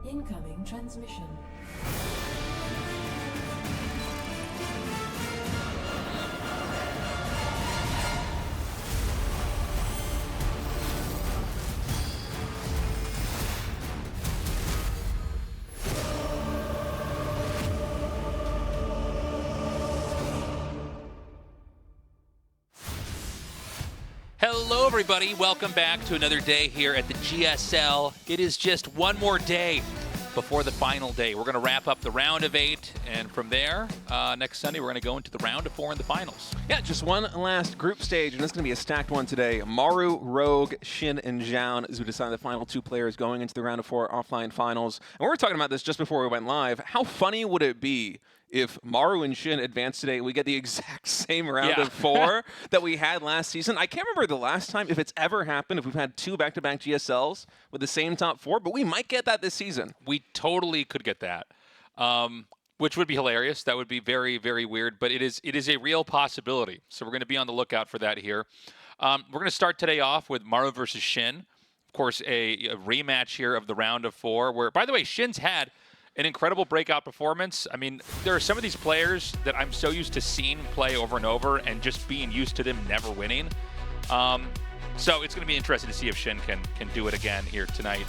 Incoming transmission. Hello, everybody. Welcome back to another day here at the GSL. It is just one more day before the final day. We're going to wrap up the round of 8, and from there, next Sunday, we're going to go into the round of 4 in the finals. Yeah, just one last group stage, and it's going to be a stacked one today. Maru, Rogue, SHIN, and Zoun as we decide the final 2 players going into the round of 4 offline finals. And we were talking about this just before we went live. How funny would it be if Maru and SHIN advance today, we get the exact same round of 4 that we had last season? I can't remember the last time, if it's ever happened, if we've had 2 back-to-back GSLs with the same top 4, but we might get that this season. We totally could get that, which would be hilarious. That would be very, very weird, but it is a real possibility. So we're going to be on the lookout for that here. We're going to start today off with Maru versus SHIN. Of course, a rematch here of the round of 4, where, by the way, SHIN's had an incredible breakout performance. I mean, there are some of these players that I'm so used to seeing play over and over and just being used to them never winning. So it's going to be interesting to see if SHIN can do it again here tonight.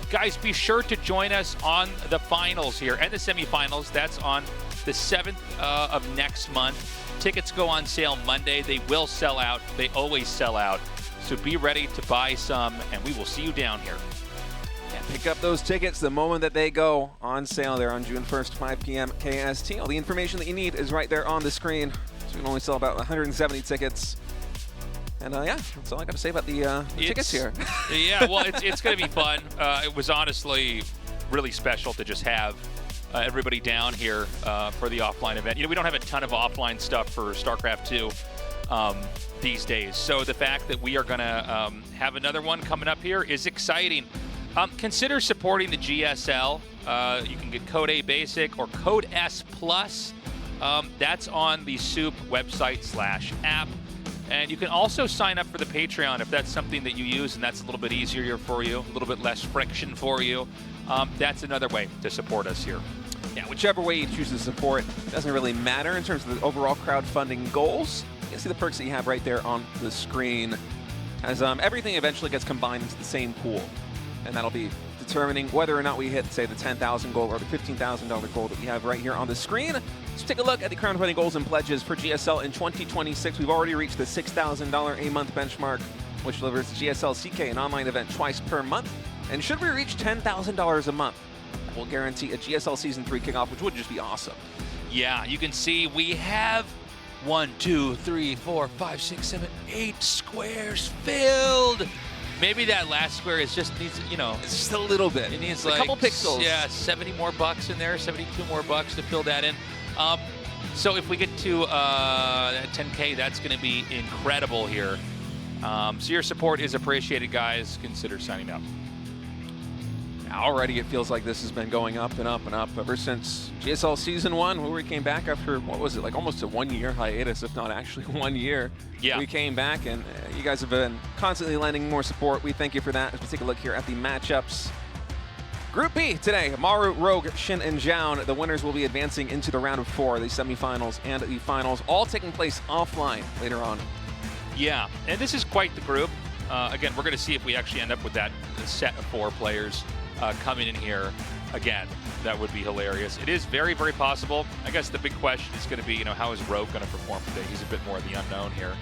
Guys, be sure to join us on the finals here and the semifinals. That's on the 7th of next month. Tickets go on sale Monday. They will sell out. They always sell out. So be ready to buy some, and we will see you down here. Pick up those tickets the moment that they go on sale there on June 1st, 5 p.m. KST. All the information that you need is right there on the screen. So we can only sell about 170 tickets. And yeah, that's all I got to say about the tickets here. Yeah, well, it's going to be fun. It was honestly really special to just have everybody down here for the offline event. You know, we don't have a ton of offline stuff for StarCraft 2 these days. So the fact that we are going to have another one coming up here is exciting. Consider supporting the GSL. You can get Code A Basic or Code S Plus. That's on the SOOP website/app. And you can also sign up for the Patreon if that's something that you use and that's a little bit easier for you, a little bit less friction for you. That's another way to support us here. Yeah, whichever way you choose to support doesn't really matter in terms of the overall crowdfunding goals. You can see the perks that you have right there on the screen as everything eventually gets combined into the same pool. And that'll be determining whether or not we hit, say, the $10,000 goal or the $15,000 goal that we have right here on the screen. So take a look at the crowdfunding goals and pledges for GSL in 2026. We've already reached the $6,000 a month benchmark, which delivers GSL CK, an online event, twice per month. And should we reach $10,000 a month, that will guarantee a GSL Season 3 kickoff, which would just be awesome. Yeah, you can see we have 1, 2, 3, 4, 5, 6, 7, 8 squares filled. Maybe that last square is just needs, you know, it's just a little bit. It needs a like couple pixels. Yeah, 70 more bucks in there, 72 more bucks to fill that in. So if we get to 10K, that's going to be incredible here. So your support is appreciated, guys. Consider signing up. Already it feels like this has been going up and up and up ever since GSL Season 1, where we came back after, what was it, like almost a 1-year hiatus, if not actually 1 year. Yeah. We came back, and you guys have been constantly lending more support. We thank you for that. As we take a look here at the matchups. Group B today, Maru, Rogue, SHIN, and Zoun. The winners will be advancing into the round of 4, the semifinals and the finals, all taking place offline later on. Yeah, and this is quite the group. Again, we're going to see if we actually end up with that set of 4 players coming in here again. That would be hilarious. It is very, very possible. I guess the big question is going to be, you know, how is Rogue going to perform today? He's a bit more of the unknown here.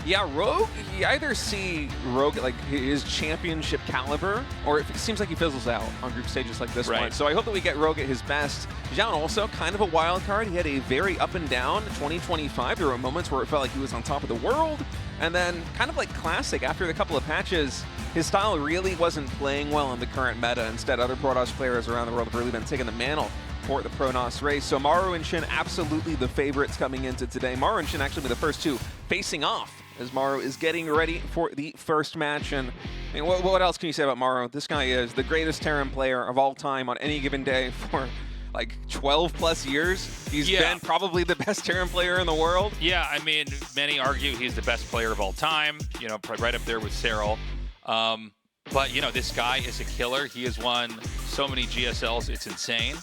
Yeah, Rogue, you either see Rogue at like his championship caliber, or it seems like he fizzles out on group stages like this one. So I hope that we get Rogue at his best. Zoun also kind of a wild card. He had a very up and down 2025. There were moments where it felt like he was on top of the world, and then kind of like classic after the couple of patches, his style really wasn't playing well in the current meta. Instead, other Protoss players around the world have really been taking the mantle for the Protoss race. So Maru and SHIN absolutely the favorites coming into today. Maru and SHIN actually be the first 2 facing off as Maru is getting ready for the first match. And I mean, what else can you say about Maru? This guy is the greatest Terran player of all time on any given day for like 12 plus years. He's been probably the best Terran player in the world. Yeah, I mean, many argue he's the best player of all time, you know, right up there with Cyril. But, you know, this guy is a killer. He has won so many GSLs, it's insane.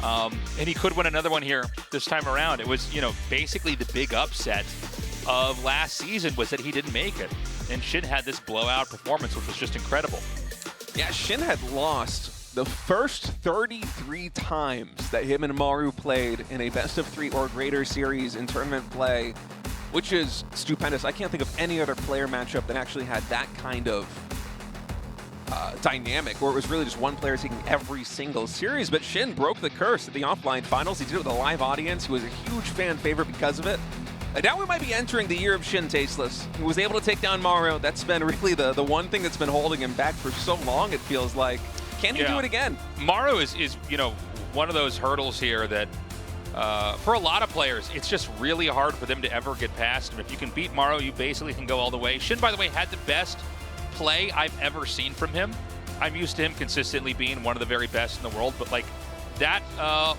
And he could win another one here this time around. It was, you know, basically the big upset of last season was that he didn't make it. And SHIN had this blowout performance, which was just incredible. Yeah, SHIN had lost the first 33 times that him and Maru played in a best-of-3 or greater series in tournament play, which is stupendous. I can't think of any other player matchup that actually had that kind of dynamic, where it was really just one player taking every single series. But SHIN broke the curse at the offline finals. He did it with a live audience who was a huge fan favorite because of it. And now we might be entering the year of SHIN tasteless. He was able to take down Maru. That's been really the one thing that's been holding him back for so long, it feels like. Can he do it again? Maru is, you know, one of those hurdles here that for a lot of players, it's just really hard for them to ever get past him. If you can beat Maru, you basically can go all the way. SHIN, by the way, had the best play I've ever seen from him. I'm used to him consistently being one of the very best in the world, but like that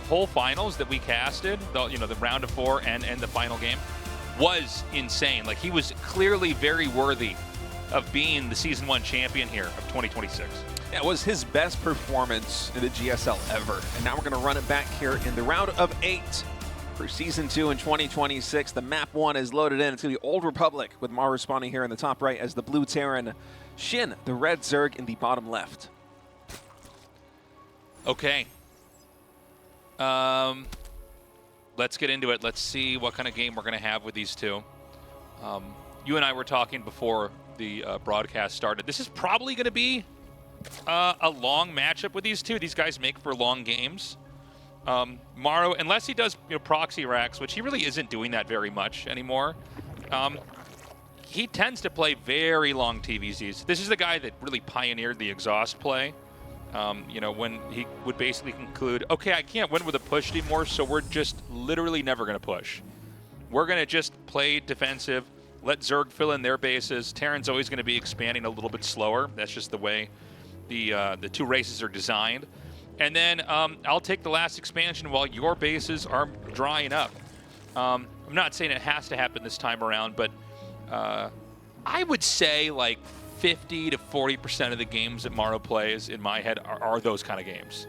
whole finals that we casted, the round of 4 and the final game, was insane. Like, he was clearly very worthy of being the Season 1 champion here of 2026. Yeah, it was his best performance in the GSL ever. And now we're going to run it back here in the round of 8 for Season 2 in 2026. The map 1 is loaded in. It's going to be Old Republic with Maru spawning here in the top right as the blue Terran. SHIN, the red Zerg in the bottom left. Okay. Let's get into it. Let's see what kind of game we're going to have with these two. You and I were talking before the broadcast started. This is probably going to be a long matchup with these two. These guys make for long games. Maru, unless he does proxy racks, which he really isn't doing that very much anymore, he tends to play very long TVZs. This is the guy that really pioneered the exhaust play. When he would basically conclude, okay, I can't win with a push anymore, so we're just literally never going to push. We're going to just play defensive, let Zerg fill in their bases. Terran's always going to be expanding a little bit slower. That's just the way the two races are designed. And then I'll take the last expansion while your bases are drying up. I'm not saying it has to happen this time around, but I would say like 50 to 40% of the games that Maru plays, in my head, are those kind of games.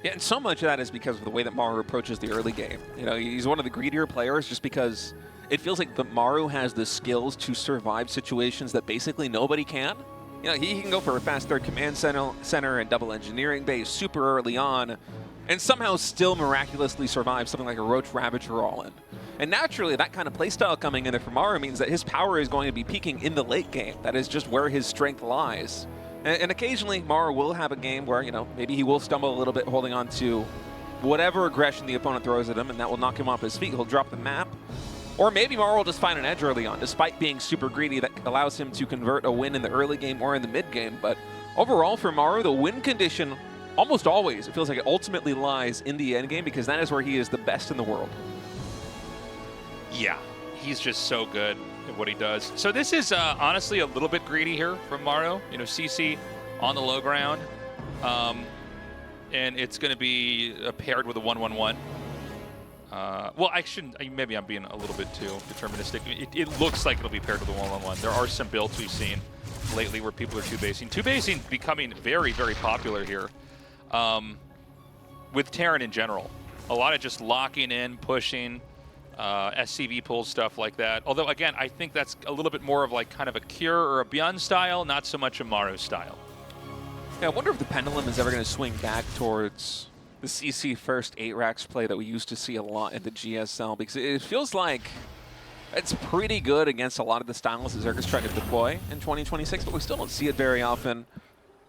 Yeah, and so much of that is because of the way that Maru approaches the early game. He's one of the greedier players just because it feels like that Maru has the skills to survive situations that basically nobody can. He can go for a fast third command center and double engineering base super early on and somehow still miraculously survive something like a Roach Ravager all-in. And naturally, that kind of playstyle coming in for Maru means that his power is going to be peaking in the late game. That is just where his strength lies. And occasionally, Maru will have a game where, maybe he will stumble a little bit holding on to whatever aggression the opponent throws at him, and that will knock him off his feet. He'll drop the map. Or maybe Maru will just find an edge early on, despite being super greedy, that allows him to convert a win in the early game or in the mid game. But overall, for Maru, the win condition, almost always, it feels like it ultimately lies in the end game, because that is where he is the best in the world. Yeah, he's just so good at what he does. So this is honestly a little bit greedy here from Maru. CC on the low ground. And it's going to be paired with a 1-1-1. Well, I shouldn't. Maybe I'm being a little bit too deterministic. It looks like it'll be paired with a 1-1-1. There are some builds we've seen lately where people are two-basing. Two-basing becoming very, very popular here with Terran in general. A lot of just locking in, pushing, SCV pulls, stuff like that. Although, again, I think that's a little bit more of like kind of a Cure or a Beyond style, not so much a Maru style. Yeah, I wonder if the pendulum is ever going to swing back towards the CC first 8 racks play that we used to see a lot in the GSL, because it feels like it's pretty good against a lot of the styles that Zerg is trying to deploy in 2026, but we still don't see it very often.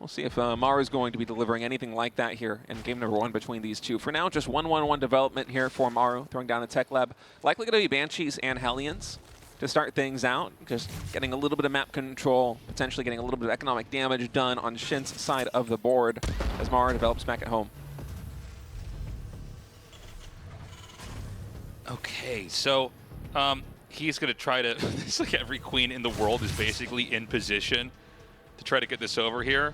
We'll see if Maru is going to be delivering anything like that here in game number 1 between these two. For now, just 1-1-1 development here for Maru, throwing down the Tech Lab. Likely going to be Banshees and Hellions to start things out. Just getting a little bit of map control, potentially getting a little bit of economic damage done on SHIN's side of the board as Maru develops back at home. Okay, so he's going to try to... It's like every queen in the world is basically in position to try to get this over here.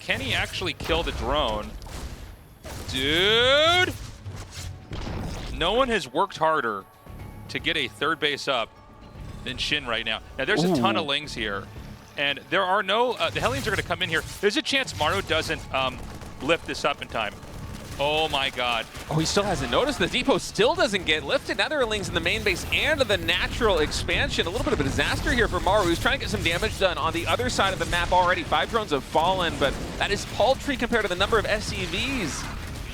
Can he actually kill the drone? Dude! No one has worked harder to get a third base up than SHIN right now. Now, there's a ton of Lings here, and there are no... the Hellions are going to come in here. There's a chance Maru doesn't lift this up in time. Oh my god. Oh, he still hasn't noticed. The depot still doesn't get lifted. Netherlings in the main base and the natural expansion. A little bit of a disaster here for Maru, who's trying to get some damage done on the other side of the map already. 5 drones have fallen, but that is paltry compared to the number of SCVs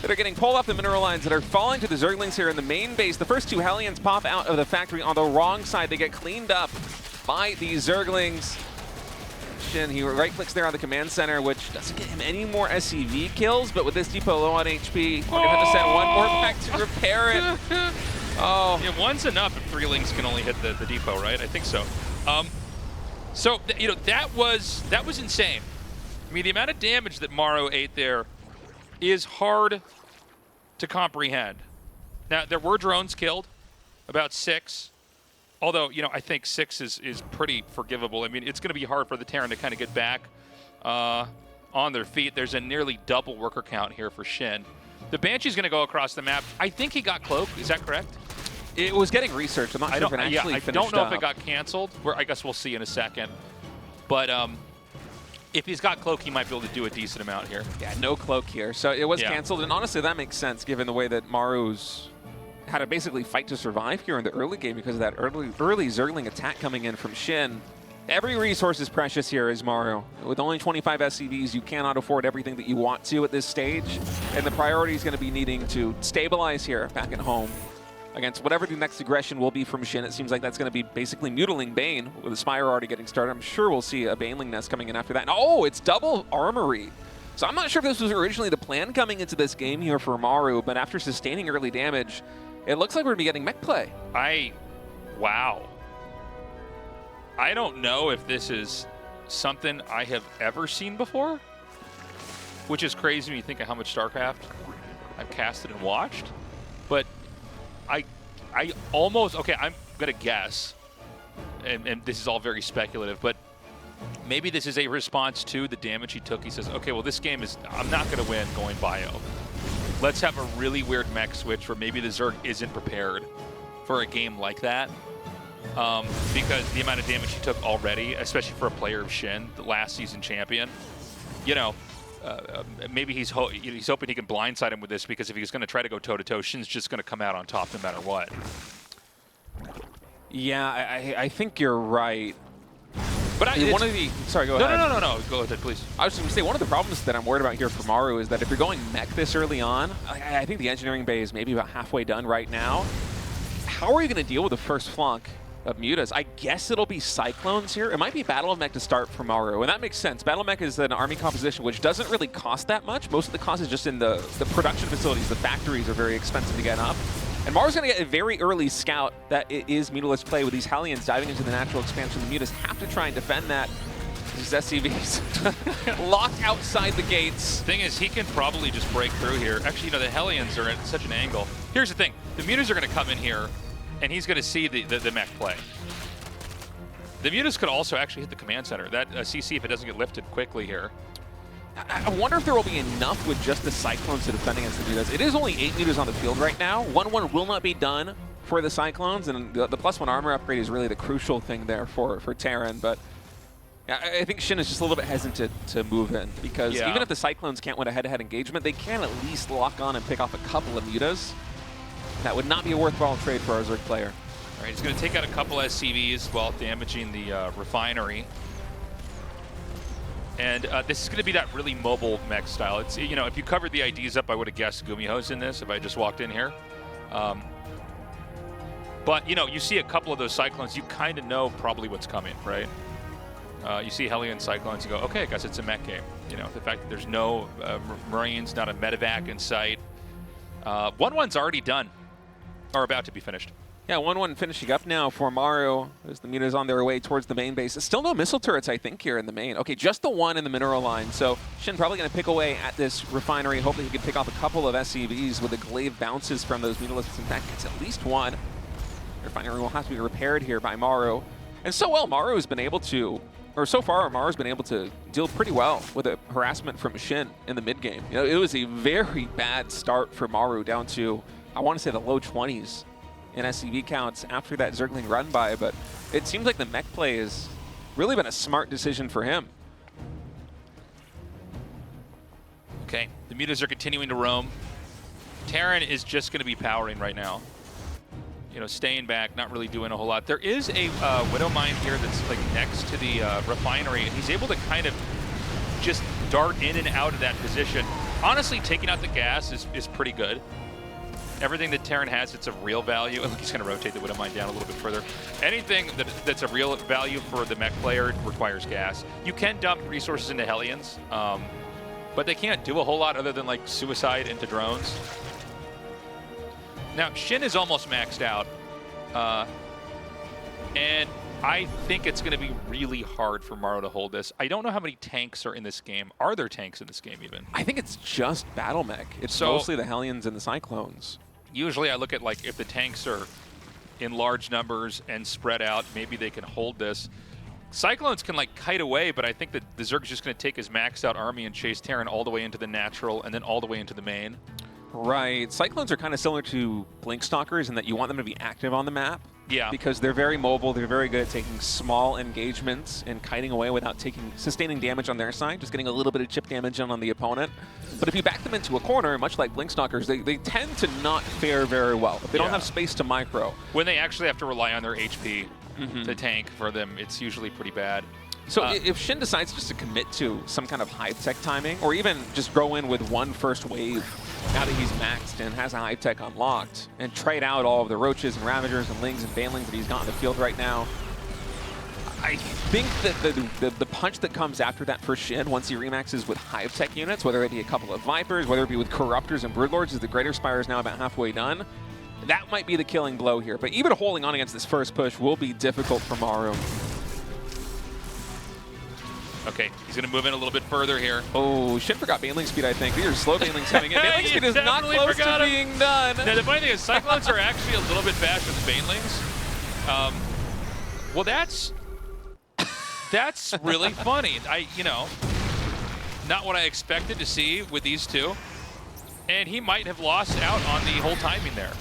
that are getting pulled off the mineral lines that are falling to the Zerglings here in the main base. The first 2 Hellions pop out of the factory on the wrong side. They get cleaned up by the Zerglings. SHIN, he right-clicks there on the command center, which doesn't get him any more SCV kills, but with this depot low on HP, we're going to have to send one more back to repair it. Oh. Yeah, one's enough if 3 Lings can only hit the depot, right? I think so. You know, that was insane. I mean, the amount of damage that Maru ate there is hard to comprehend. Now, there were drones killed, about 6. Although, you know, I think 6 is pretty forgivable. I mean, it's going to be hard for the Terran to kind of get back on their feet. There's a nearly double worker count here for SHIN. The Banshee's going to go across the map. I think he got Cloak. Is that correct? It was getting researched. I'm not sure if it actually finished I don't know up. if it got canceled. I guess we'll see in a second. But if he's got Cloak, he might be able to do a decent amount here. Yeah, no Cloak here. So it was canceled. And honestly, that makes sense given the way that Maru's had to basically fight to survive here in the early game because of that early Zergling attack coming in from SHIN. Every resource is precious here as Maru. With only 25 SCVs, you cannot afford everything that you want to at this stage. And the priority is going to be needing to stabilize here back at home against whatever the next aggression will be from SHIN. It seems like that's going to be basically mutiling Bane with the Spire already getting started. I'm sure we'll see a Baneling nest coming in after that. And oh, it's double armory. So I'm not sure if this was originally the plan coming into this game here for Maru, but after sustaining early damage, it looks like we're going to be getting mech play. Wow. I don't know if this is something I have ever seen before, which is crazy when you think of how much StarCraft I've casted and watched. But I almost, okay, I'm going to guess, and this is all very speculative, but maybe this is a response to the damage he took. He says, okay, well, this game is, I'm not going to win going bio. Let's have a really weird mech switch where maybe the Zerg isn't prepared for a game like that. Because the amount of damage he took already, especially for a player of SHIN, the last season champion, you know, maybe he's hoping he can blindside him with this, because if he's going to try to go toe-to-toe, SHIN's just going to come out on top no matter what. Yeah, I think you're right. But one of the... Sorry, go ahead. No. Go ahead, please. I was just going to say, one of the problems that I'm worried about here for Maru is that if you're going mech this early on, I think the engineering bay is maybe about halfway done right now. How are you going to deal with the first flunk of Mutas? I guess it'll be Cyclones here. It might be Battle Mech to start for Maru, and that makes sense. Battle Mech is an army composition which doesn't really cost that much. Most of the cost is just in the production facilities. The factories are very expensive to get up. And Maru's going to get a very early scout that it is Mutalist play with these Hellions diving into the natural expansion. The Mutas have to try and defend that. These SCVs locked outside the gates. Thing is, he can probably just break through here. Actually, you know, the Hellions are at such an angle. Here's the thing. The Mutas are going to come in here, and he's going to see the mech play. The Mutas could also actually hit the command center. That CC, if it doesn't get lifted quickly here. I wonder if there will be enough with just the Cyclones to defend against the Mutas. It is only 8 Mutas on the field right now. 1-1 will not be done for the Cyclones, and the +1 armor upgrade is really the crucial thing there for Terran. But I think SHIN is just a little bit hesitant to move in, because even if the Cyclones can't win a head-to-head engagement, they can at least lock on and pick off a couple of Mutas. That would not be a worthwhile trade for our Zerg player. All right, he's going to take out a couple SCVs while damaging the refinery. And this is going to be that really mobile mech style. It's, you know, if you covered the IDs up, I would have guessed Gumiho's in this if I just walked in here. But, you know, you see a couple of those Cyclones, you kind of know probably what's coming, right? You see Hellion Cyclones, you go, okay, I guess it's a mech game. You know, the fact that there's no Marines, not a medevac in sight. 1-1's already done, or about to be finished. Yeah, 1-1 finishing up now for Maru as the Mutas on their way towards the main base. Still no missile turrets, I think, here in the main. Okay, just the one in the mineral line. So SHIN probably going to pick away at this refinery. Hopefully he can pick off a couple of SCVs with the glaive bounces from those Mutalists. In fact, it's at least one. The refinery will have to be repaired here by Maru. And so well, Maru has been able to, or so far, Maru's been able to deal pretty well with the harassment from SHIN in the mid game. You know, it was a very bad start for Maru, down to, I want to say, the low 20s. In SCV counts after that Zergling run by, but it seems like the mech play has really been a smart decision for him. Okay, the mutas are continuing to roam. Terran is just going to be powering right now. You know, staying back, not really doing a whole lot. There is a Widow Mine here that's like next to the refinery, and he's able to kind of just dart in and out of that position. Honestly, taking out the gas is pretty good. Everything that Terran has, it's of real value. Look, he's going to rotate the Widow Mine down a little bit further. Anything that's a real value for the mech player requires gas. You can dump resources into Hellions, but they can't do a whole lot other than like suicide into drones. Now, SHIN is almost maxed out, and I think it's going to be really hard for Maru to hold this. I don't know how many tanks are in this game. Are there tanks in this game even? I think it's just battle mech. It's mostly the Hellions and the Cyclones. Usually I look at like if the tanks are in large numbers and spread out, maybe they can hold this. Cyclones can like kite away, but I think that the Zerg's just going to take his maxed out army and chase Terran all the way into the natural and then all the way into the main. Right. Cyclones are kind of similar to Blink Stalkers in that you want them to be active on the map. Yeah. Because they're very mobile, they're very good at taking small engagements and kiting away without sustaining damage on their side, just getting a little bit of chip damage on the opponent. But if you back them into a corner, much like Blink Stalkers, they tend to not fare very well. If they don't have space to micro. When they actually have to rely on their HP to tank for them, it's usually pretty bad. So if SHIN decides just to commit to some kind of high-tech timing, or even just go in with one first wave now that he's maxed and has a high-tech unlocked, and trade out all of the Roaches and Ravagers and Lings and Banelings that he's got in the field right now, I think that the punch that comes after that for SHIN once he remaxes with high-tech units, whether it be a couple of Vipers, whether it be with Corruptors and Broodlords, as the Greater Spire is now about halfway done, that might be the killing blow here. But even holding on against this first push will be difficult for Maru. Okay, he's going to move in a little bit further here. Oh, SHIN forgot Baneling speed, I think. These are slow Banelings coming in. Baneling speed is not close to being done. Now, the funny thing is, Cyclones are actually a little bit faster than Banelings. Well, that's really funny. You know, not what I expected to see with these two. And he might have lost out on the whole timing there.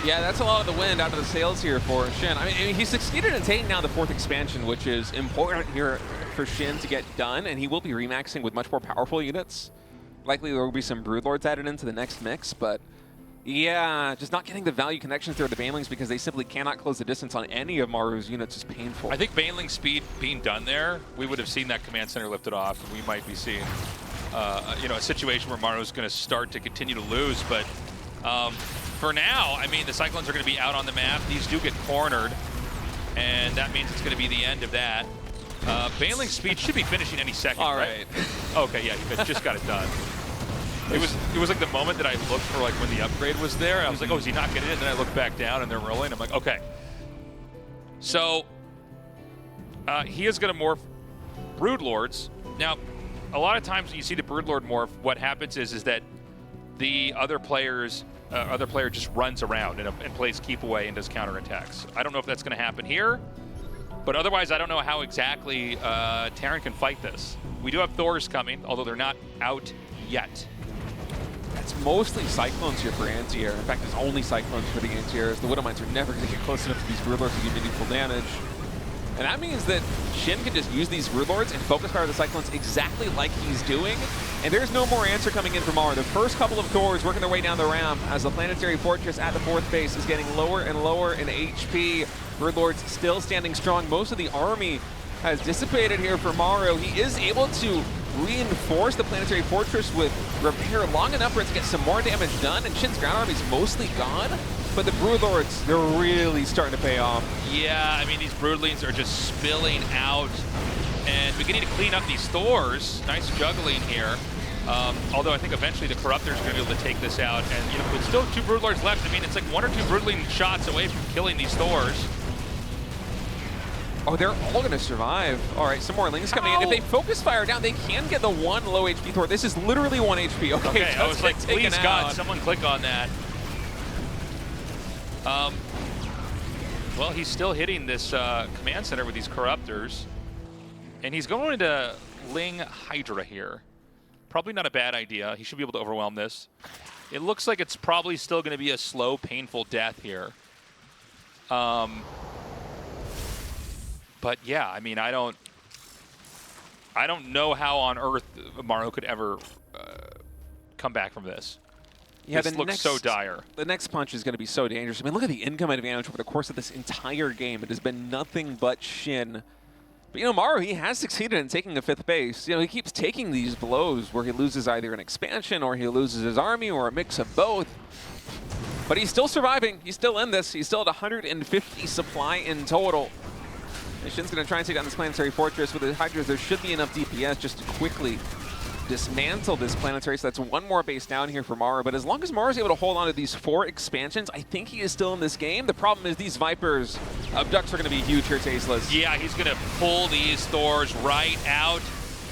Yeah, that's a lot of the wind out of the sails here for SHIN. I mean, he succeeded in taking down the 4th expansion, which is important here for SHIN to get done, and he will be remaxing with much more powerful units. Likely there will be some Broodlords added into the next mix, but yeah, just not getting the value connections there with the Banelings because they simply cannot close the distance on any of Maru's units is painful. I think Baneling speed being done there, we would have seen that command center lifted off, and we might be seeing you know, a situation where Maru's going to start to continue to lose, but for now, I mean, the Cyclones are going to be out on the map. These do get cornered, and that means it's going to be the end of that. Baneling speed should be finishing any second, right? Okay, yeah, he just got it done. It was like the moment that I looked for like when the upgrade was there. I was like, oh, is he not getting it? And then I looked back down and they're rolling. I'm like, okay. So he is going to morph Broodlords. Now, a lot of times when you see the Broodlord morph, what happens is that the other player just runs around and plays keep away and does counterattacks. I don't know if that's going to happen here, but otherwise I don't know how exactly Terran can fight this. We do have Thors coming, although they're not out yet. It's mostly Cyclones here for Anti-Air. In fact, there's only Cyclones for the Anti-Airs. The Widow Mines are never going to get close enough to these Broodlords to do meaningful damage. And that means that SHIN can just use these Broodlords and focus fire the Cyclones exactly like he's doing. And there's no more answer coming in from Maru. The first couple of Thors working their way down the ramp as the Planetary Fortress at the 4th base is getting lower and lower in HP. Broodlords still standing strong. Most of the army has dissipated here for Maru. He is able to reinforce the Planetary Fortress with repair long enough for it to get some more damage done, and SHIN's ground army is mostly gone. But the Broodlords, they're really starting to pay off. Yeah, I mean, these Broodlings are just spilling out and beginning to clean up these Thors. Nice juggling here. Although I think eventually the Corruptors are going to be able to take this out. And, you know, with still 2 Broodlords left, I mean, it's like 1 or 2 Broodling shots away from killing these Thors. Oh, they're all going to survive. All right, some more Lings coming in. If they focus fire down, they can get the 1 low HP Thor. This is literally 1 HP. Okay, I was like, please God, someone click on that. Well, he's still hitting this command center with these Corruptors. And he's going to Ling Hydra here. Probably not a bad idea. He should be able to overwhelm this. It looks like it's probably still going to be a slow, painful death here. But yeah, I mean, I don't know how on earth Maru could ever come back from this. Yeah, this looks so dire. The next punch is going to be so dangerous. I mean, look at the income advantage over the course of this entire game. It has been nothing but SHIN. But, you know, Maru, he has succeeded in taking a 5th base. You know, he keeps taking these blows where he loses either an expansion or he loses his army or a mix of both. But he's still surviving. He's still in this. He's still at 150 supply in total. And SHIN's going to try and take down this planetary fortress. With the Hydras, there should be enough DPS just to quickly dismantle this planetary. So that's one more base down here for Maru. But as long as Maru's able to hold on to these 4 expansions, I think he is still in this game. The problem is these Vipers abducts are going to be huge here, Tasteless. Yeah, he's going to pull these Thors right out,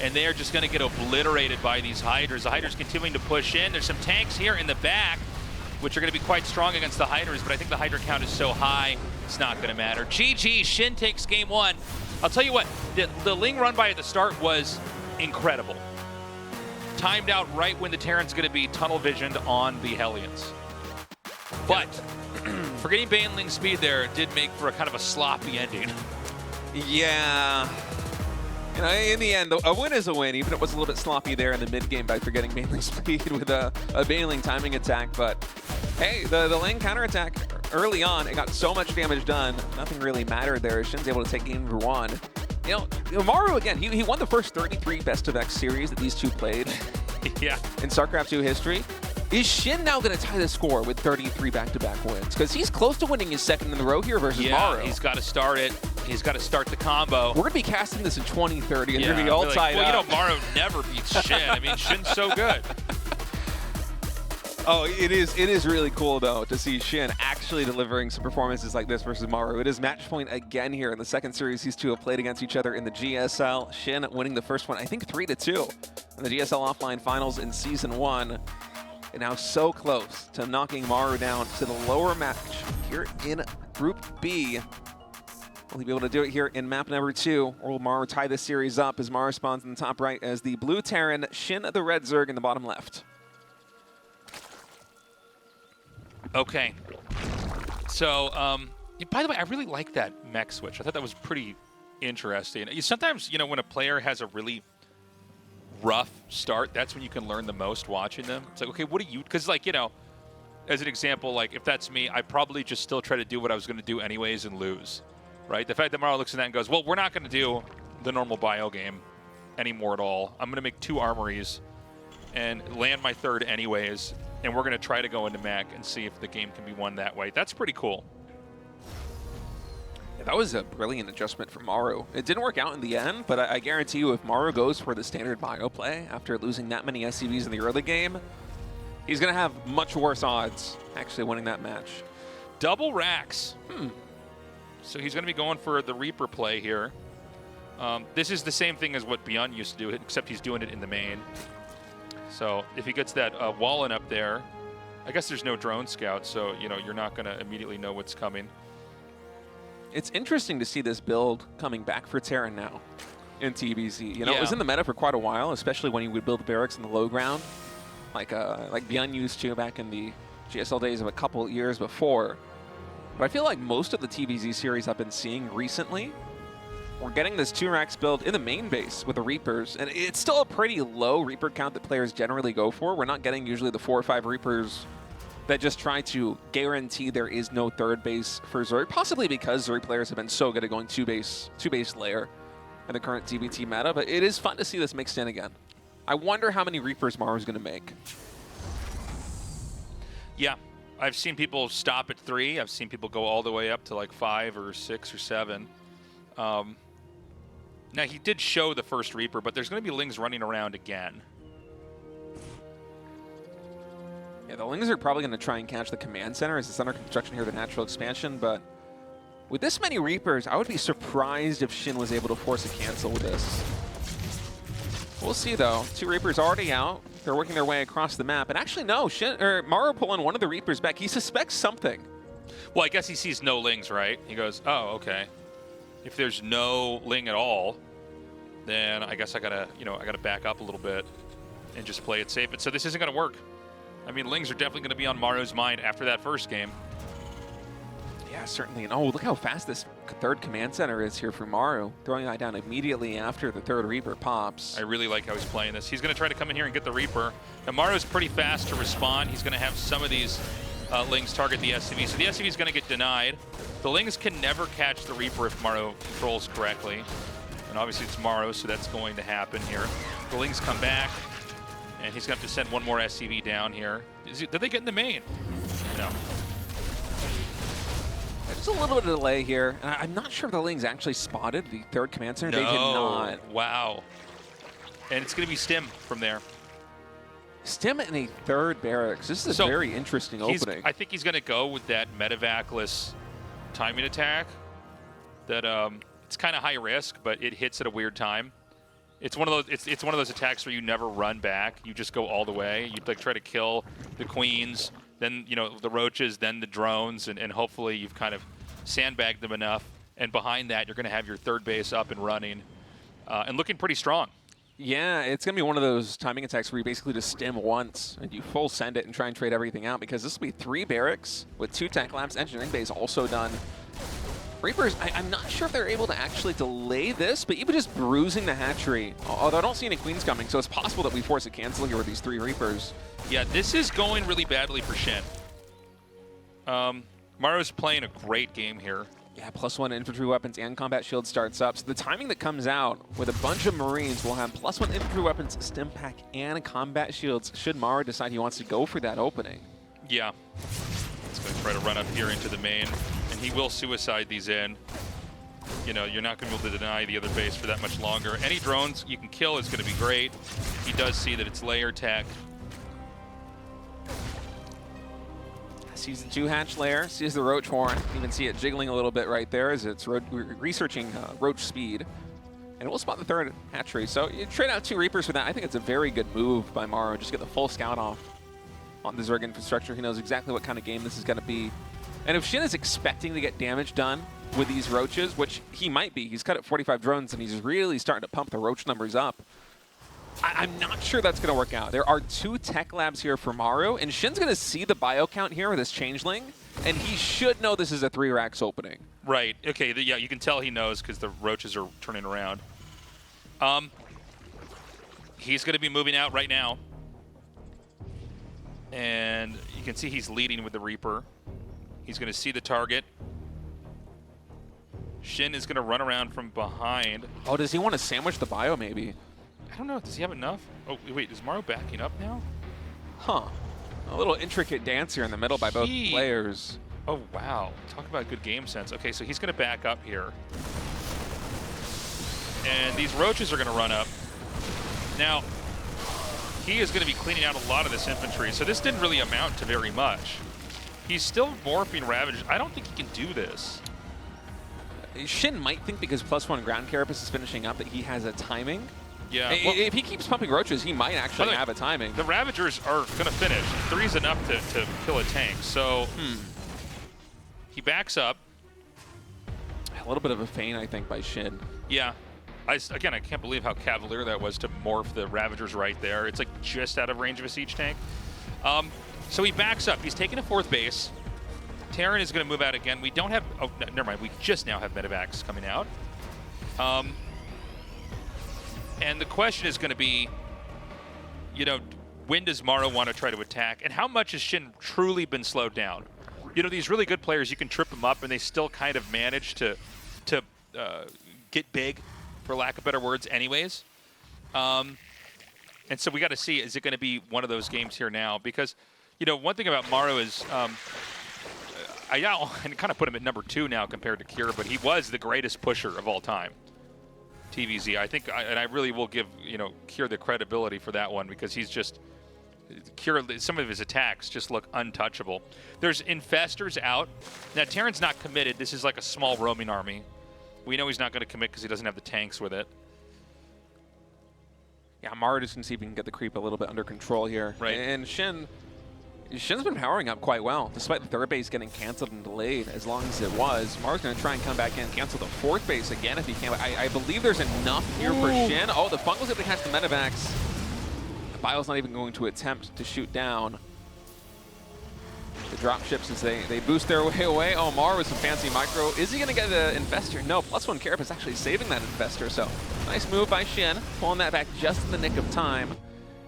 and they're just going to get obliterated by these Hydras. The Hydras continuing to push in. There's some tanks here in the back, which are going to be quite strong against the Hydras, but I think the Hydra count is so high, it's not going to matter. GG, SHIN takes game 1. I'll tell you what, the Ling run by at the start was incredible. Timed out right when the Terran's going to be tunnel visioned on the Hellions. But forgetting Baneling's speed there did make for a kind of a sloppy ending. Yeah. You know, in the end, a win is a win, even if it was a little bit sloppy there in the mid-game by forgetting Baneling's speed with a Baneling timing attack. But hey, the Ling counterattack early on, it got so much damage done, nothing really mattered there. SHIN's able to take game number 1. You know, Maru, again, he won the first 33 Best of X series that these two played Yeah. in StarCraft 2 history. Is SHIN now going to tie the score with 33 back-to-back wins? Because he's close to winning his 2nd in the row here versus Maru. He's got to start it. He's got to start the combo. We're going to be casting this in 2030, and Yeah, they're going to be all tied well, up. you know, Maru never beats SHIN. I mean, SHIN's so good. Oh, it is really cool, though, to see SHIN actually delivering some performances like this versus Maru. It is match point again here in the 2nd series. These two have played against each other in the GSL. SHIN winning the first one, I think 3-2 in the GSL Offline Finals in Season 1. And now so close to knocking Maru down to the lower match here in Group B. Will he be able to do it here in map number 2? Or will Maru tie this series up as Maru spawns in the top right as the blue Terran, SHIN the red Zerg in the bottom left? Okay. So, by the way, I really like that mech switch. I thought that was pretty interesting. Sometimes, you know, when a player has a really rough start, that's when you can learn the most watching them. It's like, okay, what do you, because like, you know, as an example, like if that's me, I probably just still try to do what I was going to do anyways and lose, right? The fact that Maru looks at that and goes, well, we're not going to do the normal bio game anymore at all. I'm going to make 2 armories and land my 3rd anyways, and we're going to try to go into mech and see if the game can be won that way. That's pretty cool. Yeah, that was a brilliant adjustment from Maru. It didn't work out in the end, but I guarantee you if Maru goes for the standard bio play after losing that many SCVs in the early game, he's going to have much worse odds actually winning that match. Double racks. So he's going to be going for the Reaper play here. This is the same thing as what Beyond used to do, except he's doing it in the main. So if he gets that Wallen up there, I guess there's no drone scout, so you know you're not going to immediately know what's coming. It's interesting to see this build coming back for Terran now in TBZ. You know, Yeah. it was in the meta for quite a while, especially when he would build barracks in the low ground, like Beyond used to back in the GSL days of a couple years before. But I feel like most of the TBZ series I've been seeing recently, we're getting this 2 racks build in the main base with the Reapers, and it's still a pretty low Reaper count that players generally go for. We're not getting usually the 4 or 5 Reapers that just try to guarantee there is no 3rd base for Zerg, possibly because Zerg players have been so good at going 2-base layer in the current TBT meta, but it is fun to see this mixed in again. I wonder how many Reapers Maru's going to make. Yeah, I've seen people stop at 3. I've seen people go all the way up to like 5 or 6 or 7. Now, he did show the first Reaper, but there's going to be Lings running around again. Yeah, the Lings are probably going to try and catch the command center as it's under construction here, the natural expansion, but with this many Reapers, I would be surprised if SHIN was able to force a cancel with this. We'll see, though. 2 Reapers already out. They're working their way across the map. And actually, no, Maru pulling one of the Reapers back. He suspects something. Well, I guess he sees no Lings, right? He goes, oh, okay. If there's no Ling at all, then I guess I gotta back up a little bit and just play it safe. But so this isn't gonna work. I mean, Lings are definitely gonna be on Maru's mind after that first game. Yeah, certainly. And oh, look how fast this third command center is here for Maru, throwing that down immediately after the third Reaper pops. I really like how he's playing this. He's going to try to come in here and get the Reaper. Now, Maru's pretty fast to respond. He's going to have some of these Lings target the SCV, so the SCV is going to get denied. The Lings can never catch the Reaper if Maru controls correctly. And obviously it's Maru, so that's going to happen here. The Lings come back, and he's going to have to send one more SCV down here. Did they get in the main? No. Just a little bit of delay here, and I'm not sure if the Lings actually spotted the third command center. No. They did not. Wow. And it's going to be Stim from there. Stim in a third barracks. This is a very interesting opening. I think he's going to go with that medevac-less timing attack. That it's kind of high risk, but it hits at a weird time. It's one of those. It's one of those attacks where you never run back. You just go all the way. You like try to kill the queens, then the roaches, then the drones, and hopefully you've kind of sandbagged them enough. And behind that, you're going to have your third base up and running, and looking pretty strong. Yeah, it's going to be one of those timing attacks where you basically just stim once and you full send it and try and trade everything out, because this will be 3 barracks with 2 tech labs, engineering base also done. Reapers, I'm not sure if they're able to actually delay this, but even just bruising the hatchery, although I don't see any queens coming, so it's possible that we force a cancel here with these 3 Reapers. Yeah, this is going really badly for Shin. Maru's playing a great game here. Yeah, +1 infantry weapons and combat shield starts up. So the timing that comes out with a bunch of Marines will have +1 infantry weapons, stim pack, and combat shields should Maru decide he wants to go for that opening. Yeah. He's going to try to run up here into the main, and he will suicide these in. You're not going to be able to deny the other base for that much longer. Any drones you can kill is going to be great. He does see that it's layer tech. Sees the 2 hatch layer, sees the roach horn. You can see it jiggling a little bit right there as it's researching roach speed. And we'll spot the 3rd hatchery. So you trade out 2 Reapers for that. I think it's a very good move by Maru. Just get the full scout off on the Zerg infrastructure. He knows exactly what kind of game this is going to be. And if Shin is expecting to get damage done with these roaches, which he might be, he's cut at 45 drones and he's really starting to pump the roach numbers up. I'm not sure that's going to work out. There are 2 tech labs here for Maru, and Shin's going to see the bio count here with this changeling, and he should know this is a 3 racks opening. Right. Okay. Yeah, you can tell he knows because the roaches are turning around. He's going to be moving out right now, and you can see he's leading with the Reaper. He's going to see the target. Shin is going to run around from behind. Oh, does he want to sandwich the bio maybe? I don't know. Does he have enough? Oh, wait. Is Maru backing up now? Huh. A little intricate dance here in the middle by both players. Oh, wow. Talk about good game sense. Okay, so he's going to back up here. And these roaches are going to run up. Now, he is going to be cleaning out a lot of this infantry, so this didn't really amount to very much. He's still morphing Ravage. I don't think he can do this. Shin might think because +1 ground carapace is finishing up that he has a timing. Yeah. Well, if he keeps pumping roaches, he might actually have a timing. The Ravagers are going to finish. 3's enough to kill a tank. So he backs up. A little bit of a feint, I think, by Shin. Yeah. Again, I can't believe how cavalier that was to morph the Ravagers right there. It's like just out of range of a siege tank. So he backs up. He's taking a 4th base. Terran is going to move out again. We don't have... Oh, no, never mind. We just now have medevacs coming out. And the question is going to be, when does Maru want to try to attack? And how much has Shin truly been slowed down? These really good players, you can trip them up and they still kind of manage to get big, for lack of better words, anyways. And so we got to see, is it going to be one of those games here now? Because, one thing about Maru is, I kind of put him at number 2 now compared to Kira, but he was the greatest pusher of all time. TVZ. I think, and I really will give, Kira the credibility for that one, because he's just, Kira, some of his attacks just look untouchable. There's infestors out. Now, Terran's not committed. This is like a small roaming army. We know he's not going to commit because he doesn't have the tanks with it. Yeah, Maru just can see if he can get the creep a little bit under control here. Right. And Shin's been powering up quite well, despite the 3rd base getting canceled and delayed as long as it was. Maru's going to try and come back in and cancel the 4th base again if he can. But I believe there's enough here for Shin. Oh, the Fungal's able to catch the medevacs. The Bio's not even going to attempt to shoot down the the drop ships as they boost their way away. Oh, Maru with some fancy micro. Is he going to get the Infestor? No, +1 Carapace actually saving that Infestor, so nice move by SHIN, pulling that back just in the nick of time.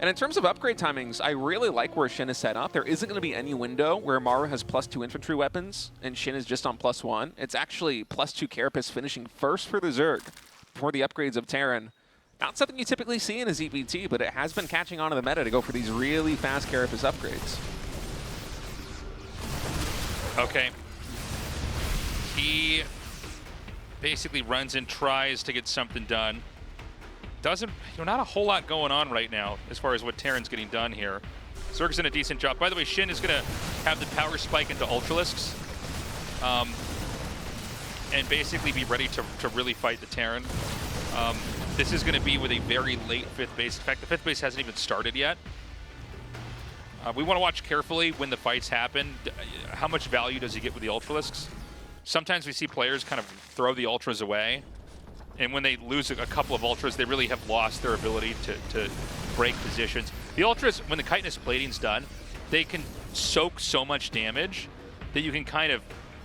And in terms of upgrade timings, I really like where SHIN is set up. There isn't going to be any window where Maru has +2 infantry weapons and SHIN is just on +1. It's actually +2 Carapace finishing first for the Zerg before the upgrades of Terran. Not something you typically see in a ZVT, but it has been catching on to the meta to go for these really fast Carapace upgrades. Okay. He basically runs and tries to get something done. Doesn't, not a whole lot going on right now as far as what Terran's getting done here. Zerg's in a decent job. By the way, SHIN is going to have the power spike into Ultralisks and basically be ready to really fight the Terran. This is going to be with a very late 5th base. In fact, the 5th base hasn't even started yet. We want to watch carefully when the fights happen. How much value does he get with the Ultralisks? Sometimes we see players kind of throw the Ultras away, and when they lose a couple of Ultras, they really have lost their ability to break positions. The Ultras, when the chitinous plating's done, they can soak so much damage that you can kind of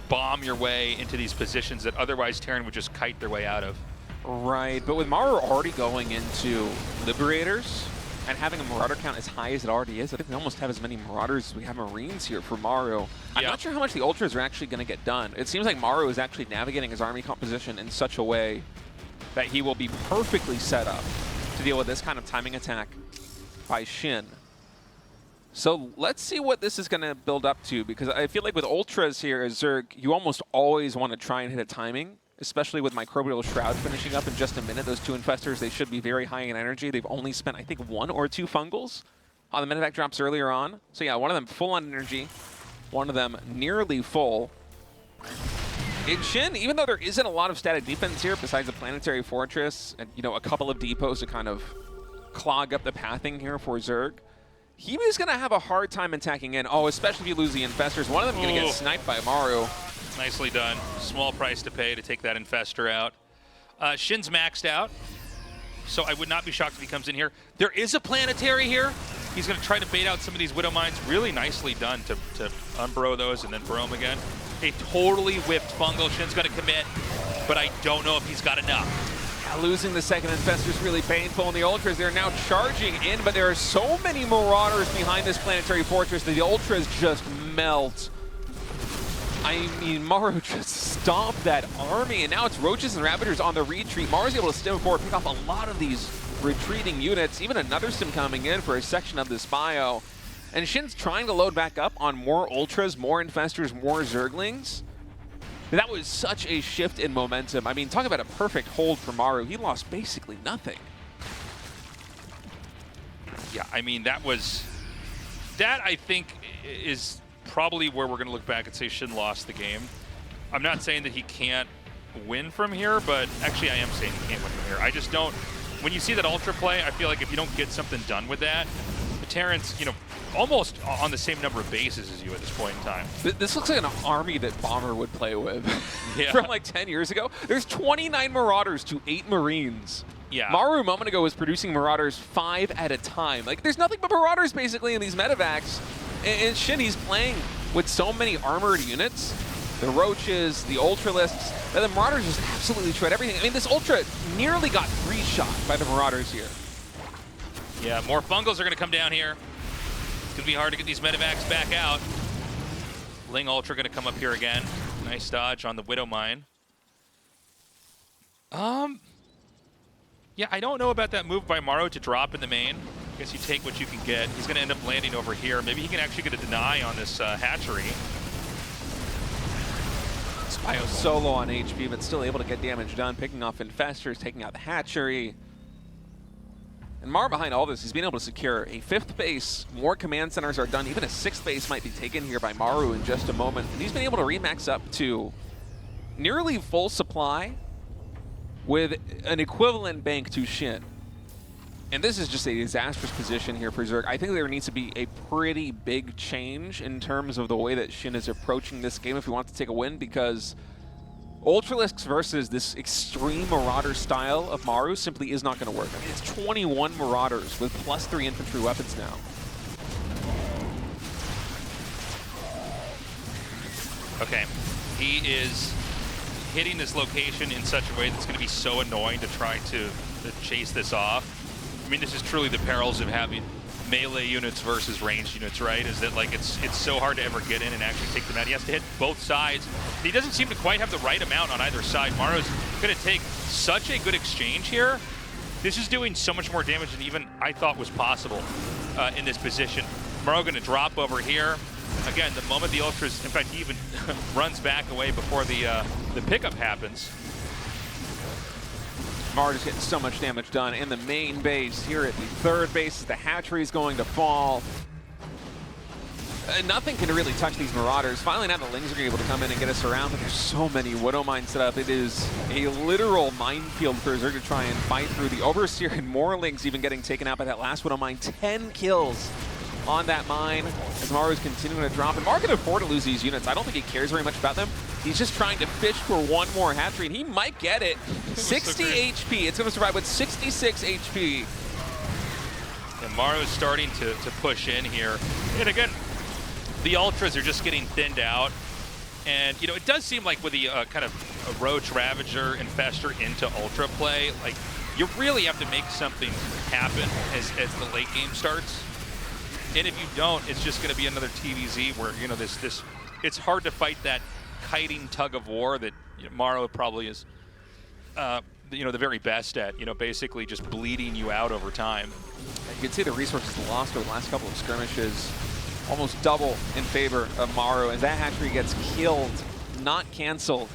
bomb your way into these positions that otherwise Terran would just kite their way out of. Right, but with Maru already going into Liberators and having a Marauder count as high as it already is, I think we almost have as many Marauders as we have Marines here for Maru. I'm not sure how much the Ultras are actually going to get done. It seems like Maru is actually navigating his army composition in such a way that he will be perfectly set up to deal with this kind of timing attack by SHIN. So let's see what this is going to build up to, because I feel like with Ultras here as Zerg, you almost always want to try and hit a timing, especially with Microbial Shroud finishing up in just a minute. Those 2 Infestors, they should be very high in energy. They've only spent, I think, 1 or 2 Fungals on the medevac drops earlier on. So yeah, one of them full on energy, one of them nearly full. In SHIN, even though there isn't a lot of static defense here besides the Planetary Fortress and, a couple of depots to kind of clog up the pathing here for Zerg, he is going to have a hard time attacking in. Oh, especially if you lose the Infestors. One of them going to get sniped by Maru. Nicely done. Small price to pay to take that Infestor out. SHIN's maxed out, so I would not be shocked if he comes in here. There is a Planetary here. He's going to try to bait out some of these Widow Mines. Really nicely done to unbro those and then bro them again. A totally whipped Fungal. SHIN's going to commit, but I don't know if he's got enough. Losing the second Infestor is really painful, and the Ultras, they're now charging in, but there are so many Marauders behind this Planetary Fortress that the Ultras just melt. I mean, Maru just stomped that army, and now it's Roaches and Ravagers on the retreat. Maru's able to stem forward, pick off a lot of these retreating units, even another stim coming in for a section of this bio. And SHIN's trying to load back up on more Ultras, more Infestors, more Zerglings. That was such a shift in momentum. I mean, talk about a perfect hold for Maru. He lost basically nothing. Yeah, I mean, that I think is probably where we're going to look back and say SHIN lost the game. I'm not saying that he can't win from here, but actually I am saying he can't win from here. I just don't, when you see that Ultra play, I feel like if you don't get something done with that, the Terrans, almost on the same number of bases as you at this point in time. This looks like an army that Bomber would play with yeah. from like 10 years ago. There's 29 Marauders to 8 Marines. Yeah. Maru a moment ago was producing Marauders 5 at a time. Like, there's nothing but Marauders basically in these medevacs. And SHIN, he's playing with so many armored units. The Roaches, the Ultralisks, that the Marauders just absolutely shred everything. I mean, this Ultra nearly got 3-shot by the Marauders here. Yeah, more Fungals are going to come down here. It's going to be hard to get these medevacs back out. Ling Ultra going to come up here again. Nice dodge on the Widow Mine. Yeah, I don't know about that move by Maru to drop in the main. I guess you take what you can get. He's going to end up landing over here. Maybe he can actually get a deny on this hatchery. Spio solo on HP, but still able to get damage done, picking off Infestors, taking out the hatchery. And Maru behind all this, he's been able to secure a 5th base. More command centers are done. Even a 6th base might be taken here by Maru in just a moment. And he's been able to remax up to nearly full supply with an equivalent bank to SHIN. And this is just a disastrous position here for Zerg. I think there needs to be a pretty big change in terms of the way that SHIN is approaching this game if we want to take a win, because Ultralisks versus this extreme Marauder style of Maru simply is not going to work. I mean, it's 21 Marauders with +3 infantry weapons now. Okay, he is hitting this location in such a way that's going to be so annoying to try to chase this off. I mean, this is truly the perils of having melee units versus ranged units, right? Is that like it's so hard to ever get in and actually take them out. He has to hit both sides. He doesn't seem to quite have the right amount on either side. Maru's going to take such a good exchange here. This is doing so much more damage than even I thought was possible in this position. Maru going to drop over here. Again, the moment the Ultras, in fact, he even runs back away before the pickup happens. Maru just getting so much damage done in the main base. Here at the third base, the hatchery is going to fall. Nothing can really touch these Marauders. Finally, now the Lings are able to come in and get us around, but there's so many Widow Mines set up. It is a literal minefield for Zerg to try and fight through. The Overseer and more Lings even getting taken out by that last Widow Mine. 10 kills on that mine as Maru's continuing to drop. And Maru can afford to lose these units. I don't think he cares very much about them. He's just trying to fish for one more hatchery, and he might get it. 60 HP. It's going to survive with 66 HP. And Maru is starting to push in here. And again, the Ultras are just getting thinned out. And, you know, it does seem like with the kind of a Roach, Ravager, Infestor into Ultra play, like, you really have to make something happen as the late game starts. And if you don't, it's just going to be another TVZ where, you know, it's hard to fight that kiting tug of war that, you know, Maru probably is, you know, the very best at, you know, basically just bleeding you out over time. You can see the resources lost over the last couple of skirmishes, almost double in favor of Maru, and that hatchery gets killed, not canceled.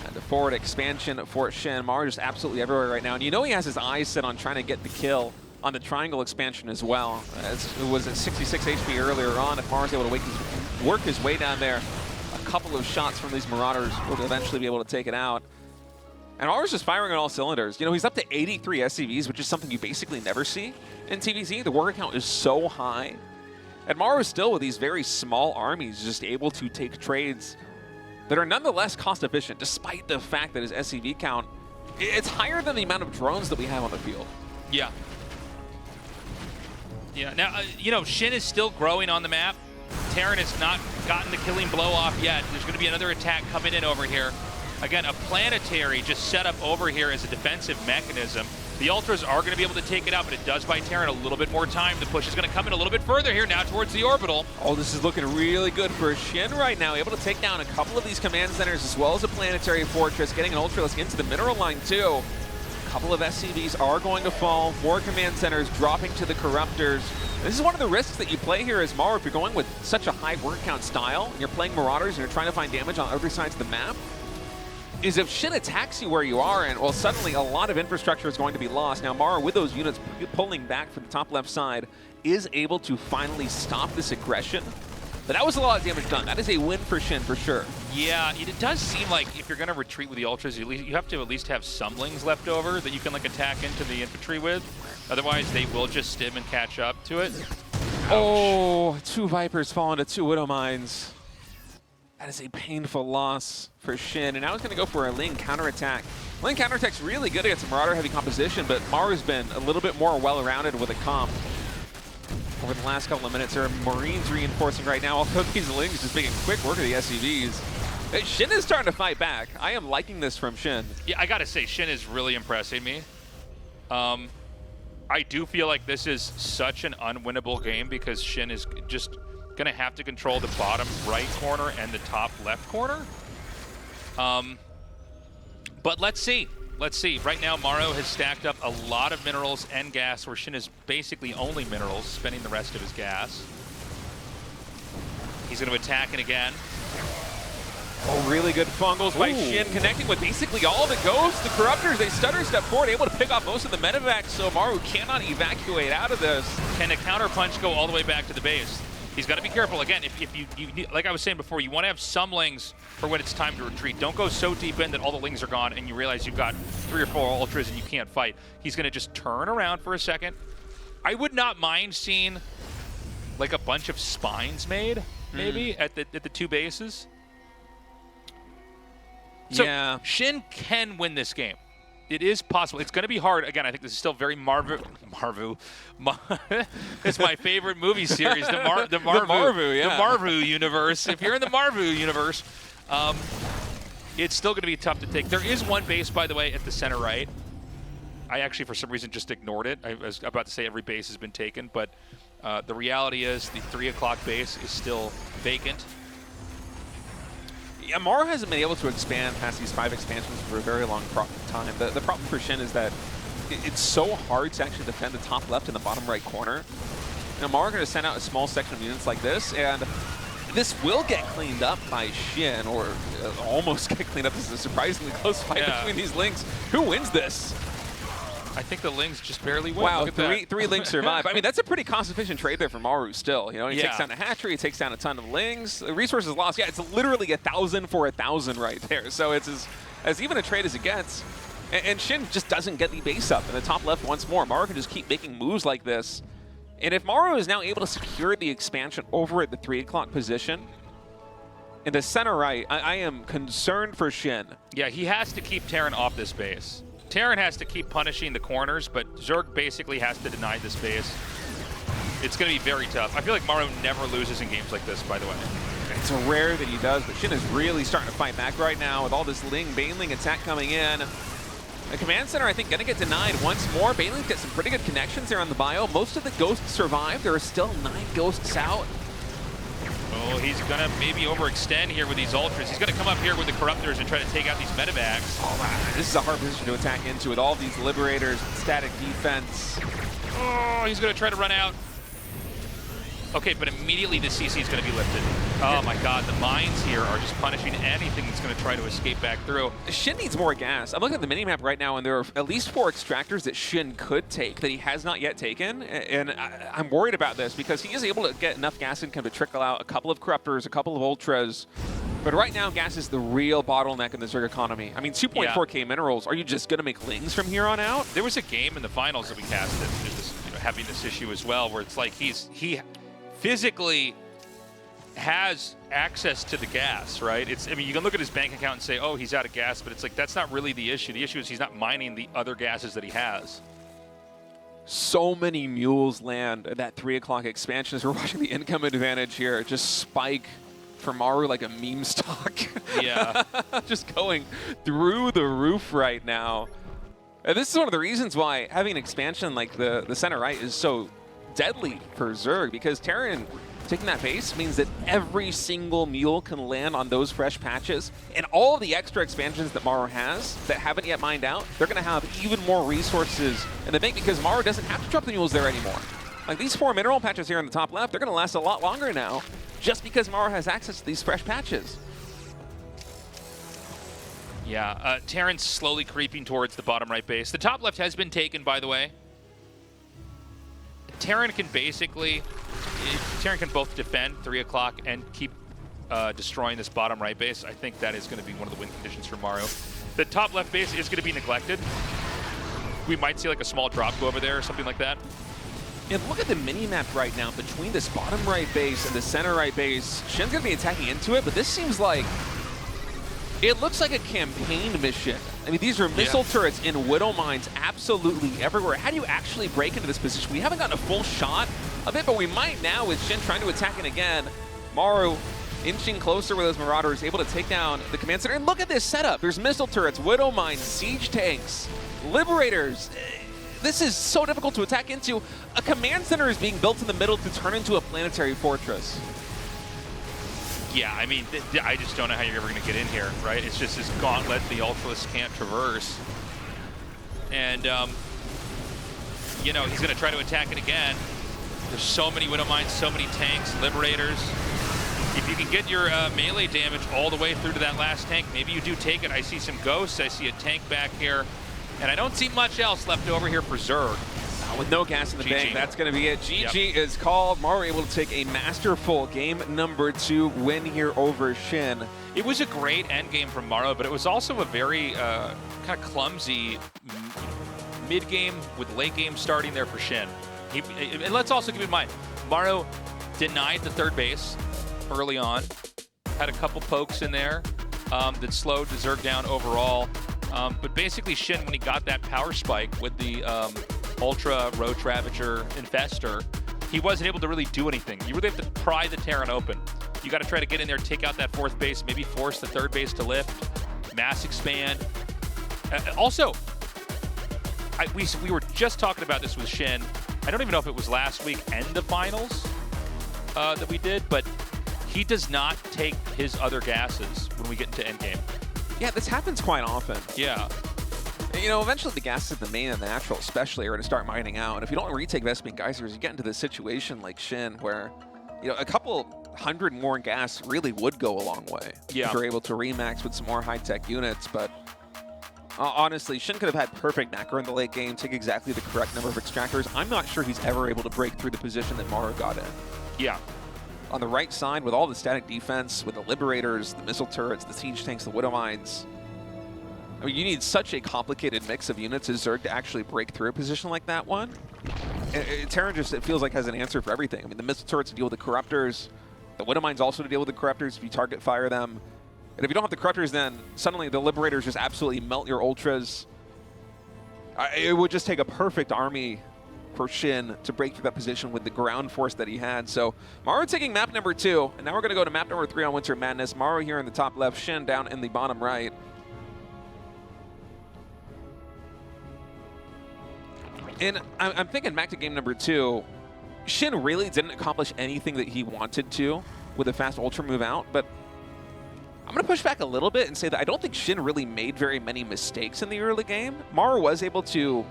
And the forward expansion for SHIN. Maru just absolutely everywhere right now, and you know he has his eyes set on trying to get the kill on the triangle expansion as well. As it was at 66 HP earlier on. If Maru's able to work his way down there, a couple of shots from these Marauders will eventually be able to take it out. And Maru's just firing on all cylinders. You know, he's up to 83 SCVs, which is something you basically never see in TVZ. The worker count is so high. And Maru is still, with these very small armies, just able to take trades that are nonetheless cost efficient, despite the fact that his SCV count, it's higher than the amount of drones that we have on the field. Yeah. Yeah, now, you know, SHIN is still growing on the map. Terran has not gotten the killing blow off yet. There's going to be another attack coming in over here. Again, a planetary just set up over here as a defensive mechanism. The Ultras are going to be able to take it out, but it does buy Terran a little bit more time. The push is going to come in a little bit further here now towards the orbital. Oh, this is looking really good for SHIN right now. Able to take down a couple of these command centers as well as a planetary fortress, getting an Ultralisk into the mineral line too. A couple of SCVs are going to fall. More command centers dropping to the Corruptors. This is one of the risks that you play here as Maru. If you're going with such a high word count style, and you're playing Marauders and you're trying to find damage on other sides of the map, is if SHIN attacks you where you are, and well, suddenly a lot of infrastructure is going to be lost. Now Maru, with those units pulling back from the top left side, is able to finally stop this aggression. But that was a lot of damage done. That is a win for SHIN for sure. Yeah, it does seem like if you're going to retreat with the Ultras, you have to at least have some Lings left over that you can like attack into the infantry with. Otherwise, they will just stim and catch up to it. Ouch. Oh, 2 Vipers fall into 2 Widow Mines. That is a painful loss for SHIN. And now he's going to go for a Ling counterattack. Ling counterattack's really good against a Marauder-heavy composition, but Maru's been a little bit more well-rounded with a comp. Over the last couple of minutes, there are Marines reinforcing right now, although these Lings just making quick work of the SCVs. SHIN is starting to fight back. I am liking this from SHIN. Yeah, I gotta say, SHIN is really impressing me. I do feel like this is such an unwinnable game because SHIN is just gonna have to control the bottom right corner and the top left corner. But let's see. Let's see. Right now, Maru has stacked up a lot of minerals and gas, where SHIN is basically only minerals, spending the rest of his gas. He's going to attack it again. Oh, really good fungals by SHIN, connecting with basically all the ghosts. The Corruptors, they stutter step forward, able to pick off most of the medevacs, so Maru cannot evacuate out of this. Can the counter punch go all the way back to the base? He's got to be careful. Again, if you like I was saying before, you want to have some Lings for when it's time to retreat. Don't go so deep in that all the Lings are gone and you realize you've got 3 or 4 Ultras and you can't fight. He's going to just turn around for a second. I would not mind seeing like a bunch of spines made, maybe, at the 2 bases. So yeah. SHIN can win this game. it is possible. It's going to be hard. Again, I think this is still very it's my favorite movie series, the Maru universe. If you're in the Maru universe, it's still going to be tough to take. There is one base, by the way, at the center right. I actually, for some reason, just ignored it. I was about to say every base has been taken, but the reality is the 3 o'clock base is still vacant. Yeah, Maru hasn't been able to expand past these 5 expansions for a very long time. The problem for SHIN is that it's so hard to actually defend the top left and the bottom right corner. Maru are going to send out a small section of units like this, and this will get cleaned up by SHIN, or almost get cleaned up. This is a surprisingly close fight between these Lings. Who wins this? I think the Lings just barely win. Wow, three Lings survive. I mean, that's a pretty cost-efficient trade there for Maru still. You know, he takes down a hatchery, he takes down a ton of Lings. The resources lost. Yeah, it's literally 1,000 for 1,000 right there. So it's as even a trade as it gets. And SHIN just doesn't get the base up in the top left once more. Maru can just keep making moves like this. And if Maru is now able to secure the expansion over at the 3 o'clock position, in the center right, I am concerned for SHIN. Yeah, he has to keep Terran off this base. Terran has to keep punishing the corners, but Zerg basically has to deny this base. It's going to be very tough. I feel like Maru never loses in games like this, by the way. It's rare that he does, but SHIN is really starting to fight back right now with all this Baneling attack coming in. The command center, I think, going to get denied once more. Baneling's got some pretty good connections there on the bio. Most of the ghosts survive. There are still 9 ghosts out. Oh, he's going to maybe overextend here with these Ultras. He's going to come up here with the Corruptors and try to take out these medevacs. Oh, man. This is a hard position to attack into with all these Liberators, static defense. Oh, he's going to try to run out. Okay, but immediately the CC is going to be lifted. Oh my god, the mines here are just punishing anything that's going to try to escape back through. SHIN needs more gas. I'm looking at the minimap right now, and there are at least 4 extractors that SHIN could take that he has not yet taken. And I'm worried about this because he is able to get enough gas income to trickle out a couple of Corruptors, a couple of Ultras. But right now, gas is the real bottleneck in the Zerg economy. I mean, 2.4k minerals. Are you just going to make Lings from here on out? There was a game in the finals that we casted, just having this issue as well, where it's like he physically has access to the gas, right? I mean, you can look at his bank account and say, oh, he's out of gas, but it's like, that's not really the issue. The issue is he's not mining the other gases that he has. So many mules land at that 3 o'clock expansion as we're watching the income advantage here just spike for Maru like a meme stock. Yeah. Just going through the roof right now. And this is one of the reasons why having an expansion like the center right is so deadly for Zerg, because Terran taking that base means that every single mule can land on those fresh patches, and all of the extra expansions that Maru has that haven't yet mined out, they're going to have even more resources in the bank because Maru doesn't have to drop the mules there anymore. Like these 4 mineral patches here on the top left, they're going to last a lot longer now just because Maru has access to these fresh patches. Yeah, Terran's slowly creeping towards the bottom right base. The top left has been taken, by the way. Terran can both defend 3 o'clock and keep destroying this bottom right base. I think that is going to be one of the win conditions for Maru. The top left base is going to be neglected. We might see like a small drop go over there or something like that. And look at the mini-map right now between this bottom right base and the center right base. SHIN's going to be attacking into it, but this seems like it looks like a campaign mission. I mean, these are missile turrets in Widow Mines absolutely everywhere. How do you actually break into this position? We haven't gotten a full shot of it, but we might now with SHIN trying to attack it again. Maru inching closer with those Marauders, able to take down the command center. And look at this setup. There's missile turrets, Widow Mines, siege tanks, Liberators. This is so difficult to attack into. A command center is being built in the middle to turn into a planetary fortress. Yeah, I mean, I just don't know how you're ever going to get in here, right? It's just this gauntlet the Ultralists can't traverse. And, you know, he's going to try to attack it again. There's so many Widow Mines, so many tanks, Liberators. If you can get your melee damage all the way through to that last tank, maybe you do take it. I see some ghosts, I see a tank back here, and I don't see much else left over here for Zerg. With no gas in the bank, that's going to be it. GG is called. Maru able to take a masterful game number 2 win here over SHIN. It was a great end game from Maru, but it was also a very kind of clumsy mid-game with late game starting there for SHIN. And let's also keep in mind, Maru denied the third base early on, had a couple pokes in there that slowed the Zerg down overall. But basically, Shin, when he got that power spike with the Ultra Roach Ravager Infestor, he wasn't able to really do anything. You really have to pry the Terran open. You got to try to get in there, take out that 4th base, maybe force the 3rd base to lift, mass expand. Also, we were just talking about this with Shin. I don't even know if it was last week and the finals that we did, but he does not take his other gases when we get into endgame. Yeah, this happens quite often. Yeah. You know, eventually the gases in the main and the natural especially are going to start mining out. And if you don't retake Vespene Geysers, you get into this situation like Shin where, you know, a couple 100 more in gas really would go a long way. Yeah. If you're able to remax with some more high-tech units. But honestly, Shin could have had perfect macro in the late game, take exactly the correct number of extractors. I'm not sure he's ever able to break through the position that Maru got in. Yeah. On the right side, with all the static defense, with the Liberators, the missile turrets, the siege tanks, the Widow Mines, I mean, you need such a complicated mix of units as Zerg to actually break through a position like that one. Terran just, it feels like, has an answer for everything. I mean, the missile turrets to deal with the Corruptors, the Widow Mines also to deal with the Corruptors if you target fire them. And if you don't have the Corruptors, then suddenly the Liberators just absolutely melt your Ultras. It would just take a perfect army for Shin to break through that position with the ground force that he had. So Maru taking map number 2, and now we're going to go to map number 3 on Winter Madness. Maru here in the top left, Shin down in the bottom right. And I'm thinking back to game number 2, Shin really didn't accomplish anything that he wanted to with a fast Ultra move out, but I'm going to push back a little bit and say that I don't think Shin really made very many mistakes in the early game. Maru was able to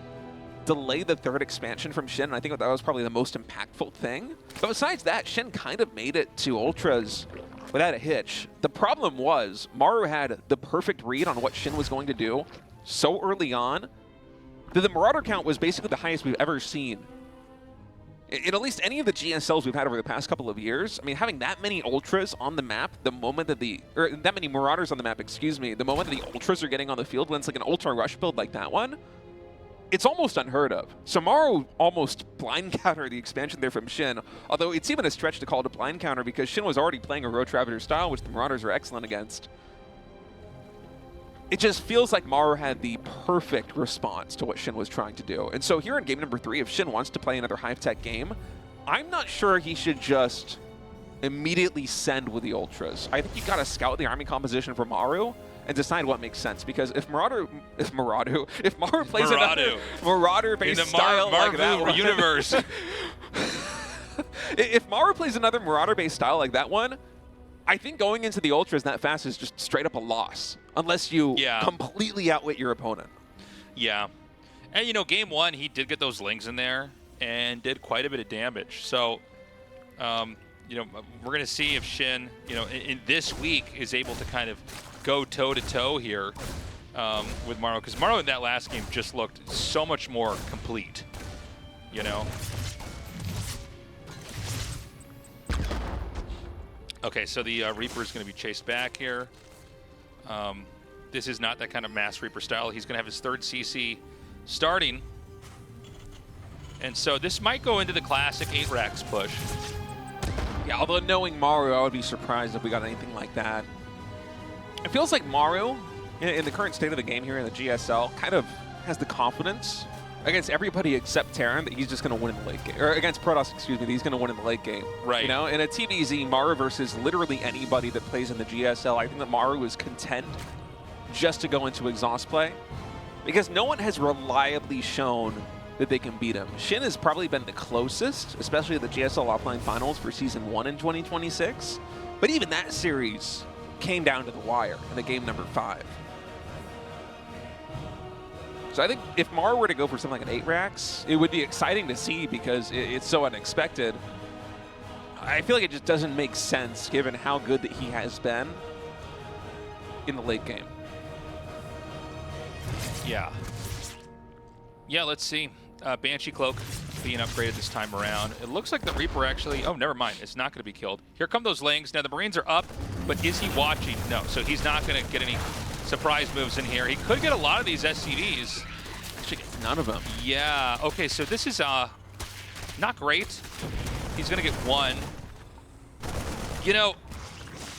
delay the 3rd expansion from Shin, and I think that was probably the most impactful thing. But besides that, Shin kind of made it to Ultras without a hitch. The problem was Maru had the perfect read on what Shin was going to do so early on that the Marauder count was basically the highest we've ever seen in at least any of the GSLs we've had over the past couple of years. I mean, having that many Ultras on the map, the moment that that many Marauders on the map, excuse me, the moment that the Ultras are getting on the field when it's like an Ultra Rush build like that one, it's almost unheard of. So Maru almost blind countered the expansion there from Shin, although it's even a stretch to call it a blind counter because Shin was already playing a Roach Ravager style, which the Marauders are excellent against. It just feels like Maru had the perfect response to what Shin was trying to do. And so here in game number 3, if Shin wants to play another high-tech game, I'm not sure he should just immediately send with the Ultras. I think you got to scout the army composition for Maru and decide what makes sense. Because if Maru plays another Marauder-based style like that one, universe. If Maru plays another Marauder-based style like that one, I think going into the Ultras that fast is just straight up a loss, unless you completely outwit your opponent. Yeah. And, you know, game 1, he did get those Lings in there and did quite a bit of damage. So, you know, we're going to see if Shin, you know, in this week is able to kind of go toe-to-toe here with Maru. Because Maru in that last game just looked so much more complete, you know. Okay, so the Reaper is going to be chased back here. This is not that kind of mass Reaper style. He's going to have his 3rd CC starting. And so this might go into the classic 8 racks push. Yeah, although knowing Maru, I would be surprised if we got anything like that. It feels like Maru, in the current state of the game here in the GSL, kind of has the confidence against everybody except Terran that he's just going to win in the late game. Or against Protoss, excuse me, that he's going to win in the late game. Right. You know, in a TVZ, Maru versus literally anybody that plays in the GSL, I think that Maru is content just to go into exhaust play because no one has reliably shown that they can beat him. Shin has probably been the closest, especially at the GSL offline finals for Season 1 in 2026. But even that series came down to the wire in the game number 5. So I think if Maru were to go for something like an 8 racks, it would be exciting to see because it's so unexpected. I feel like it just doesn't make sense given how good that he has been in the late game. Yeah. Yeah, let's see. Banshee Cloak being upgraded this time around. It looks like the Reaper actually... Oh, never mind. It's not going to be killed. Here come those Lings. Now, the Marines are up, but is he watching? No, so he's not going to get any surprise moves in here. He could get a lot of these SCVs. Actually, none of them. Yeah. Okay, so this is not great. He's going to get 1. You know,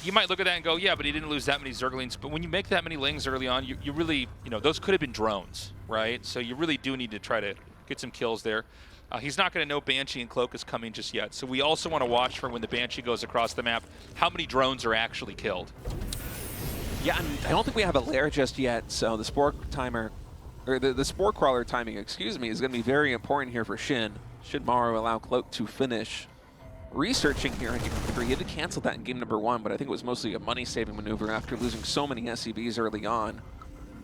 you might look at that and go, yeah, but he didn't lose that many Zerglings. But when you make that many Lings early on, you really, those could have been drones, right? So you really do need to try to get some kills there. He's not going to know Banshee and Cloak is coming just yet. So we also want to watch for when the Banshee goes across the map, how many drones are actually killed. Yeah, I don't think we have a lair just yet, so the Spore timer, or the Spore Crawler timing, excuse me, is going to be very important here for Shin. Should Maru allow Cloak to finish researching here in game number 3. He had to cancel that in game number 1, but I think it was mostly a money-saving maneuver after losing so many SCVs early on.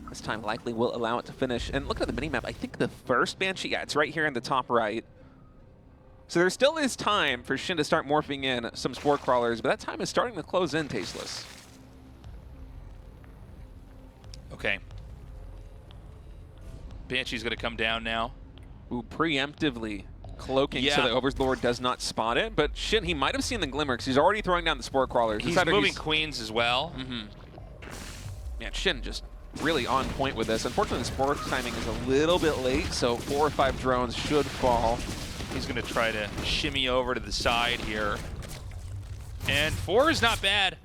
This time likely will allow it to finish. And look at the minimap. I think the first Banshee, yeah, it's right here in the top right. So there still is time for Shin to start morphing in some Spore Crawlers, but that time is starting to close in, Tasteless. Okay. Banshee's going to come down now. Ooh, preemptively cloaking so the Overlord does not spot it. But Shin, he might have seen the glimmer because he's already throwing down the Spore Crawlers. He's moving Queens as well. Man, Shin just really on point with this. Unfortunately, the Spore timing is a little bit late, so 4 or 5 drones should fall. He's going to try to shimmy over to the side here. And 4 is not bad.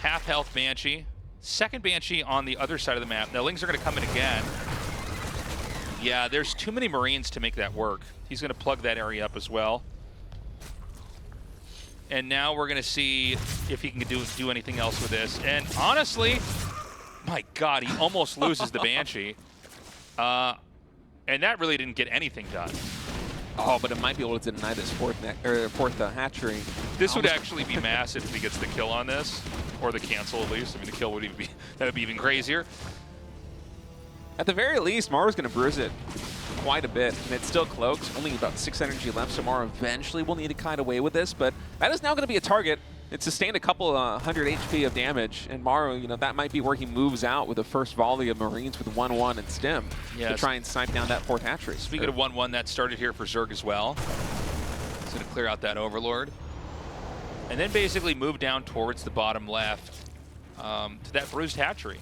Half health Banshee. Second Banshee on the other side of the map. Now, Lings are going to come in again. Yeah, there's too many Marines to make that work. He's going to plug that area up as well. And now we're going to see if he can do anything else with this. And honestly, my God, he almost loses the Banshee. And that really didn't get anything done. Oh, but it might be able to deny this fourth hatchery. This would actually be massive if he gets the kill on this, or the cancel at least. I mean, the kill would even be, that would be even crazier. At the very least, Maru's going to bruise it quite a bit, and it's still cloaked. Only about 6 energy left, so Maru eventually will need to kite away with this, but that is now going to be a target. It sustained a couple 100 HP of damage, and Maru, that might be where he moves out with the first volley of Marines with 1-1 and stim to try and snipe down that 4th hatchery. Speaking of 1-1, that started here for Zerg as well. He's going to clear out that Overlord. And then basically move down towards the bottom left to that bruised hatchery.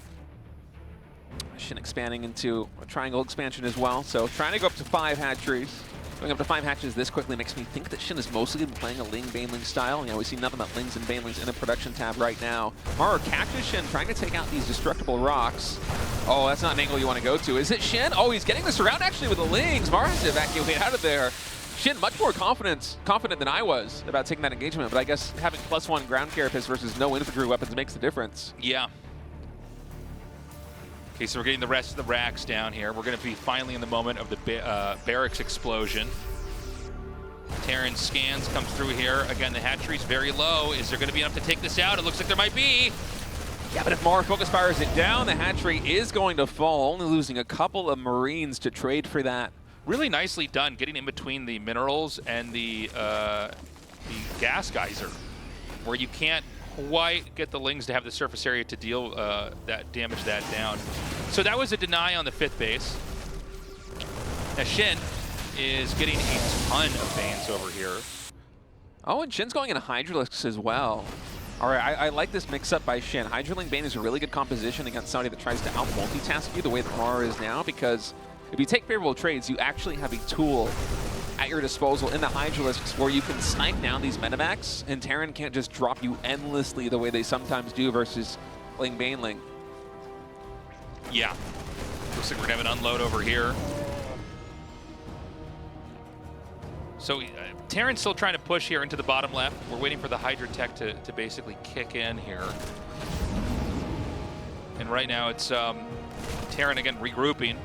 Shin expanding into a triangle expansion as well, so trying to go up to 5 hatcheries. Going up to 5 hatches this quickly makes me think that Shin is mostly been playing a Ling Baneling style. We see nothing but Lings and Banelings in a production tab right now. Maru Cactus Shin trying to take out these destructible rocks. Oh, that's not an angle you want to go to. Is it Shin? Oh, he's getting this around actually with the Lings. Maru has to evacuate out of there. Shin much more confident than I was about taking that engagement, but I guess having +1 ground carapace versus no infantry weapons makes the difference. Yeah. Okay, so we're getting the rest of the racks down here. We're going to be finally in the moment of the barracks explosion. Terran scans come through here. Again, the hatchery's very low. Is there going to be enough to take this out? It looks like there might be. Yeah, but if Maru focus fires it down, the hatchery is going to fall, only losing a couple of Marines to trade for that. Really nicely done, getting in between the minerals and the gas geyser, where you can't quite get the Lings to have the surface area to deal damage that down. So that was a deny on the 5th base. Now Shin is getting a ton of Banes over here. Oh, and Shin's going into Hydralisks as well. All right, I like this mix-up by Shin. Hydraling Bane is a really good composition against somebody that tries to out-multitask you the way that Maru is now, because if you take favorable trades, you actually have a tool at your disposal in the Hydralisks where you can snipe down these medevacs, and Terran can't just drop you endlessly the way they sometimes do versus Ling Baneling. Yeah. Looks like we're going to have an unload over here. So Terran's still trying to push here into the bottom left. We're waiting for the Hydra Tech to basically kick in here. And right now it's Terran again regrouping.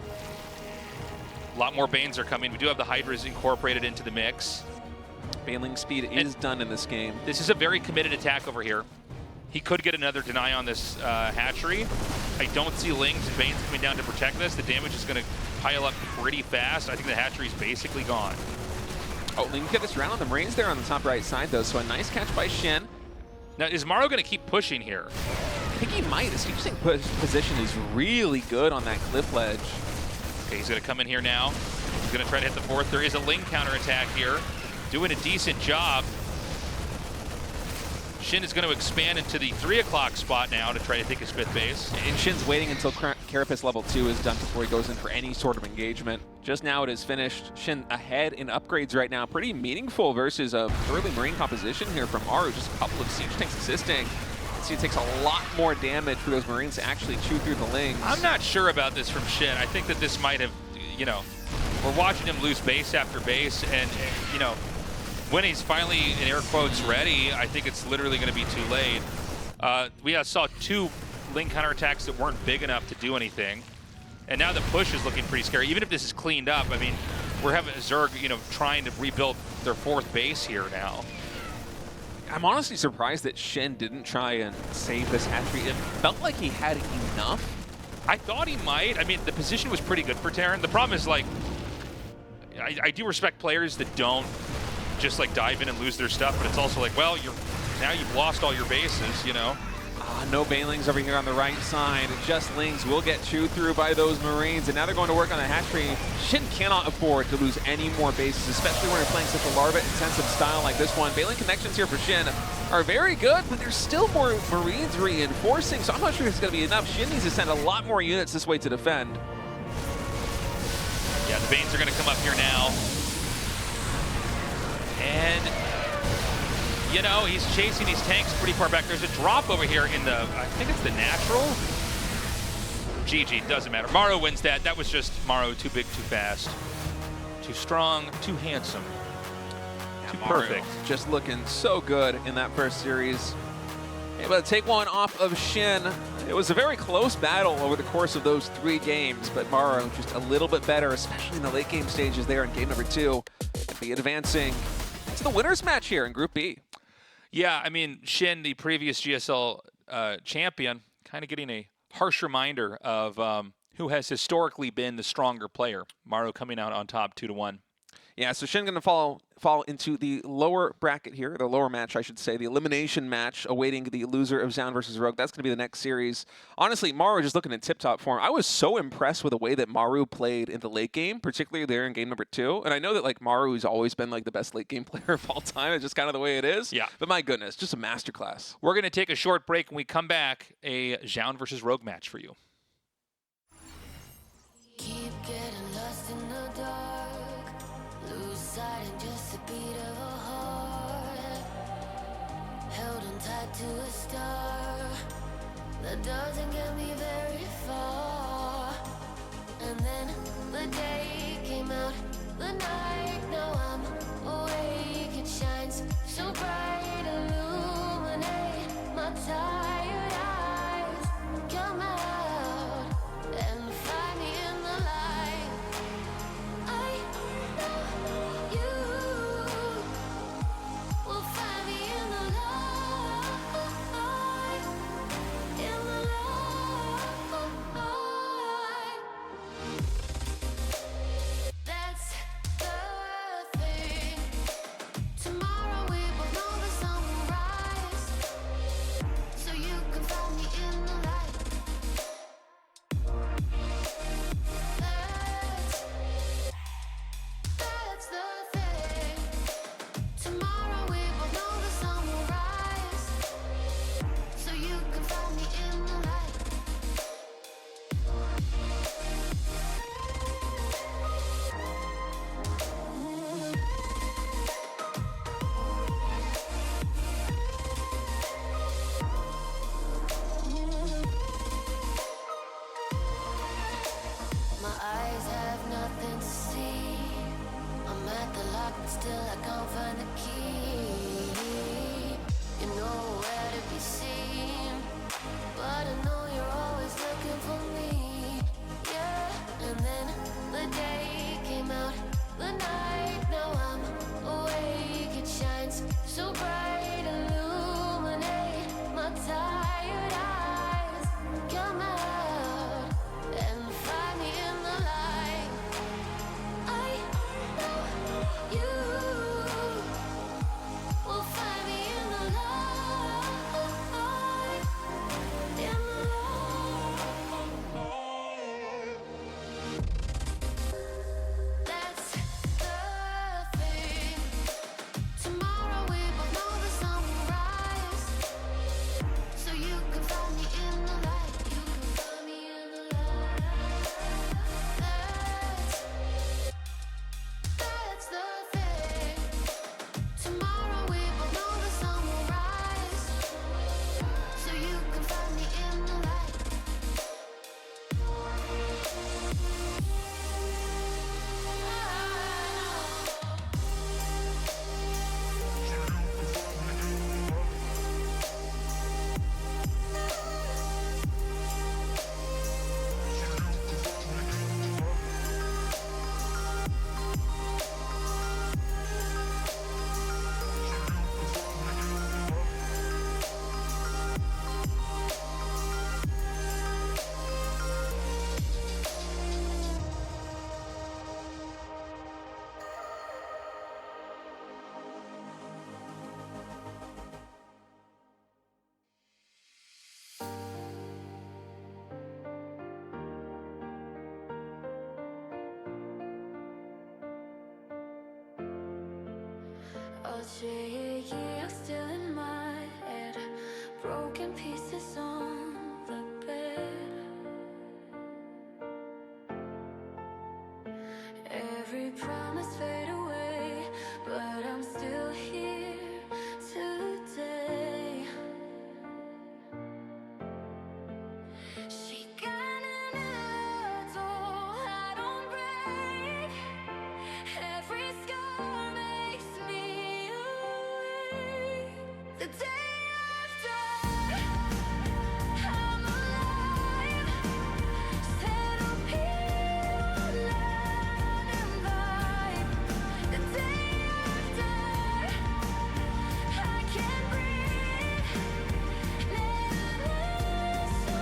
A lot more Banes are coming. We do have the Hydras incorporated into the mix. Baneling speed is done in this game. This is a very committed attack over here. He could get another deny on this hatchery. I don't see Lings and Banes coming down to protect this. The damage is going to pile up pretty fast. I think the hatchery's basically gone. Oh, Ling get this round on the Marines there on the top right side, though, so a nice catch by Shin. Now, is Maru going to keep pushing here? I think he might. His interesting position is really good on that cliff ledge. Okay, he's going to come in here now. He's going to try to hit the 4th. There is a Ling counterattack here. Doing a decent job. SHIN is going to expand into the 3 o'clock spot now to try to take his 5th base. And SHIN's waiting until Carapace level 2 is done before he goes in for any sort of engagement. Just now it is finished. SHIN ahead in upgrades right now. Pretty meaningful versus a early Marine composition here from Maru. Just a couple of siege tanks assisting. See, it takes a lot more damage for those Marines to actually chew through the lings. I'm not sure about this from SHIN. I think that this might have, you know, we're watching him lose base after base, and you know, when he's finally, in air quotes, ready, I think it's literally going to be too late. We saw 2 link counterattacks that weren't big enough to do anything, and now the push is looking pretty scary. Even if this is cleaned up, I mean, we're having Zerg, you know, trying to rebuild their 4th base here now. I'm honestly surprised that SHIN didn't try and save this hatchery. It felt like he had enough. I thought he might. I mean, the position was pretty good for Terran. The problem is, like, I do respect players that don't just, like, dive in and lose their stuff, but it's also like, well, now you've lost all your bases, you know? No banelings over here on the right side. Just lings will get chewed through by those Marines, and now they're going to work on the hatchery. SHIN cannot afford to lose any more bases, especially when you're playing such a larva-intensive style like this one. Baneling connections here for SHIN are very good, but there's still more Marines reinforcing, so I'm not sure it's going to be enough. SHIN needs to send a lot more units this way to defend. Yeah, the Banes are going to come up here now. And, you know, he's chasing these tanks pretty far back. There's a drop over here in the, I think it's the natural. GG, doesn't matter. Maru wins that. That was just Maru, too big, too fast, too strong, too handsome, too perfect. Just looking so good in that first series. Able to take one off of SHIN. It was a very close battle over the course of those 3 games, but Maru just a little bit better, especially in the late game stages there in game number 2. Be advancing to the winners match here in Group B. Yeah, I mean, SHIN, the previous GSL champion, kind of getting a harsh reminder of who has historically been the stronger player. Maru coming out on top 2-1. Yeah, so SHIN going to fall into the lower bracket here, the lower match, I should say, the elimination match, awaiting the loser of Zoun versus Rogue. That's going to be the next series. Honestly, Maru just looking in tip-top form. I was so impressed with the way that Maru played in the late game, particularly there in game number 2. And I know that, like, Maru has always been, like, the best late game player of all time. It's just kind of the way it is. Yeah. But my goodness, just a masterclass. We're going to take a short break. When we come back, a Zoun versus Rogue match for you. Keep getting lost in the dark. Lose sight in just a beat of a heart. Held on tight to a star that doesn't get me very far. And then the day came out, the night, now I'm awake. It shines so bright, illuminate my tired eyes. Come out and find me in the light. I know you will find me in the light. In the light. That's the thing. Tomorrow we both know the sun will rise. thoughts shaky, I'm still in my head. Broken pieces on the bed. Every promise fade away, but I'm still here today. She got an idol, I don't break. Every scar makes me awake. The day after, I'm alive. Settle here on land and vibe. The day after, I can't breathe. Never so I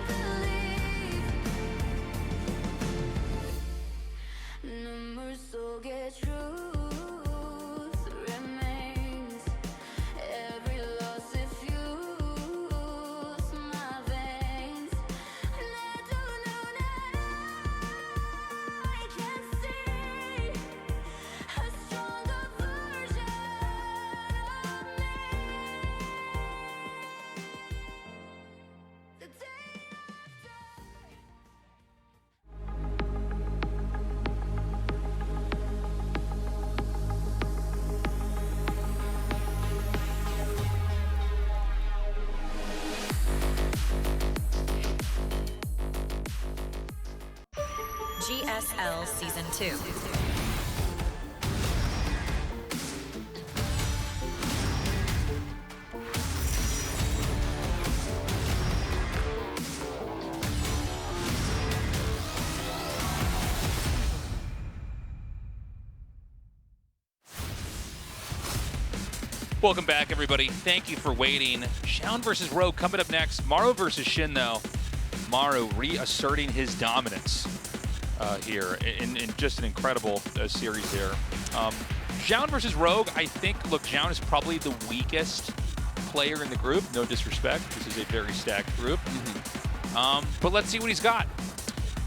believe. Numbers so get truth remains. Every loss it fuels my veins. And I don't know that I can see a stronger version of me. The day after. GSL Season 2. Welcome back, everybody. Thank you for waiting. Zoun versus Rogue coming up next. Maru versus SHIN, though. Maru reasserting his dominance here in just an incredible series here. Zoun versus Rogue, I think, look, Zoun is probably the weakest player in the group. No disrespect. This is a very stacked group. But let's see what he's got.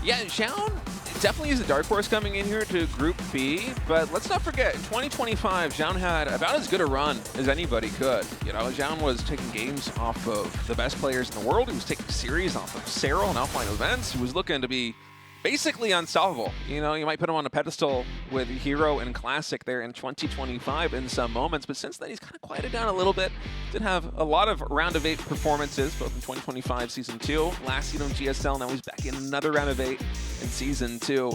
Yeah, Zoun definitely is a dark horse coming in here to Group B, but let's not forget, in 2025, Zoun had about as good a run as anybody could. You know, Zoun was taking games off of the best players in the world. He was taking series off of Serral and Offline Events. He was looking to be basically unstoppable. You know, you might put him on a pedestal with Hero and Classic there in 2025 in some moments, but since then he's kind of quieted down a little bit. Did have a lot of round of 8 performances, both in 2025 Season 2, last season of GSL, now he's back in another round of 8 in Season 2.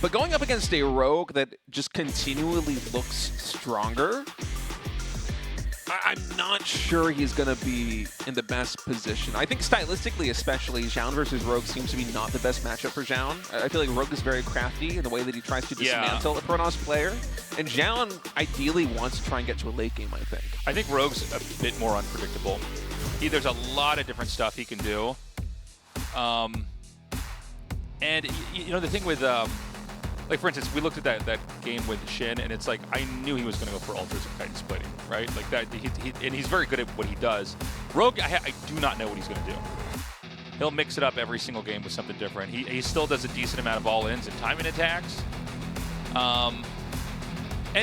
But going up against a Rogue that just continually looks stronger, I'm not sure he's going to be in the best position. I think stylistically especially, Zoun versus Rogue seems to be not the best matchup for Zoun. I feel like Rogue is very crafty in the way that he tries to dismantle a Protoss player. And Zoun ideally wants to try and get to a late game, I think. I think Rogue's a bit more unpredictable. There's a lot of different stuff he can do. And, you know, the thing with... like, for instance, we looked at that game with SHIN, and it's like, I knew he was going to go for ultras and Titan splitting, right? Like, that, and he's very good at what he does. Rogue, I do not know what he's going to do. He'll mix it up every single game with something different. He still does a decent amount of all-ins and timing attacks. And,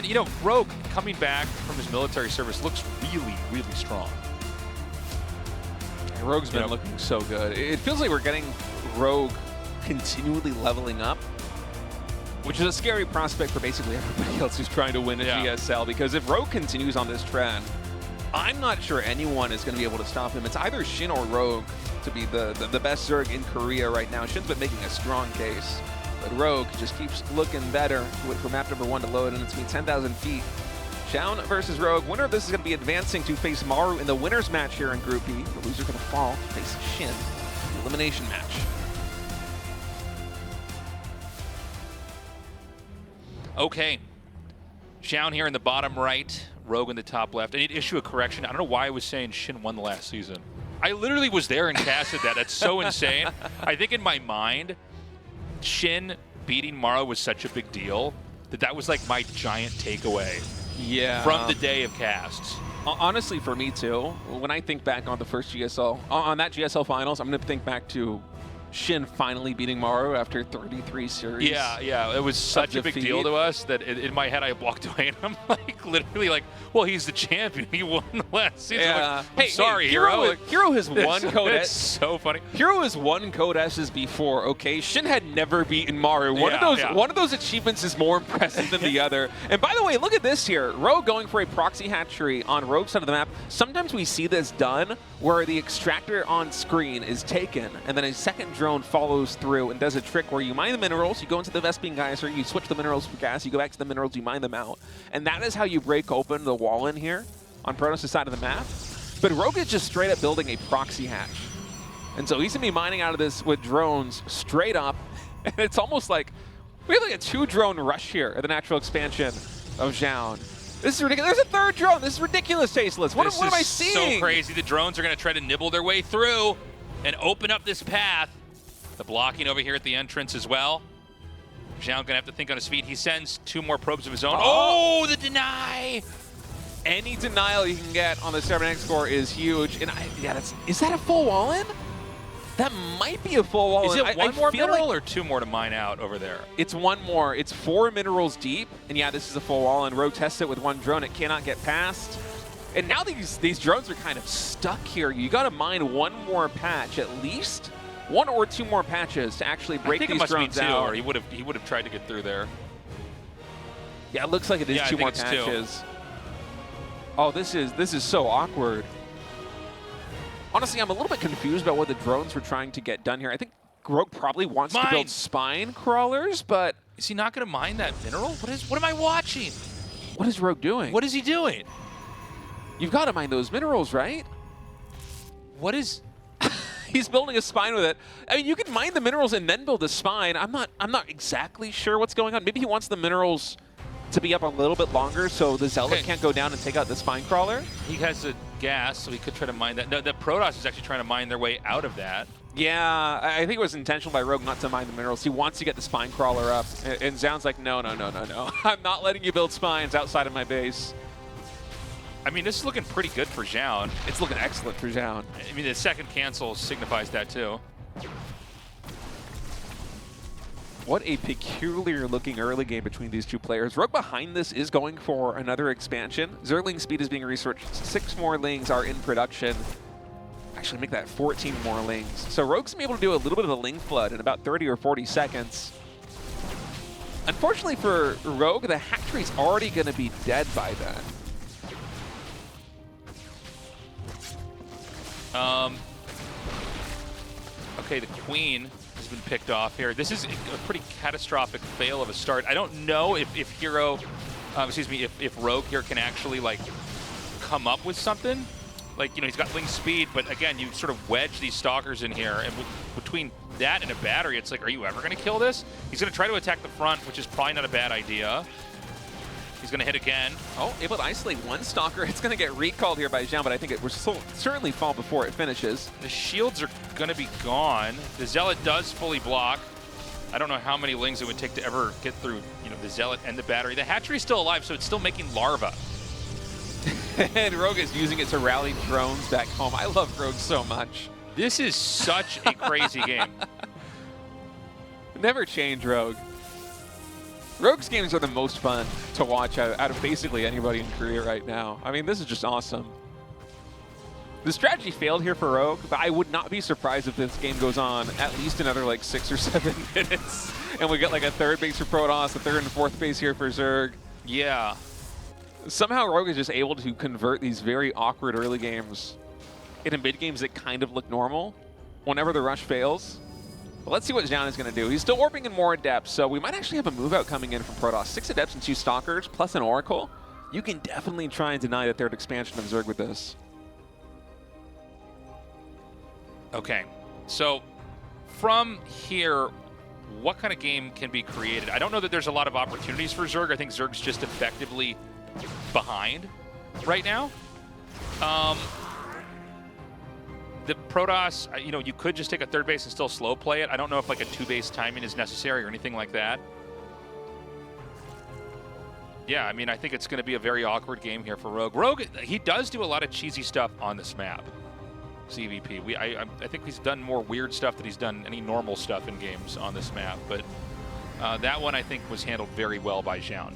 you know, Rogue, coming back from his military service, looks really, really strong. Rogue's been looking so good. It feels like we're getting Rogue continually leveling up, which is a scary prospect for basically everybody else who's trying to win a GSL, because if Rogue continues on this trend, I'm not sure anyone is going to be able to stop him. It's either SHIN or Rogue to be the best Zerg in Korea right now. SHIN's been making a strong case, but Rogue just keeps looking better. Wait for map number 1 to load, and it's going to be 10,000 feet. Zoun versus Rogue. Winner of this is going to be advancing to face Maru in the winner's match here in Group B. The loser going to fall to face SHIN in the elimination match. Okay. Zoun here in the bottom right, Rogue in the top left. I need to issue a correction. I don't know why I was saying SHIN won the last season. I literally was there and casted that. That's so insane. I think in my mind, SHIN beating Maru was such a big deal that was like my giant takeaway from the day of casts. Honestly, for me too, when I think back on the first GSL, on that GSL finals, I'm going to think back to SHIN finally beating Maru after 33 series. Yeah. It was such a big deal to us that in my head I walked away and I'm like, literally like, well, he's the champion. He won the last season. Yeah. Like, sorry, Hero. Hero has won Code S. It's so funny. Hero has won Code S's before, okay? SHIN had never beaten Maru. One of those achievements is more impressive than the other. And by the way, look at this here. Rogue going for a proxy hatchery on Rogue's side of the map. Sometimes we see this done where the extractor on screen is taken and then a second drone follows through and does a trick where you mine the minerals, you go into the Vespene geyser, you switch the minerals for gas, you go back to the minerals, you mine them out. And that is how you break open the wall in here on Protoss' side of the map. But Rogue is just straight up building a proxy hatch. And so he's going to be mining out of this with drones straight up. And it's almost like we have like a 2-drone rush here at the natural expansion of Zoun. This is ridiculous. There's a 3rd drone. This is ridiculous, Tasteless. What am I seeing? This is so crazy. The drones are going to try to nibble their way through and open up this path. The blocking over here at the entrance as well. Zoun going to have to think on his feet. He sends 2 more probes of his own. Oh, the deny! Any denial you can get on the cybernetics score is huge. And is that a full wall-in? That might be a full wall-in. Is it one more mineral or 2 more to mine out over there? It's 1 more. It's 4 minerals deep. And yeah, this is a full wall-in. Rogue tests it with 1 drone. It cannot get past. And now these drones are kind of stuck here. You got to mine 1 more patch at least. 1 or 2 more patches to actually break these drones out. Or he would have tried to get through there. Yeah, it looks like it is 2 more patches. Oh, this is so awkward. Honestly, I'm a little bit confused about what the drones were trying to get done here. I think Rogue probably wants to build spine crawlers, but is he not going to mine that mineral? What am I watching? What is Rogue doing? What is he doing? You've got to mine those minerals, right? What is? He's building a spine with it. I mean, you can mine the minerals and then build a spine. I'm not exactly sure what's going on. Maybe he wants the minerals to be up a little bit longer so the Zealot can't go down and take out the spine crawler. He has a gas, so he could try to mine that. No, the Protoss is actually trying to mine their way out of that. Yeah, I think it was intentional by Rogue not to mine the minerals. He wants to get the spine crawler up. And Zoun's like, no. I'm not letting you build spines outside of my base. I mean, this is looking pretty good for Zoun. It's looking excellent for Zoun. I mean, the second cancel signifies that too. What a peculiar-looking early game between these 2 players. Rogue behind this is going for another expansion. Zerling speed is being researched. 6 more Lings are in production. Actually, make that 14 more Lings. So Rogue's going to be able to do a little bit of a Ling flood in about 30 or 40 seconds. Unfortunately for Rogue, the hatchery's already going to be dead by then. Okay, the Queen has been picked off here. This is a pretty catastrophic fail of a start. I don't know if Rogue here can actually like come up with something. Like, you know, he's got Ling speed, but again, you sort of wedge these stalkers in here, and between that and a battery, it's like, are you ever going to kill this? He's going to try to attack the front, which is probably not a bad idea. He's going to hit again. Oh, able to isolate 1 stalker. It's going to get recalled here by Zoun, but I think it will certainly fall before it finishes. The shields are going to be gone. The Zealot does fully block. I don't know how many Lings it would take to ever get through, you know, the Zealot and the battery. The hatchery's still alive, so it's still making larvae. And Rogue is using it to rally drones back home. I love Rogue so much. This is such a crazy game. Never change Rogue. Rogue's games are the most fun to watch out of basically anybody in Korea right now. I mean, this is just awesome. The strategy failed here for Rogue, but I would not be surprised if this game goes on at least another like 6 or 7 minutes. And we get like a 3rd base for Protoss, a 3rd and 4th base here for Zerg. Yeah. Somehow Rogue is just able to convert these very awkward early games into mid games that kind of look normal whenever the rush fails. But let's see what Zoun is going to do. He's still warping in more adepts, so we might actually have a move out coming in from Protoss. 6 adepts and 2 stalkers, plus an oracle. You can definitely try and deny the 3rd expansion of Zerg with this. Okay, so from here, what kind of game can be created? I don't know that there's a lot of opportunities for Zerg. I think Zerg's just effectively behind right now. The Protoss, you know, you could just take a 3rd base and still slow play it. I don't know if like a 2-base timing is necessary or anything like that. Yeah, I mean, I think it's going to be a very awkward game here for Rogue. Rogue, he does do a lot of cheesy stuff on this map. CVP. I think he's done more weird stuff than he's done any normal stuff in games on this map, but that one I think was handled very well by Zoun.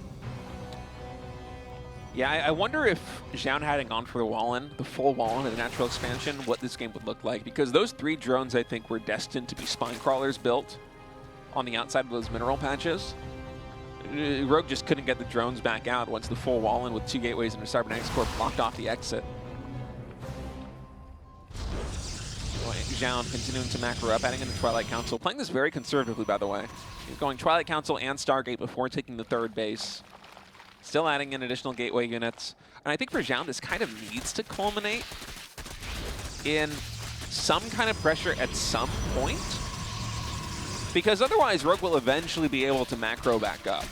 Yeah, I wonder if Zoun hadn't gone for the full wall in the natural expansion, what this game would look like. Because those 3 drones, I think, were destined to be spine crawlers built on the outside of those mineral patches. Rogue just couldn't get the drones back out once the full wall in with 2 gateways and a cybernetics core blocked off the exit. Zoun continuing to macro up, adding in the Twilight Council. Playing this very conservatively, by the way. He's going Twilight Council and Stargate before taking the 3rd base. Still adding in additional gateway units. And I think for Zoun, this kind of needs to culminate in some kind of pressure at some point. Because otherwise, Rogue will eventually be able to macro back up.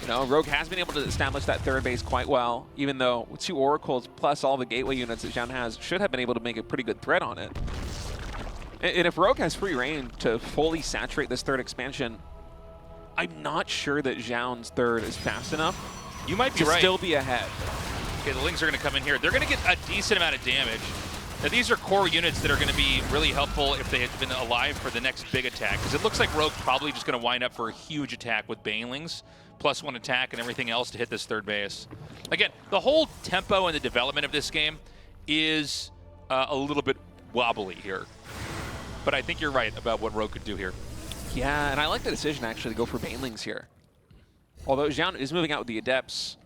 You know, Rogue has been able to establish that 3rd base quite well, even though 2 Oracles plus all the gateway units that Zoun has should have been able to make a pretty good threat on it. And if Rogue has free reign to fully saturate this 3rd expansion, I'm not sure that Zoun's 3rd is fast enough. You might be to right. Still be ahead. Okay, the Lings are going to come in here. They're going to get a decent amount of damage. Now, these are core units that are going to be really helpful if they had been alive for the next big attack, because it looks like Rogue probably just going to wind up for a huge attack with Banelings, +1 attack and everything else to hit this 3rd base. Again, the whole tempo and the development of this game is a little bit wobbly here. But I think you're right about what Rogue could do here. Yeah, and I like the decision actually to go for Banelings here. Although Zoun is moving out with the Adepts,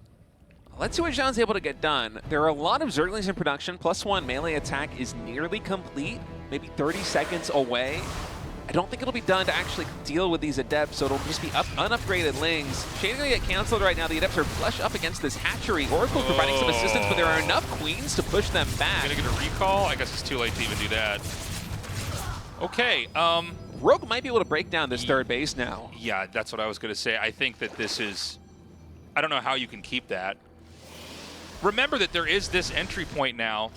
let's see what Zoun's able to get done. There are a lot of Zerglings in production. +1 melee attack is nearly complete, maybe 30 seconds away. I don't think it'll be done to actually deal with these Adepts, so it'll just be unupgraded Lings. Shading gonna get canceled right now. The Adepts are flush up against this hatchery. Oracle's providing some assistance, but there are enough Queens to push them back. Gonna get a recall? I guess it's too late to even do that. Okay, Rogue might be able to break down this 3rd base now. Yeah, that's what I was going to say. I think that this is... I don't know how you can keep that. Remember that there is this entry point now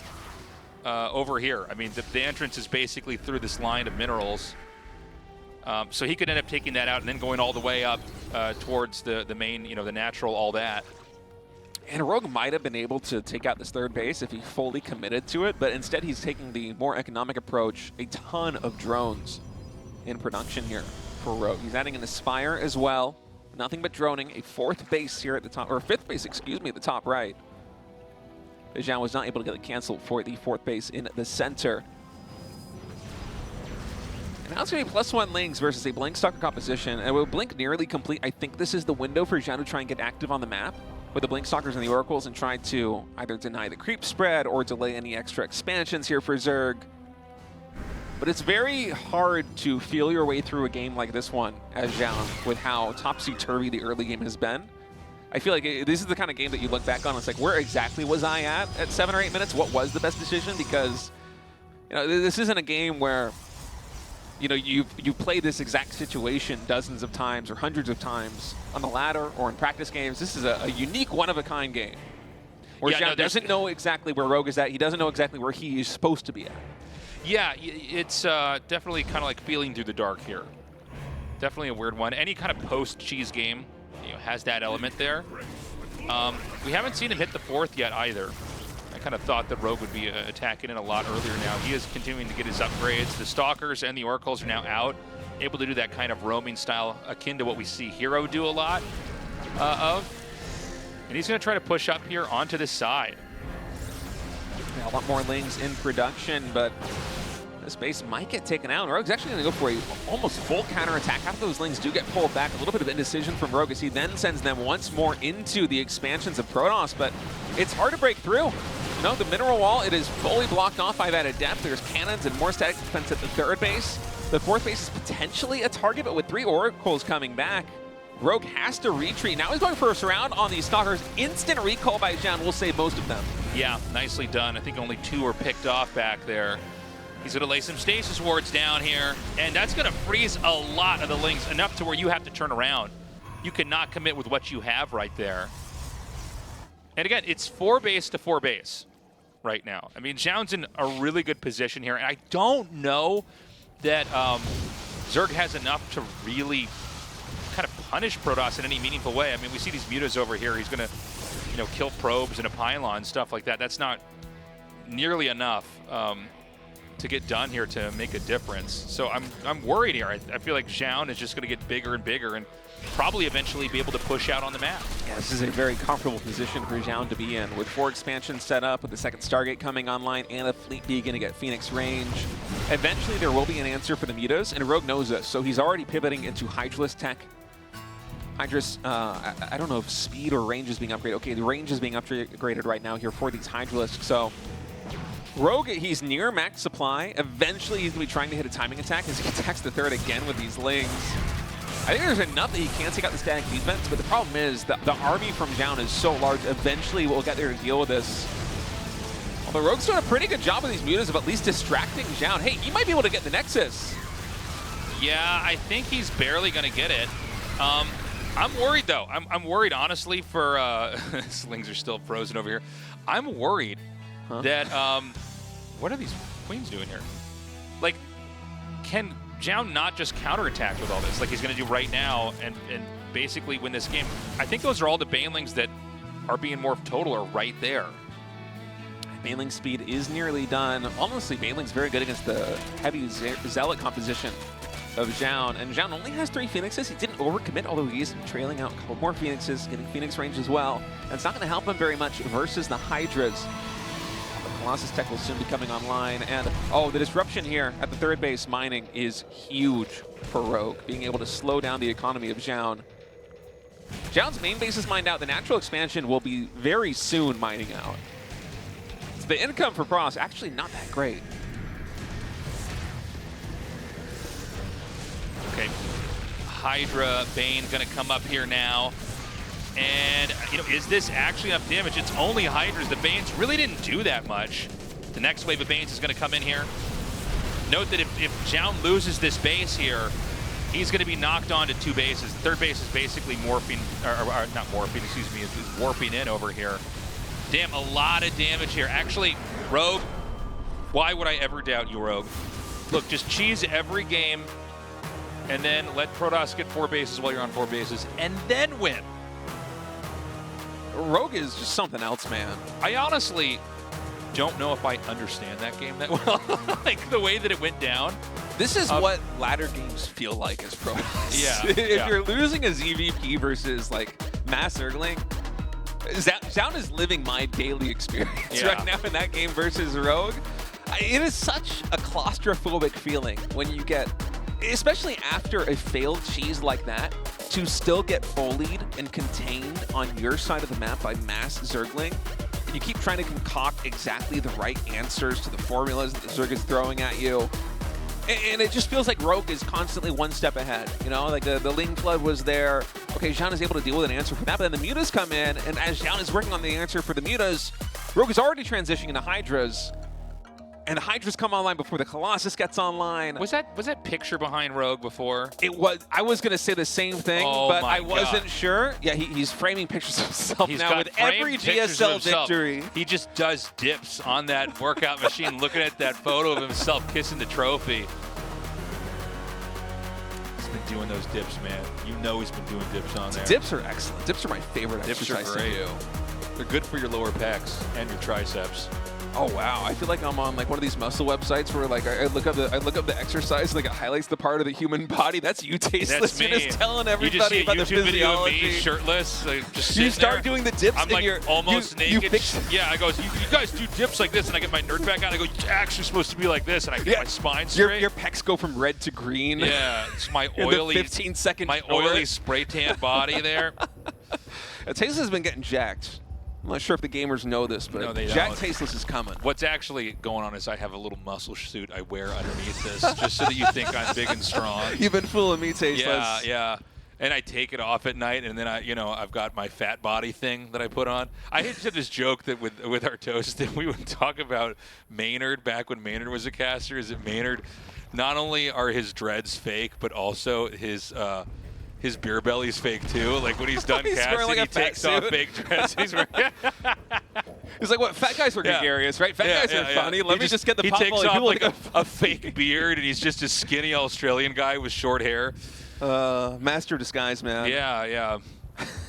over here. I mean, the entrance is basically through this line of minerals. So he could end up taking that out and then going all the way up towards the main, you know, the natural, all that. And Rogue might have been able to take out this 3rd base if he fully committed to it, but instead he's taking the more economic approach. A ton of drones in production here for Rogue. He's adding in the Spire as well. Nothing but droning. A 4th base here at the top, or 5th base, excuse me, at the top right. Zoun was not able to get it canceled for the 4th base in the center. And now it's going to be +1 Lings versus a Blink Stalker composition. And with Blink nearly complete, I think this is the window for Zoun to try and get active on the map with the Blink Stalkers and the Oracles and try to either deny the creep spread or delay any extra expansions here for Zerg. But it's very hard to feel your way through a game like this one as Zoun with how topsy-turvy the early game has been. I feel like this is the kind of game that you look back on and it's like, where exactly was I at 7 or 8 minutes? What was the best decision? Because, you know, this isn't a game where, you know, you've played this exact situation dozens of times or hundreds of times on the ladder or in practice games. This is a unique, one-of-a-kind game where Zoun doesn't know exactly where Rogue is at. He doesn't know exactly where he is supposed to be at. Yeah, it's definitely kind of like feeling through the dark here. Definitely a weird one. Any kind of post-cheese game, you know, has that element there. We haven't seen him hit the 4th yet either. I kind of thought that Rogue would be attacking it a lot earlier now. He is continuing to get his upgrades. The Stalkers and the Oracles are now out, able to do that kind of roaming style akin to what we see Hero do a lot of. And he's going to try to push up here onto this side. Yeah, a lot more Lings in production, but this base might get taken out. Rogue's actually going to go for a almost full counterattack. After those Lings do get pulled back, a little bit of indecision from Rogue as he then sends them once more into the expansions of Protoss, but it's hard to break through. You know, the mineral wall, it is fully blocked off by that Adept. There's cannons and more static defense at the 3rd base. The 4th base is potentially a target, but with 3 Oracles coming back, Rogue has to retreat. Now he's going for a surround on these Stalkers. Instant recall by Zoun will save most of them. Yeah, nicely done. I think only 2 were picked off back there. He's going to lay some stasis wards down here, and that's going to freeze a lot of the Lings, enough to where you have to turn around. You cannot commit with what you have right there. And again, it's 4 base to 4 base right now. I mean, Zoun's in a really good position here, and I don't know that Zerg has enough to really kind of punish Protoss in any meaningful way. I mean, we see these mutas over here. He's going to, you know, kill probes and a pylon, stuff like that. That's not nearly enough. to get done here to make a difference. So I'm worried here. I feel like Zoun is just going to get bigger and bigger and probably eventually be able to push out on the map. Yeah, this is a very comfortable position for Zoun to be in, with 4 expansions set up, with the second Stargate coming online, and a Fleet beacon to get Phoenix range. Eventually, there will be an answer for the Mutas, and Rogue knows this, so he's already pivoting into Hydralisk tech. Hydralisk, I don't know if speed or range is being upgraded. Okay, the range is being upgraded right now here for these Hydralisks, so Rogue, he's near max supply. Eventually, he's going to be trying to hit a timing attack as he attacks the third again with these Lings. I think there's enough that he can take out the static defense, but the problem is that the army from Zoun is so large, eventually we'll get there to deal with this. Although Rogue's doing a pretty good job with these Mutas of at least distracting Zoun. Hey, he might be able to get the Nexus. Yeah, I think he's barely going to get it. I'm worried, though. I'm worried, honestly, for... Slings are still frozen over here. I'm worried that... what are these queens doing here? Like, can Zoun not just counterattack with all this, like he's going to do right now, and basically win this game? I think those are all the Banelings that are being morphed total are right there. Baneling speed is nearly done. Honestly, Baneling's very good against the heavy Zealot composition of Zoun, and Zoun only has 3 Phoenixes. He didn't overcommit, although he is trailing out a couple more Phoenixes, getting Phoenix range as well. And it's not going to help him very much versus the Hydras. Colossus tech will soon be coming online, and oh, the disruption here at the third base mining is huge for Rogue, being able to slow down the economy of Zoun. Zoun's main base is mined out. The natural expansion will be very soon mining out. So the income for Pross actually not that great. Okay, Hydra, Bane gonna come up here now. And, you know, is this actually enough damage? It's only Hydras. The Banes really didn't do that much. The next wave of Banes is going to come in here. Note that if Zoun loses this base here, he's going to be knocked on to 2 bases. The third base is basically morphing, or not morphing, excuse me, is warping in over here. Damn, a lot of damage here. Actually, Rogue, why would I ever doubt you, Rogue? Look, just cheese every game, and then let Protoss get 4 bases while you're on 4 bases, and then win. Rogue is just something else, man. I honestly don't know if I understand that game that well. Like, the way that it went down. This is what ladder games feel like as Protoss. Yeah. If you're losing a ZVP versus, like, Mass Zergling, Zoun is living my daily experience right now in that game versus Rogue. It is such a claustrophobic feeling when you get, especially after a failed cheese like that, to still get bullied and contained on your side of the map by Mass Zergling. And you keep trying to concoct exactly the right answers to the formulas that the Zerg is throwing at you. And it just feels like Rogue is constantly one step ahead. You know, like the Ling Flood was there. Okay, Zoun is able to deal with an answer for that, but then the Mutas come in, and as Zoun is working on the answer for the Mutas, Rogue is already transitioning into Hydras. And the Hydras come online before the Colossus gets online. Was that picture behind Rogue before? It was. I was going to say the same thing, but I wasn't sure. Yeah, he's framing pictures of himself now with every GSL victory. He just does dips on that workout machine, looking at that photo of himself kissing the trophy. He's been doing those dips, man. You know he's been doing dips on there. Dips are excellent. Dips are my favorite exercise to do. They're good for your lower pecs and your triceps. Oh wow! I feel like I'm on like one of these muscle websites where like I look up the exercise and like it highlights the part of the human body. That's you, Tasteless. That's me. You're just telling everybody you just see about a the YouTube physiology. video of me shirtless, like, just you start there. doing the dips. I'm and like you're almost naked. Yeah, I go. You guys do dips like this, and I get my nerd back out. I go. It's actually supposed to be like this, and I get my spine straight. Your pecs go from red to green. Yeah, it's my oily 15-second. My oily spray tan body there. Tasteless has been getting jacked. I'm not sure if the gamers know this, but no, they Jack don't. Tasteless is coming. What's actually going on is I have a little muscle suit I wear underneath this, just so that you think I'm big and strong. You've been fooling me, Tasteless. Yeah. And I take it off at night, and then I've got my fat body thing that I put on. I had this joke that with our toast that we would talk about Maynard back when Maynard was a caster. Is that Maynard, not only are his dreads fake, but also his beer belly's fake too. Like when he's done casting, like he takes off fake dreads. He's like, what? Fat guys are gregarious, right? Fat guys are funny. Let me just get the He pop takes volley. off People like a fake beard, and he's just a skinny Australian guy with short hair. Master disguise, man. Yeah.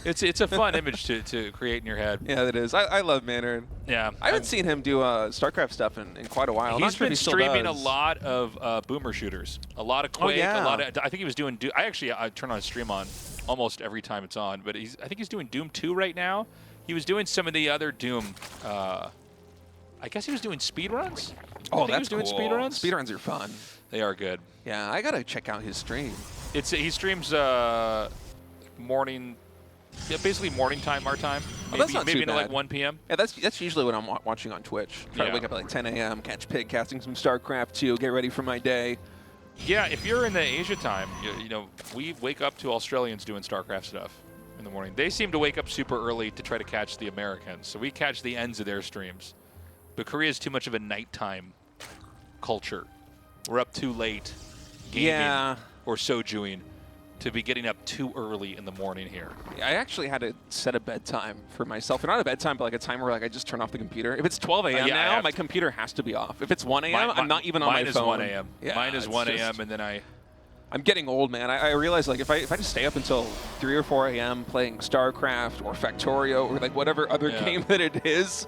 It's a fun image to create in your head. Yeah, it is. I love Maynard. Yeah. I haven't seen him do StarCraft stuff in quite a while. He's been streaming a does. lot of boomer shooters, a lot of Quake, yeah. a lot of. I think he was doing. I turn on his stream on almost every time it's on, but I think he's doing Doom 2 right now. He was doing some of the other Doom. I guess he was doing speedruns. Oh, that's doing cool. speedruns. Speedruns are fun. They are good. Yeah, I gotta check out his stream. He streams morning. Yeah, basically morning time, our time. Maybe, that's not maybe too at like bad. 1 p.m. Yeah, that's usually what I'm watching on Twitch. Try to wake up at like 10 a.m., catch pig, casting some StarCraft 2, get ready for my day. Yeah, if you're in the Asia time, you know, we wake up to Australians doing StarCraft stuff in the morning. They seem to wake up super early to try to catch the Americans, so we catch the ends of their streams. But Korea is too much of a nighttime culture. We're up too late gaming or sojuing to be getting up too early in the morning here. I actually had to set a bedtime for myself. Or not a bedtime, but like a time where like I just turn off the computer. If it's 12 a.m. now, my computer has to be off. If it's 1 a.m., I'm not even on my phone. Mine is 1 a.m. Yeah, mine is 1 a.m. and then I'm getting old, man. I realize like if I just stay up until 3 or 4 a.m. playing StarCraft or Factorio or like whatever other game that it is,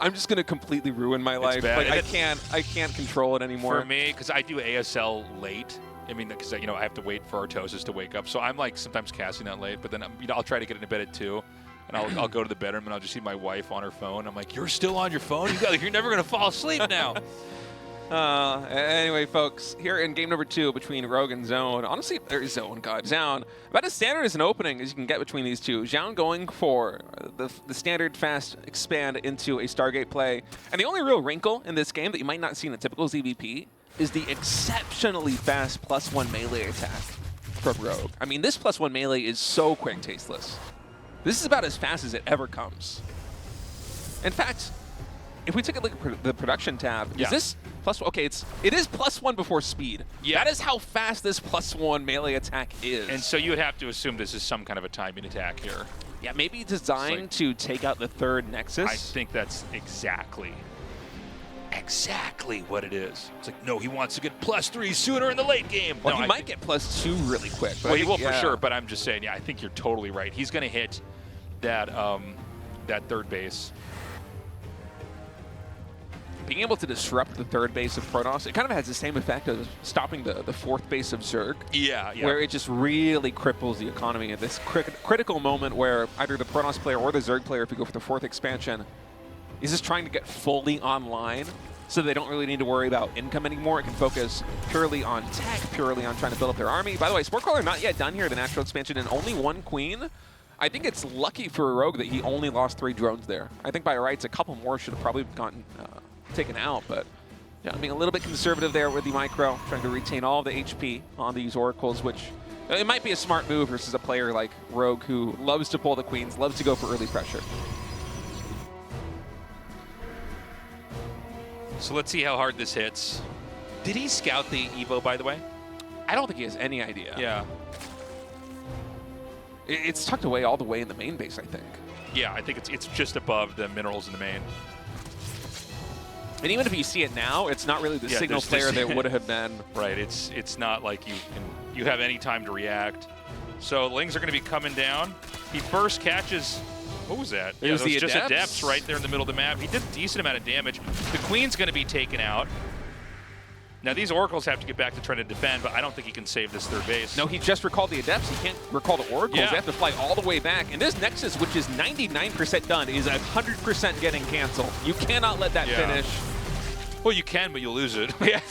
I'm just gonna completely ruin my life. Bad. Like I can't control it anymore. For me, because I do ASL late. I mean, because I have to wait for Artosis to wake up, so I'm like sometimes casting that late. But then I'll try to get into bed at 2, and I'll go to the bedroom and I'll just see my wife on her phone. I'm like, "You're still on your phone? You're never gonna fall asleep now." Anyway, folks, here in game number 2 between Rogue and Zoun. Honestly, there's Zoun. About as standard as an opening as you can get between these two. Zoun going for the standard fast expand into a Stargate play. And the only real wrinkle in this game that you might not see in a typical ZVP is the exceptionally fast +1 melee attack from Rogue. I mean, this +1 melee is so quick, tasteless. This is about as fast as it ever comes. In fact, if we take a look at the production tab, is this +1? Okay, it is +1 before speed. Yeah. That is how fast this +1 melee attack is. And so you would have to assume this is some kind of a timing attack here. Yeah, maybe designed to take out the third Nexus. I think that's exactly what it is. It's like, no, he wants to get +3 sooner in the late game. Well, no, he might get +2 really quick. But well, he will for sure, but I'm just saying, yeah, I think you're totally right. He's going to hit that third base. Being able to disrupt the third base of Protoss, it kind of has the same effect as stopping the fourth base of Zerg. Yeah. Where it just really cripples the economy at this critical moment where either the Protoss player or the Zerg player, if you go for the 4th expansion, is just trying to get fully online so they don't really need to worry about income anymore. It can focus purely on tech, purely on trying to build up their army. By the way, Sportcaller not yet done here, the natural expansion, and only 1 queen. I think it's lucky for Rogue that he only lost 3 drones there. I think by rights, a couple more should have probably gotten taken out, but yeah, being a little bit conservative there with the micro, trying to retain all of the HP on these oracles, which it might be a smart move versus a player like Rogue who loves to pull the queens, loves to go for early pressure. So let's see how hard this hits. Did he scout the Evo, by the way? I don't think he has any idea. Yeah. It's tucked away all the way in the main base, I think. Yeah, I think it's just above the minerals in the main. And even if you see it now, it's not really the signal flare that would have been. Right, it's not like you have any time to react. So Lings are going to be coming down. He first catches. What was that? It was just Adepts right there in the middle of the map. He did a decent amount of damage. The Queen's going to be taken out. Now, these Oracles have to get back to trying to defend, but I don't think he can save this third base. No, he just recalled the Adepts. He can't recall the Oracles. Yeah. They have to fly all the way back. And this Nexus, which is 99% done, is 100% getting canceled. You cannot let that finish. Well, you can, but you'll lose it. Yeah.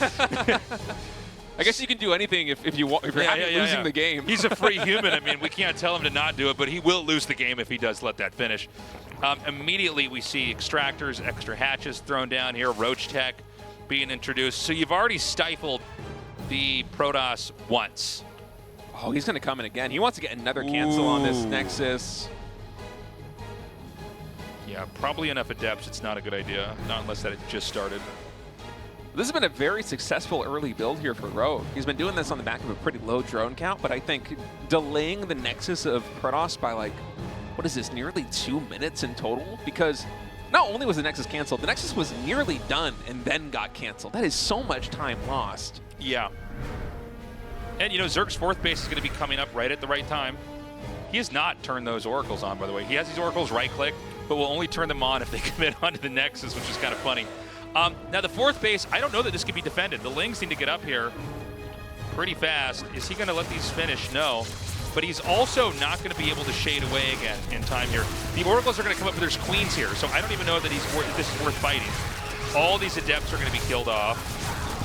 I guess you can do anything if you're happy losing the game. He's a free human. I mean, we can't tell him to not do it, but he will lose the game if he does let that finish. Immediately, we see extractors, extra hatches thrown down here, Roach Tech being introduced. So you've already stifled the Protoss once. Oh, he's going to come in again. He wants to get another cancel on this Nexus. Yeah, probably enough Adepts. It's not a good idea, not unless that had just started. This has been a very successful early build here for Rogue. He's been doing this on the back of a pretty low drone count, but I think delaying the Nexus of Protoss by like, what is this, nearly 2 minutes in total? Because not only was the Nexus canceled, the Nexus was nearly done and then got canceled. That is so much time lost. Yeah. And, you know, Zerg's 4th base is going to be coming up right at the right time. He has not turned those oracles on, by the way. He has these oracles right-click, but will only turn them on if they commit onto the Nexus, which is kind of funny. Now, the 4th base, I don't know that this can be defended. The Lings need to get up here pretty fast. Is he going to let these finish? No. But he's also not going to be able to shade away again in time here. The oracles are going to come up, but there's queens here, so I don't even know that this is worth fighting. All these adepts are going to be killed off.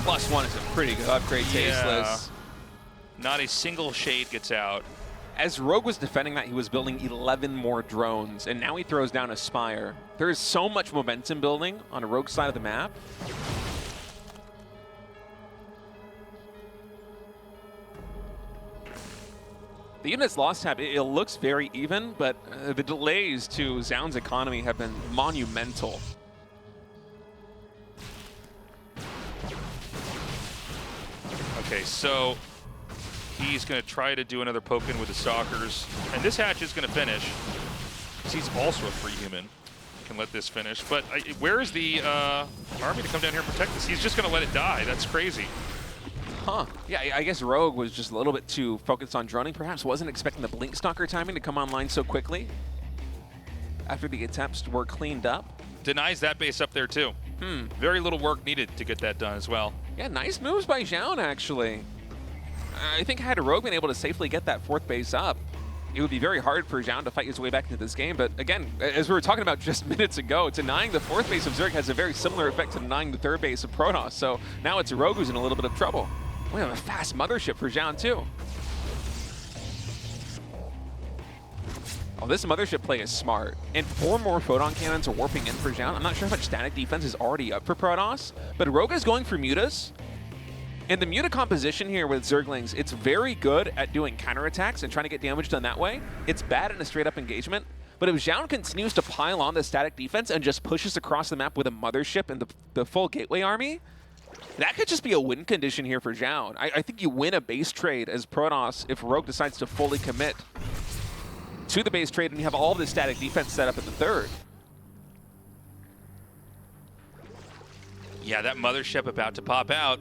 +1 is a pretty good upgrade, Tasteless. Not a single shade gets out. As Rogue was defending that, he was building 11 more drones, and now he throws down a Spire. There is so much momentum building on a Rogue side of the map. The units lost tab, it looks very even, but the delays to Zoun's economy have been monumental. Okay, so he's going to try to do another poke-in with the Stalkers, and this hatch is going to finish. He's also a free human. Can let this finish, but where is the army to come down here and protect this? He's just going to let it die. That's crazy. Huh. Yeah, I guess Rogue was just a little bit too focused on droning. Perhaps wasn't expecting the Blink Stalker timing to come online so quickly after the attempts were cleaned up. Denies that base up there, too. Very little work needed to get that done as well. Yeah, nice moves by Zoun, actually. I think had a Rogue been able to safely get that 4th base up, it would be very hard for Zoun to fight his way back into this game. But again, as we were talking about just minutes ago, denying the 4th base of Zerg has a very similar effect to denying the 3rd base of Protoss. So now it's a Rogue who's in a little bit of trouble. We have a fast mothership for Zoun, too. Oh, this mothership play is smart. And 4 more photon cannons are warping in for Zoun. I'm not sure how much static defense is already up for Protoss, but Rogue is going for mutas. And the muta composition here with Zerglings, it's very good at doing counterattacks and trying to get damage done that way. It's bad in a straight-up engagement. But if Zoun continues to pile on the static defense and just pushes across the map with a mothership and the full gateway army, that could just be a win condition here for Zoun. I think you win a base trade as Protoss if Rogue decides to fully commit to the base trade and you have all the static defense set up in the 3rd. Yeah, that mothership about to pop out.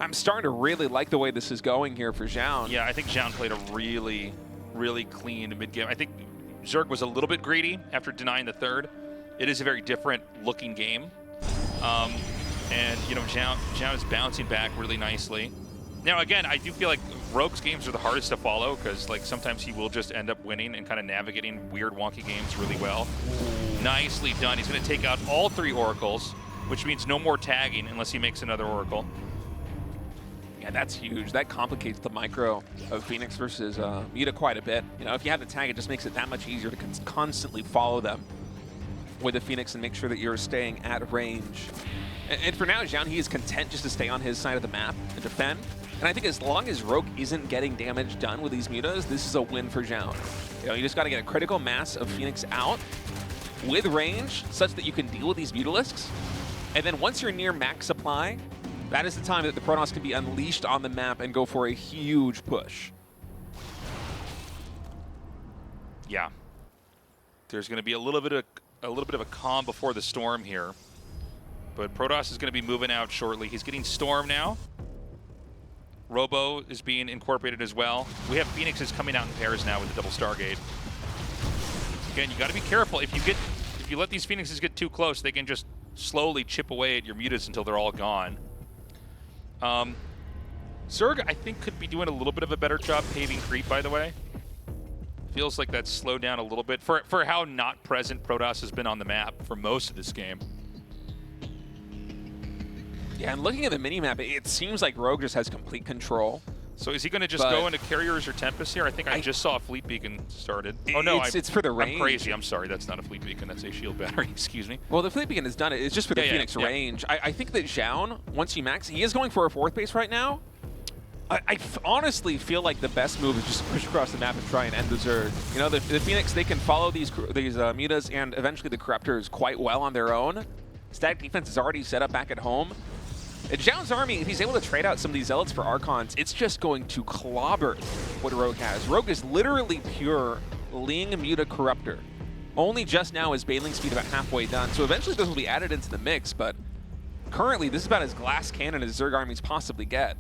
I'm starting to really like the way this is going here for Zoun. Yeah, I think Zoun played a really, really clean mid-game. I think Zerg was a little bit greedy after denying the 3rd. It is a very different looking game. And, you know, Zoun is bouncing back really nicely. Now, again, I do feel like Rogue's games are the hardest to follow because, like, sometimes he will just end up winning and kind of navigating weird, wonky games really well. Nicely done. He's going to take out all 3 oracles, which means no more tagging unless he makes another oracle. Yeah, that's huge. That complicates the micro of Phoenix versus Muta quite a bit. You know, if you have the tag, it just makes it that much easier to constantly follow them with the Phoenix and make sure that you're staying at range. And for now, Zoun, he is content just to stay on his side of the map and defend. And I think as long as Rogue isn't getting damage done with these mutas, this is a win for Zoun. You know, you just got to get a critical mass of Phoenix out with range such that you can deal with these Mutalisks. And then once you're near max supply, that is the time that the Protoss can be unleashed on the map and go for a huge push. Yeah. There's going to be a little bit of a calm before the storm here. But Protoss is going to be moving out shortly. He's getting Storm now. Robo is being incorporated as well. We have Phoenixes coming out in pairs now with the double Stargate. Again, you got to be careful. If you let these Phoenixes get too close, they can just slowly chip away at your mutas until they're all gone. Zerg, I think, could be doing a little bit of a better job paving creep, by the way. Feels like that's slowed down a little bit for how not present Protoss has been on the map for most of this game. Yeah, and looking at the minimap, it seems like Rogue just has complete control. So is he going to just go into Carriers or Tempest here? I think I just saw a Fleet Beacon started. Oh, no. It's for the range. I'm crazy. I'm sorry. That's not a Fleet Beacon. That's a shield battery. Excuse me. Well, the Fleet Beacon has done it. It's just for the Phoenix range. I think that Zoun, once you max, he is going for a 4th base right now. I honestly feel like the best move is just to push across the map and try and end the Zerg. You know, the Phoenix, they can follow these mutas and eventually the Corruptors quite well on their own. Static defense is already set up back at home. And Zoun's army, if he's able to trade out some of these Zealots for Archons, it's just going to clobber what Rogue has. Rogue is literally pure Ling Muta Corruptor. Only just now is Baneling speed about halfway done, so eventually this will be added into the mix, but currently this is about as glass cannon as Zerg armies possibly get.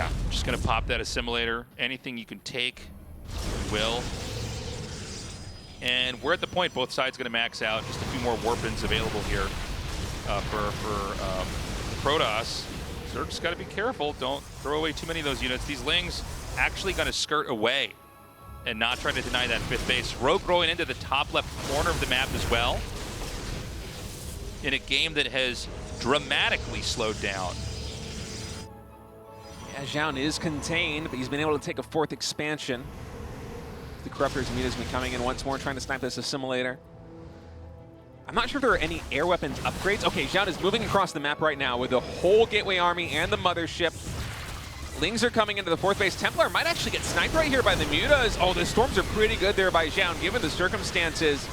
Yeah, just gonna pop that assimilator. Anything you can take, you will. And we're at the point both sides gonna max out. Just a few more warpins available here for Protoss. So just gotta be careful. Don't throw away too many of those units. These Lings actually gonna skirt away and not try to deny that 5th base. Rogue growing into the top left corner of the map as well, in a game that has dramatically slowed down. Yeah, Zoun is contained, but he's been able to take a 4th expansion. The Corruptor's Muta's been coming in once more, trying to snipe this assimilator. I'm not sure if there are any air weapons upgrades. Okay, Zoun is moving across the map right now with the whole Gateway Army and the Mothership. Lings are coming into the 4th base. Templar might actually get sniped right here by the Mutas. Oh, the Storms are pretty good there by Zoun, given the circumstances.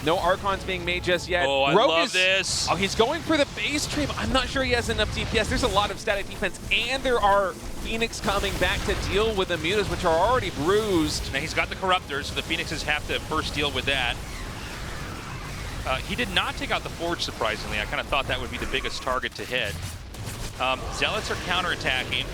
No Archons being made just yet. Oh, I love this. Oh, he's going for the base tree, but I'm not sure he has enough DPS. There's a lot of static defense, and there are Phoenix coming back to deal with the Mutas, which are already bruised. Now he's got the Corruptors, so the Phoenixes have to first deal with that. He did not take out the Forge, surprisingly. I kind of thought that would be the biggest target to hit. Zealots are counterattacking.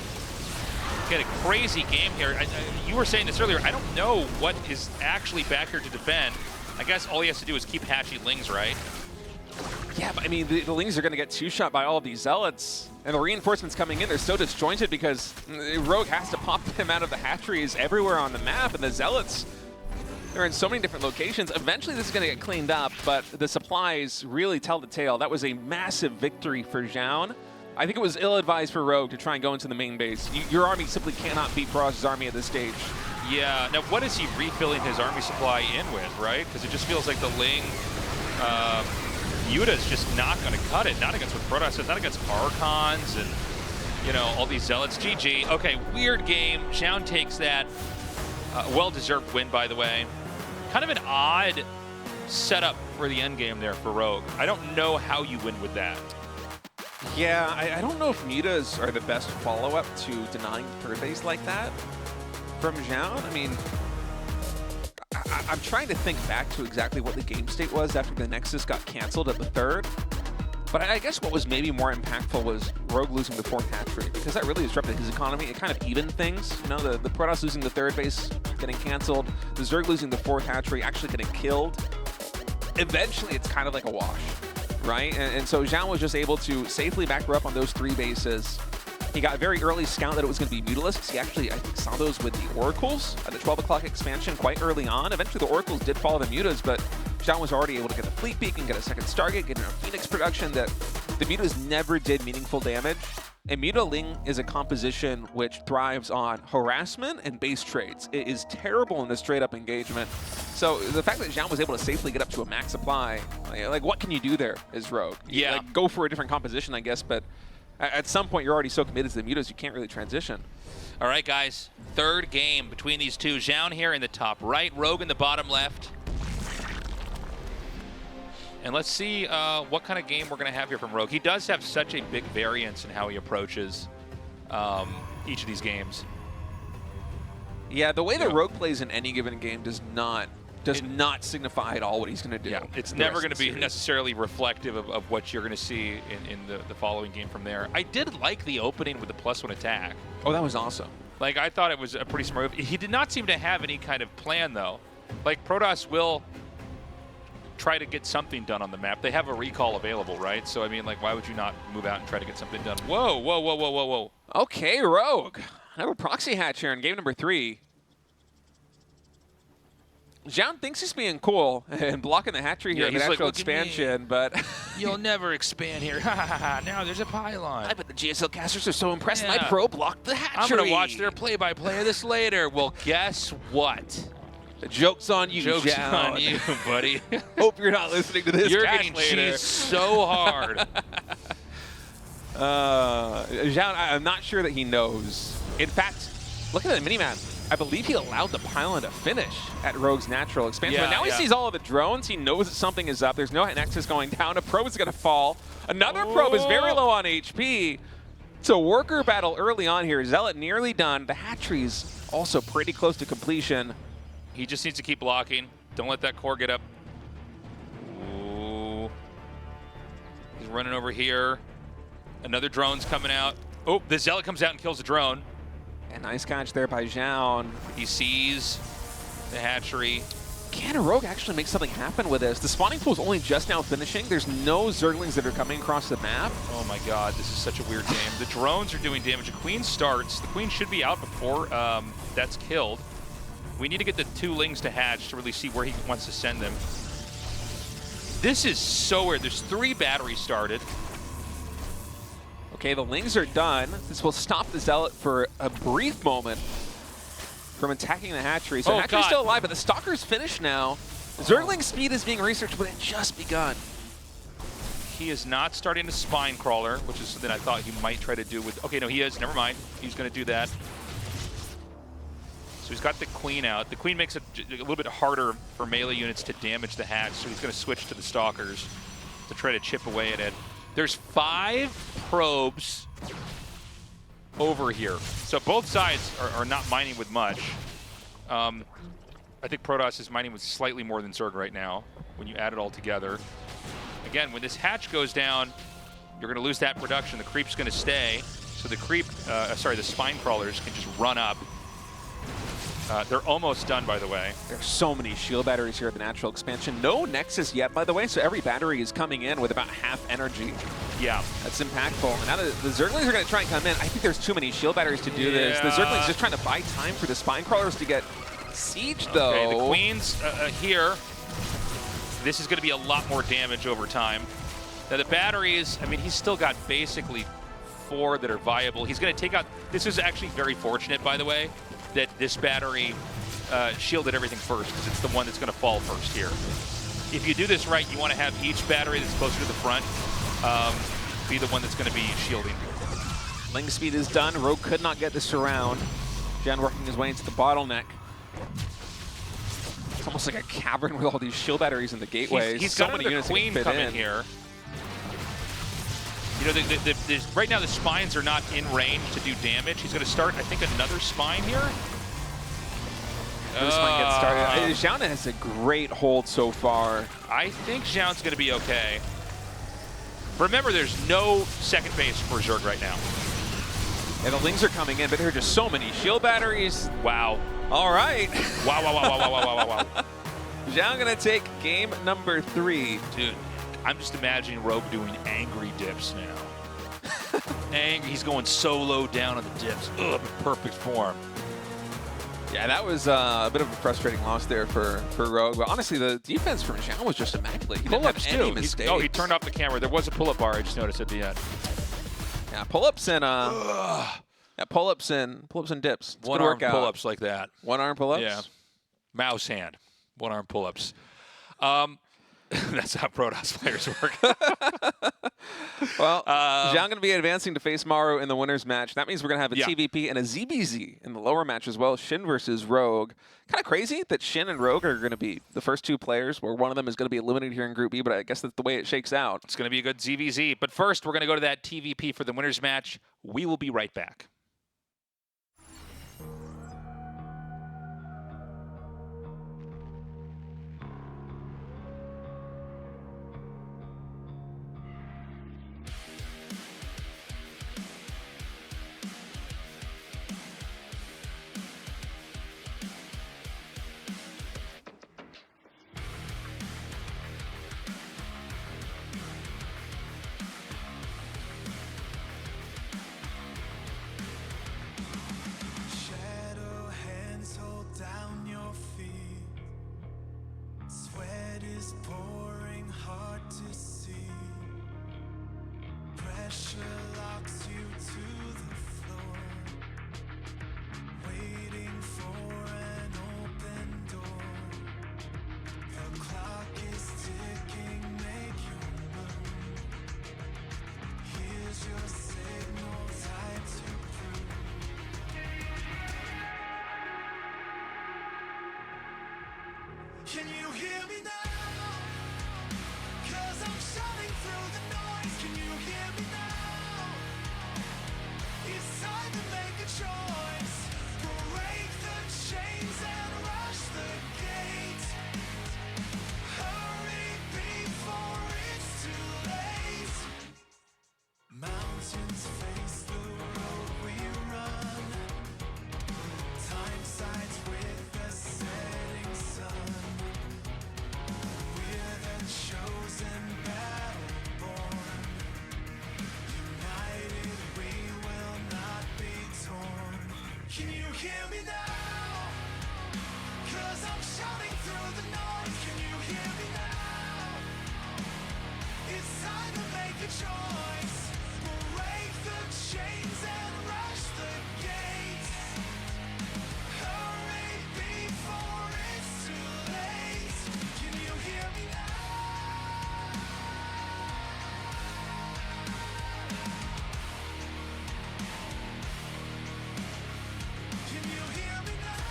Get a crazy game here. You were saying this earlier. I don't know what is actually back here to defend. I guess all he has to do is keep hatching Lings, right? Yeah, but I mean, the Lings are going to get 2-shot by all of these Zealots. And the reinforcements coming in, they're so disjointed because Rogue has to pop them out of the hatcheries everywhere on the map. And the Zealots, they're in so many different locations. Eventually, this is going to get cleaned up, but the supplies really tell the tale. That was a massive victory for Zoun. I think it was ill-advised for Rogue to try and go into the main base. Your army simply cannot beat Protoss' army at this stage. Yeah, now what is he refilling his army supply in with, right? Because it just feels like the Ling Yuta is just not going to cut it. Not against what Protoss says, not against Archons and, you know, all these Zealots. GG. Okay, weird game. Zoun takes that. Well-deserved win, by the way. Kind of an odd setup for the end game there for Rogue. I don't know how you win with that. Yeah, I don't know if Mutas are the best follow-up to denying third base like that from Zoun. I mean, I'm trying to think back to exactly what the game state was after the Nexus got canceled at the 3rd. But I guess what was maybe more impactful was Rogue losing the 4th hatchery, because that really disrupted his economy. It kind of evened things. You know, the Protoss losing the 3rd base, getting canceled, the Zerg losing the 4th hatchery, actually getting killed. Eventually, it's kind of like a wash, right? And so Zoun was just able to safely back her up on those 3 bases. He got a very early scout that it was going to be Mutalisks. He actually, I think, saw those with the Oracles at the 12 o'clock expansion quite early on. Eventually, the Oracles did follow the Mutas, but Zoun was already able to get the Fleet Peak and get a 2nd Stargate, get a Phoenix production that the Mutas never did meaningful damage. And Mutaling is a composition which thrives on harassment and base trades. It is terrible in the straight-up engagement. So the fact that Zoun was able to safely get up to a max supply, like what can you do there as Rogue? Yeah. Like, go for a different composition, I guess, but at some point, you're already so committed to the Mutas, you can't really transition. All right, guys. 3rd game between these two. Zoun here in the top right, Rogue in the bottom left. And let's see what kind of game we're going to have here from Rogue. He does have such a big variance in how he approaches each of these games. Yeah, the way that Rogue plays in any given game does not signify at all what he's going to do. Yeah, it's never going to be necessarily reflective of what you're going to see in the following game from there. I did like the opening with the +1 attack. Oh, that was awesome. Like, I thought it was a pretty smart move. He did not seem to have any kind of plan, though. Like, Protoss will try to get something done on the map. They have a recall available, right? So, I mean, like, why would you not move out and try to get something done? Whoa, whoa, whoa, whoa, whoa, whoa. Okay, Rogue. Another proxy hatch here in game number 3. Zoun thinks he's being cool and blocking the hatchery here in the actual expansion, but you'll never expand here. Ha ha ha! Now there's a pylon. I bet the GSL casters are so impressed my pro blocked the hatchery. I'm gonna watch their play-by-play of this later. Well, guess what? The joke's on you, Joke's Zoun. on you, buddy. Hope you're not listening to this. You're getting cheesed so hard. Zoun, I'm not sure that he knows. In fact, look at the minimap. I believe he allowed the pylon to finish at Rogue's natural expansion. But now he sees all of the drones. He knows that something is up. There's no Nexus going down. A probe is going to fall. Another probe is very low on HP. It's a worker battle early on here. Zealot nearly done. The hatchery's also pretty close to completion. He just needs to keep blocking. Don't let that core get up. Ooh. He's running over here. Another drone's coming out. Oh, the Zealot comes out and kills the drone. And nice catch there by Zoun. He sees the hatchery. Can a Rogue actually make something happen with this? The spawning pool is only just now finishing. There's no Zerglings that are coming across the map. Oh my god, this is such a weird game. The drones are doing damage. The Queen starts. The Queen should be out before that's killed. We need to get the 2 Lings to hatch to really see where he wants to send them. This is so weird. There's 3 batteries started. Okay, the Lings are done. This will stop the Zealot for a brief moment from attacking the hatchery. So the hatchery's still alive, but the Stalker's finished now. Zergling speed is being researched, but it just begun. He is not starting a spine crawler, which is something I thought he might try to do with... Okay, no, he is. Never mind. He's going to do that. So he's got the Queen out. The Queen makes it a little bit harder for melee units to damage the hatch, so he's going to switch to the Stalkers to try to chip away at it. There's 5 probes over here. So both sides are not mining with much. I think Protoss is mining with slightly more than Zerg right now when you add it all together. Again, when this hatch goes down, you're going to lose that production. The creep's going to stay. So the creep, the spine crawlers can just run up. They're almost done, by the way. There's so many shield batteries here at the natural expansion. No Nexus yet, by the way, so every battery is coming in with about half energy. Yeah. That's impactful. And now the Zerglings are going to try and come in. I think there's too many shield batteries to do this. The Zerglings just trying to buy time for the spine crawlers to get sieged, though. Okay, the Queen's here. This is going to be a lot more damage over time. Now the batteries, I mean, he's still got basically 4 that are viable. He's going to take out, this is actually very fortunate, by the way, that this battery shielded everything first, because it's the one that's going to fall first here. If you do this right, you want to have each battery that's closer to the front be the one that's going to be shielding. Ling speed is done. Rogue could not get this around. Jen working his way into the bottleneck. It's almost like a cavern with all these shield batteries in the gateways. He's so got many units Queen coming here. You know, right now the spines are not in range to do damage. He's going to start, I think, another spine here. This spine gets started. Zoun has a great hold so far. I think Zoun's going to be okay. Remember, there's no second base for Zerg right now. Yeah, the Lings are coming in, but there are just so many shield batteries. Wow. All right. Wow, wow, wow, wow, wow, wow, wow, wow. Zoun going to take game number 3. Dude. I'm just imagining Rogue doing angry dips now. Angry, he's going so low down on the dips. Ugh, perfect form. Yeah, that was a bit of a frustrating loss there for Rogue. But honestly, the defense from Zoun was just immaculate. He didn't have any mistakes. Oh, he turned off the camera. There was a pull-up bar, I just noticed at the end. Yeah, pull-ups and pull-ups and dips. It's One-arm pull-ups like that. One-arm pull-ups? Yeah. Mouse hand. One-arm pull-ups. That's how Protoss players work. Well, Zoun going to be advancing to face Maru in the winner's match. That means we're going to have a TVP and a ZBZ in the lower match as well. SHIN versus Rogue. Kind of crazy that SHIN and Rogue are going to be the first 2 players, where one of them is going to be eliminated here in Group B, but I guess that's the way it shakes out. It's going to be a good ZVZ. But first, we're going to go to that TVP for the winner's match. We will be right back. Can you hear me now? 'Cause I'm shouting through the noise. Can you hear me now? It's time to make a choice. Break the chains and rush the gate. Hurry before it's too late. Mountains face the road. a choice. Break the chains and rush the gates. Hurry before it's too late. Can you hear me now? Can you hear me now?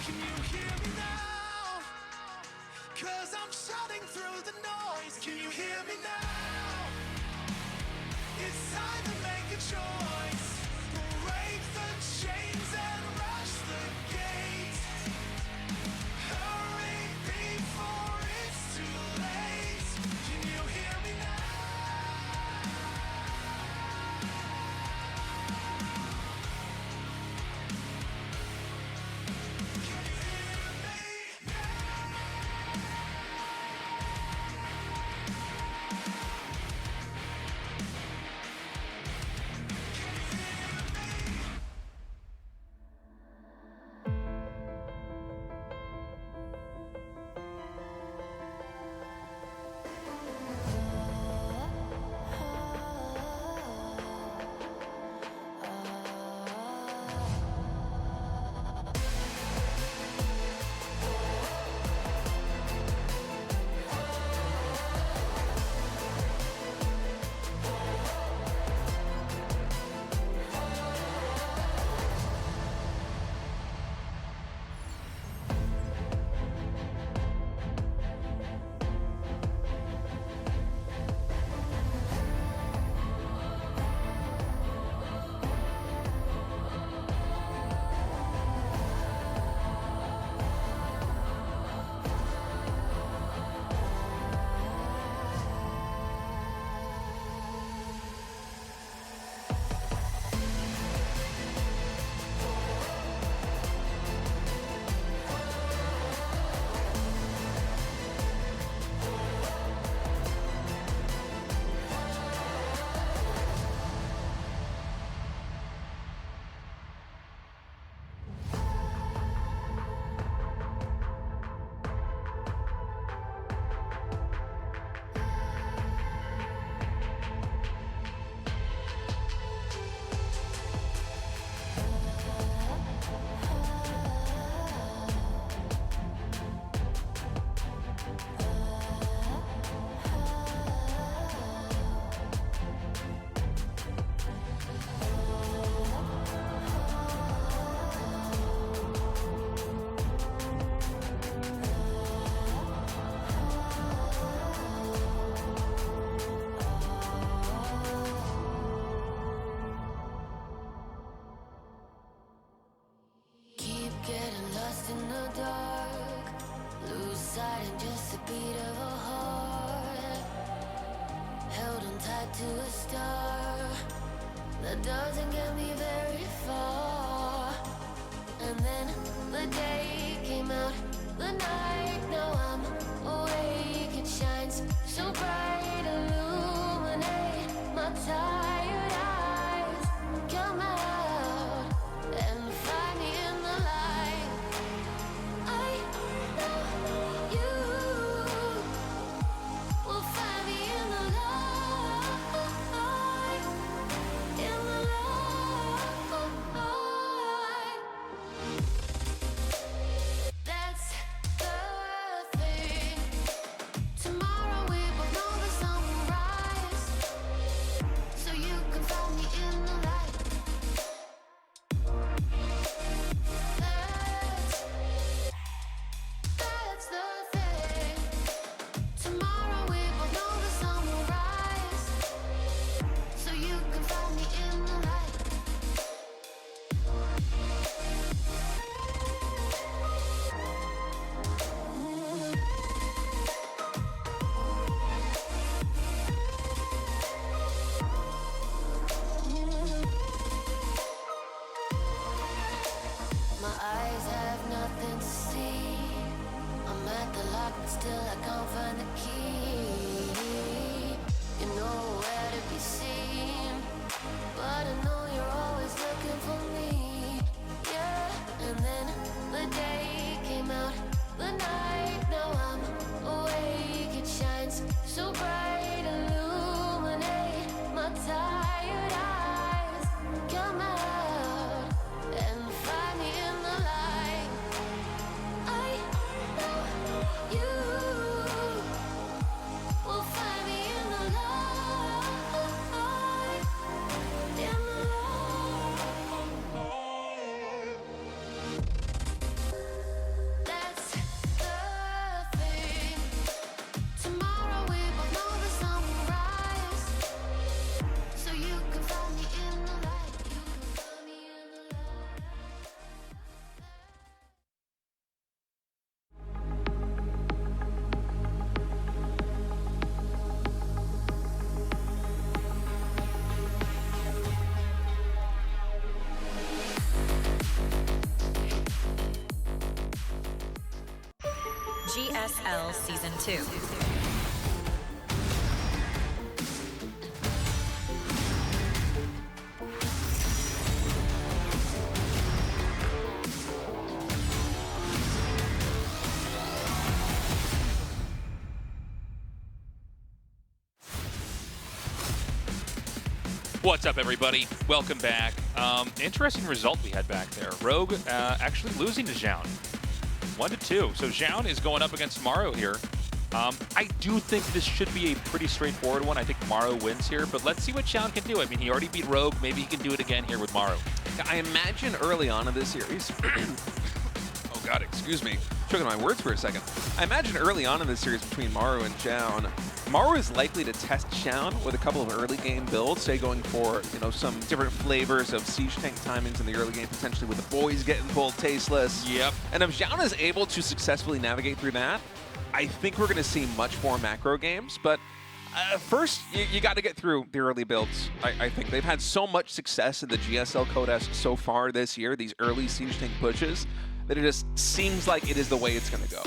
Can you hear me now? 'Cause I'm shouting through the noise. Can you hear me now? It's time to make a choice. Break the chains and rush the gates. Hurry before it's too late. Can you hear me now? Can you hear me Keep getting lost in the dark. Lose sight in just a beat of a heart. Held on tight to a star that doesn't get me very far. And then the day came out, the night, now I'm awake. It shines so bright, illuminate my tired eyes. Come out and find me in the light. I know you will find me in the light. In the light. That's the thing. Tomorrow we both know the GSL Season 2. What's up, everybody? Welcome back. Interesting result we had back there. Rogue actually losing to Zoun. 1-2. So Zoun is going up against Maru here. I do think this should be a pretty straightforward one. I think Maru wins here, but let's see what Zoun can do. I mean, he already beat Rogue. Maybe he can do it again here with Maru. I imagine early on in this series... oh, God, excuse me. Choking my words for a second. I imagine early on in this series between Maru and Zoun, Maru is likely to test Zoun with a couple of early game builds, say going for, you know, some different flavors of siege tank timings in the early game, potentially with the boys getting pulled tasteless. Yep. And if Zoun is able to successfully navigate through that, I think we're going to see much more macro games. But first, you got to get through the early builds. I think they've had so much success in the GSL Codex so far this year, these early siege tank pushes, that it just seems like it is the way it's going to go.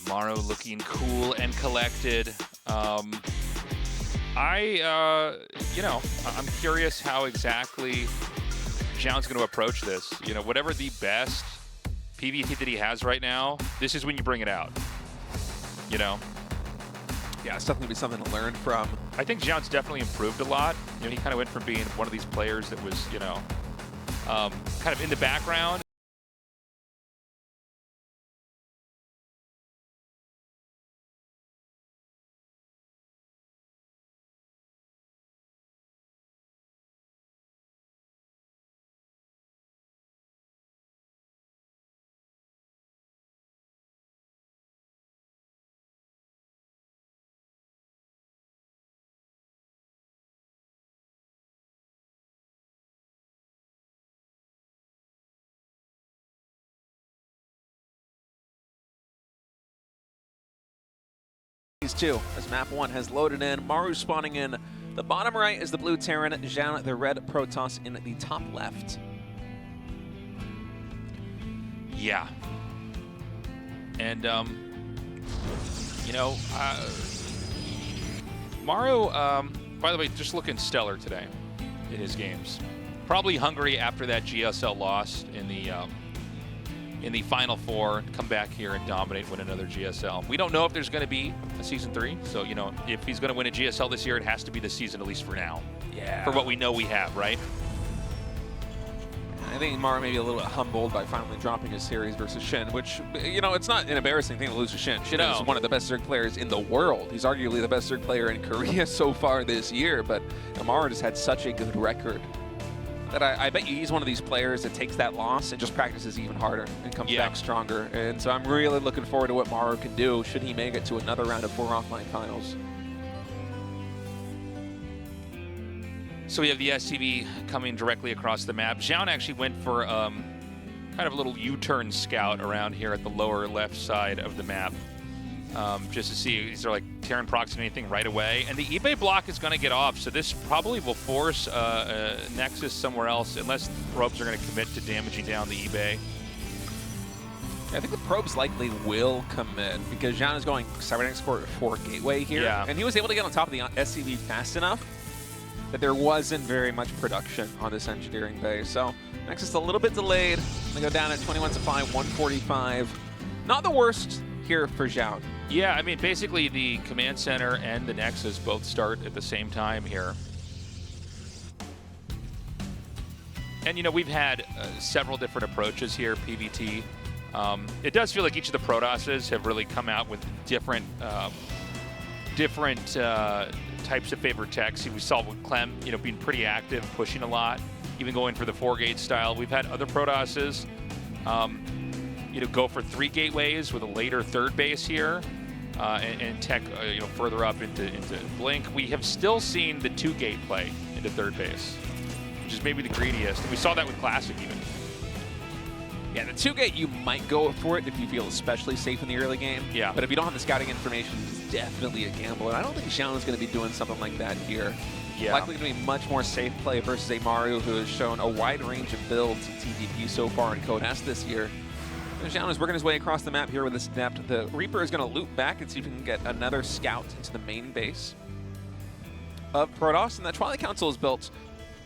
Maru looking cool and collected. I'm curious how exactly Zoun's going to approach this. You know, whatever the best PvP that he has right now, this is when you bring it out. You know? Yeah, it's definitely something to learn from. I think Zoun's definitely improved a lot. You know, he kind of went from being one of these players that was, you know, kind of in the background. These two, as map 1 has loaded in. Maru spawning in the bottom right is the blue Terran, Zoun the red Protoss in the top left. Yeah. And, you know, Maru, by the way, just looking stellar today in his games. Probably hungry after that GSL loss in the Final Four, come back here and dominate, win another GSL. We don't know if there's going to be a Season 3, so, you know, if he's going to win a GSL this year, it has to be this season, at least for now. Yeah. For what we know we have, right? I think Maru may be a little bit humbled by finally dropping his series versus SHIN, which, you know, it's not an embarrassing thing to lose to SHIN. SHIN is one of the best Zerg players in the world. He's arguably the best Zerg player in Korea so far this year, but Maru just had such a good record that I bet you he's one of these players that takes that loss and just practices even harder and comes back stronger. And so I'm really looking forward to what Maru can do should he make it to another round of 4 offline finals. So we have the SCV coming directly across the map. Zoun actually went for kind of a little U-turn scout around here at the lower left side of the map. Just to see, is there like Terran proxing anything right away? And the eBay block is going to get off, so this probably will force Nexus somewhere else, unless probes are going to commit to damaging down the eBay. I think the probes likely will commit because Zoun is going Cybernetics for Gateway here. Yeah. And he was able to get on top of the SCV fast enough that there wasn't very much production on this engineering bay. So Nexus a little bit delayed. They go down at 21 supply, 145. Not the worst here for Zoun. Yeah, I mean, basically the command center and the Nexus both start at the same time here. And, you know, we've had several different approaches here, PvT. It does feel like each of the Protosses have really come out with different types of favorite techs. We saw with Clem, you know, being pretty active, pushing a lot, even going for the 4-gate style. We've had other Protosses, you know, go for 3 gateways with a later 3rd base here, and tech, you know, further up into Blink. We have still seen the 2-gate play into 3rd base, which is maybe the greediest. And we saw that with Classic even. Yeah, the 2-gate, you might go for it if you feel especially safe in the early game. Yeah. But if you don't have the scouting information, it's definitely a gamble. And I don't think Zoun is going to be doing something like that here. Yeah. Likely going to be much more safe play versus a Maru who has shown a wide range of builds in TVP so far in Code S this year. Zoun is working his way across the map here with this depth. The Reaper is going to loop back and see if he can get another scout into the main base of Protoss. And that Twilight Council is built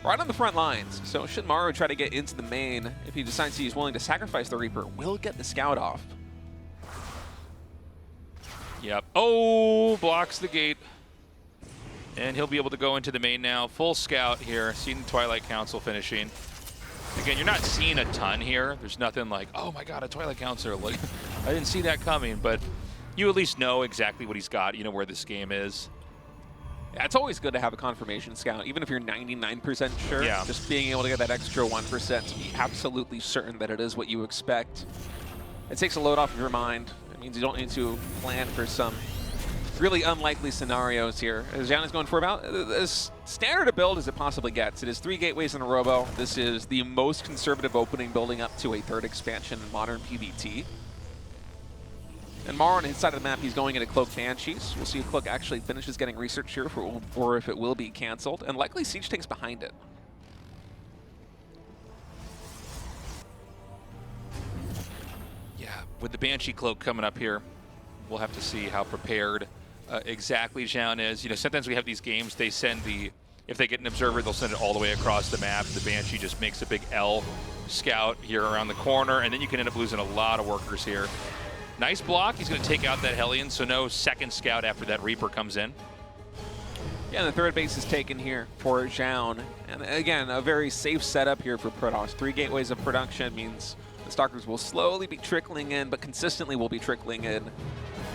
right on the front lines. So should Maru try to get into the main, if he decides he's willing to sacrifice the Reaper, will get the scout off. Yep. Oh, blocks the gate. And he'll be able to go into the main now. Full scout here. Seeing the Twilight Council finishing. Again, you're not seeing a ton here. There's nothing like, oh my god, a Twilight Council. Like, I didn't see that coming. But you at least know exactly what he's got. You know where this game is. Yeah, it's always good to have a confirmation scout, even if you're 99% sure. Yeah. Just being able to get that extra 1% to be absolutely certain that it is what you expect. It takes a load off of your mind. It means you don't need to plan for some really unlikely scenarios here. Zoun is going for about as standard a build as it possibly gets. It is 3 gateways in a robo. This is the most conservative opening building up to a 3rd expansion in modern PvT. And Maru on his side of the map, he's going into Cloak Banshees. We'll see if Cloak actually finishes getting research here or if it will be canceled. And likely Siege Tanks behind it. Yeah, with the Banshee Cloak coming up here, we'll have to see how prepared exactly Zoun is. You know, sometimes we have these games, they send the, if they get an observer, they'll send it all the way across the map. The Banshee just makes a big L scout here around the corner, and then you can end up losing a lot of workers here. Nice block. He's going to take out that Hellion, so no second scout after that Reaper comes in. Yeah, and the 3rd base is taken here for Zoun. And again, a very safe setup here for Protoss. 3 gateways of production means the Stalkers will slowly be trickling in, but consistently will be trickling in.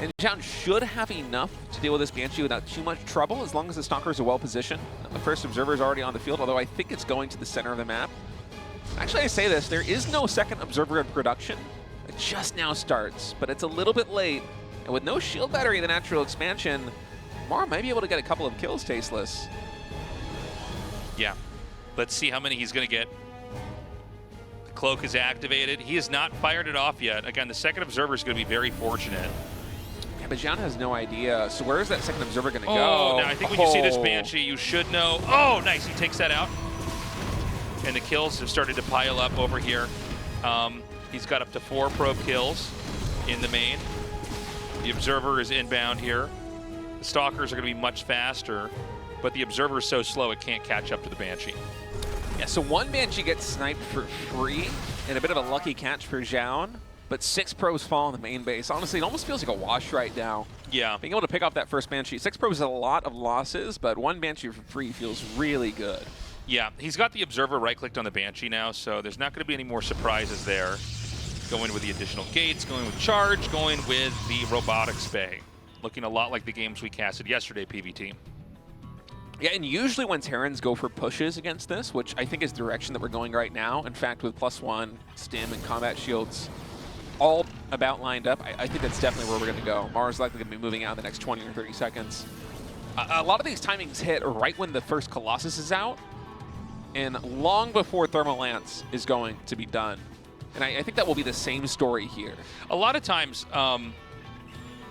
And Zoun should have enough to deal with this Banshee without too much trouble, as long as the Stalkers are well positioned. The first observer is already on the field, although I think it's going to the center of the map. Actually, I say this, there is no second observer in production. It just now starts, but it's a little bit late. And with no shield battery in the natural expansion, Maru might be able to get a couple of kills tasteless. Yeah. Let's see how many he's going to get. The Cloak is activated. He has not fired it off yet. Again, the second observer is going to be very fortunate. Yeah, but Zoun has no idea. So where is that second observer going to go? Oh, now I think when you see this Banshee, you should know. Oh, nice. He takes that out. And the kills have started to pile up over here. He's got up to 4 probe kills in the main. The observer is inbound here. The Stalkers are going to be much faster, but the observer is so slow it can't catch up to the Banshee. Yeah, so 1 Banshee gets sniped for free, and a bit of a lucky catch for Zoun, but 6 probes fall on the main base. Honestly, it almost feels like a wash right now. Yeah. Being able to pick off that first Banshee. 6 probes is a lot of losses, but 1 Banshee for free feels really good. Yeah, he's got the observer right-clicked on the Banshee now, so there's not going to be any more surprises there. Going with the additional gates, going with charge, going with the robotics bay. Looking a lot like the games we casted yesterday, PvT. Yeah, and usually when Terrans go for pushes against this, which I think is the direction that we're going right now, in fact, with +1, stim, and combat shields all about lined up, I think that's definitely where we're going to go. Maru's likely going to be moving out in the next 20 or 30 seconds. A lot of these timings hit right when the first Colossus is out, and long before Thermal Lance is going to be done. And I think that will be the same story here. A lot of times,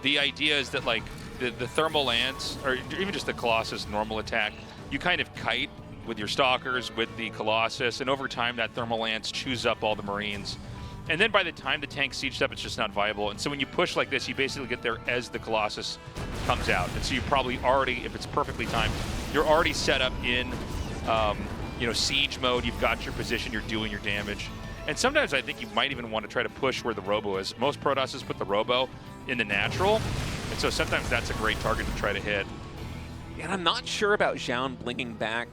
the idea is that like the Thermal Lance, or even just the Colossus normal attack, you kind of kite with your Stalkers, with the Colossus, and over time that Thermal Lance chews up all the Marines. And then by the time the tank sieged up, it's just not viable. And so when you push like this, you basically get there as the Colossus comes out. And so you probably already, if it's perfectly timed, you're already set up in you know, siege mode. You've got your position, you're doing your damage. And sometimes I think you might even want to try to push where the Robo is. Most Protosses put the Robo in the natural, and so sometimes that's a great target to try to hit. And I'm not sure about Zoun blinking back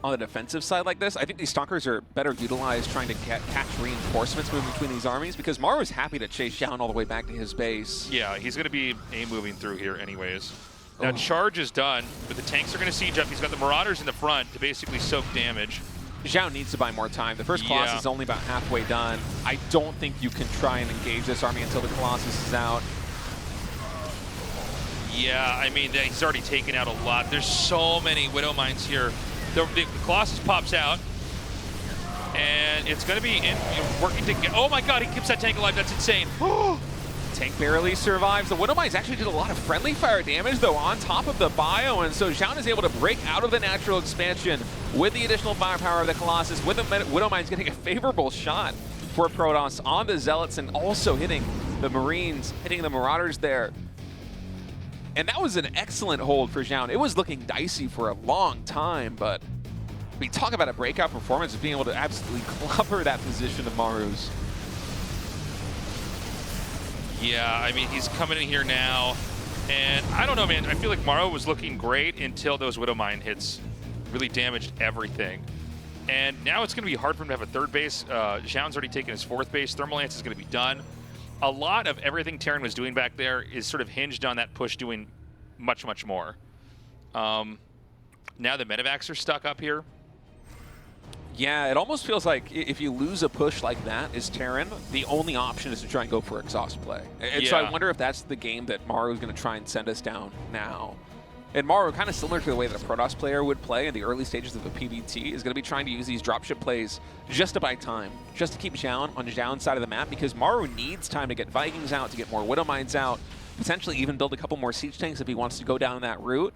on the defensive side like this. I think these Stalkers are better utilized trying to catch reinforcements moving between these armies, because Maru is happy to chase Zoun all the way back to his base. Yeah, he's going to be moving through here anyways. Now charge is done, but the tanks are going to siege up. He's got the Marauders in the front to basically soak damage. Zoun needs to buy more time. The first Colossus is only about halfway done. I don't think you can try and engage this army until the Colossus is out. Yeah, I mean, he's already taken out a lot. There's so many Widow Mines here. The Colossus pops out, and it's going to be working to get... Oh my god, he keeps that tank alive. That's insane. Tank barely survives. The Widow Mines actually did a lot of friendly fire damage, though, on top of the bio, and so Zoun is able to break out of the natural expansion with the additional firepower of the Colossus, with the Widow Mines getting a favorable shot. for Protoss on the Zealots and also hitting the Marines, hitting the Marauders there. And that was an excellent hold for Zoun. It was looking dicey for a long time, but we talk about a breakout performance of being able to absolutely clobber that position of Maru's. Yeah, I mean, he's coming in here now, and I don't know, man. I feel like Maru was looking great until those Widowmine hits really damaged everything. And now it's going to be hard for him to have a third base. Zoun's already taken his fourth base. Thermal Lance is going to be done. A lot of everything Terran was doing back there is sort of hinged on that push doing much, much more. Now the medevacs are stuck up here. Yeah, it almost feels like if you lose a push like that as Terran, the only option is to try and go for exhaust play. And so I wonder if that's the game that Maru is going to try and send us down now. And Maru, kind of similar to the way that a Protoss player would play in the early stages of a PvT, is going to be trying to use these dropship plays just to buy time, just to keep Zoun on Zoun's side of the map, because Maru needs time to get Vikings out, to get more Widowmines out, potentially even build a couple more siege tanks if he wants to go down that route,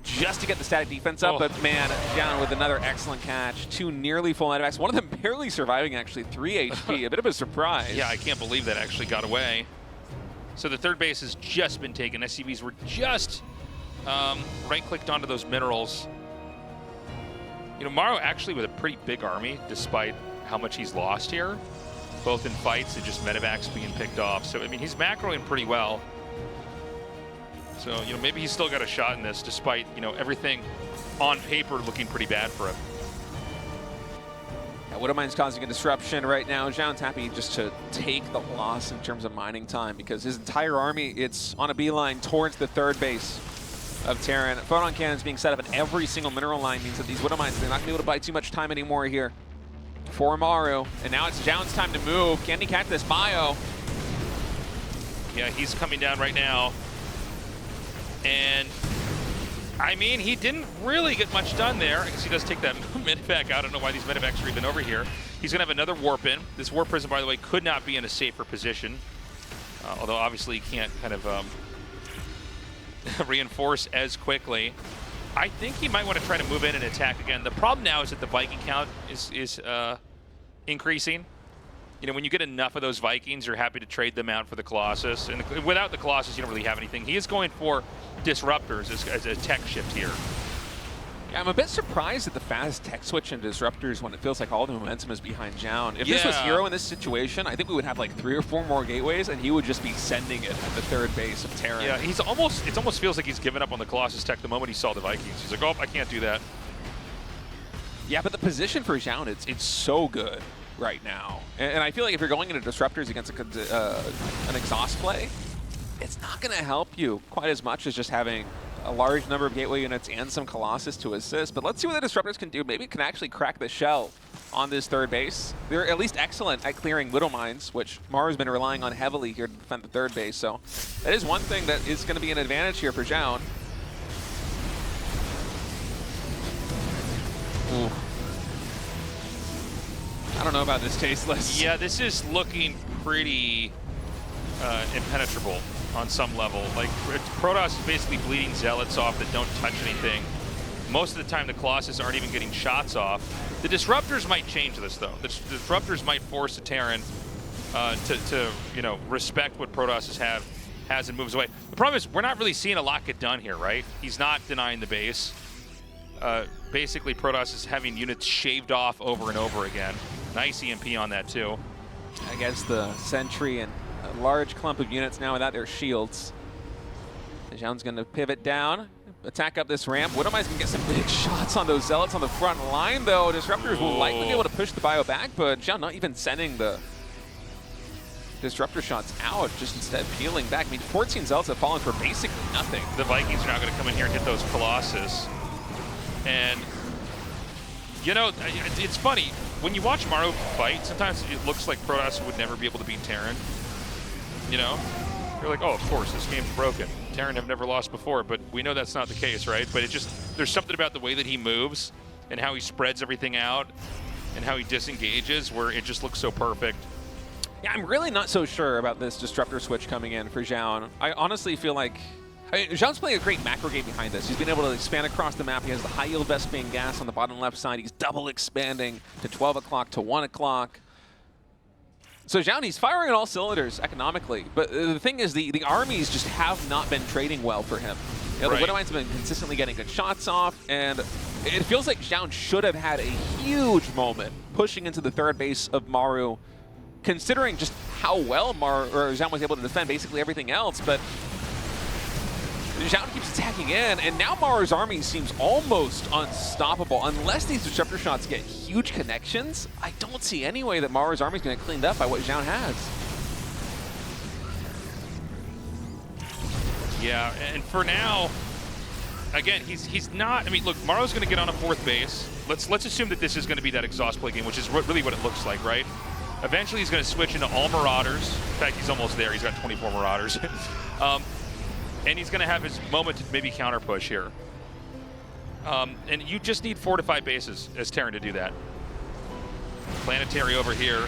just to get the static defense up. But man, Zoun with another excellent catch, 2 nearly full medevacs, one of them barely surviving actually, 3 HP, a bit of a surprise. Yeah, I can't believe that actually got away. So the third base has just been taken. SCVs were just right-clicked onto those minerals. You know, Maru actually with a pretty big army, despite how much he's lost here, both in fights and just medevacs being picked off. So, I mean, he's macroing pretty well. So, you know, maybe he's still got a shot in this, despite, you know, everything on paper looking pretty bad for him. Yeah, Widowmine's causing a disruption right now. Zoun's happy just to take the loss in terms of mining time, because his entire army, it's on a beeline towards the third base of Terran. Photon cannons being set up in every single mineral line means that these Widowmines, they're not going to be able to buy too much time anymore here for Maru. And now it's Zoun's time to move. Can he catch this bio? Yeah, he's coming down right now. And, I mean, he didn't really get much done there. I guess he does take that medevac out. I don't know why these medevacs are even over here. He's going to have another warp in. This warp prison, by the way, could not be in a safer position. Although, obviously, he can't kind of reinforce as quickly. I think he might want to try to move in and attack again. The problem now is that the Viking count is increasing. You know, when you get enough of those Vikings, you're happy to trade them out for the Colossus. And without the Colossus, you don't really have anything. He is going for Disruptors as a tech shift here. Yeah, I'm a bit surprised at the fast tech switch and Disruptors when it feels like all the momentum is behind Zoun. If this was Hero in this situation, I think we would have like 3 or 4 more gateways, and he would just be sending it at the third base of Terran. Yeah, it almost feels like he's given up on the Colossus tech the moment he saw the Vikings. He's like, oh, I can't do that. Yeah, but the position for Zoun, it's so good right now. And I feel like if you're going into Disruptors against an exhaust play, it's not going to help you quite as much as just having a large number of gateway units and some Colossus to assist. But let's see what the Disruptors can do. Maybe it can actually crack the shell on this third base. They're at least excellent at clearing Widowmines, which Maru's been relying on heavily here to defend the third base. So that is one thing that is going to be an advantage here for Zoun. Ooh. I don't know about this Tasteless. Yeah, this is looking pretty impenetrable on some level. Like, Protoss is basically bleeding Zealots off that don't touch anything. Most of the time, the Colossus aren't even getting shots off. The Disruptors might change this, though. The Disruptors might force the Terran to you know, respect what Protoss has and moves away. The problem is we're not really seeing a lot get done here, right? He's not denying the base. Basically, Protoss is having units shaved off over and over again. Nice EMP on that, too. Against the Sentry and a large clump of units now without their shields. Zoun's going to pivot down, attack up this ramp. Widowmines can get some big shots on those Zealots on the front line, though. Disruptors will likely be able to push the bio back, but Zoun not even sending the Disruptor shots out, just instead peeling back. I mean, 14 Zealots have fallen for basically nothing. The Vikings are now going to come in here and hit those Colossus. And, you know, it's funny. When you watch Maru fight, sometimes it looks like Protoss would never be able to beat Terran. You know? You're like, oh, of course, this game's broken. Terran have never lost before, but we know that's not the case, right? But it just, there's something about the way that he moves and how he spreads everything out and how he disengages where it just looks so perfect. Yeah, I'm really not so sure about this Disruptor switch coming in for Zoun. I honestly feel like Zoun's playing a great macro game behind this. He's been able to expand across the map. He has the high yield Vespene gas on the bottom left side. He's double expanding to 12 o'clock to 1 o'clock. So Zoun, he's firing on all cylinders economically, but the thing is the armies just have not been trading well for him. You know, the Widowmines have been consistently getting good shots off, and it feels like Zoun should have had a huge moment pushing into the third base of Maru, considering just how well Zoun was able to defend basically everything else. But Zoun keeps attacking in, and now Maru's army seems almost unstoppable. Unless these disruptor shots get huge connections, I don't see any way that Maru's army is going to get cleaned up by what Zoun has. Yeah, and for now, again, he's not. I mean, look, Maru's going to get on a fourth base. Let's assume that this is going to be that exhaust play game, which is really what it looks like, right? Eventually, he's going to switch into all Marauders. In fact, he's almost there. He's got 24 Marauders. And he's going to have his moment to maybe counter push here. And you just need 4 to 5 bases as Terran to do that. Planetary over here.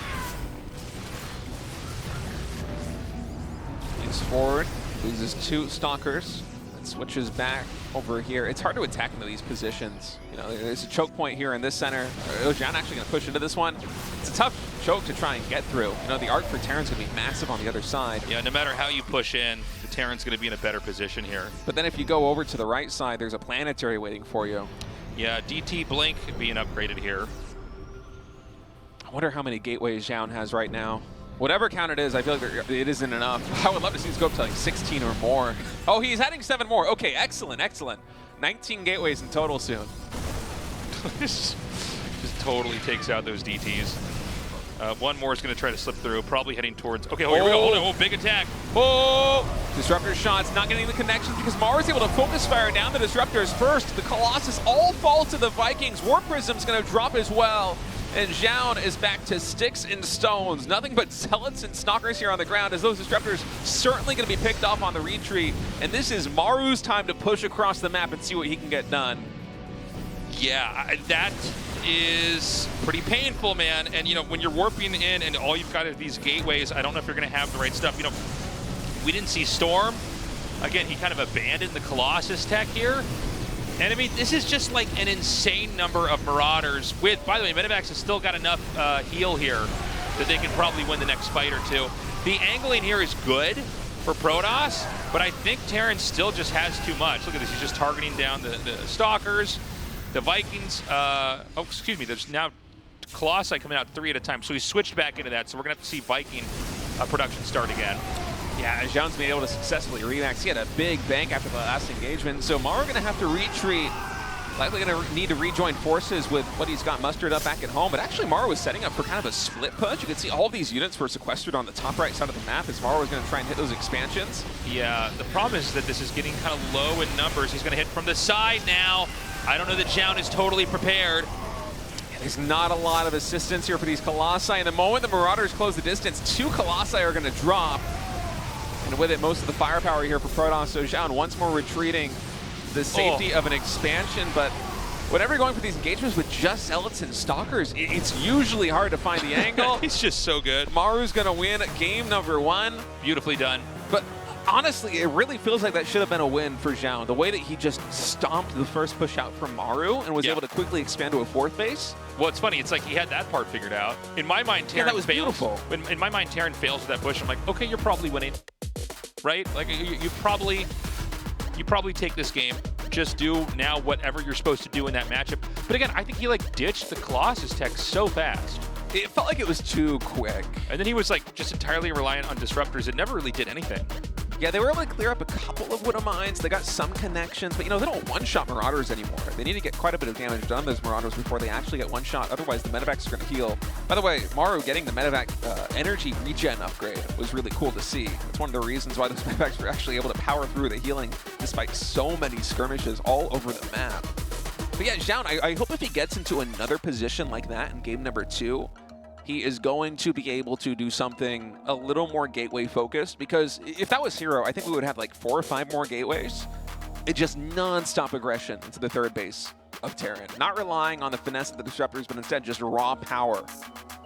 Moves forward, loses 2 Stalkers, and switches back over here. It's hard to attack into these positions. You know, there's a choke point here in this center. Zoun actually going to push into this one. It's a tough choke to try and get through. You know, the arc for Terran's going to be massive on the other side. Yeah, no matter how you push in, the Terran's going to be in a better position here. But then if you go over to the right side, there's a planetary waiting for you. Yeah, DT Blink being upgraded here. I wonder how many gateways Zoun has right now. Whatever count it is, I feel like it isn't enough. I would love to see this go up to like 16 or more. Oh, he's adding 7 more. Okay, excellent, excellent. 19 gateways in total soon. Just totally takes out those DTs. One more is going to try to slip through, probably heading towards... Okay, here we go. Hold on. Oh, big attack. Oh! Disruptor shots not getting the connections because Maru's able to focus fire down the Disruptors first. The Colossus all fall to the Vikings. Warp Prism's going to drop as well. And Zoun is back to sticks and stones. Nothing but Zealots and Stalkers here on the ground, as those Disruptors certainly going to be picked off on the retreat. And this is Maru's time to push across the map and see what he can get done. Yeah, that is pretty painful, man. And, you know, when you're warping in and all you've got are these gateways, I don't know if you're going to have the right stuff. You know, we didn't see Storm. Again, he kind of abandoned the Colossus tech here. And I mean, this is just like an insane number of Marauders with, by the way, Medivacs has still got enough heal here that they can probably win the next fight or two. The angling here is good for Protoss, but I think Terran still just has too much. Look at this, he's just targeting down the Stalkers, the Vikings. Oh, excuse me, there's now Colossi coming out 3 at a time, so he switched back into that, so we're gonna have to see Viking production start again. Yeah, Zoun's been able to successfully remax. He had a big bank after the last engagement, so Maru going to have to retreat. Likely going to need to rejoin forces with what he's got mustered up back at home. But actually, Maru was setting up for kind of a split push. You can see all these units were sequestered on the top right side of the map as Maru was going to try and hit those expansions. Yeah, the problem is that this is getting kind of low in numbers. He's going to hit from the side now. I don't know that Zoun is totally prepared. Yeah, there's not a lot of assistance here for these Colossi. And the moment the Marauders close the distance, 2 Colossi are going to drop. And with it, most of the firepower here for Protoss. So Zoun once more retreating the safety of an expansion. But whenever you're going for these engagements with just Zealots and Stalkers, it's usually hard to find the angle. He's just so good. Maru's going to win game number 1. Beautifully done. But honestly, it really feels like that should have been a win for Zoun. The way that he just stomped the first push out from Maru and was able to quickly expand to a 4th base. Well, it's funny. It's like he had that part figured out. In my mind, Terran that was fails. beautiful. In my mind, Terran fails with that push. I'm like, okay, you're probably winning, right? Like you probably take this game. Just do now whatever you're supposed to do in that matchup. But again, I think he like ditched the Colossus tech so fast. It felt like it was too quick. And then he was like just entirely reliant on Disruptors. It never really did anything. Yeah, they were able to clear up a couple of Widowmines. They got some connections, but you know, they don't one-shot Marauders anymore. They need to get quite a bit of damage done on those Marauders before they actually get one-shot. Otherwise, the Medivacs are going to heal. By the way, Maru getting the Medivac energy regen upgrade was really cool to see. It's one of the reasons why those Medivacs were actually able to power through the healing despite so many skirmishes all over the map. But yeah, Zoun, I hope if he gets into another position like that in game number 2, he is going to be able to do something a little more gateway focused, because if that was Hero, I think we would have like 4 or 5 more gateways. It's just non-stop aggression into the 3rd base of Terran. Not relying on the finesse of the Disruptors, but instead just raw power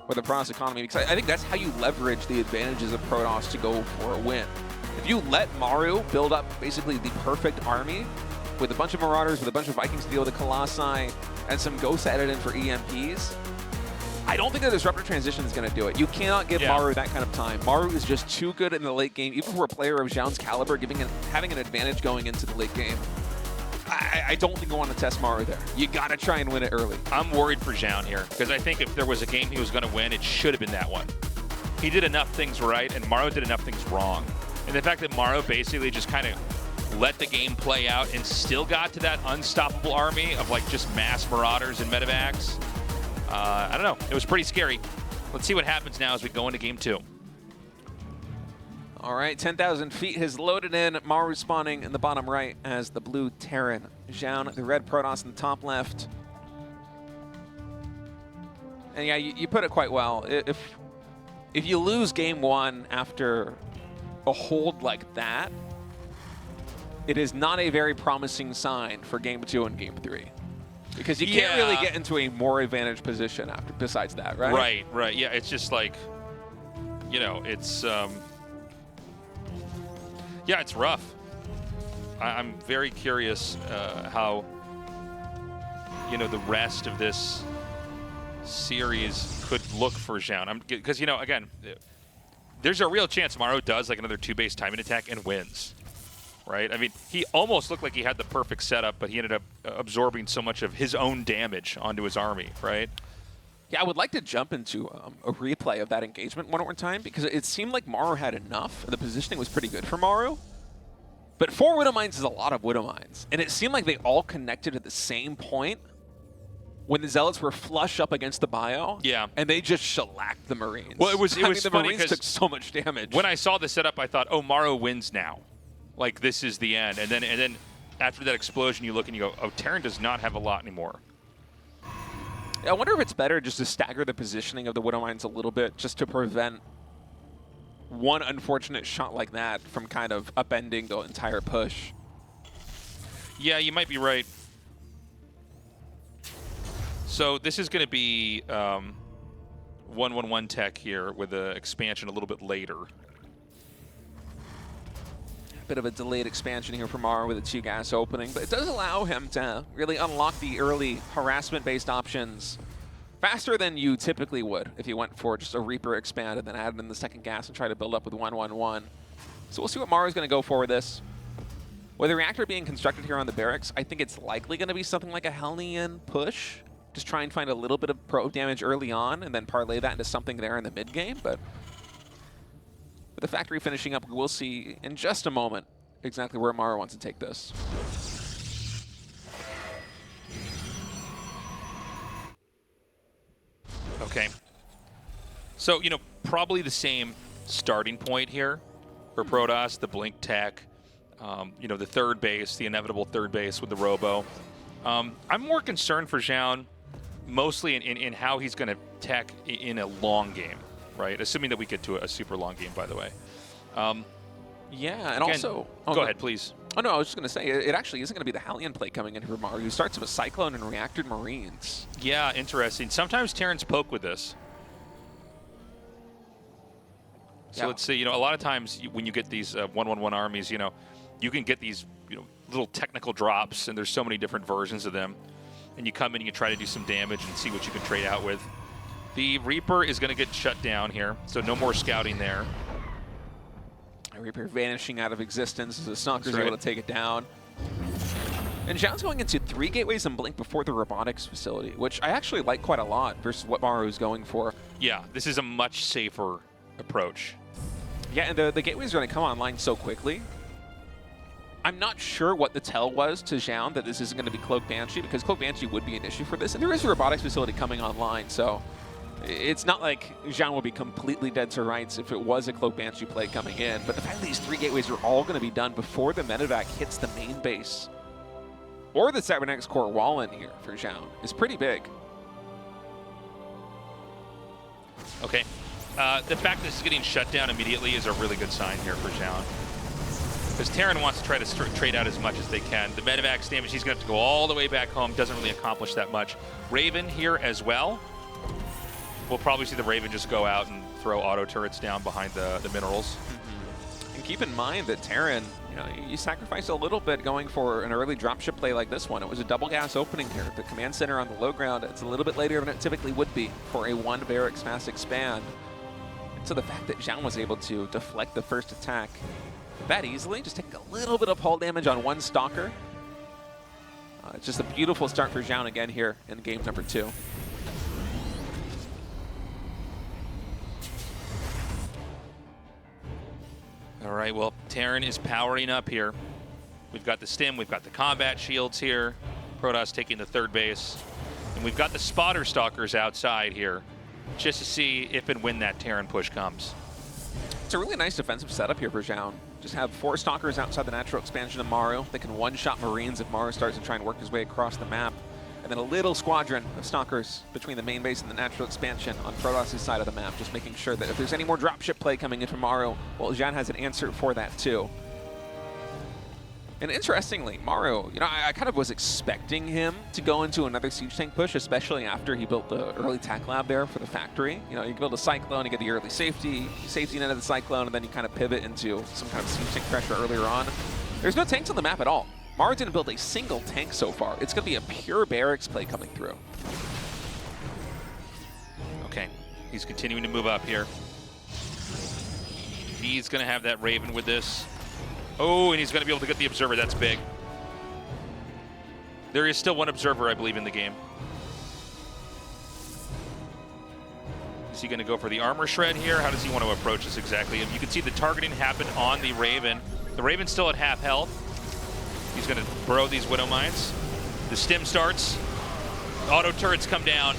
with the Protoss economy. Because I think that's how you leverage the advantages of Protoss to go for a win. If you let Maru build up basically the perfect army with a bunch of Marauders, with a bunch of Vikings to deal with the Colossi, and some Ghosts added in for EMPs, I don't think the Disruptor transition is going to do it. You cannot give Maru that kind of time. Maru is just too good in the late game, even for a player of Zoun's caliber, having an advantage going into the late game. I don't think you want to test Maru there. You got to try and win it early. I'm worried for Zoun here, because I think if there was a game he was going to win, it should have been that one. He did enough things right, and Maru did enough things wrong. And the fact that Maru basically just kind of let the game play out and still got to that unstoppable army of like just mass marauders and medevacs, I don't know. It was pretty scary. Let's see what happens now as we go into game 2. All right, 10,000 feet has loaded in. Maru spawning in the bottom right as the blue Terran. Zoun, the red Protoss in the top left. And yeah, you put it quite well. If you lose game 1 after a hold like that, it is not a very promising sign for game 2 and game 3. Because you can't really get into a more advantaged position after besides that, right? Right. Yeah, it's just like, you know, it's yeah, it's rough. I'm very curious how, you know, the rest of this series could look for Zoun. Because, you know, again, there's a real chance Maru does like another 2-base timing attack and wins. Right? I mean, he almost looked like he had the perfect setup, but he ended up absorbing so much of his own damage onto his army, right? Yeah, I would like to jump into a replay of that engagement one more time, because it seemed like Maru had enough, and the positioning was pretty good for Maru. But 4 Widow Mines is a lot of Widow Mines, and it seemed like they all connected at the same point when the Zealots were flush up against the bio. Yeah. And they just shellacked the Marines. Well, it was the funny Marines took so much damage. When I saw the setup, I thought, oh, Maru wins now. Like, this is the end. And then after that explosion, you look and you go, oh, Terran does not have a lot anymore. I wonder if it's better just to stagger the positioning of the Widow Mines a little bit, just to prevent one unfortunate shot like that from kind of upending the entire push. Yeah, you might be right. So this is going to be 1-1-1 tech here with the expansion a little bit later. Bit of a delayed expansion here for Maru with a 2-gas opening, but it does allow him to really unlock the early harassment-based options faster than you typically would if you went for just a Reaper expand and then added in the 2nd gas and try to build up with 1-1-1. So we'll see what Maru's going to go for with this. With the reactor being constructed here on the barracks, I think it's likely going to be something like a Hellion push. Just try and find a little bit of probe damage early on and then parlay that into something there in the mid-game, but with the factory finishing up, we'll see in just a moment exactly where Maru wants to take this. Okay. So, you know, probably the same starting point here for Protoss, the Blink Tech, you know, the 3rd base, the inevitable 3rd base with the Robo. I'm more concerned for Zoun, mostly in how he's going to tech in a long game. Right, assuming that we get to a super long game, by the way. Yeah, and again, also... go ahead, please. Oh, no, I was just going to say, it actually isn't going to be the Hellion play coming in for Maru, who starts with a Cyclone and Reactored Marines. Yeah, interesting. Sometimes Terrans poke with this. So let's see, you know, a lot of times when you get these 1-1-1 armies, you know, you can get these, you know, little technical drops, and there's so many different versions of them. And you come in and you try to do some damage and see what you can trade out with. The Reaper is going to get shut down here, so no more scouting there. Reaper vanishing out of existence as the Stalker's able to take it down. And Zoun's going into 3 gateways and Blink before the robotics facility, which I actually like quite a lot versus what Maru's going for. Yeah, this is a much safer approach. Yeah, and the gateways are going to come online so quickly. I'm not sure what the tell was to Zoun that this isn't going to be Cloak Banshee, because Cloak Banshee would be an issue for this. And there is a robotics facility coming online, so it's not like Zoun will be completely dead to rights if it was a Cloak Banshee play coming in. But the fact that these 3 gateways are all going to be done before the medevac hits the main base or the Cybernetics Core wall in here for Zoun is pretty big. Okay. The fact that this is getting shut down immediately is a really good sign here for Zoun. Because Terran wants to try to trade out as much as they can. The medevac's damage, he's going to have to go all the way back home. Doesn't really accomplish that much. Raven here as well. We'll probably see the Raven just go out and throw auto turrets down behind the minerals. And keep in mind that Terran, You know, you sacrificed a little bit going for an early dropship play like this one. It was a double gas opening here. The command center on the low ground, it's a little bit later than it typically would be for a 1 barracks mass expand. And so the fact that Zoun was able to deflect the first attack that easily, just taking a little bit of hull damage on one stalker. It's just a beautiful start for Zoun again here in game number 2. All right, well, Terran is powering up here. We've got the stim, we've got the combat shields here. Protoss taking the third base. And we've got the spotter stalkers outside here just to see if and when that Terran push comes. It's a really nice defensive setup here for Zoun. Just have 4 stalkers outside the natural expansion of Maru. They can one-shot Marines if Maru starts to try and work his way across the map. And then a little squadron of stalkers between the main base and the natural expansion on Protoss' side of the map, just making sure that if there's any more dropship play coming in from Maru, well, Zoun has an answer for that too. And interestingly, Maru, you know, I kind of was expecting him to go into another siege tank push, especially after he built the early tac lab there for the factory. You know, you build a Cyclone, you get the early safety net of the Cyclone, and then you kind of pivot into some kind of siege tank pressure earlier on. There's no tanks on the map at all. Maru didn't build a single tank so far. It's going to be a pure barracks play coming through. Okay, he's continuing to move up here. He's going to have that Raven with this. Oh, and he's going to be able to get the Observer. That's big. There is still one Observer, I believe, in the game. Is he going to go for the armor shred here? How does he want to approach this exactly? You can see the targeting happen on the Raven. The Raven's still at half health. He's going to burrow these Widow Mines. The stim starts. Auto turrets come down.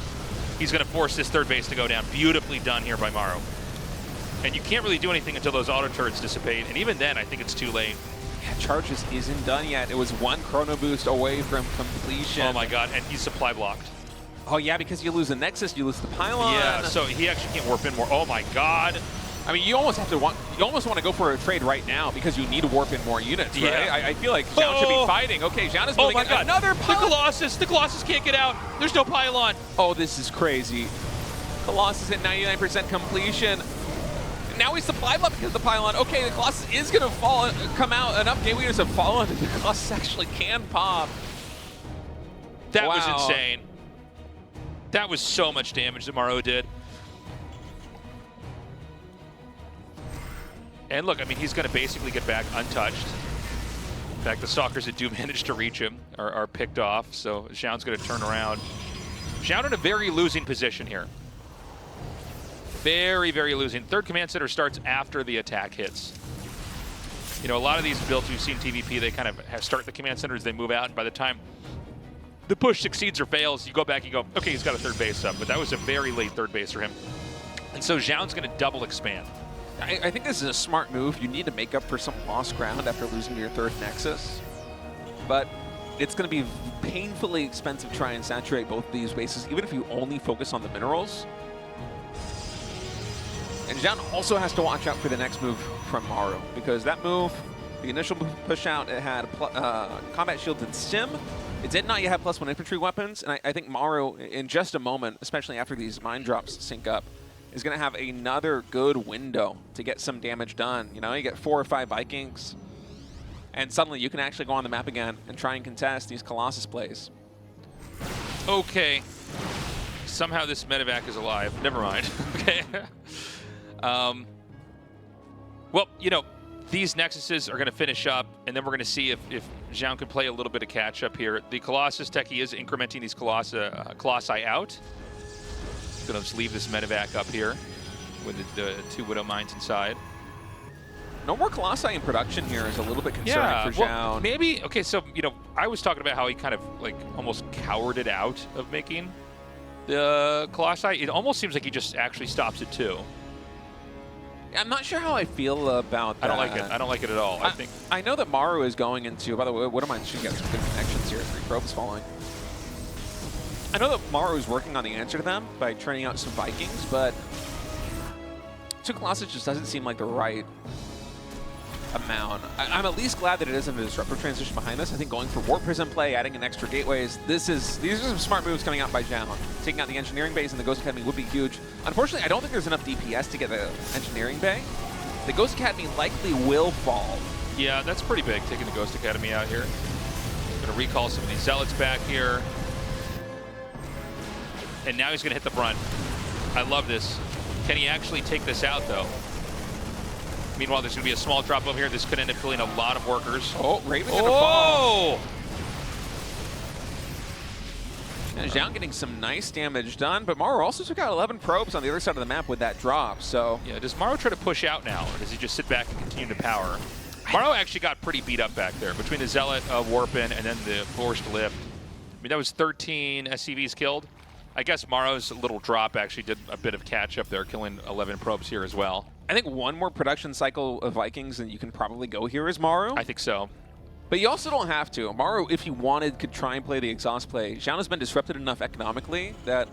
He's going to force this third base to go down. Beautifully done here by Maru. And you can't really do anything until those auto turrets dissipate. And even then, I think it's too late. Yeah, Charges isn't done yet. It was 1 chrono boost away from completion. Oh my god, and he's supply blocked. Oh yeah, because you lose the Nexus, you lose the pylon. Yeah, so he actually can't warp in more. Oh my god. I mean, you almost want to go for a trade right now because you need to warp in more units, right? Yeah. I feel like Zoun should be fighting. Okay, Zoun is building another pylon. The Colossus can't get out. There's no pylon. Oh, this is crazy. Colossus at 99% completion. Now he's supply blocked because of the pylon. Okay, the Colossus is going to come out. Enough gateways have fallen. The Colossus actually can pop. That was insane. That was so much damage that Maru did. And look, I mean, he's going to basically get back untouched. In fact, the Stalkers that do manage to reach him are picked off, so Zoun's going to turn around. Zoun in a very losing position here. Very, very losing. Third command center starts after the attack hits. You know, a lot of these builds we've seen TVP, they kind of start the command centers, they move out, and by the time the push succeeds or fails, you go back and go, okay, he's got a third base up, but that was a very late third base for him. And so Zoun's going to double expand. I think this is a smart move. You need to make up for some lost ground after losing your third Nexus. But it's going to be painfully expensive to try and saturate both of these bases, even if you only focus on the minerals. And Zoun also has to watch out for the next move from Maru, because that move, the initial push out, it had combat shields and stim. It did not yet have +1 infantry weapons, and I think Maru, in just a moment, especially after these mine drops sync up, is going to have another good window to get some damage done. You know, you get 4 or 5 Vikings, and suddenly you can actually go on the map again and try and contest these Colossus plays. Okay. Somehow this medevac is alive. Never mind. Okay. Well, you know, these Nexuses are going to finish up, and then we're going to see if Zoun can play a little bit of catch-up here. The Colossus techie is incrementing these Colossi out. Going to just leave this medevac up here with the 2 Widow Mines inside. No more Colossi in production here is a little bit concerning for Zoun. Well, maybe, okay, so, you know, I was talking about how he kind of, like, almost cowarded out of making the Colossi. It almost seems like he just actually stops at 2. I'm not sure how I feel about that. I don't like it. I don't like it at all. I know that Maru is going into, by the way, Widow Mines should get some good connections here. 3 probes falling. I know that Maru is working on the answer to them by training out some Vikings, but 2 Colossus just doesn't seem like the right amount. I'm at least glad that it isn't a disruptor transition behind this. I think going for Warp Prism play, adding an extra gateways, these are some smart moves coming out by Zoun. Taking out the engineering base and the Ghost Academy would be huge. Unfortunately, I don't think there's enough DPS to get the engineering bay. The Ghost Academy likely will fall Yeah, that's pretty big, taking the Ghost Academy out here. Going to recall some of these Zealots back here. And now he's going to hit the brunt. I love this. Can he actually take this out, though? Meanwhile, there's going to be a small drop over here. This could end up killing a lot of workers. Oh, Raven's going to fall. And Zoun getting some nice damage done, but Maru also took out 11 probes on the other side of the map with that drop, so... Yeah, does Maru try to push out now, or does he just sit back and continue to power? Maru actually got pretty beat up back there, between the Zealot Warpin and then the forced lift. I mean, that was 13 SCVs killed. I guess Maru's little drop actually did a bit of catch up there, killing 11 probes here as well. I think one more production cycle of Vikings and you can probably go here as Maru. I think so. But you also don't have to. Maru, if he wanted, could try and play the exhaust play. Zoun has been disrupted enough economically that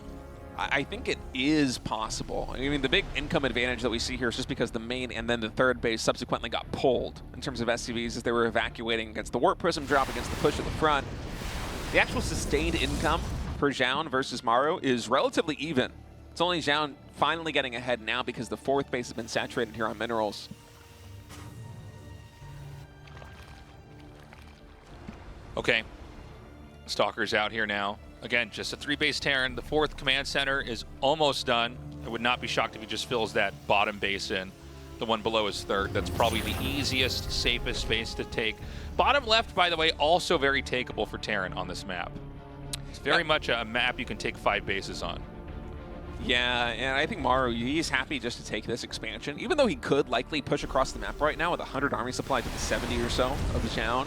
I think it is possible. I mean, the big income advantage that we see here is just because the main and then the third base subsequently got pulled in terms of SCVs as they were evacuating against the Warp Prism drop, against the push at the front. The actual sustained income for Zoun versus Maru is relatively even. It's only Zoun finally getting ahead now because the fourth base has been saturated here on minerals. Okay, Stalker's out here now. Again, just a 3-base Terran. The 4th command center is almost done. I would not be shocked if he just fills that bottom base in. The one below is 3rd. That's probably the easiest, safest space to take. Bottom left, by the way, also very takeable for Terran on this map. It's very much a map you can take 5 bases on. Yeah, and I think Maru, he's happy just to take this expansion, even though he could likely push across the map right now with 100 army supply to the 70 or so of the Zoun.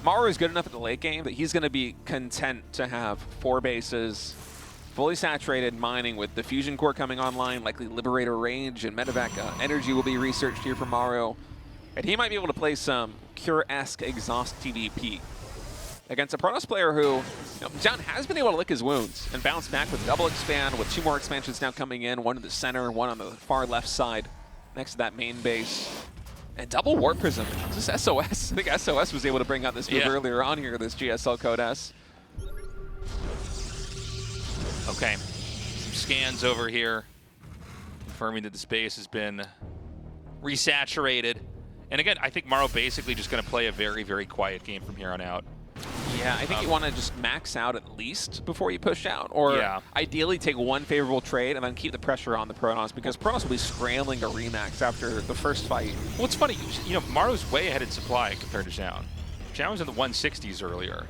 Maru is good enough at the late game that he's going to be content to have 4 bases, fully saturated mining with the Fusion Core coming online, likely Liberator range, and Medevac energy will be researched here for Maru. And he might be able to play some Cure-esque exhaust TVP against a Protoss player who, Zoun has been able to lick his wounds and bounce back with double expand, with 2 more expansions now coming in, one in the center, one on the far left side next to that main base. And double Warp Prism. Is this SOS? I think SOS was able to bring out this move earlier on here, this GSL Code S. Okay, some scans over here, confirming that the space has been resaturated. And again, I think Maru basically just going to play a very, very quiet game from here on out. Yeah, I think you want to just max out at least before you push out. Or ideally take one favorable trade and then keep the pressure on the Protoss, because Protoss will be scrambling to remax after the first fight. Well, it's funny, Maru's way ahead in supply compared to Zoun. Zoun was in the 160s earlier.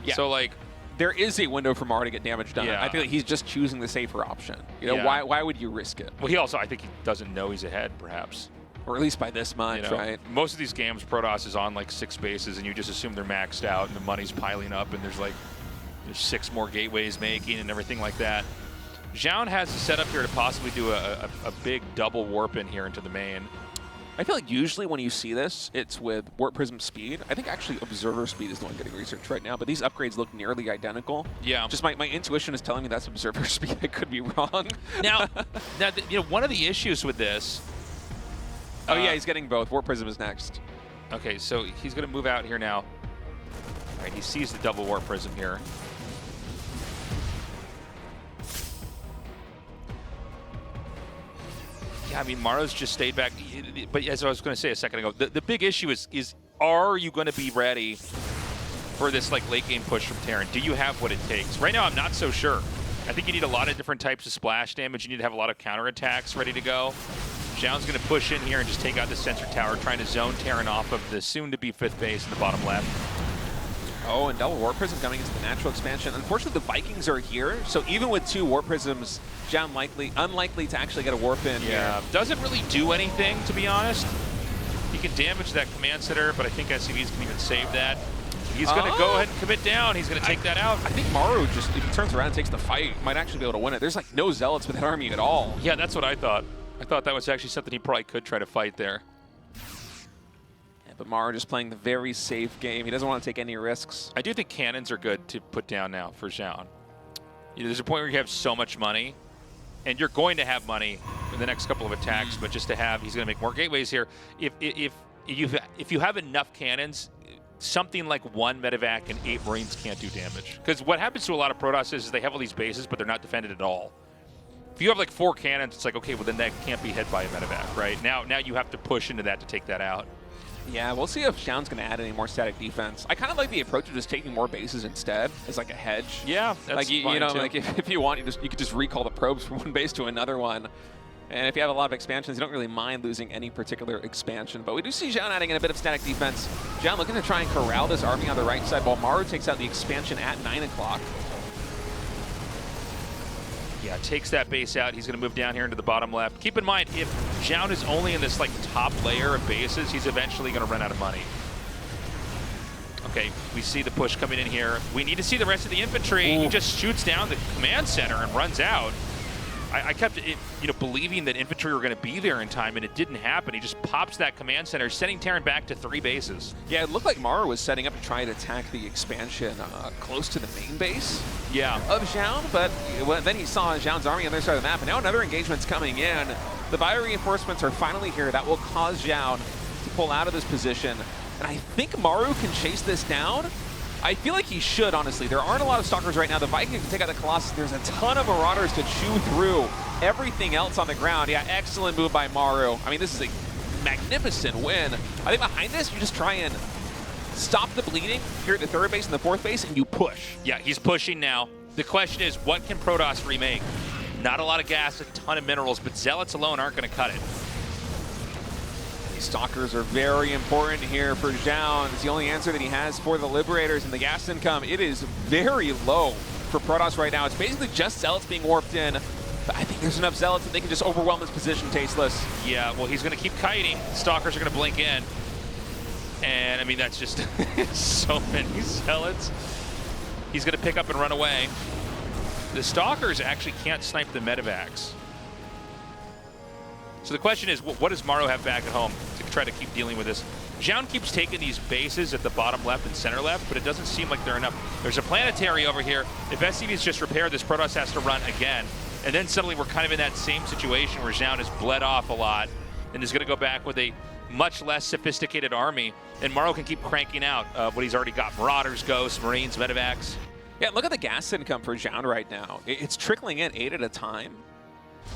Yeah. So, like, there is a window for Maru to get damage done. Yeah. I feel like he's just choosing the safer option. Why would you risk it? Well, he also, I think he doesn't know he's ahead, perhaps. Or at least by this much, right? Most of these games, Protoss is on like 6 bases, and you just assume they're maxed out, and the money's piling up, and there's 6 more gateways making and everything like that. Zoun has a setup here to possibly do a big double warp in here into the main. I feel like usually when you see this, it's with Warp Prism speed. I think actually Observer speed is the one getting researched right now, but these upgrades look nearly identical. Yeah. Just my intuition is telling me that's Observer speed. I could be wrong. Now, one of the issues with this... Oh yeah, he's getting both. Warp Prism is next. Okay, so he's going to move out here now. All right, he sees the double Warp Prism here. Yeah, I mean, Maru's just stayed back. But as I was going to say a second ago, the big issue is are you going to be ready for this late game push from Terran? Do you have what it takes? Right now, I'm not so sure. I think you need a lot of different types of splash damage. You need to have a lot of counterattacks ready to go. Zoun's going to push in here and just take out the sensor tower, trying to zone Terran off of the soon-to-be 5th base in the bottom left. Oh, and double Warp Prism coming into the natural expansion. Unfortunately, the Vikings are here, so even with 2 Warp Prisms, Zoun unlikely to actually get a warp in here. Doesn't really do anything, to be honest. He can damage that command center, but I think SCVs can even save that. He's going to go ahead and commit down. He's going to take that out. I think Maru just, if he turns around and takes the fight, might actually be able to win it. There's no Zealots with that army at all. Yeah, that's what I thought. I thought that was actually something he probably could try to fight there. Yeah, but Maru just playing the very safe game. He doesn't want to take any risks. I do think cannons are good to put down now for Zoun. There's a point where you have so much money, and you're going to have money in the next couple of attacks, but just to have, he's going to make more gateways here. If you have enough cannons, something like 1 Medevac and 8 Marines can't do damage. Because what happens to a lot of Protoss is they have all these bases, but they're not defended at all. If you have like 4 cannons, it's like, okay, well then that can't be hit by a medevac, right? Now you have to push into that to take that out. Yeah, we'll see if Zoun's going to add any more static defense. I kind of like the approach of just taking more bases instead as like a hedge. Yeah, that's like you know, too. like if you want, you could just recall the probes from one base to another one. And if you have a lot of expansions, you don't really mind losing any particular expansion. But we do see Zoun adding in a bit of static defense. Zoun looking to try and corral this army on the right side while Maru takes out the expansion at 9 o'clock. Yeah, takes that base out. He's going to move down here into the bottom left. Keep in mind, if Zoun is only in this like top layer of bases, he's eventually going to run out of money. Okay, we see the push coming in here. We need to see the rest of the infantry. He just shoots down the command center and runs out. I kept believing that infantry were going to be there in time, and it didn't happen. He just pops that command center, sending Terran back to 3 bases. Yeah, it looked like Maru was setting up to try and attack the expansion close to the main base of Zoun, but then he saw Zoun's army on the other side of the map, and now another engagement's coming in. The bio reinforcements are finally here. That will cause Zoun to pull out of this position, and I think Maru can chase this down. I feel like he should, honestly. There aren't a lot of Stalkers right now. The Viking can take out the Colossus. There's a ton of Marauders to chew through everything else on the ground. Yeah, excellent move by Maru. I mean, this is a magnificent win. I think behind this, you just try and stop the bleeding here at the 3rd base and the 4th base, and you push. Yeah, he's pushing now. The question is, what can Protoss remake? Not a lot of gas, a ton of minerals, but Zealots alone aren't going to cut it. These Stalkers are very important here for Zoun. It's the only answer that he has for the Liberators, and the gas income, it is very low for Protoss right now. It's basically just Zealots being warped in, but I think there's enough Zealots that they can just overwhelm this position, Tasteless. Yeah, well, he's going to keep kiting. Stalkers are going to blink in. And, I mean, that's just so many Zealots. He's going to pick up and run away. The Stalkers actually can't snipe the medevacs. So the question is, what does Maru have back at home to try to keep dealing with this? Zoun keeps taking these bases at the bottom left and center left, but it doesn't seem like they're enough. There's a planetary over here. If SCV's just repaired, this Protoss has to run again. And then suddenly we're kind of in that same situation where Zoun has bled off a lot and is going to go back with a much less sophisticated army. And Maru can keep cranking out what he's already got. Marauders, Ghosts, Marines, Medevacs. Yeah, look at the gas income for Zoun right now. It's trickling in 8 at a time.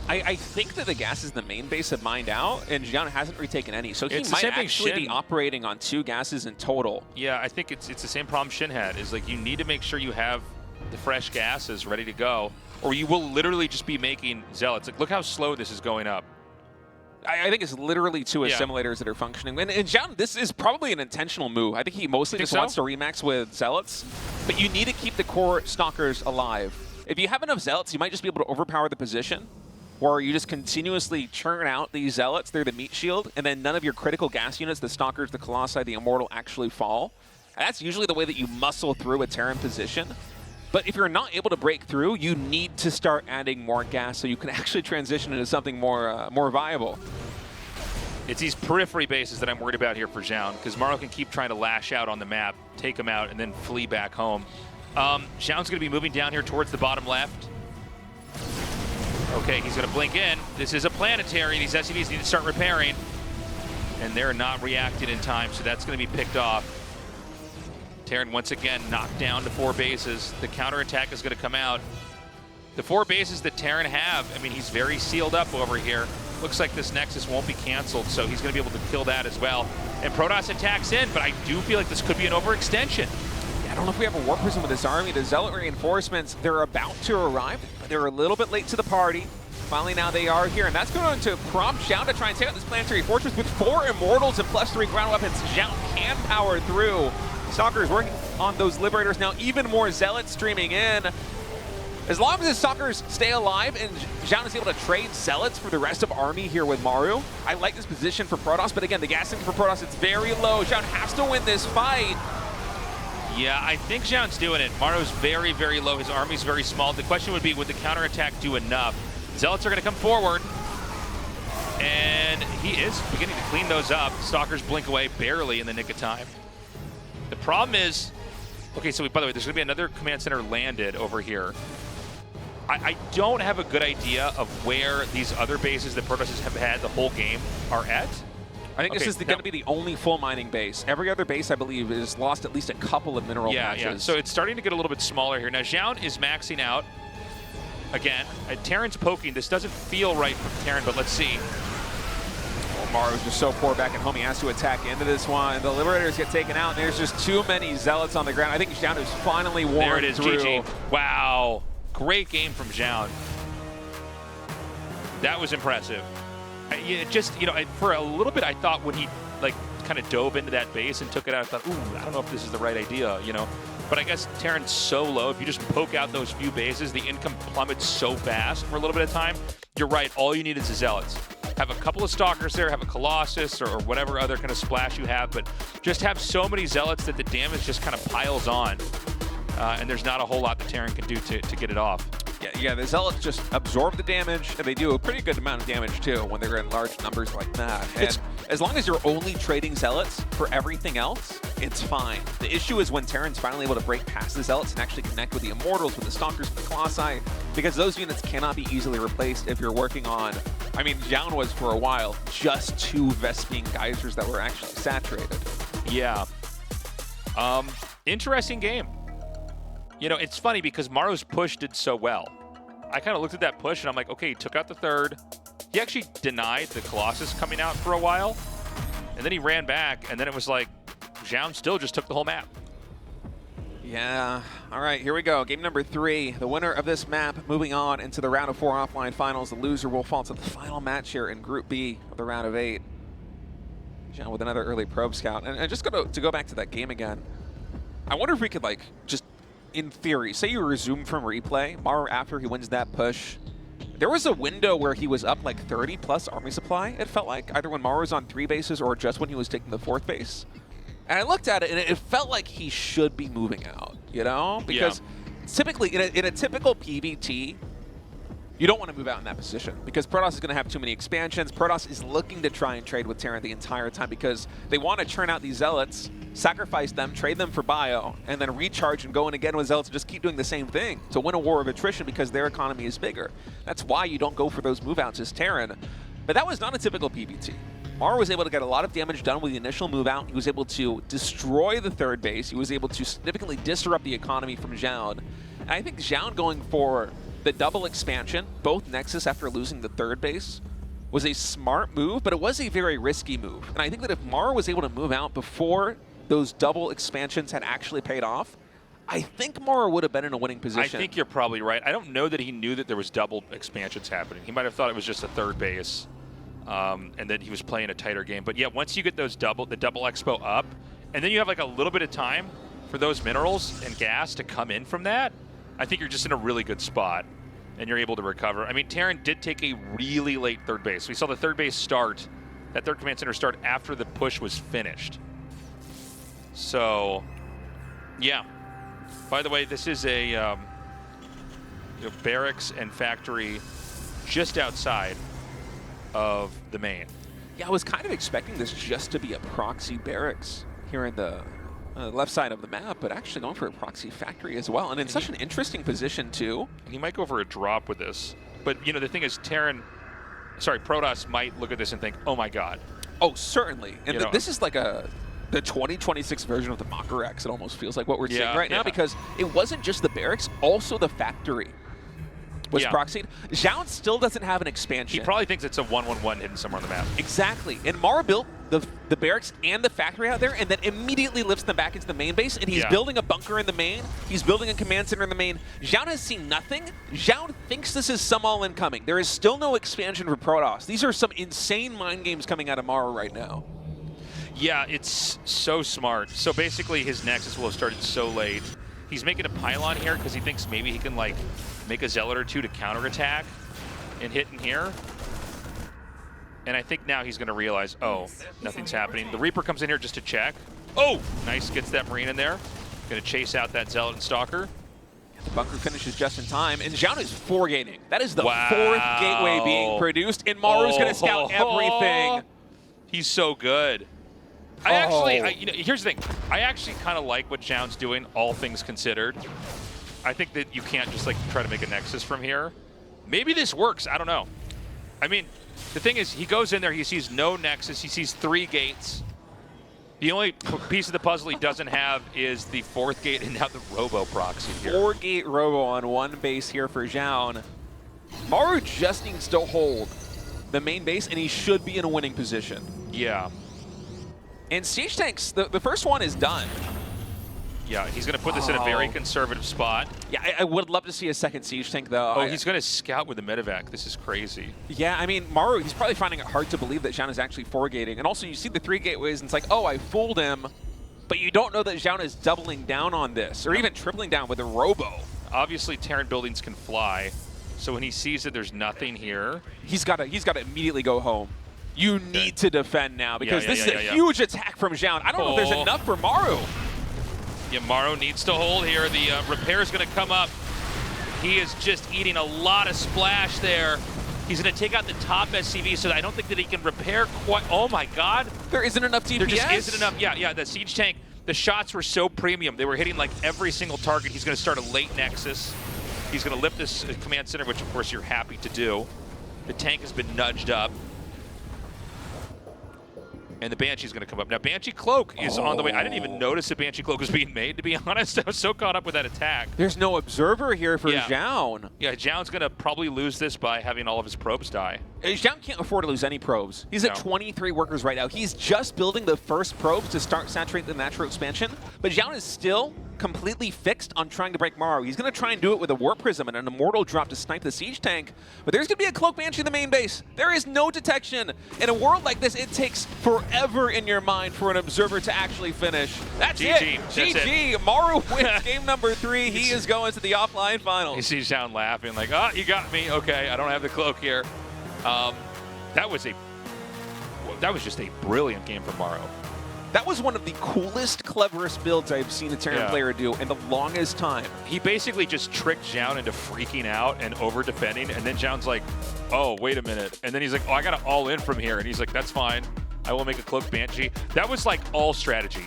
I think that the gases in the main base have mined out, and Zoun hasn't retaken any. So he might actually be operating on 2 gases in total. Yeah, I think it's the same problem SHIN had, is like you need to make sure you have the fresh gases ready to go, or you will literally just be making Zealots. Like, look how slow this is going up. I think it's literally 2 assimilators that are functioning. And Zoun, this is probably an intentional move. I think he mostly just wants to remax with Zealots, but you need to keep the core Stalkers alive. If you have enough Zealots, you might just be able to overpower the position, or you just continuously churn out these Zealots. They're the meat shield, and then none of your critical gas units, the Stalkers, the Colossi, the Immortal, actually fall. And that's usually the way that you muscle through a Terran position. But if you're not able to break through, you need to start adding more gas so you can actually transition into something more viable. It's these periphery bases that I'm worried about here for Zoun, because Maru can keep trying to lash out on the map, take him out, and then flee back home. Zoun's going to be moving down here towards the bottom left. Okay, he's going to blink in. This is a planetary. These SCVs need to start repairing, and they're not reacting in time, so that's going to be picked off. Terran once again knocked down to 4 bases. The counterattack is going to come out. The 4 bases that Terran have, I mean, he's very sealed up over here. Looks like this Nexus won't be canceled, so he's going to be able to kill that as well. And Protoss attacks in, but I do feel like this could be an overextension. I don't know if we have a War Prism with this army. The Zealot reinforcements, they're about to arrive, but they're a little bit late to the party. Finally, now they are here, and that's going to prompt Zoun to try and take out this planetary fortress with 4 Immortals and +3 ground weapons. Zoun can power through. Stalkers working on those Liberators now. Even more Zealots streaming in. As long as the Stalkers stay alive and Zoun is able to trade Zealots for the rest of army here with Maru, I like this position for Protoss, but again, the gas tank for Protoss, it's very low. Zoun has to win this fight. Yeah, I think Zoun's doing it. Maru's very, very low. His army's very small. The question would be, would the counterattack do enough? Zealots are going to come forward, and he is beginning to clean those up. Stalkers blink away barely in the nick of time. The problem is, okay, so by the way, there's going to be another command center landed over here. I don't have a good idea of where these other bases that Protoss have had the whole game are at. I think this is going to be the only full mining base. Every other base, I believe, is lost at least a couple of mineral patches. Yeah, so it's starting to get a little bit smaller here. Now, Zoun is maxing out. again. Terran's poking. This doesn't feel right from Terran, but let's see. Maru's just so poor back at home. He has to attack into this one. The Liberators get taken out, and there's just too many Zealots on the ground. I think Zoun is finally worn There it is, through. GG. Wow. Great game from Zoun. That was impressive. For a little bit, I thought when he kind of dove into that base and took it out, I thought, ooh, I don't know if this is the right idea, But I guess Terran's so low, if you just poke out those few bases, the income plummets so fast for a little bit of time. You're right, all you need is the Zealots. Have a couple of Stalkers there, have a Colossus or whatever other kind of splash you have, but just have so many Zealots that the damage just kind of piles on. And there's not a whole lot that Terran can do to get it off. Yeah, the Zealots just absorb the damage, and they do a pretty good amount of damage, too, when they're in large numbers like that. And as long as you're only trading Zealots for everything else, it's fine. The issue is when Terran's finally able to break past the Zealots and actually connect with the Immortals, with the Stalkers, with the Colossi, because those units cannot be easily replaced if you're working on... I mean, Zoun was, for a while, just 2 Vespene Geysers that were actually saturated. Yeah. Interesting game. It's funny because Maru's push did so well. I kind of looked at that push and I'm like, okay, he took out the 3rd. He actually denied the Colossus coming out for a while. And then he ran back, and then it was like, Zoun still just took the whole map. Yeah. All right, here we go. Game number 3. The winner of this map moving on into the round of 4 offline finals. The loser will fall to the final match here in Group B of the round of 8. Zoun with another early probe scout. And just to go back to that game again, I wonder if we could just in theory, say you resume from replay, Maru after he wins that push, there was a window where he was up 30 plus army supply, it felt like, either when Maru was on 3 bases or just when he was taking the 4th base. And I looked at it and it felt like he should be moving out, Because typically, in a typical PvT, you don't want to move out in that position because Protoss is going to have too many expansions. Protoss is looking to try and trade with Terran the entire time because they want to churn out these Zealots, sacrifice them, trade them for bio, and then recharge and go in again with Zealots and just keep doing the same thing to win a war of attrition because their economy is bigger. That's why you don't go for those move outs as Terran. But that was not a typical PvT. Maru was able to get a lot of damage done with the initial move out. He was able to destroy the 3rd base. He was able to significantly disrupt the economy from Zoun. And I think Zoun going for the double expansion, both Nexus after losing the 3rd base, was a smart move, but it was a very risky move. And I think that if Maru was able to move out before those double expansions had actually paid off, I think Maru would have been in a winning position. I think you're probably right. I don't know that he knew that there was double expansions happening. He might have thought it was just a 3rd base, and then he was playing a tighter game. But yeah, once you get those the double expo up, and then you have a little bit of time for those minerals and gas to come in from that, I think you're just in a really good spot, and you're able to recover. I mean, Terran did take a really late 3rd base. We saw the 3rd base start, that 3rd command center start after the push was finished. So, yeah. By the way, this is a barracks and factory just outside of the main. Yeah, I was kind of expecting this just to be a proxy barracks here in the left side of the map, but actually going for a proxy factory as well, and in such an interesting position too. He might go for a drop with this, but the thing is, Protoss might look at this and think, oh my god. Oh, certainly, and this is like the 2026 version of the Mocker X. It almost feels like what we're seeing right now, because it wasn't just the barracks, also the factory was proxied. Zoun still doesn't have an expansion. He probably thinks it's a 1-1-1 hidden somewhere on the map. Exactly. And Maru built the barracks and the factory out there and then immediately lifts them back into the main base, and he's building a bunker in the main. He's building a command center in the main. Zoun has seen nothing. Zoun thinks this is some all-in coming. There is still no expansion for Protoss. These are some insane mind games coming out of Maru right now. Yeah, it's so smart. So basically his Nexus will have started so late. He's making a pylon here because he thinks maybe he can make a Zealot or 2 to counterattack and hit in here. And I think now he's going to realize, oh, nothing's happening. The Reaper comes in here just to check. Oh, nice, gets that Marine in there. Going to chase out that Zealot and Stalker. The bunker finishes just in time, and Zoun is 4-gating. That is the 4th gateway being produced, and Maru's going to scout everything. He's so good. Here's the thing. I actually kind of like what Zoun's doing, all things considered. I think that you can't just try to make a Nexus from here. Maybe this works. I don't know. I mean, the thing is, he goes in there, he sees no Nexus, he sees 3 gates. The only piece of the puzzle he doesn't have is the 4th gate and now the Robo proxy here. 4-gate Robo on 1 base here for Zoun. Maru just needs to hold the main base, and he should be in a winning position. Yeah. And Siege Tanks, the first one is done. Yeah, he's going to put this in a very conservative spot. Yeah, I would love to see a second Siege Tank, though. Oh, he's going to scout with the medevac. This is crazy. Yeah, I mean, Maru, he's probably finding it hard to believe that Zoun is actually 4-gating. And also, you see the 3 gateways, and it's like, oh, I fooled him. But you don't know that Zoun is doubling down on this, or even tripling down with a Robo. Obviously, Terran buildings can fly. So when he sees that there's nothing here, he's got to immediately go home. You need to defend now, because this is a huge attack from Zoun. I don't know if there's enough for Maru. Yeah, Maru needs to hold here. The repair is going to come up. He is just eating a lot of splash there. He's going to take out the top SCV, so I don't think that he can repair quite. Oh my God. There isn't enough DPS. There just isn't enough. Yeah, the Siege Tank, the shots were so premium. They were hitting like every single target. He's going to start a late Nexus. He's going to lift this command center, which of course you're happy to do. The tank has been nudged up. And the Banshee's going to come up. Now, Banshee Cloak is on the way. I didn't even notice that Banshee Cloak was being made, to be honest. I was so caught up with that attack. There's no observer here for Zoun. Yeah, Zhao's going to probably lose this by having all of his probes die. Zoun can't afford to lose any probes. He's at 23 workers right now. He's just building the first probes to start saturate the natural expansion. But Zoun is still completely fixed on trying to break Maru. He's going to try and do it with a Warp Prism and an Immortal drop to snipe the Siege Tank. But there's going to be a Cloak Banshee in the main base. There is no detection. In a world like this, it takes forever in your mind for an observer to actually finish. That's GG. it. That's GG. it. Maru wins game number 3. He is going to the offline finals. You see Zhaon laughing like, oh, you got me. Okay, I don't have the cloak here. That was just a brilliant game for Maru. That was one of the coolest, cleverest builds I've seen a Terran player do in the longest time. He basically just tricked Zhaon into freaking out and over-defending, and then Zhaon's like, oh, wait a minute. And then he's like, oh, I got to all in from here. And he's like, that's fine. I will make a Cloak Banshee. That was like all strategy.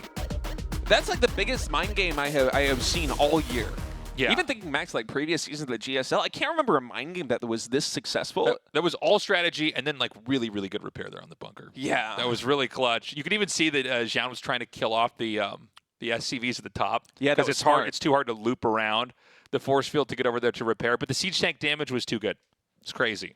That's like the biggest mind game I have seen all year. Yeah. Even thinking back to like previous seasons of the GSL, I can't remember a mind game that was this successful. That was all strategy and then like really, really good repair there on the bunker. Yeah. That was really clutch. You could even see that Zhaon was trying to kill off the SCVs at the top. Yeah, because it's hard. It's too hard to loop around the force field to get over there to repair. But the Siege Tank damage was too good. It's crazy.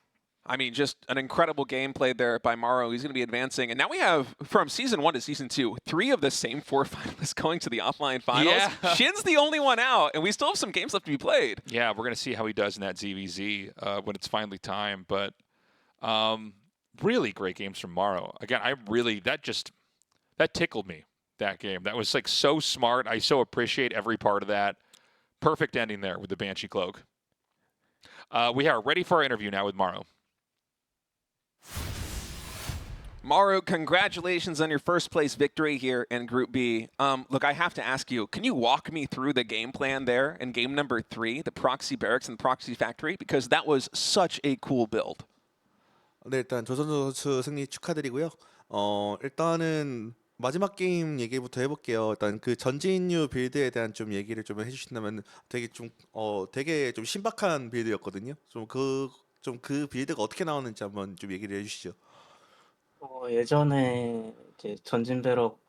I mean, just an incredible game played there by Maru. He's going to be advancing. And now we have, from Season 1 to Season 2, 3 of the same 4 finalists going to the offline finals. Yeah. Shin's the only one out, and we still have some games left to be played. Yeah, we're going to see how he does in that ZVZ when it's finally time. But really great games from Maru. Again, that tickled me, that game. That was like so smart. I so appreciate every part of that. Perfect ending there with the Banshee Cloak. We are ready for our interview now with Maru. Maru, congratulations on your first place victory here in Group B. Look, I have to ask you, can you walk me through the game plan there in game number 3, the Proxy Barracks and the Proxy Factory? Because that was such a cool build. 네, 일단 조선 선수 승리 축하드리고요. 일단은 마지막 게임 얘기부터 해볼게요. 일단 그 전진류 빌드에 대한 좀 얘기를 좀 해주신다면 되게 좀 신박한 빌드였거든요. 그 빌드가 어떻게 나오는지 한번 좀 얘기를 해주시죠. 예전에 이제 전진 배럭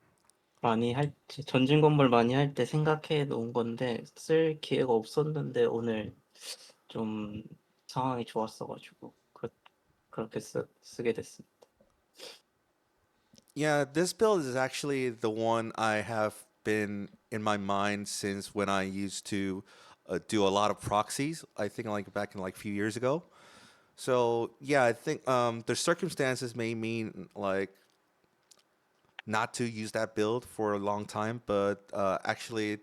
전진 건물 많이 할 때 생각해 놓은 건데 쓸 기회가 없었는데 오늘 좀 상황이 좋았어가지고 그렇게 쓰게 됐습니다. Yeah, this build is actually the one I have been in my mind since when I used to do a lot of proxies. I think like back in like a few years ago. So yeah, I think the circumstances may mean like not to use that build for a long time, but actually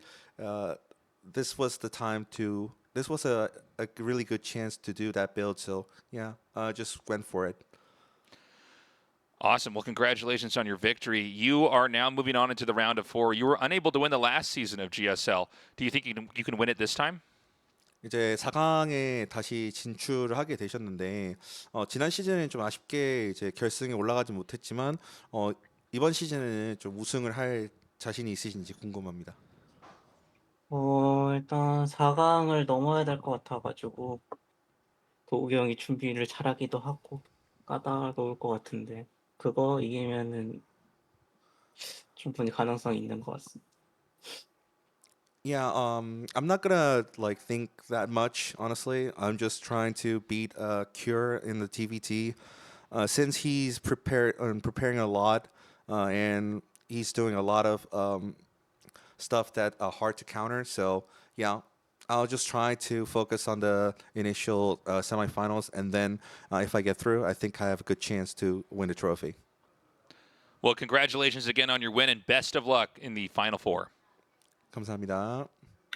this was the time to. This was a really good chance to do that build. So yeah, just went for it. Awesome. Well, congratulations on your victory. You are now moving on into the round of 4. You were unable to win the last season of GSL. Do you think you can win it this time? 이제 4강에 다시 진출을 하게 되셨는데 지난 시즌은 좀 아쉽게 이제 결승에 올라가지 못했지만 이번 시즌에는 좀 우승을 할 자신이 있으신지 궁금합니다. 일단 4강을 넘어야 될 것 같아가지고 도욱이 형이 준비를 잘하기도 하고 까다로울 것 같은데 그거 이기면은 충분히 가능성이 있는 것 같습니다. Yeah, I'm not gonna like think that much, honestly. I'm just trying to beat Cure in the TVT. Since he's preparing a lot, and he's doing a lot of stuff that are hard to counter. So yeah, I'll just try to focus on the initial semifinals, and then if I get through, I think I have a good chance to win the trophy. Well, congratulations again on your win, and best of luck in the Final Four. 감사합니다.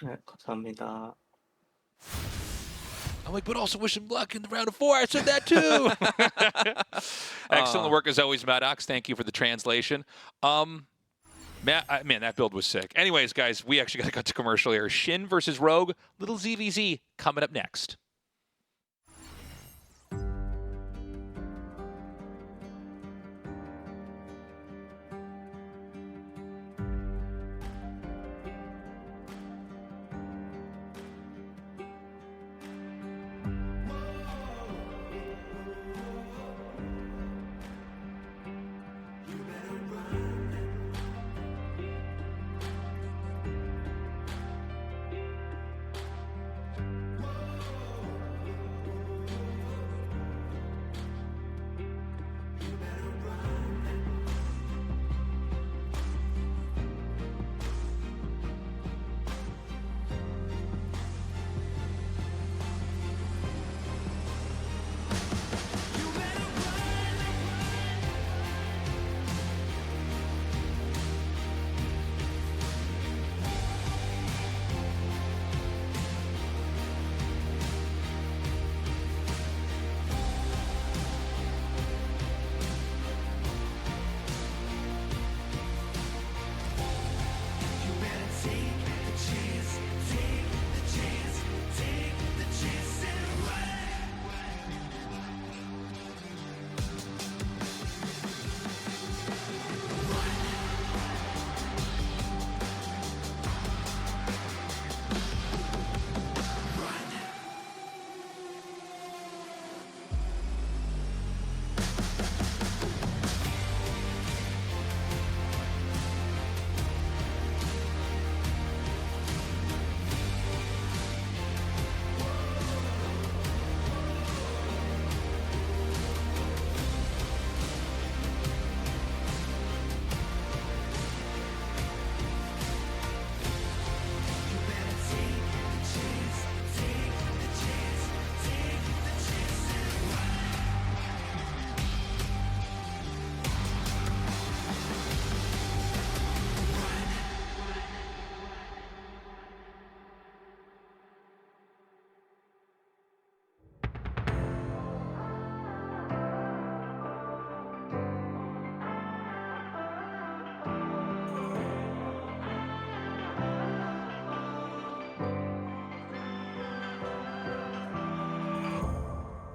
네, 감사합니다. I'm like, but also wish him luck in the round of 4. I said that too. Excellent work as always, Maddox. Thank you for the translation. Man, that build was sick. Anyways, guys, we actually got to cut to commercial here. SHIN versus Rogue. Little ZVZ coming up next.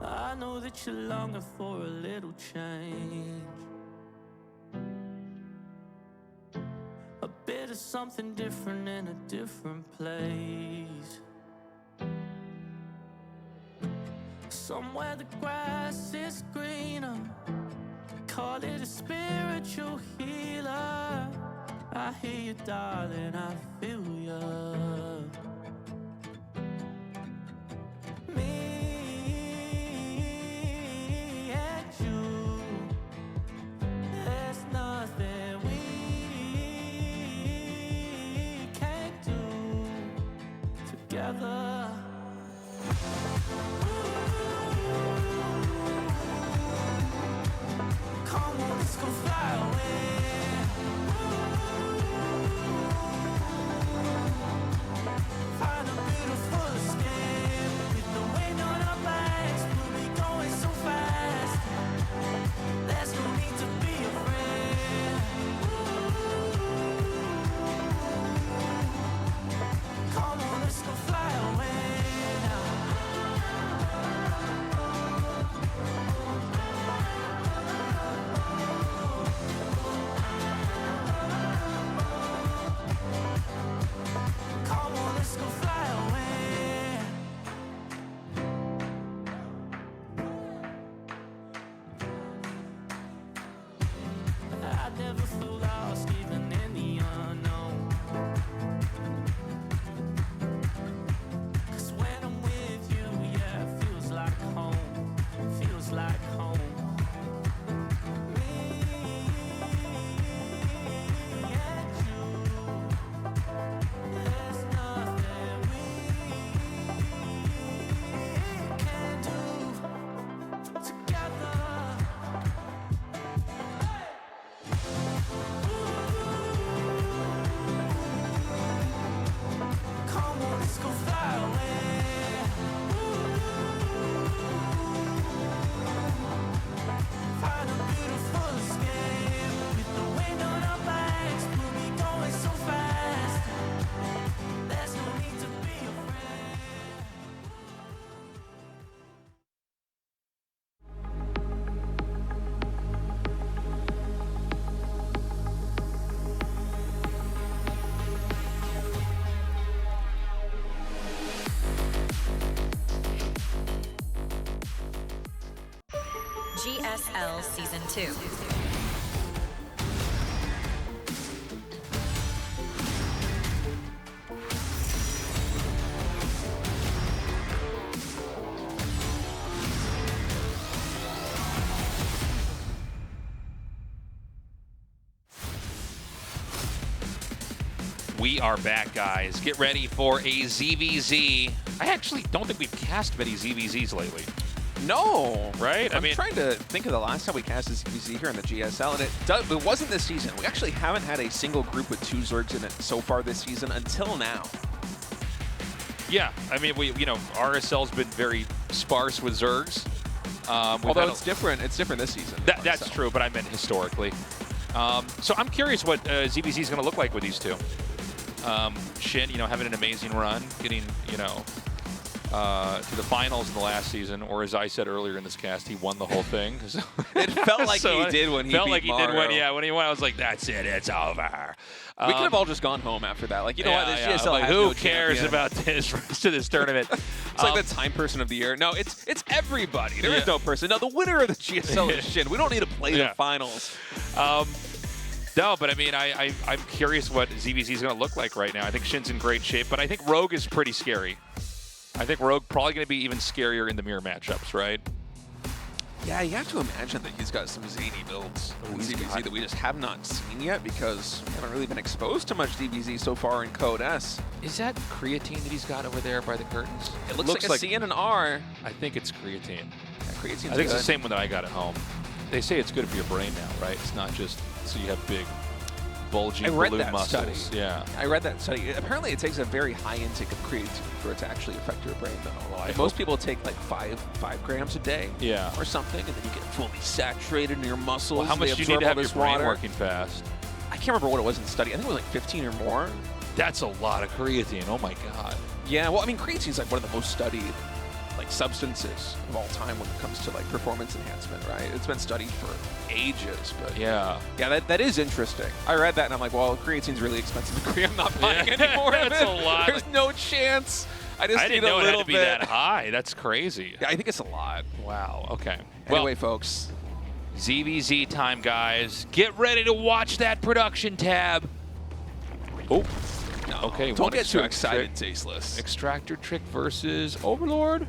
I know that you're longing for a little change, a bit of something different in a different place, somewhere the grass is greener. Call it a spiritual healer. I hear you, darling, I feel you. Together, come on, let's go fly away. Find a beautiful escape with the wind on our backs. We'll be going so fast. There's no need to be afraid. Come on, let's go fly away now. GSL Season 2. We are back, guys. Get ready for a ZVZ. I actually don't think we've cast many ZVZs lately. No. Right? I'm trying to think of the last time we cast a ZVZ here in the GSL, and it wasn't this season. We actually haven't had a single group with 2 Zergs in it so far this season until now. Yeah, I mean, RSL's been very sparse with Zergs. Although it's different this season. That's true, but I meant historically. So I'm curious what ZVZ is going to look like with these two. SHIN, having an amazing run, getting, to the finals in the last season, or as I said earlier in this cast, he won the whole thing. It felt like he did when he beat Maru. Felt like he did when he won. I was like, that's it, it's over. We could have all just gone home after that. Like, you know what, this GSL like, has who no cares champion. about this rest of this tournament? It's like the time person of the year. No, it's everybody. There is no person. No, the winner of the GSL is SHIN. We don't need to play the finals. No, but I mean, I'm curious what ZVZ is going to look like right now. I think SHIN's in great shape, but I think Rogue is pretty scary. I think Rogue probably going to be even scarier in the mirror matchups, right? Yeah, you have to imagine that he's got some zany builds in ZVZ that we just have not seen yet because we haven't really been exposed to much DBZ so far in Code S. Is that creatine that he's got over there by the curtains? It looks like a C and an R. I think it's creatine. Yeah, creatine's I think it's the same one that I got at home. They say it's good for your brain now, right? It's not just so you have big, bulging balloon muscles. Study. Yeah, I read that study. Apparently, it takes a very high intake of creatine for it to actually affect your brain, though. Well, most people take like 5 grams a day, or something, and then you get fully saturated in your muscles. Well, how much do you need to have your brain working fast? I can't remember what it was in the study. I think it was like 15 or more. That's a lot of creatine. Oh my god. Yeah. Well, I mean, creatine is like one of the most studied substances of all time when it comes to like performance enhancement, right? It's been studied for ages, but yeah, that is interesting. I read that and I'm like, well, creatine's really expensive to create. I'm not buying any more of it. That's a lot. There's no chance. I didn't know it had to be that high. That's crazy. Yeah, I think it's a lot. Wow. Okay. Anyway, well, folks, ZVZ time, guys. Get ready to watch that production tab. Oh. No, okay. Don't get too excited, Tasteless. Extractor trick versus Overlord.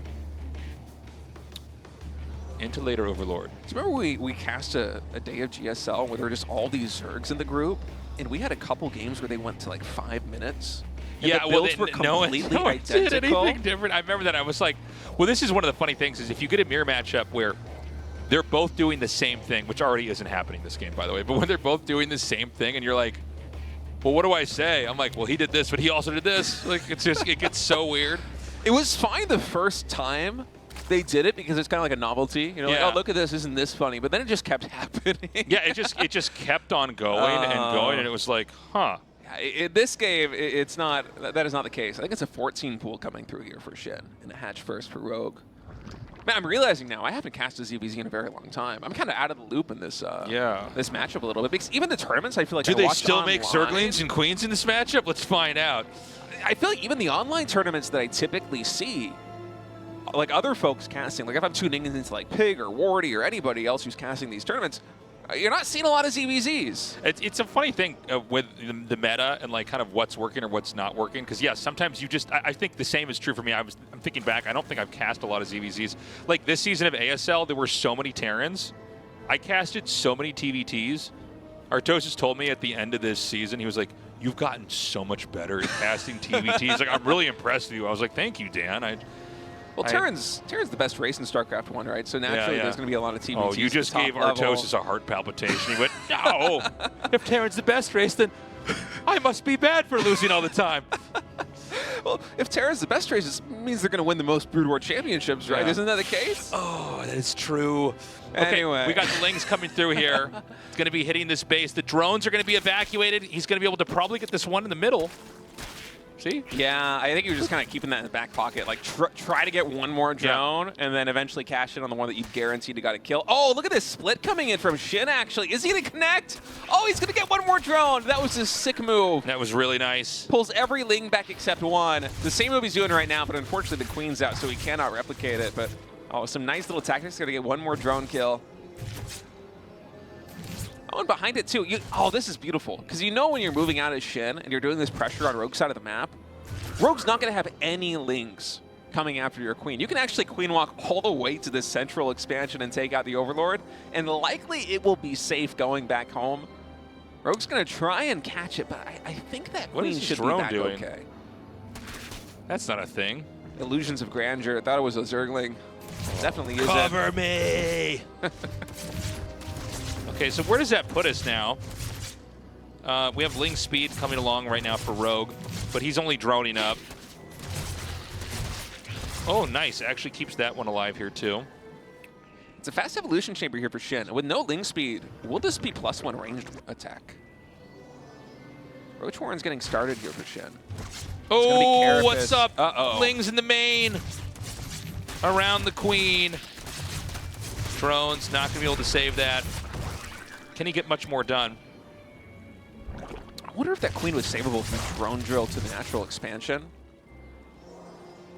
Into later Overlord. Do you remember we cast a day of GSL where there were just all these Zergs in the group, and we had a couple games where they went to like 5 minutes. And yeah, the builds were no completely one did identical. anything different. I remember that. I was like, well, this is one of the funny things is if you get a mirror matchup where they're both doing the same thing, which already isn't happening this game, by the way, but when they're both doing the same thing and you're like, well, what do I say? I'm like, well, he did this, but he also did this. Like, it's just, it gets so weird. It was fine the first time they did it because it's kind of like a novelty. You know, like, oh, look at this, isn't this funny? But then it just kept happening. Yeah, it just kept on going and going, and it was like, huh. This game, it's not. That is not the case. I think it's a 14 pool coming through here for SHIN and a hatch first for Rogue. Man, I'm realizing now I haven't cast a ZVZ in a very long time. I'm kind of out of the loop in this this matchup a little bit because even the tournaments, I feel like do they still make Zerglings and Queens in this matchup? Let's find out. I feel like even the online tournaments that I typically see, like other folks casting, like if I'm tuning into like Pig or Wardy or anybody else who's casting these tournaments, you're not seeing a lot of ZVZs. It's a funny thing with the meta and like kind of what's working or what's not working. Because yeah, sometimes you just I think the same is true for me. I'm thinking back. I don't think I've cast a lot of ZVZs. Like this season of ASL, there were so many Terrans. I casted so many TVTs. Artosis told me at the end of this season, he was like, "You've gotten so much better at casting TVTs." Like I'm really impressed with you. I was like, "Thank you, Dan." Well, Terran's the best race in StarCraft 1, right? So naturally, there's going to be a lot of TVTs. Oh, you just gave Artosis a heart palpitation. He went, no! If Terran's the best race, then I must be bad for losing all the time. Well, if Terran's the best race, it means they're going to win the most Brood War championships, right? Isn't that the case? Oh, that is true. Okay, anyway. We got the Lings coming through here. It's going to be hitting this base. The drones are going to be evacuated. He's going to be able to probably get this one in the middle. See? Yeah, I think you're just kind of keeping that in the back pocket. Like, try to get one more drone, and then eventually cash in on the one that you guaranteed to got to kill. Oh, look at this split coming in from SHIN, actually. Is he going to connect? Oh, he's going to get one more drone. That was a sick move. That was really nice. Pulls every Ling back except one. The same move he's doing right now, but unfortunately the Queen's out, so he cannot replicate it. But, oh, some nice little tactics. Going to get one more drone kill. Oh, and behind it too. Oh, this is beautiful. Because you know when you're moving out as Shin and you're doing this pressure on Rogue's side of the map, Rogue's not going to have any lings coming after your queen. You can actually queen walk all the way to this central expansion and take out the Overlord, and likely it will be safe going back home. Rogue's going to try and catch it, but I think that queen should be back okay. That's not a thing. Illusions of grandeur. I thought it was a Zergling. Definitely isn't. Cover me! Okay, so where does that put us now? We have Ling speed coming along right now for Rogue, but he's only droning up. Oh, nice. Actually keeps that one alive here, too. It's a fast evolution chamber here for Shin. With no Ling speed, will this be +1 ranged attack? Roach Warren's getting started here for Shin. Oh, what's up? Uh-oh. Ling's in the main. Around the queen. Drone's not going to be able to save that. Can he get much more done? I wonder if that queen was savable from drone drill to the natural expansion.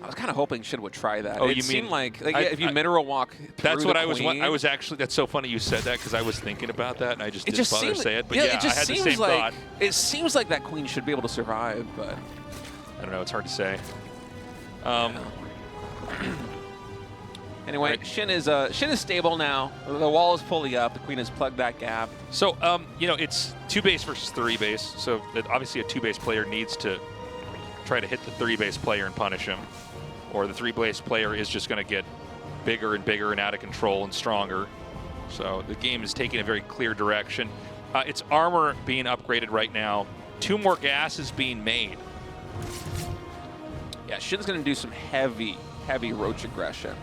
I was kind of hoping Shin would try that. Oh, it you seemed mean like if you mineral walk through that's what the I was. queen, I was actually. That's so funny you said that because I was thinking about that and I just didn't bother to say it. But yeah, yeah, it just I had the seems same like thought. it seems like that queen should be able to survive, but I don't know. It's hard to say. Anyway, right. Shin is stable now. The wall is fully up. The queen has plugged that gap. So you know, it's 2 base versus 3 base. So obviously a 2 base player needs to try to hit the 3 base player and punish him, or the 3 base player is just going to get bigger and bigger and out of control and stronger. So the game is taking a very clear direction. Its armor being upgraded right now. 2 more gases being made. Yeah, Shin's going to do some heavy Roach aggression.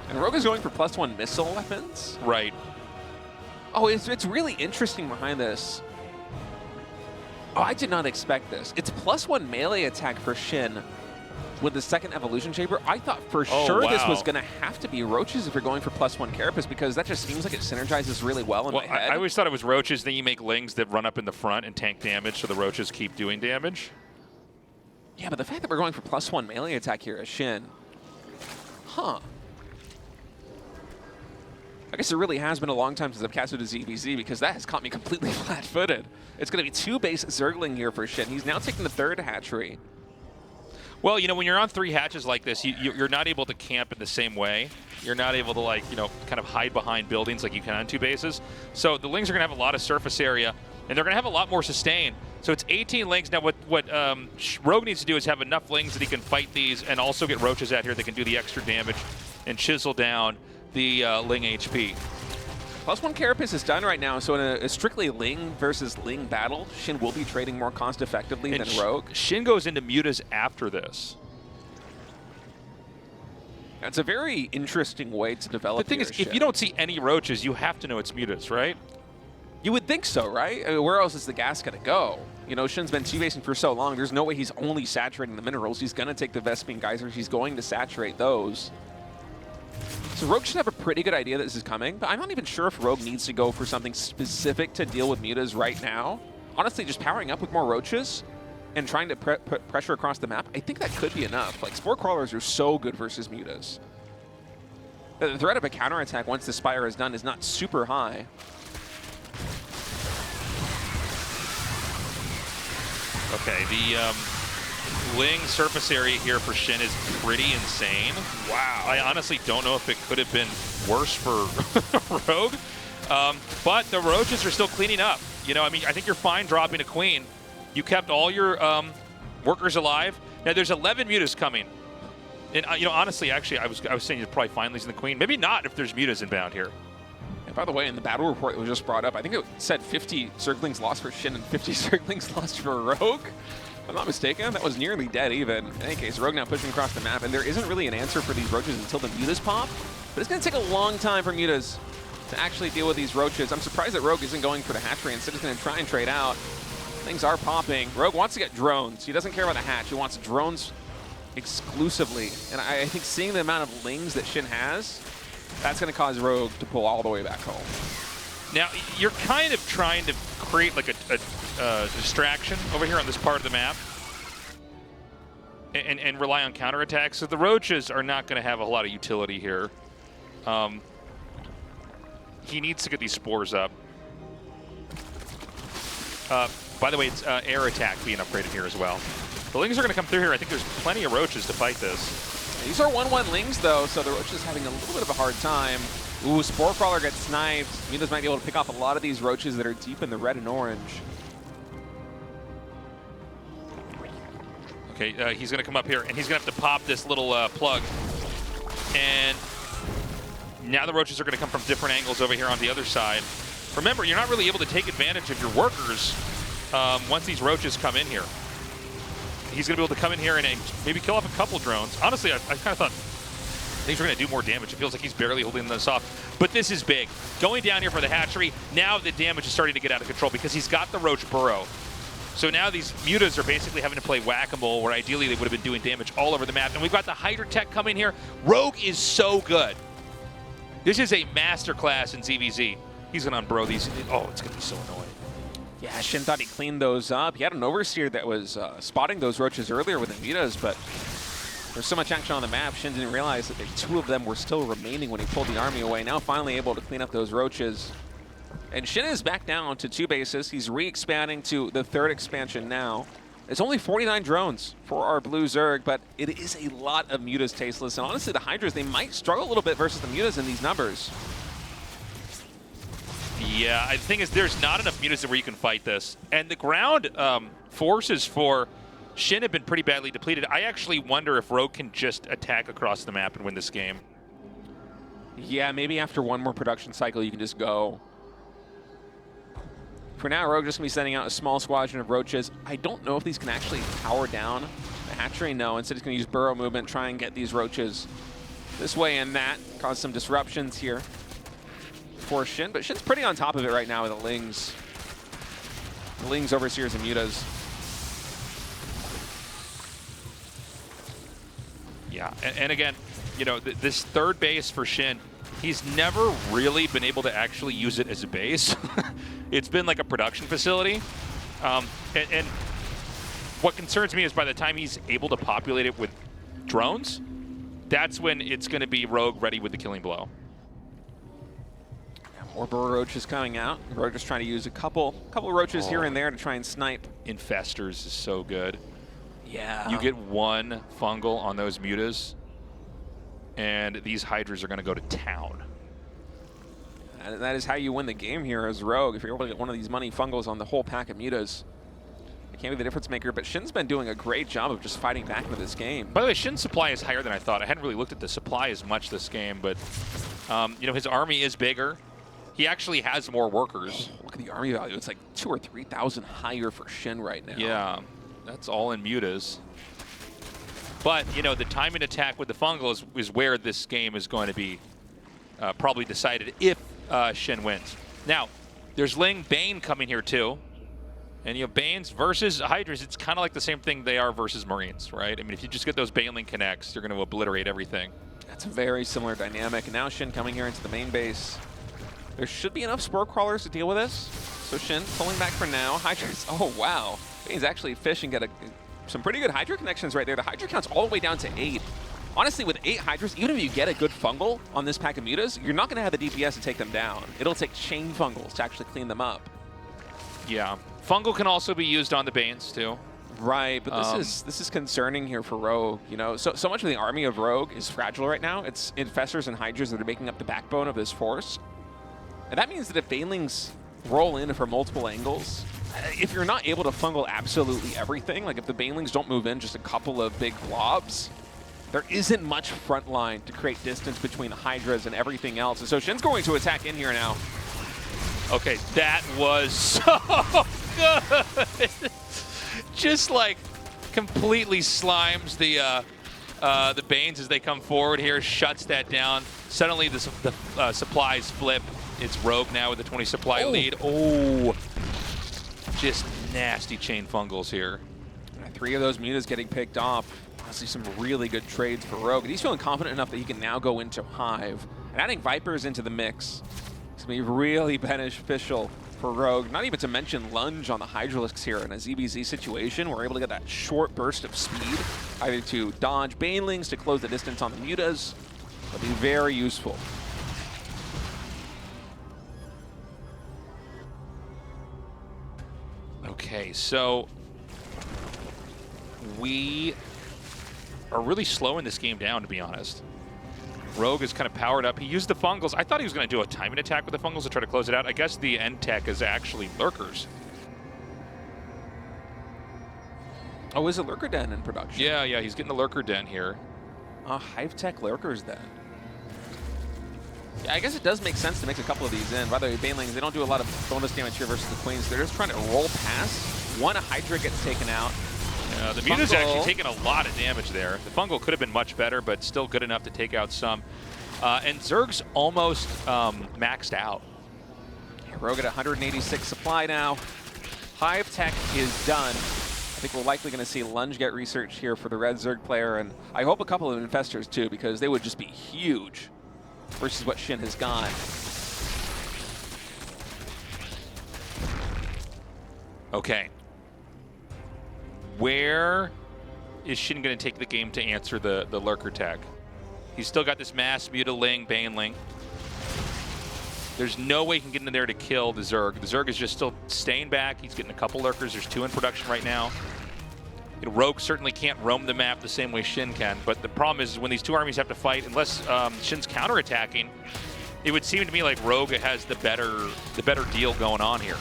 And Rogue is going for +1 missile weapons. Right. Oh, it's really interesting behind this. Oh, I did not expect this. It's +1 melee attack for Shin with the second evolution chamber. I thought for sure this was going to have to be Roaches if you're going for +1 Carapace, because that just seems like it synergizes really well in my head. I always thought it was Roaches, then you make Lings that run up in the front and tank damage, so the Roaches keep doing damage. Yeah, but the fact that we're going for +1 melee attack here as Shin, huh. I guess it really has been a long time since I've casted a ZVZ, because that has caught me completely flat-footed. It's going to be 2 base Zergling here for Shin. He's now taking the 3rd hatchery. Well, you know, when you're on 3 hatches like this, you're not able to camp in the same way. You're not able to, like, you know, kind of hide behind buildings like you can on 2 bases. So the Lings are going to have a lot of surface area, and they're going to have a lot more sustain. So it's 18 Lings. Now, what Rogue needs to do is have enough Lings that he can fight these and also get Roaches out here that can do the extra damage and chisel down the Ling HP. +1 Carapace is done right now, so in a strictly Ling versus Ling battle, Shin will be trading more cost effectively than Rogue. Shin goes into mutas after this. That's a very interesting way to develop. The thing is, if you don't see any Roaches, you have to know it's mutas, right? You would think so, right? I mean, where else is the gas going to go? You know, Shin's been 2-basing for so long. There's no way he's only saturating the minerals. He's going to take the Vespene Geysers. He's going to saturate those. So Rogue should have a pretty good idea that this is coming, but I'm not even sure if Rogue needs to go for something specific to deal with mutas right now. Honestly, just powering up with more Roaches and trying to put pressure across the map, I think that could be enough. Like, Spore Crawlers are so good versus mutas. The threat of a counterattack once the Spire is done is not super high. Okay, the Ling surface area here for Shin is pretty insane. Wow. I honestly don't know if it could have been worse for Rogue. But the Roaches are still cleaning up. You know, I mean, I think you're fine dropping a queen. You kept all your workers alive. Now, there's 11 mutas coming. And, you know, honestly, actually, I was saying you're probably fine losing the queen. Maybe not if there's mutas inbound here. And by the way, in the battle report that was just brought up, I think it said 50 Zerglings lost for Shin and 50 Zerglings lost for Rogue. If I'm not mistaken, that was nearly dead even. In any case, Rogue now pushing across the map, and there isn't really an answer for these Roaches until the mutas pop. But it's going to take a long time for mutas to actually deal with these Roaches. I'm surprised that Rogue isn't going for the hatchery. Instead, he's going to try and trade out. Things are popping. Rogue wants to get drones. He doesn't care about the hatch. He wants drones exclusively. And I think seeing the amount of Lings that Shin has, that's going to cause Rogue to pull all the way back home. Now, you're kind of trying to create like a distraction over here on this part of the map and rely on counterattacks. So the Roaches are not going to have a lot of utility here. he needs to get these spores up. By the way, it's air attack being upgraded here as well. The Lings are going to come through here. I think there's plenty of Roaches to fight this. These are 1-1 Lings, though, so the Roach is having a little bit of a hard time. Ooh, Spore Crawler gets sniped. Mutas might be able to pick off a lot of these Roaches that are deep in the red and orange. Okay, he's going to come up here, and he's going to have to pop this little plug. And now the Roaches are going to come from different angles over here on the other side. Remember, you're not really able to take advantage of your workers once these Roaches come in here. He's going to be able to come in here and maybe kill off a couple drones. Honestly, I kind of thought things were going to do more damage. It feels like he's barely holding this off. But this is big. Going down here for the hatchery, now the damage is starting to get out of control because he's got the Roach burrow. So now these Mutas are basically having to play whack-a-mole, where ideally they would have been doing damage all over the map. And we've got the Hydra Tech coming here. Rogue is so good. This is a masterclass in ZVZ. He's going to unburrow these. Oh, it's going to be so annoying. Yeah, Shin thought he cleaned those up. He had an Overseer that was spotting those Roaches earlier with the Mutas, but there's so much action on the map, Shin didn't realize that the two of them were still remaining when he pulled the army away. Now finally able to clean up those Roaches. And Shin is back down to 2 bases. He's re-expanding to the 3rd expansion now. It's only 49 drones for our blue Zerg, but it is a lot of Mutas tasteless. And honestly, the Hydras, they might struggle a little bit versus the Mutas in these numbers. Yeah, the thing is, there's not enough Mutas where you can fight this. And the ground forces for Shin have been pretty badly depleted. I actually wonder if Rogue can just attack across the map and win this game. Yeah, maybe after one more production cycle, you can just go. For now, Rogue just going to be sending out a small squadron of Roaches. I don't know if these can actually power down the hatchery. No, instead he's going to use burrow movement, try and get these Roaches this way and that. Cause some disruptions here for Shin, but Shin's pretty on top of it right now with the Lings. The Lings, Overseers, and Mutas. Yeah, and again, you know, this 3rd base for Shin, he's never really been able to actually use it as a base. It's been like a production facility. And what concerns me is by the time he's able to populate it with drones, that's when it's going to be Rogue ready with the killing blow. More burrow Roaches coming out. Rogue just trying to use a couple Roaches here and there to try and snipe. Infestors is so good. Yeah. You get 1 fungal on those Mutas, and these Hydras are going to go to town. And that is how you win the game here as Rogue. If you're able to get one of these money fungals on the whole pack of Mutas, it can't be the difference maker, but Shin's been doing a great job of just fighting back into this game. By the way, Shin's supply is higher than I thought. I hadn't really looked at the supply as much this game, but you know, his army is bigger. He actually has more workers. Oh, look at the army value. It's like 2,000 or 3,000 higher for Shin right now. Yeah, that's all in Mutas. But, you know, the timing attack with the fungal is where this game is going to be probably decided if Shin wins. Now, there's Ling Bane coming here too. And you have Banes versus Hydras. It's kind of like the same thing they are versus Marines, right? I mean, if you just get those Baneling connects, you're going to obliterate everything. That's a very similar dynamic. And now Shin coming here into the main base. There should be enough Spore Crawlers to deal with this. So Shin pulling back for now. Hydras, oh wow. Bane's actually fish and get some pretty good Hydra connections right there. The Hydra count's all the way down to 8. Honestly, with 8 Hydras, even if you get a good fungal on this pack of Mutas, you're not going to have the DPS to take them down. It'll take chain fungals to actually clean them up. Yeah. Fungal can also be used on the Banes too. Right, but this is concerning here for Rogue. You know, so much of the army of Rogue is fragile right now. It's Infestors and Hydras that are making up the backbone of this force. And that means that if Banelings roll in from multiple angles, if you're not able to fungal absolutely everything, like if the Banelings don't move in just a couple of big blobs, there isn't much front line to create distance between the Hydras and everything else. And so Shin's going to attack in here now. Okay, that was so good. Just like completely slimes the Banes as they come forward here, shuts that down. Suddenly the supplies flip. It's Rogue now with the 20 supply lead. Oh, just nasty chain fungals here. 3 of those Mutas getting picked off. Honestly, some really good trades for Rogue. And he's feeling confident enough that he can now go into Hive. And adding Vipers into the mix is going to be really beneficial for Rogue. Not even to mention Lunge on the Hydralisks here in a ZBZ situation. We're able to get that short burst of speed, either to dodge Banelings, to close the distance on the Mutas. That'll be very useful. Okay, so we are really slowing this game down, to be honest. Rogue is kind of powered up. He used the fungals. I thought he was going to do a timing attack with the fungals to try to close it out. I guess the end tech is actually lurkers. Oh, is it Lurker Den in production? Yeah, he's getting the lurker den here. Hive Tech Lurkers then. Yeah, I guess it does make sense to mix a couple of these in. By the way, Banelings, they don't do a lot of bonus damage here versus the Queens. They're just trying to roll past. One Hydra gets taken out. Yeah, the Muta's actually taking a lot of damage there. The fungal could have been much better, but still good enough to take out some. And Zerg's almost maxed out. Rogue at 186 supply now. Hive Tech is done. I think we're likely going to see Lunge get researched here for the red Zerg player, and I hope a couple of Infestors too, because they would just be huge versus what SHIN has got. Okay. Where is SHIN going to take the game to answer the lurker tech? He's still got this mass Mutaling, Baneling. There's no way he can get in there to kill the Zerg. The Zerg is just still staying back. He's getting a couple lurkers. There's 2 in production right now. And Rogue certainly can't roam the map the same way SHIN can, but the problem is when these 2 armies have to fight, unless SHIN's counterattacking, it would seem to me like Rogue has the better deal going on here.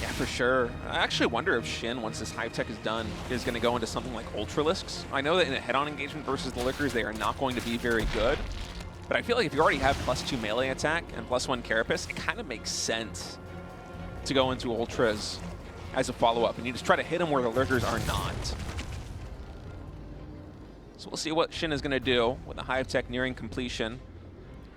Yeah, for sure. I actually wonder if SHIN, once this Hive Tech is done, is going to go into something like Ultralisks. I know that in a head-on engagement versus the Lurkers, they are not going to be very good. But I feel like if you already have +2 melee attack and +1 Carapace, it kind of makes sense to go into Ultras as a follow-up. And you just try to hit them where the Lurkers are not. So we'll see what SHIN is going to do with the Hive Tech nearing completion.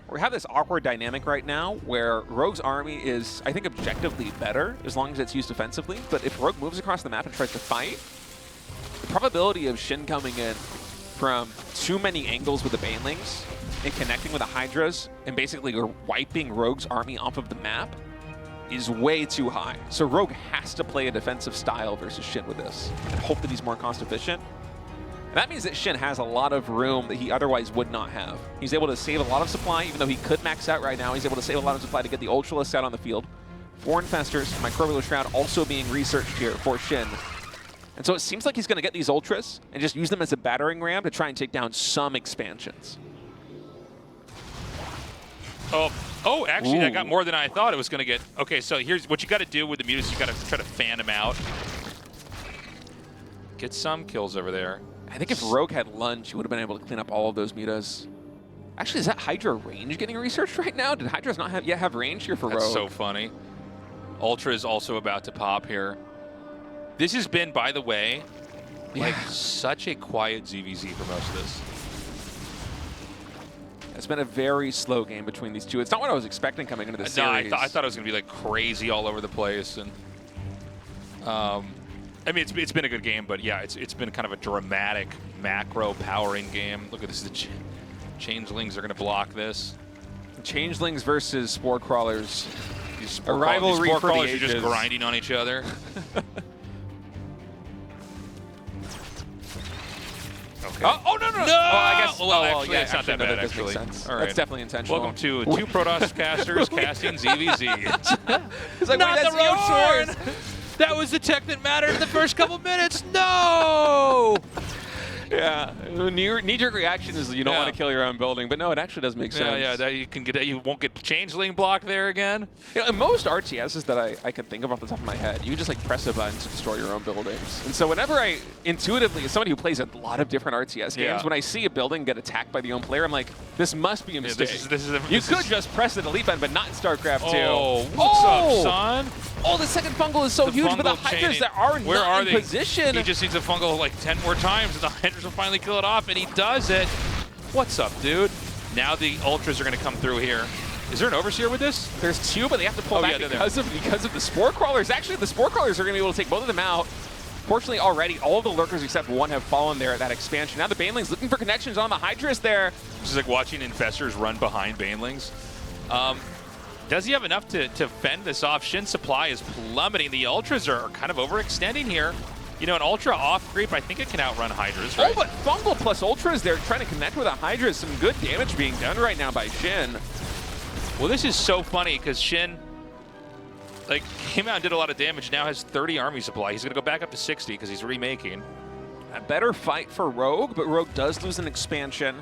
We have this awkward dynamic right now where Rogue's army is, I think, objectively better as long as it's used defensively. But if Rogue moves across the map and tries to fight, the probability of SHIN coming in from too many angles with the Banelings and connecting with the Hydras and basically wiping Rogue's army off of the map is way too high. So Rogue has to play a defensive style versus SHIN with this and hope that he's more cost efficient. And that means that SHIN has a lot of room that he otherwise would not have. He's able to save a lot of supply, even though he could max out right now. He's able to save a lot of supply to get the Ultralisk out on the field. 4 Infestors, Microbial Shroud also being researched here for SHIN. And so it seems like he's going to get these Ultras and just use them as a battering ram to try and take down some expansions. Oh, actually, that got more than I thought it was going to get. Okay, so here's what you got to do with the Mutas. You got to try to fan him out. Get some kills over there. I think if Rogue had Lunge, he would have been able to clean up all of those Mutas. Actually, is that Hydra range getting researched right now? Did Hydras not yet have range here for Rogue? That's so funny. Ultra is also about to pop here. This has been, by the way, like such a quiet ZVZ for most of this. It's been a very slow game between these two. It's not what I was expecting coming into the series. No, I thought it was going to be like crazy all over the place. And I mean, it's been a good game, but yeah, it's been kind of a dramatic macro powering game. Look at this. The Changelings are going to block this. Changelings versus Spore Crawlers. A rivalry for the ages. Are just grinding on each other. Okay. Oh, no. No! I guess. Well, actually, it's not that bad, does actually. make sense. All right. That's definitely intentional. Welcome to 2 Protoss casters casting ZVZ. It's like, not wait, the road sword! That was the tech that mattered in the first couple minutes. No! Yeah, knee-jerk reaction is you don't want to kill your own building, but no, it actually does make sense. Yeah, that you can get. You won't get Changeling blocked there again. You know, in most RTSs that I can think of off the top of my head, you just like press a button to destroy your own buildings. And so whenever I intuitively, as somebody who plays a lot of different RTS games, when I see a building get attacked by the own player, I'm like, this must be a mistake. You could just press the delete button, but not in StarCraft 2. Oh, what's up, son? Oh, the second fungal is so huge, but the Hydras that are not in position. He just needs a fungal like 10 more times, and the Hydras will finally kill it off, and he does it. What's up, dude? Now the Ultras are going to come through here. Is there an Overseer with this? There's 2, but they have to pull back because of the Spore Crawlers. Actually, the Spore Crawlers are going to be able to take both of them out. Fortunately, already, all of the Lurkers except 1 have fallen there at that expansion. Now the Banelings looking for connections on the Hydras there. This is like watching Infestors run behind Banelings. Does he have enough to fend this off? SHIN supply is plummeting. The Ultras are kind of overextending here. You know, an Ultra off creep, I think it can outrun Hydras, right? Oh, but Fungal plus Ultras, they're trying to connect with a Hydra. Some good damage being done right now by SHIN. Well, this is so funny because SHIN like, came out and did a lot of damage, now has 30 army supply. He's going to go back up to 60 because he's remaking. A better fight for Rogue, but Rogue does lose an expansion.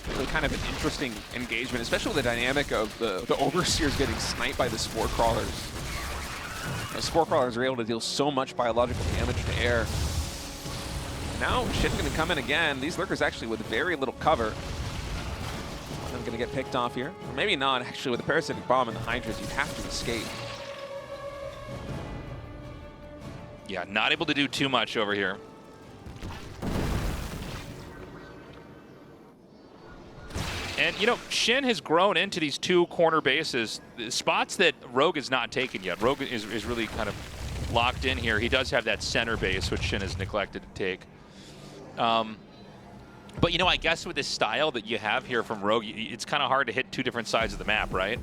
Really kind of an interesting engagement, especially with the dynamic of the Overseers getting sniped by the Spore Crawlers. The Spore Crawlers are able to deal so much biological damage to air. Now SHIN's going to come in again. These Lurkers actually with very little cover. I'm going to get picked off here. Or maybe not, actually. With the Parasitic Bomb and the Hydras, you have to escape. Yeah, not able to do too much over here. And, you know, SHIN has grown into these 2 corner bases, spots that Rogue is not taken yet. Rogue is really kind of locked in here. He does have that center base, which SHIN has neglected to take. But, you know, I guess with this style that you have here from Rogue, it's kind of hard to hit 2 different sides of the map, right?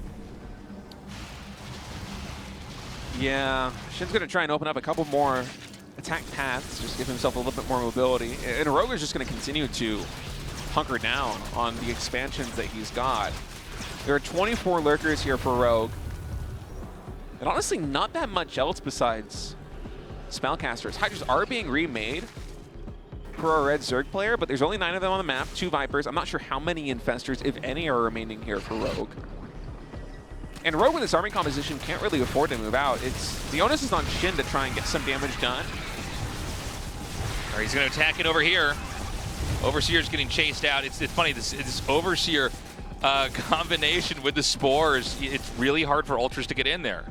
Yeah, SHIN's going to try and open up a couple more attack paths, just give himself a little bit more mobility. And Rogue is just going to continue to hunker down on the expansions that he's got. There are 24 Lurkers here for Rogue. And honestly, not that much else besides Spellcasters. Hydras are being remade for our Red Zerg player, but there's only 9 of them on the map, 2 Vipers. I'm not sure how many Infestors, if any, are remaining here for Rogue. And Rogue with this army composition can't really afford to move out. The onus is on SHIN to try and get some damage done. All right, he's going to attack it over here. Overseer's getting chased out. It's funny, this Overseer combination with the Spores, it's really hard for Ultras to get in there.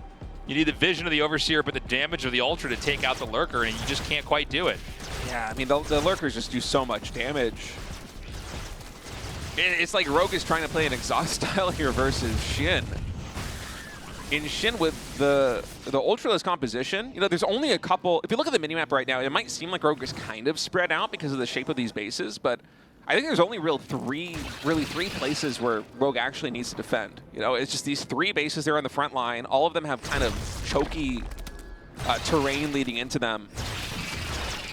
You need the vision of the Overseer, but the damage of the Ultra to take out the Lurker, and you just can't quite do it. Yeah, I mean, the Lurkers just do so much damage. It's like Rogue is trying to play an exhaust style here versus SHIN. In SHIN with the Ultraless composition, you know, there's only a couple. If you look at the minimap right now, it might seem like Rogue is kind of spread out because of the shape of these bases, but I think there's only really three places where Rogue actually needs to defend. You know, it's just these 3 bases there on the front line. All of them have kind of choky terrain leading into them.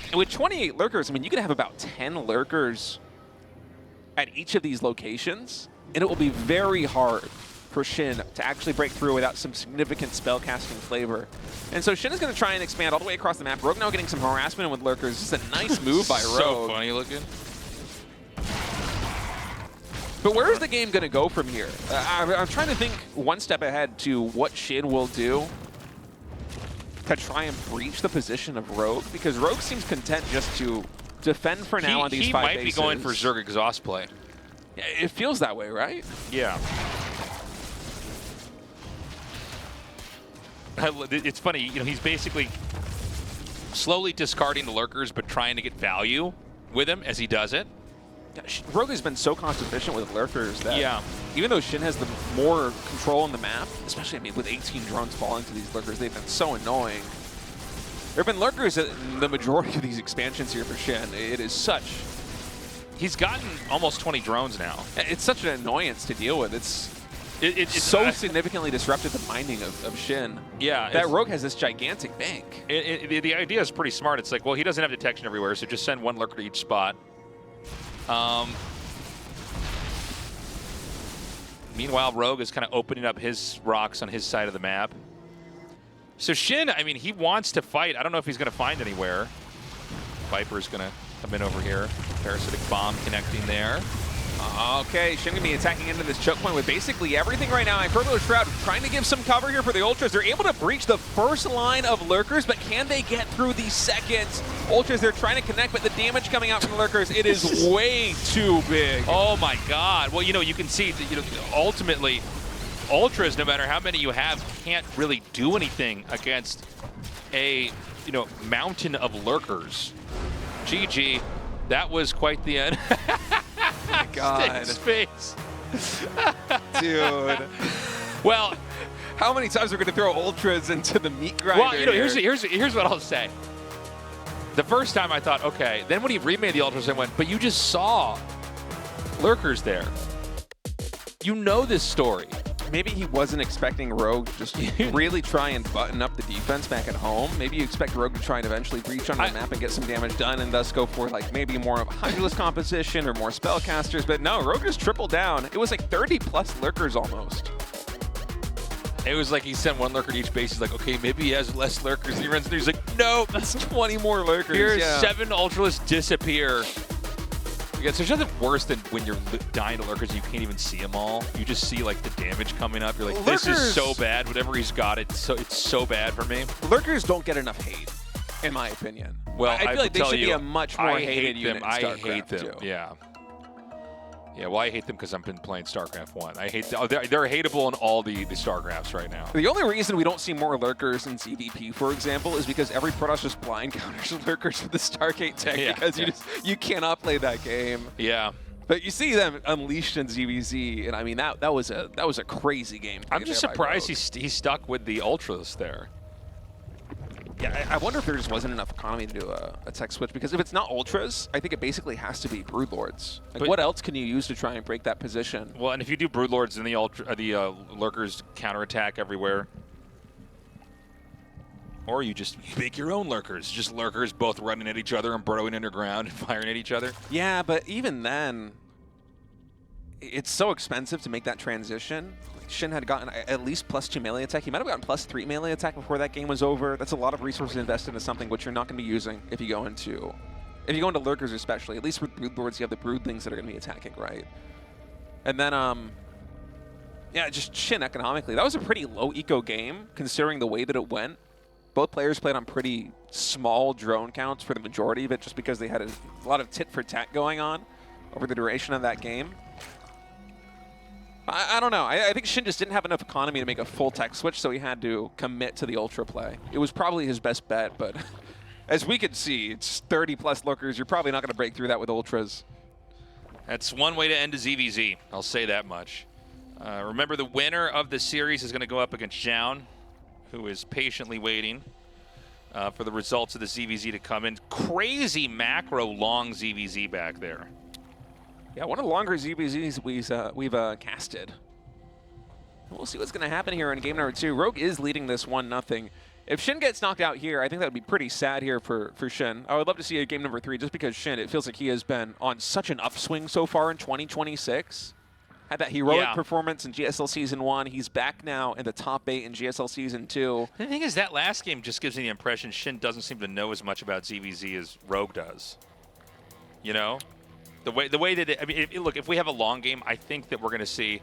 And with 28 Lurkers, I mean, you could have about 10 Lurkers at each of these locations, and it will be very hard for SHIN to actually break through without some significant spellcasting flavor. And so SHIN is going to try and expand all the way across the map. Rogue now getting some harassment with Lurkers. This is a nice move by Rogue. So funny looking. But where is the game going to go from here? I'm trying to think one step ahead to what SHIN will do to try and breach the position of Rogue, because Rogue seems content just to defend for now on these 5 bases. He might be going for Zerg exhaust play. Yeah, it feels that way, right? Yeah. It's funny, you know, he's basically slowly discarding the Lurkers, but trying to get value with him as he does it. Yeah, Rogue has been so cost efficient with Lurkers that even though SHIN has the more control on the map, especially, I mean, with 18 drones falling to these Lurkers, they've been so annoying. There have been Lurkers in the majority of these expansions here for SHIN. It is such... He's gotten almost 20 drones now. It's such an annoyance to deal with. It's so significantly disrupted the mining of SHIN. Yeah. That Rogue has this gigantic bank. The idea is pretty smart. It's like, well, he doesn't have detection everywhere, so just send 1 Lurker to each spot. Meanwhile, Rogue is kind of opening up his rocks on his side of the map. So SHIN, I mean, he wants to fight. I don't know if he's going to find anywhere. Viper's going to come in over here. Parasitic Bomb connecting there. Okay, SHIN going to be attacking into this choke point with basically everything right now. Incredible Shroud trying to give some cover here for the Ultras. They're able to breach the first line of Lurkers, but can they get through the second? Ultras, they're trying to connect, but the damage coming out from the Lurkers, it is way too big. Oh my God. Well, you know, you can see that, you know, ultimately, Ultras, no matter how many you have, can't really do anything against a, you know, mountain of Lurkers. GG. That was quite the end. My God. Space. Dude. Well, how many times are we going to throw Ultras into the meat grinder? Well, you know, here's what I'll say. The first time I thought, okay. Then when he remade the Ultras, I went, but you just saw Lurkers there. You know this story. maybe he wasn't expecting Rogue to just really try and button up the defense back at home. Maybe you expect Rogue to try and eventually breach on the map and get some damage done and thus go for like maybe more of a Hydralisk composition or more spellcasters. But no, Rogue just tripled down. It was like 30 plus lurkers almost. It was like he sent one lurker to each base. He's like, okay, maybe he has less lurkers. And he runs through. He's like, no, That's 20 more lurkers. here's 7 Ultralists disappear. Because there's nothing worse than when you're dying to lurkers and you can't even see them all. You just see like the damage coming up. You're like, this is so bad. Whatever he's got, it's so bad for me. Lurkers don't get enough hate, in my opinion. Well, I feel like they should be a much more hated unit in I StarCraft hate them. too. Yeah. Yeah, well, I hate them because I've been playing StarCraft 1. I hate they're hateable in all the StarCrafts right now. The only reason we don't see more lurkers in CVP, for example, is because every Protoss just blind counters lurkers with the Stargate tech because you cannot play that game. Yeah. But you see them unleashed in ZVZ, and I mean that was a crazy game. I'm just surprised he stuck with the Ultras there. Yeah, I wonder if there just wasn't enough economy to do a tech switch, because if it's not Ultras, I think it basically has to be Broodlords. Like, but what else can you use to try and break that position? Well, and if you do Broodlords, then the lurkers counterattack everywhere. Or you just make your own lurkers. Just lurkers both running at each other and burrowing underground and firing at each other. Yeah, but even then, it's so expensive to make that transition. Shin had gotten at least +2 melee attack. He might have gotten +3 melee attack before that game was over. That's a lot of resources invested into something which you're not going to be using if you go into lurkers, especially. At least with Broodlords, you have the Broodlings that are going to be attacking, right? And then, yeah, just Shin economically. That was a pretty low eco game considering the way that it went. Both players played on pretty small drone counts for the majority of it, just because they had a lot of tit for tat going on over the duration of that game. I don't know. I think Shin just didn't have enough economy to make a full tech switch, so he had to commit to the Ultra play. It was probably his best bet, but as we could see, it's 30 plus lurkers. You're probably not going to break through that with Ultras. That's one way to end a ZVZ. I'll say that much. Remember, the winner of the series is going to go up against Zoun, who is patiently waiting for the results of the ZVZ to come in. Crazy macro long ZVZ back there. Yeah, one of the longer ZVZs we've casted. We'll see what's going to happen here in game number 2. Rogue is leading this 1-0. If Shin gets knocked out here, I think that would be pretty sad here for Shin. I would love to see a game number 3 just because Shin, it feels like he has been on such an upswing so far in 2026. Had that heroic performance in GSL Season 1. He's back now in the top 8 in GSL Season 2. The thing is, that last game just gives me the impression Shin doesn't seem to know as much about ZVZ as Rogue does. You know? The way that I mean, look, if we have a long game, I think that we're going to see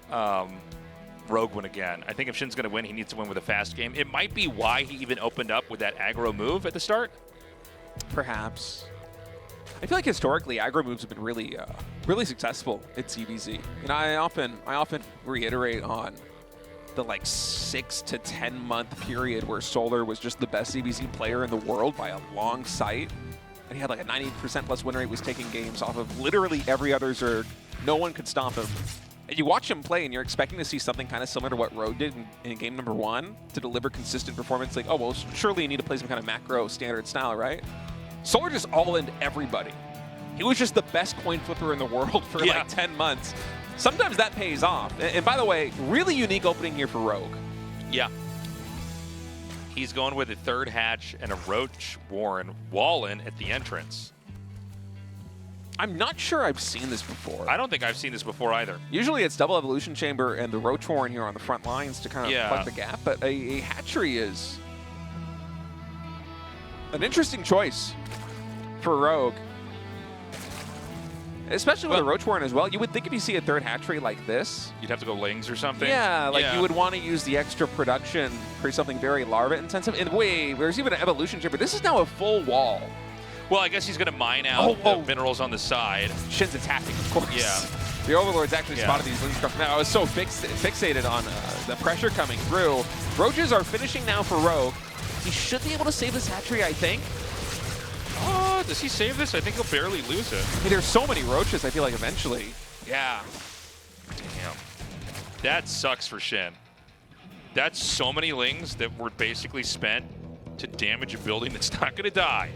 Rogue win again. I think if Shin's going to win, he needs to win with a fast game. It might be why he even opened up with that aggro move at the start. Perhaps. I feel like historically, aggro moves have been really, really successful at ZVZ. And I often reiterate on the like 6 to 10 month period where Solar was just the best ZVZ player in the world by a long sight. And he had like a 90% plus win rate, was taking games off of literally every other Zerg. No one could stop him. And you watch him play and you're expecting to see something kind of similar to what Rogue did in game number 1 to deliver consistent performance. Like, oh, well, surely you need to play some kind of macro standard style, right? Solar just all-in everybody. He was just the best coin flipper in the world for like 10 months. Sometimes that pays off. And by the way, really unique opening here for Rogue. Yeah. He's going with a third hatch and a Roach Warren wall-in at the entrance. I'm not sure I've seen this before. I don't think I've seen this before either. Usually it's double evolution chamber and the Roach Warren here on the front lines to kind of plug the gap, but a hatchery is an interesting choice for Rogue. Especially with the Roach Warren as well. You would think if you see a third hatchery like this, you'd have to go Lings or something. Yeah, like you would want to use the extra production for something very larva intensive. And wait, there's even an evolution chamber. This is now a full wall. Well, I guess he's going to mine out the minerals on the side. Shin's attacking, of course. Yeah. The Overlords actually spotted these Lings. Now, I was so fixated on the pressure coming through. Roaches are finishing now for Rogue. He should be able to save this hatchery, I think. Oh, does he save this? I think he'll barely lose it. I mean, there's so many Roaches, I feel like eventually. Yeah. Damn. That sucks for Shin. That's so many Lings that were basically spent to damage a building that's not going to die.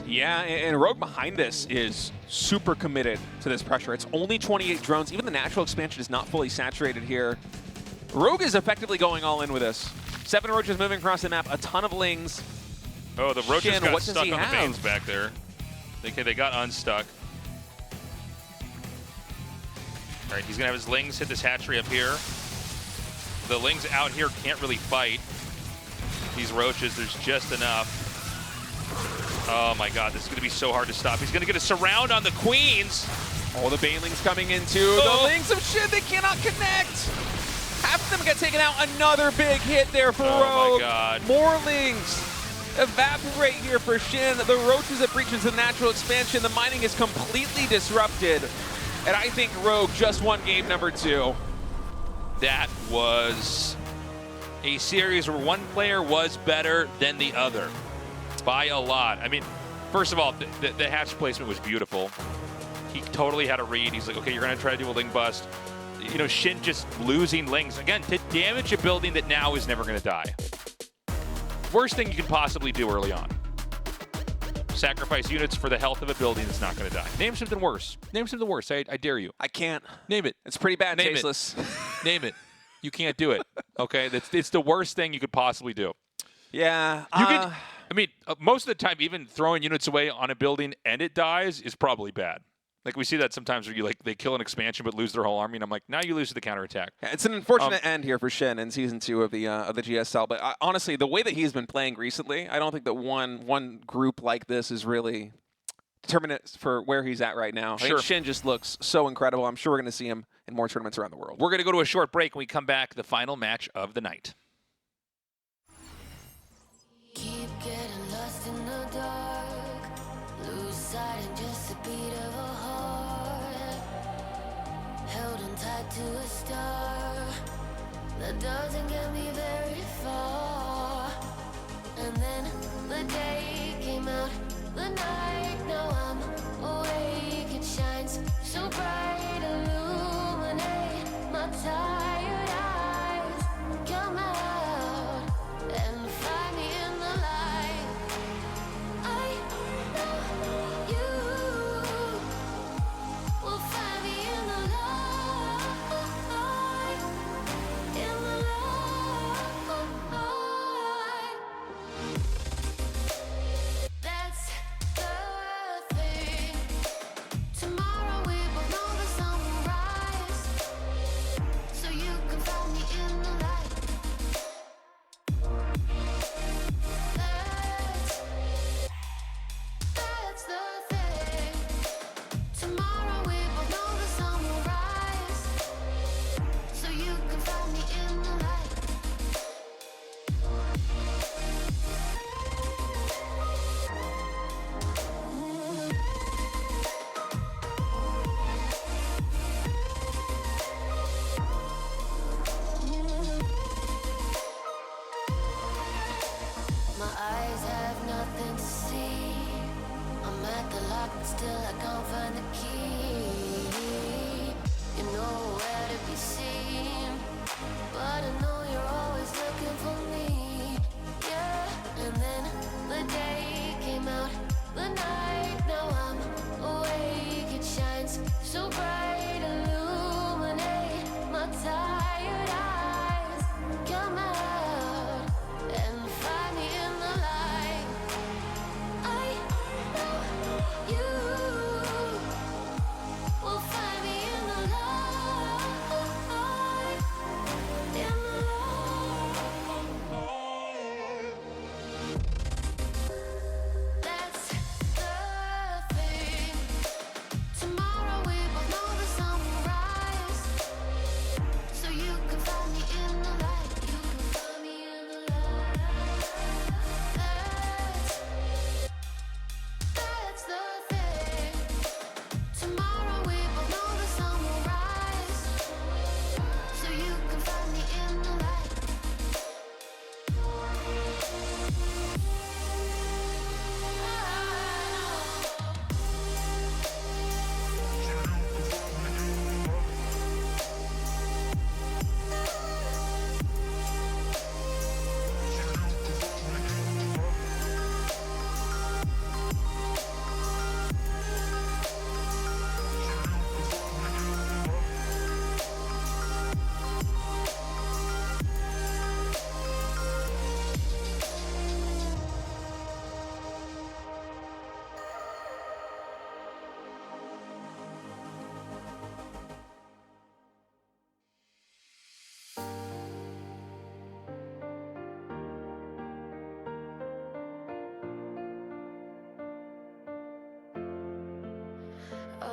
Yeah, and Rogue behind this is super committed to this pressure. It's only 28 drones. Even the natural expansion is not fully saturated here. Rogue is effectively going all in with this. 7 roaches moving across the map, a ton of lings. Oh, the roaches Shin, got what does stuck he on the have? mains back there. They got unstuck. All right, he's gonna have his lings hit this hatchery up here. The lings out here can't really fight these roaches. There's just enough. Oh my God, this is gonna be so hard to stop. He's gonna get a surround on the queens. All the banelings coming into Oh. the lings of SHIN. They cannot connect. Half of them get taken out. Another big hit there for Oh Rogue. my God. More lings evaporate here for SHIN. The roaches that breach into the natural expansion. The mining is completely disrupted. And I think Rogue just won game number 2. That was a series where one player was better than the other by a lot. I mean, first of all, the hatch placement was beautiful. He totally had a read. He's like, okay, you're going to try to do a ling bust. You know, SHIN just losing lings. Again, to damage a building that now is never going to die. Worst thing you could possibly do early on. Sacrifice units for the health of a building that's not going to die. Name something worse. Name something worse. I dare you. I can't. Name it. It's pretty bad, Name tasteless. Name it. You can't do it. Okay? It's the worst thing you could possibly do. Yeah. You can, I mean, most of the time, even throwing units away on a building and it dies is probably bad. Like, we see that sometimes where they kill an expansion but lose their whole army, and I'm like, now you lose to the counterattack. Yeah, it's an unfortunate end here for SHIN in Season 2 of the GSL. But honestly, the way that he's been playing recently, I don't think that one group like this is really determinant for where he's at right now. I think SHIN just looks so incredible. I'm sure we're going to see him in more tournaments around the world. We're going to go to a short break. When we come back, the final match of the night. Keep getting lost in the dark, lose sight in just a beat of a heart, held on tight to a star that doesn't get me very far. And then the day came out, the night, now I'm awake, it shines so bright, illuminate my tired eyes, come out and find me in the light. I know you will find me in the light, in the light. That's the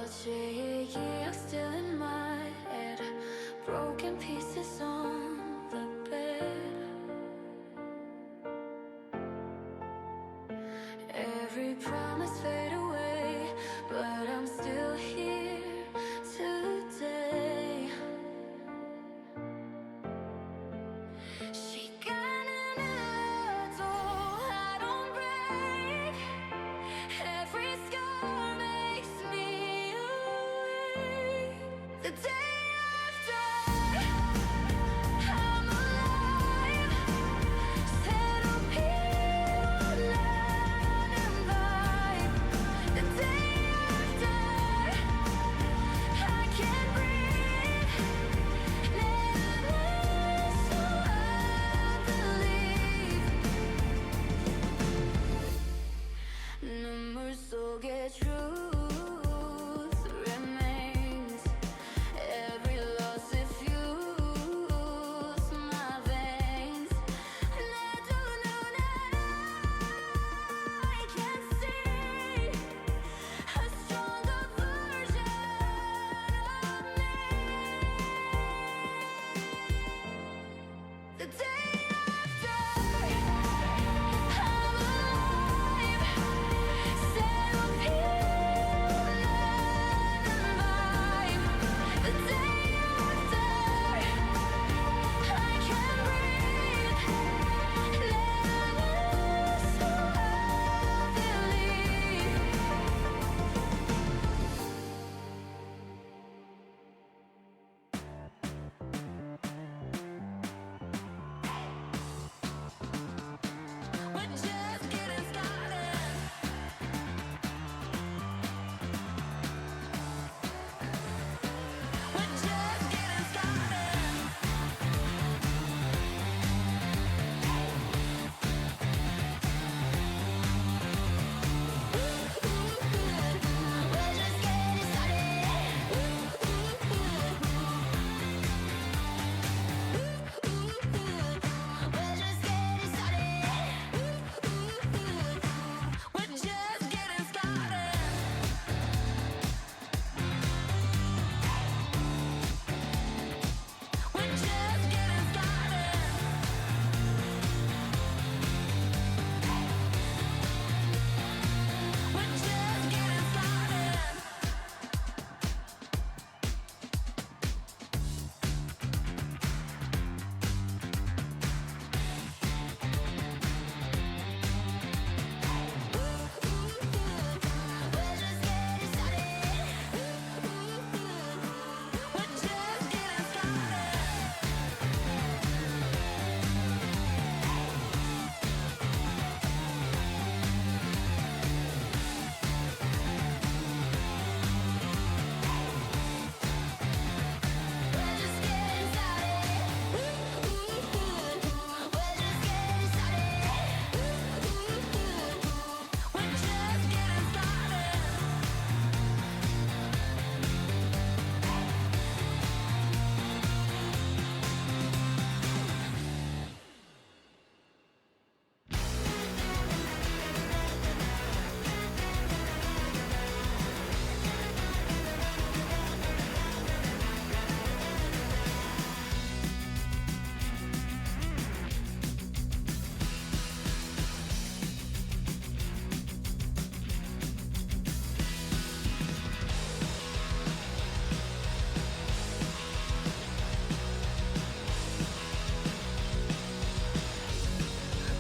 어제의 still in my head. Broken pieces on the bed. Every promise fade away, but I'm still here today. 시간은 흘러도 I don't break. Every scar makes me awake. The day after I'm alive. 새로 피어난 vibe. The day after I can't breathe. 내 안에서 I believe. 눈물 속에 truth remains. Every loss it fuels my veins. 내 두 눈엔 I can see a stronger version of me. The day after I'm alive. 새로 피어난 vibe. The day after I can breathe. 내 안에서 I believe. We're just getting started. We're just getting started. We're just getting started. We're just getting started. We're just getting started. We're just getting started. We're just getting started. We're just getting started. We're just getting started. We're just getting started. We're just getting started. We're just getting started.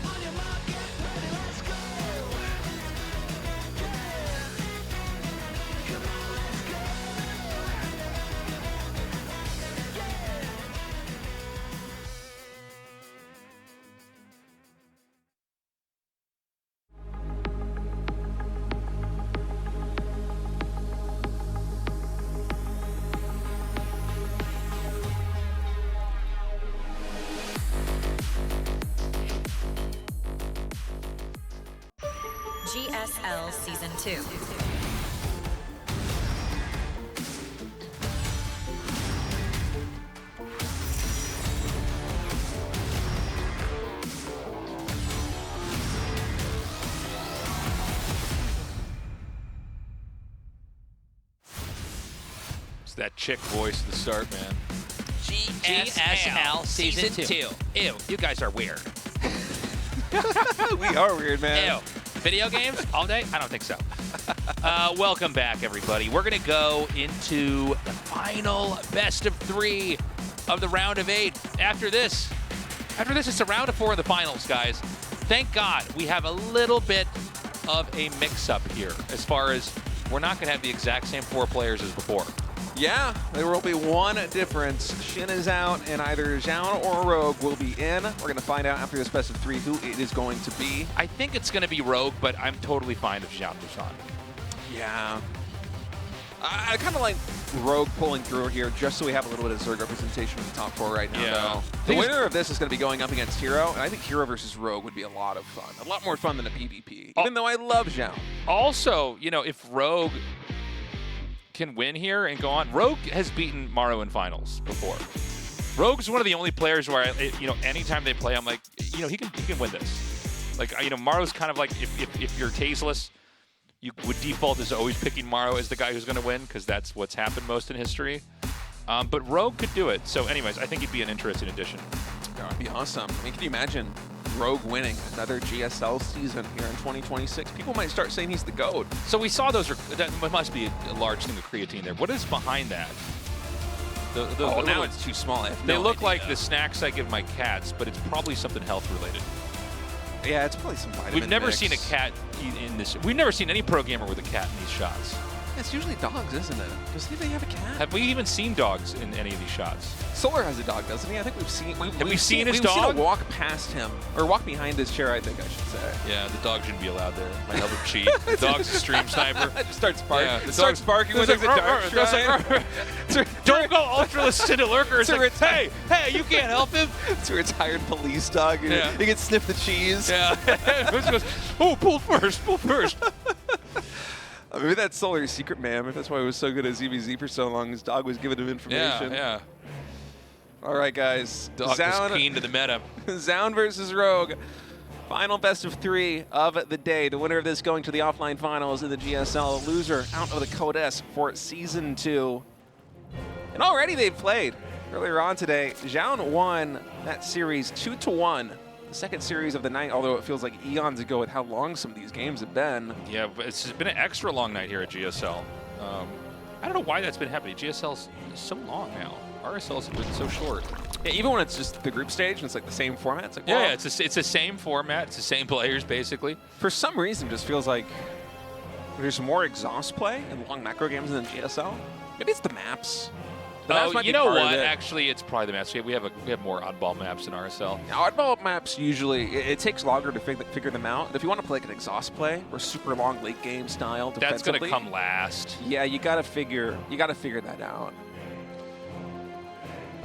On your mark, get ready, let's go. Come on, let's go. GSL Season 2. that chick voice to start, man. GSL Season 2. Ew, you guys are weird. We are weird, man. Ew. Video games all day? I don't think so. Welcome back, everybody. We're going to go into the final best of 3 of the round of 8. After this, it's a round of 4 of the finals, guys. Thank God we have a little bit of a mix-up here as far as we're not going to have the exact same 4 players as before. Yeah, there will be one difference. Shin is out, and either Zoun or Rogue will be in. We're going to find out after this best of 3 who it is going to be. I think it's going to be Rogue, but I'm totally fine if Zoun was on. Yeah. I kind of like Rogue pulling through here just so we have a little bit of Zerg representation in the top 4 right now. Yeah. The winner of this is going to be going up against Hero, and I think Hero versus Rogue would be a lot of fun. A lot more fun than a PvP, even though I love Zoun. Also, you know, if Rogue can win here and go on, Rogue has beaten Maru in finals before. Rogue's one of the only players where, anytime they play, I'm like, he can win this. Like, Maru's kind of like, if you're tasteless, you would default as always picking Maru as the guy who's going to win because that's what's happened most in history. But Rogue could do it. So anyways, I think he'd be an interesting addition. That would be awesome. I mean, can you imagine Rogue winning another GSL season here in 2026? People might start saying he's the GOAT. So we saw those, that must be a large thing of creatine there. What is behind that? Now it's too small. They look like the snacks I give my cats, but it's probably something health related. Yeah, it's probably some vitamin We've never mix. seen a cat in this. We've never seen any pro gamer with a cat in these shots. It's usually dogs, isn't it? Does anybody have a cat? Have we even seen dogs in any of these shots? Solar has a dog, doesn't he? I think we've seen. Have we seen his we've dog? Seen a walk past him, or walk behind his chair, I think I should say. Yeah, the dog shouldn't be allowed there. Might help him cheat. The dog's a stream sniper. Just starts barking. Yeah, the starts barking when there's a dark try. Don't go ultralist into lurkers. Like, hey, you can't help him. It's a retired police dog. Yeah. He can sniff the cheese. Yeah. Goes, pull first. Maybe that's Solar's secret, man. Maybe that's why he was so good at ZVZ for so long. His dog was giving him information. Yeah. All right, guys. Dog was keen to the meta. Zoun versus Rogue. Final best of 3 of the day. The winner of this going to the offline finals in the GSL. Loser out of the Code S for Season 2. And already they've played. Earlier on today, Zoun won that series 2-1. The second series of the night, although it feels like eons ago with how long some of these games have been. Yeah, but it's been an extra long night here at GSL. I don't know why that's been happening. GSL's so long now. RSL's been so short. Yeah, even when it's just the group stage and it's like the same format. It's like, Yeah, well, it's the same format. It's the same players, basically. for some reason, it just feels like there's more exhaust play in long macro games than GSL. Maybe it's the maps. The maps might You be know part of what? it. Actually, it's probably the maps. We have more oddball maps in RSL. Now, oddball maps usually it takes longer to figure them out. If you want to play like an exhaust play or super long late game style, That's going to defensively, come last. Yeah, you gotta figure that out.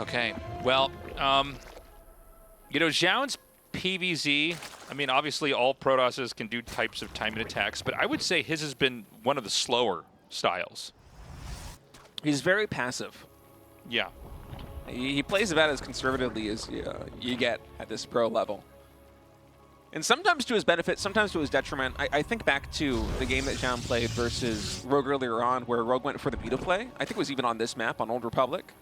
Okay. Well, Zoun's PVZ, I mean, obviously all Protosses can do types of timing attacks, but I would say his has been one of the slower styles. He's very passive. Yeah. He plays about as conservatively as you get at this pro level. And sometimes to his benefit, sometimes to his detriment. I think back to the game that Zoun played versus Rogue earlier on, where Rogue went for the beta play. I think it was even on this map, on Old Republic.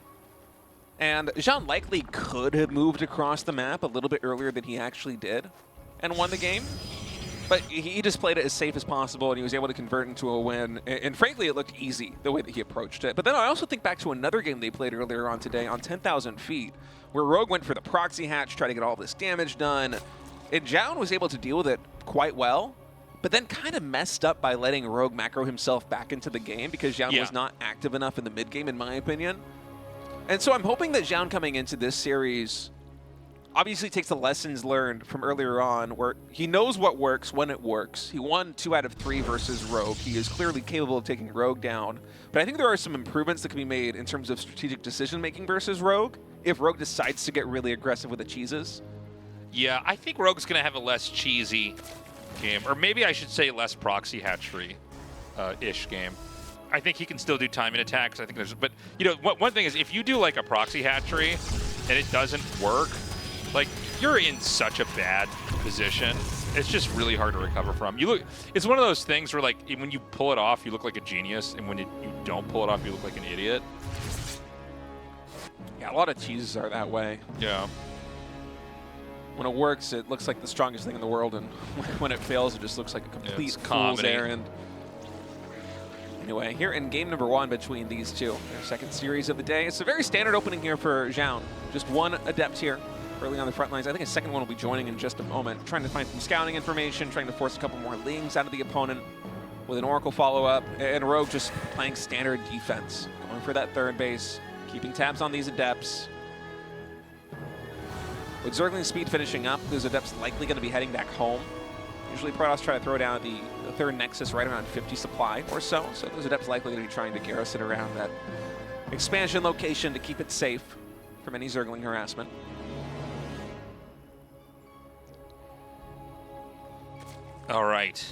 And Zoun likely could have moved across the map a little bit earlier than he actually did and won the game. But he just played it as safe as possible, and he was able to convert into a win. And frankly, it looked easy, the way that he approached it. But then I also think back to another game they played earlier on today on 10,000 feet, where Rogue went for the proxy hatch, try to get all this damage done. And Zoun was able to deal with it quite well, but then kind of messed up by letting Rogue macro himself back into the game because Zoun was not active enough in the mid-game, in my opinion. And so I'm hoping that Zoun coming into this series obviously takes the lessons learned from earlier on, where he knows what works when it works. He won 2 out of 3 versus Rogue. He is clearly capable of taking Rogue down. But I think there are some improvements that can be made in terms of strategic decision-making versus Rogue if Rogue decides to get really aggressive with the cheeses. Yeah, I think Rogue's going to have a less cheesy game, or maybe I should say less proxy hatchery-ish game. I think he can still do timing attacks. I think there's, but one thing is if you do like a proxy hatchery and it doesn't work, like you're in such a bad position It's just really hard to recover from. You look. It's one of those things where, like, when you pull it off, you look like a genius, and when you don't pull it off, you look like an idiot. Yeah, a lot of cheeses are that way. Yeah. When it works, it looks like the strongest thing in the world, and when it fails, it just looks like a complete fool's comedy. errand. Anyway, here in game number 1 between these two, their second series of the day. It's a very standard opening here for Zoun. Just one adept here early on the front lines. I think a second one will be joining in just a moment. Trying to find some scouting information, trying to force a couple more lings out of the opponent with an Oracle follow-up, and Rogue just playing standard defense, going for that third base, keeping tabs on these adepts. With Zergling's speed finishing up, those adepts likely going to be heading back home. Usually Protoss try to throw down the third Nexus right around 50 supply or so, so those adepts likely going to be trying to garrison around that expansion location to keep it safe from any Zergling harassment. All right.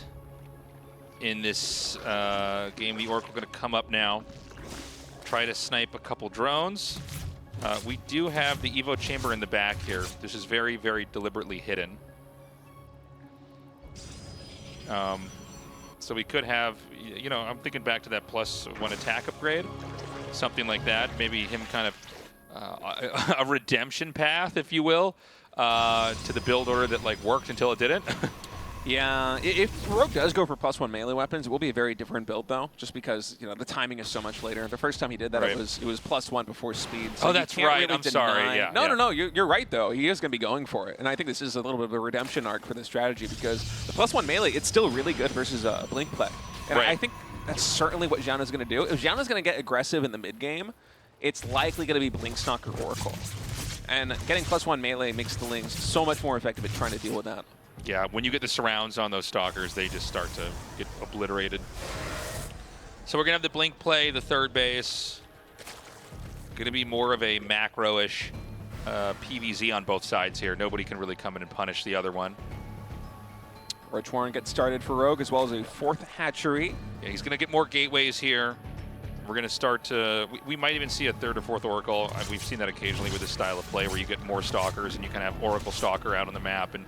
In this game, the Oracle going to come up now, try to snipe a couple drones. We do have the Evo chamber in the back here. This is very, very deliberately hidden. So we could have, you know, I'm thinking back to that +1 attack upgrade, something like that. Maybe him kind of a redemption path, if you will, to the build order that like worked until it didn't. Yeah, if Rogue does go for +1 melee weapons, it will be a very different build though, just because the timing is so much later. The first time he did that, right. it was +1 before speed. So oh, that's right. Really I'm sorry. Yeah. No. You're right though. He is going to be going for it, and I think this is a little bit of a redemption arc for this strategy because the +1 melee, it's still really good versus blink play, and right. I think that's certainly what Zoun is going to do. If Zoun is going to get aggressive in the mid game, it's likely going to be Blink Stalker Oracle, and getting +1 melee makes the Lings so much more effective at trying to deal with that. Yeah, when you get the surrounds on those stalkers, they just start to get obliterated. So we're going to have the Blink play, the third base. Going to be more of a macro-ish PVZ on both sides here. Nobody can really come in and punish the other one. Roach Warren gets started for Rogue, as well as a 4th hatchery. Yeah, he's going to get more gateways here. We're going to start to... We might even see a 3rd or 4th Oracle. We've seen that occasionally with this style of play where you get more stalkers and you can have Oracle Stalker out on the map. And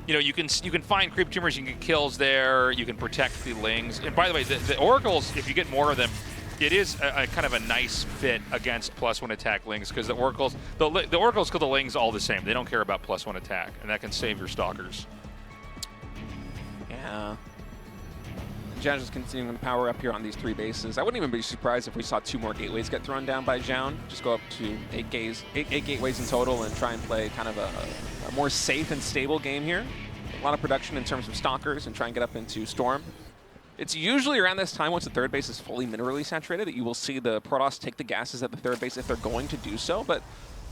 you know, you can find creep tumors, you can get kills there, you can protect the Lings. And by the way, the Oracles, if you get more of them, it is a kind of a nice fit against +1 attack Lings because the Oracles kill the Lings all the same. They don't care about +1 attack, and that can save your stalkers. Yeah. Zoun is continuing to power up here on these 3 bases. I wouldn't even be surprised if we saw 2 more gateways get thrown down by Zoun. Just go up to 8 gateways in total and try and play kind of a more safe and stable game here. A lot of production in terms of stalkers and try and get up into Storm. It's usually around this time, once the third base is fully minerally saturated, that you will see the Protoss take the gases at the third base if they're going to do so. But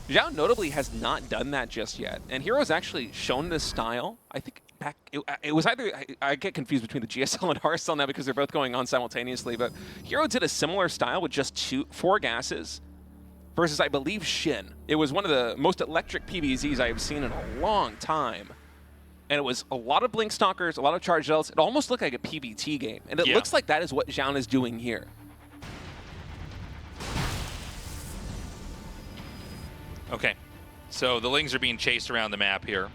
Zoun notably has not done that just yet. And Hero's actually shown this style, I think, back, it was either, I get confused between the GSL and Hearthstone now because they're both going on simultaneously, but Hero did a similar style with just 4 gases versus, I believe, SHIN. It was one of the most electric PVZs I have seen in a long time. And it was a lot of Blink Stalkers, a lot of Charged Zealots. It almost looked like a PvT game. And it looks like that is what Zoun is doing here. Okay, so the Lings are being chased around the map here.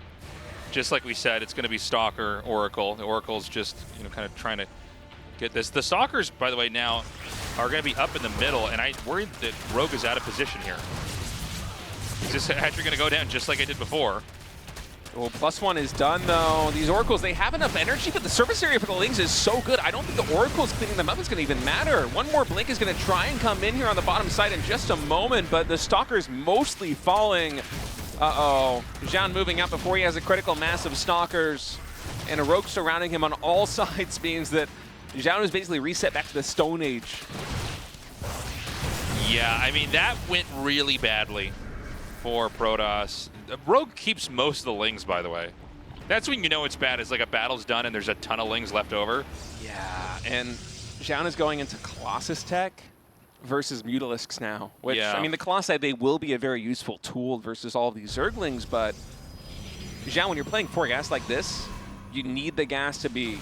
Just like we said, it's going to be Stalker, Oracle. The Oracle's just, you know, kind of trying to get this. The Stalkers, by the way, now are going to be up in the middle, and I'm worried that Rogue is out of position here. Is this hatchery going to go down just like I did before? Well, +1 is done, though. These Oracles, they have enough energy, but the surface area for the Lings is so good. I don't think the Oracles cleaning them up is going to even matter. One more Blink is going to try and come in here on the bottom side in just a moment, but the Stalker's mostly falling. Uh-oh. Zoun moving out before he has a critical mass of Stalkers, and a Rogue surrounding him on all sides means that Zoun is basically reset back to the Stone Age. Yeah, I mean, that went really badly for Protoss. Rogue keeps most of the Lings, by the way. That's when you know it's bad. It's like a battle's done and there's a ton of Lings left over. Yeah, and Zoun is going into Colossus tech versus Mutalisks now, which, I mean, the Colossi, they will be a very useful tool versus all of these Zerglings, but Zoun, when you're playing 4 gas like this, you need the gas to be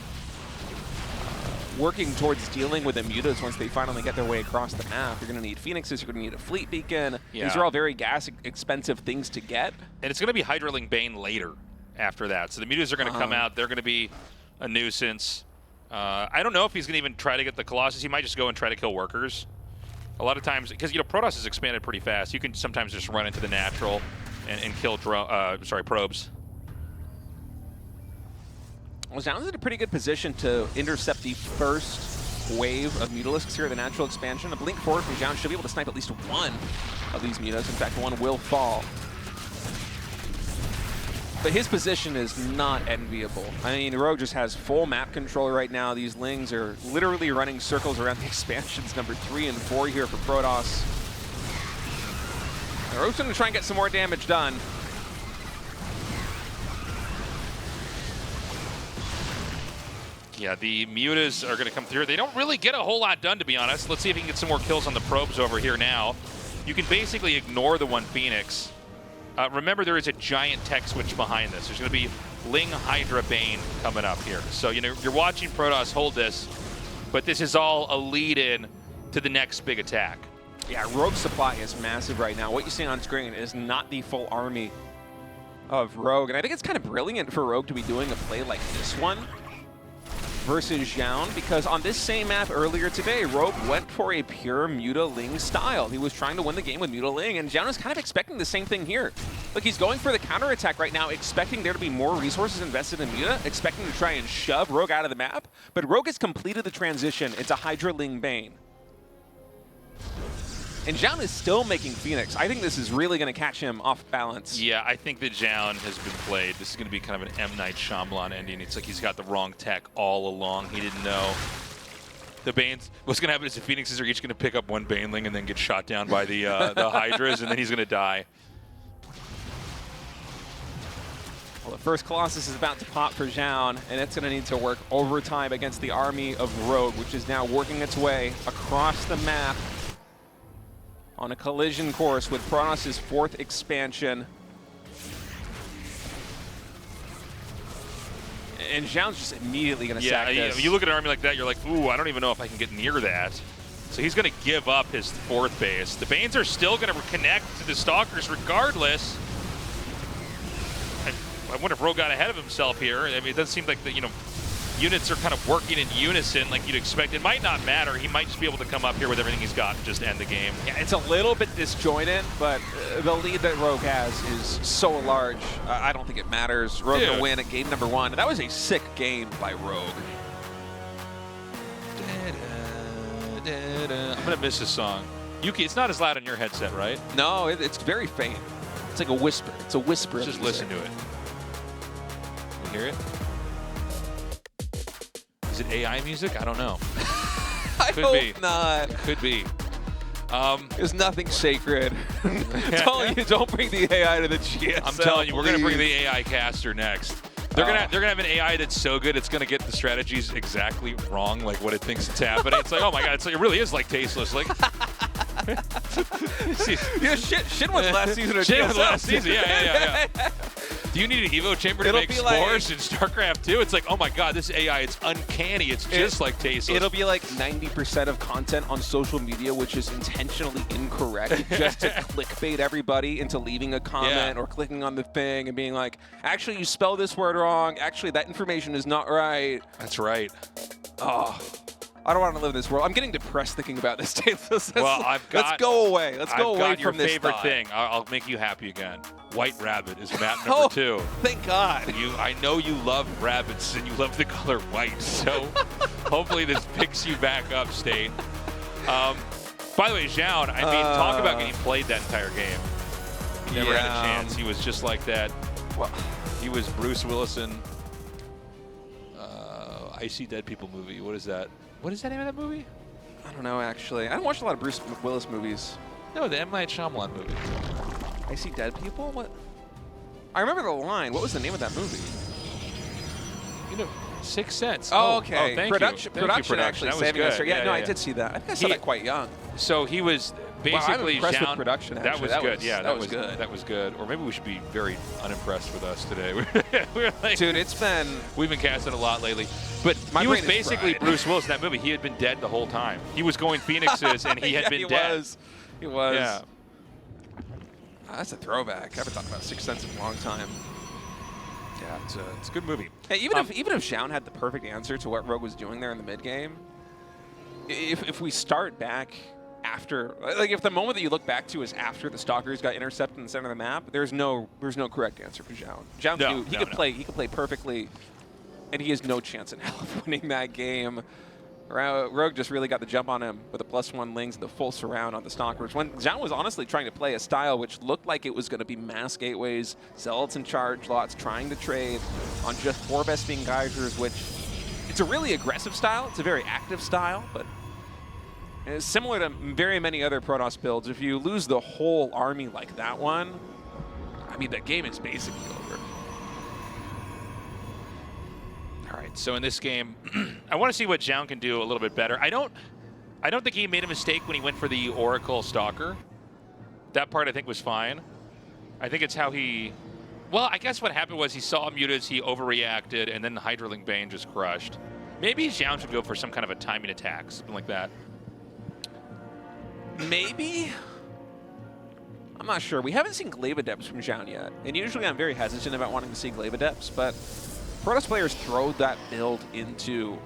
working towards dealing with the mutas once they finally get their way across the map. You're going to need Phoenixes, you're going to need a Fleet Beacon. These are all very gas-expensive things to get. And it's going to be Hydraling Bane later. after that. So the mutas are going to come out. They're going to be a nuisance. I don't know if he's going to even try to get the Colossus. He might just go and try to kill workers. A lot of times, because Protoss is expanded pretty fast, you can sometimes just run into the natural and kill probes. Well, Zoun's in a pretty good position to intercept the first wave of Mutalisks here at the natural expansion. A blink forward from Zoun should be able to snipe at least one of these mutas. In fact, one will fall. But his position is not enviable. I mean, Rogue just has full map control right now. These Lings are literally running circles around the expansions number 3 and 4 here for Protoss. Rogue's going to try and get some more damage done. Yeah, the mutas are going to come through. They don't really get a whole lot done, to be honest. Let's see if he can get some more kills on the probes over here now. You can basically ignore the one Phoenix. Remember, there is a giant tech switch behind this. There's going to be Ling Hydra Bane coming up here. So, you're watching Protoss hold this, but this is all a lead-in to the next big attack. Yeah, Rogue supply is massive right now. What you see on screen is not the full army of Rogue. And I think it's kind of brilliant for Rogue to be doing a play like this one versus Zoun, because on this same map earlier today, Rogue went for a pure Muta Ling style. He was trying to win the game with Muta Ling, and Zoun is kind of expecting the same thing here. Look, he's going for the counterattack right now, expecting there to be more resources invested in Muta, expecting to try and shove Rogue out of the map, but Rogue has completed the transition into Hydra Ling Bane. And Zoun is still making Phoenix. I think this is really going to catch him off balance. Yeah, I think that Zoun has been played. This is going to be kind of an M. Night Shyamalan ending. It's like he's got the wrong tech all along. He didn't know. The Banes, what's going to happen is the Phoenixes are each going to pick up one Baneling and then get shot down by the Hydras, and then he's going to die. Well, the first Colossus is about to pop for Zoun, and it's going to need to work overtime against the army of Rogue, which is now working its way across the map on a collision course with Protoss' 4th expansion. And Zoun's just immediately going to sack this. Yeah, you look at an army like that, you're like, ooh, I don't even know if I can get near that. So he's going to give up his 4th base. The Banes are still going to connect to the Stalkers regardless. I wonder if Rogue got ahead of himself here. I mean, it doesn't seem like the, units are kind of working in unison like you'd expect. It might not matter. He might just be able to come up here with everything he's got and just end the game. Yeah, it's a little bit disjointed, but the lead that Rogue has is so large. I don't think it matters. Rogue will win at game number 1. That was a sick game by Rogue. I'm going to miss this song. Yuki, it's not as loud on your headset, right? No, it's very faint. It's like a whisper. It's a whisper. Just listen to it. You hear it? Is it AI music? I don't know. I hope not. Could be. There's nothing sacred. Telling you, don't bring the AI to the GSL. I'm telling you, we're gonna bring the AI caster next. They're gonna have an AI that's so good it's gonna get the strategies exactly wrong, like what it thinks it's happening. It's like, oh my god, it really is like tasteless. Like, yeah, SHIN was last season. SHIN was last season. Yeah. Do you need an Evo chamber to make spores in StarCraft 2? It's like, oh my god, this AI, it's uncanny. It's just like tasteless. It'll be like 90% of content on social media, which is intentionally incorrect, just to clickbait everybody into leaving a comment or clicking on the thing and being like, actually, you spelled this word wrong. Actually, that information is not right. That's right. Oh, I don't want to live in this world. I'm getting depressed thinking about this. Well, let's go away. Let's go away from this. Your favorite thing. I'll make you happy again. White Rabbit is map number 2. Thank God. I know you love rabbits and you love the color white, so hopefully this picks you back up, State. By the way, Zoun, I mean, talk about getting played that entire game. He never had a chance. He was just like that. Well, he was Bruce Willison. I See Dead People movie. What is that? What is the name of that movie? I don't know, actually. I don't watch a lot of Bruce Willis movies. No, the M. Night Shyamalan movie. I See Dead People? What? I remember the line. What was the name of that movie? Sixth Sense. Oh, okay. Thank production actually saving us. Yeah, no, I did see that. I think I saw that quite young. So he was basically impressed with production. That was good. Yeah, that was good. That was good. Or maybe we should be very unimpressed with us today. We're like, dude, we've been casting a lot lately. But he was basically Bruce Willis in that movie. He had been dead the whole time. He was going Phoenixes, and he had been dead. He was. Yeah. That's a throwback. I haven't thought about Sixth Sense in a long time. Yeah, it's a good movie. Hey, even if Zoun had the perfect answer to what Rogue was doing there in the mid game, if we start back after, like if the moment that you look back to is after the Stalkers got intercepted in the center of the map, there's no correct answer for Zoun. Zoun could play perfectly, and he has no chance in hell of winning that game. Rogue just really got the jump on him with a +1 Lings and the full surround on the Stalkers. When Zoun was honestly trying to play a style which looked like it was going to be mass gateways, Zealots and charge lots, trying to trade on just 4 Vespene Geysers, which it's a really aggressive style. It's a very active style, but it's similar to very many other Protoss builds. If you lose the whole army like that one, I mean, the game is basically over. All right, so in this game, I want to see what Zoun can do a little bit better. I don't think he made a mistake when he went for the Oracle Stalker. That part I think was fine. I think it's how he... Well, I guess what happened was he saw Mutas, he overreacted, and then the Hydralink Bane just crushed. Maybe Zoun should go for some kind of a timing attack, something like that. Maybe? I'm not sure. We haven't seen Glaive Adepts from Zoun yet. And usually I'm very hesitant about wanting to see Glaive Adepts, but Protoss players throw that build into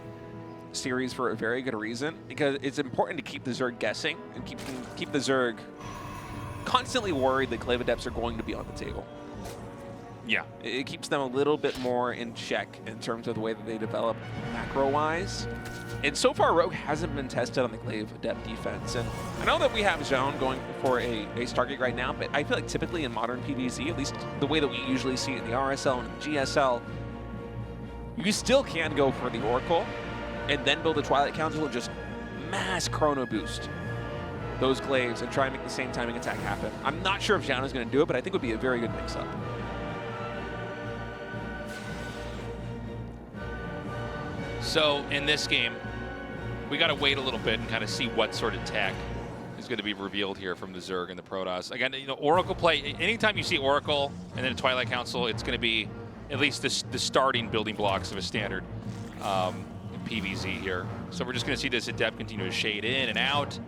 series for a very good reason, because it's important to keep the Zerg guessing and keep the Zerg constantly worried that Glaive Adepts are going to be on the table. Yeah. It keeps them a little bit more in check in terms of the way that they develop macro-wise. And so far, Rogue hasn't been tested on the Glaive Adept defense. And I know that we have Zoun going for a Stargate right now, but I feel like typically in modern PvZ, at least the way that we usually see it in the RSL and the GSL, you still can go for the Oracle and then build a Twilight Council and just mass chrono boost those Glaives and try and make the same timing attack happen. I'm not sure if Zoun is going to do it, but I think it would be a very good mix-up. So in this game, we got to wait a little bit and kind of see what sort of tech is going to be revealed here from the Zerg and the Protoss. Again, you know, Oracle play, anytime you see Oracle and then a Twilight Council, it's going to be at least the starting building blocks of a standard PvZ here. So we're just going to see this Adept continue to shade in and out.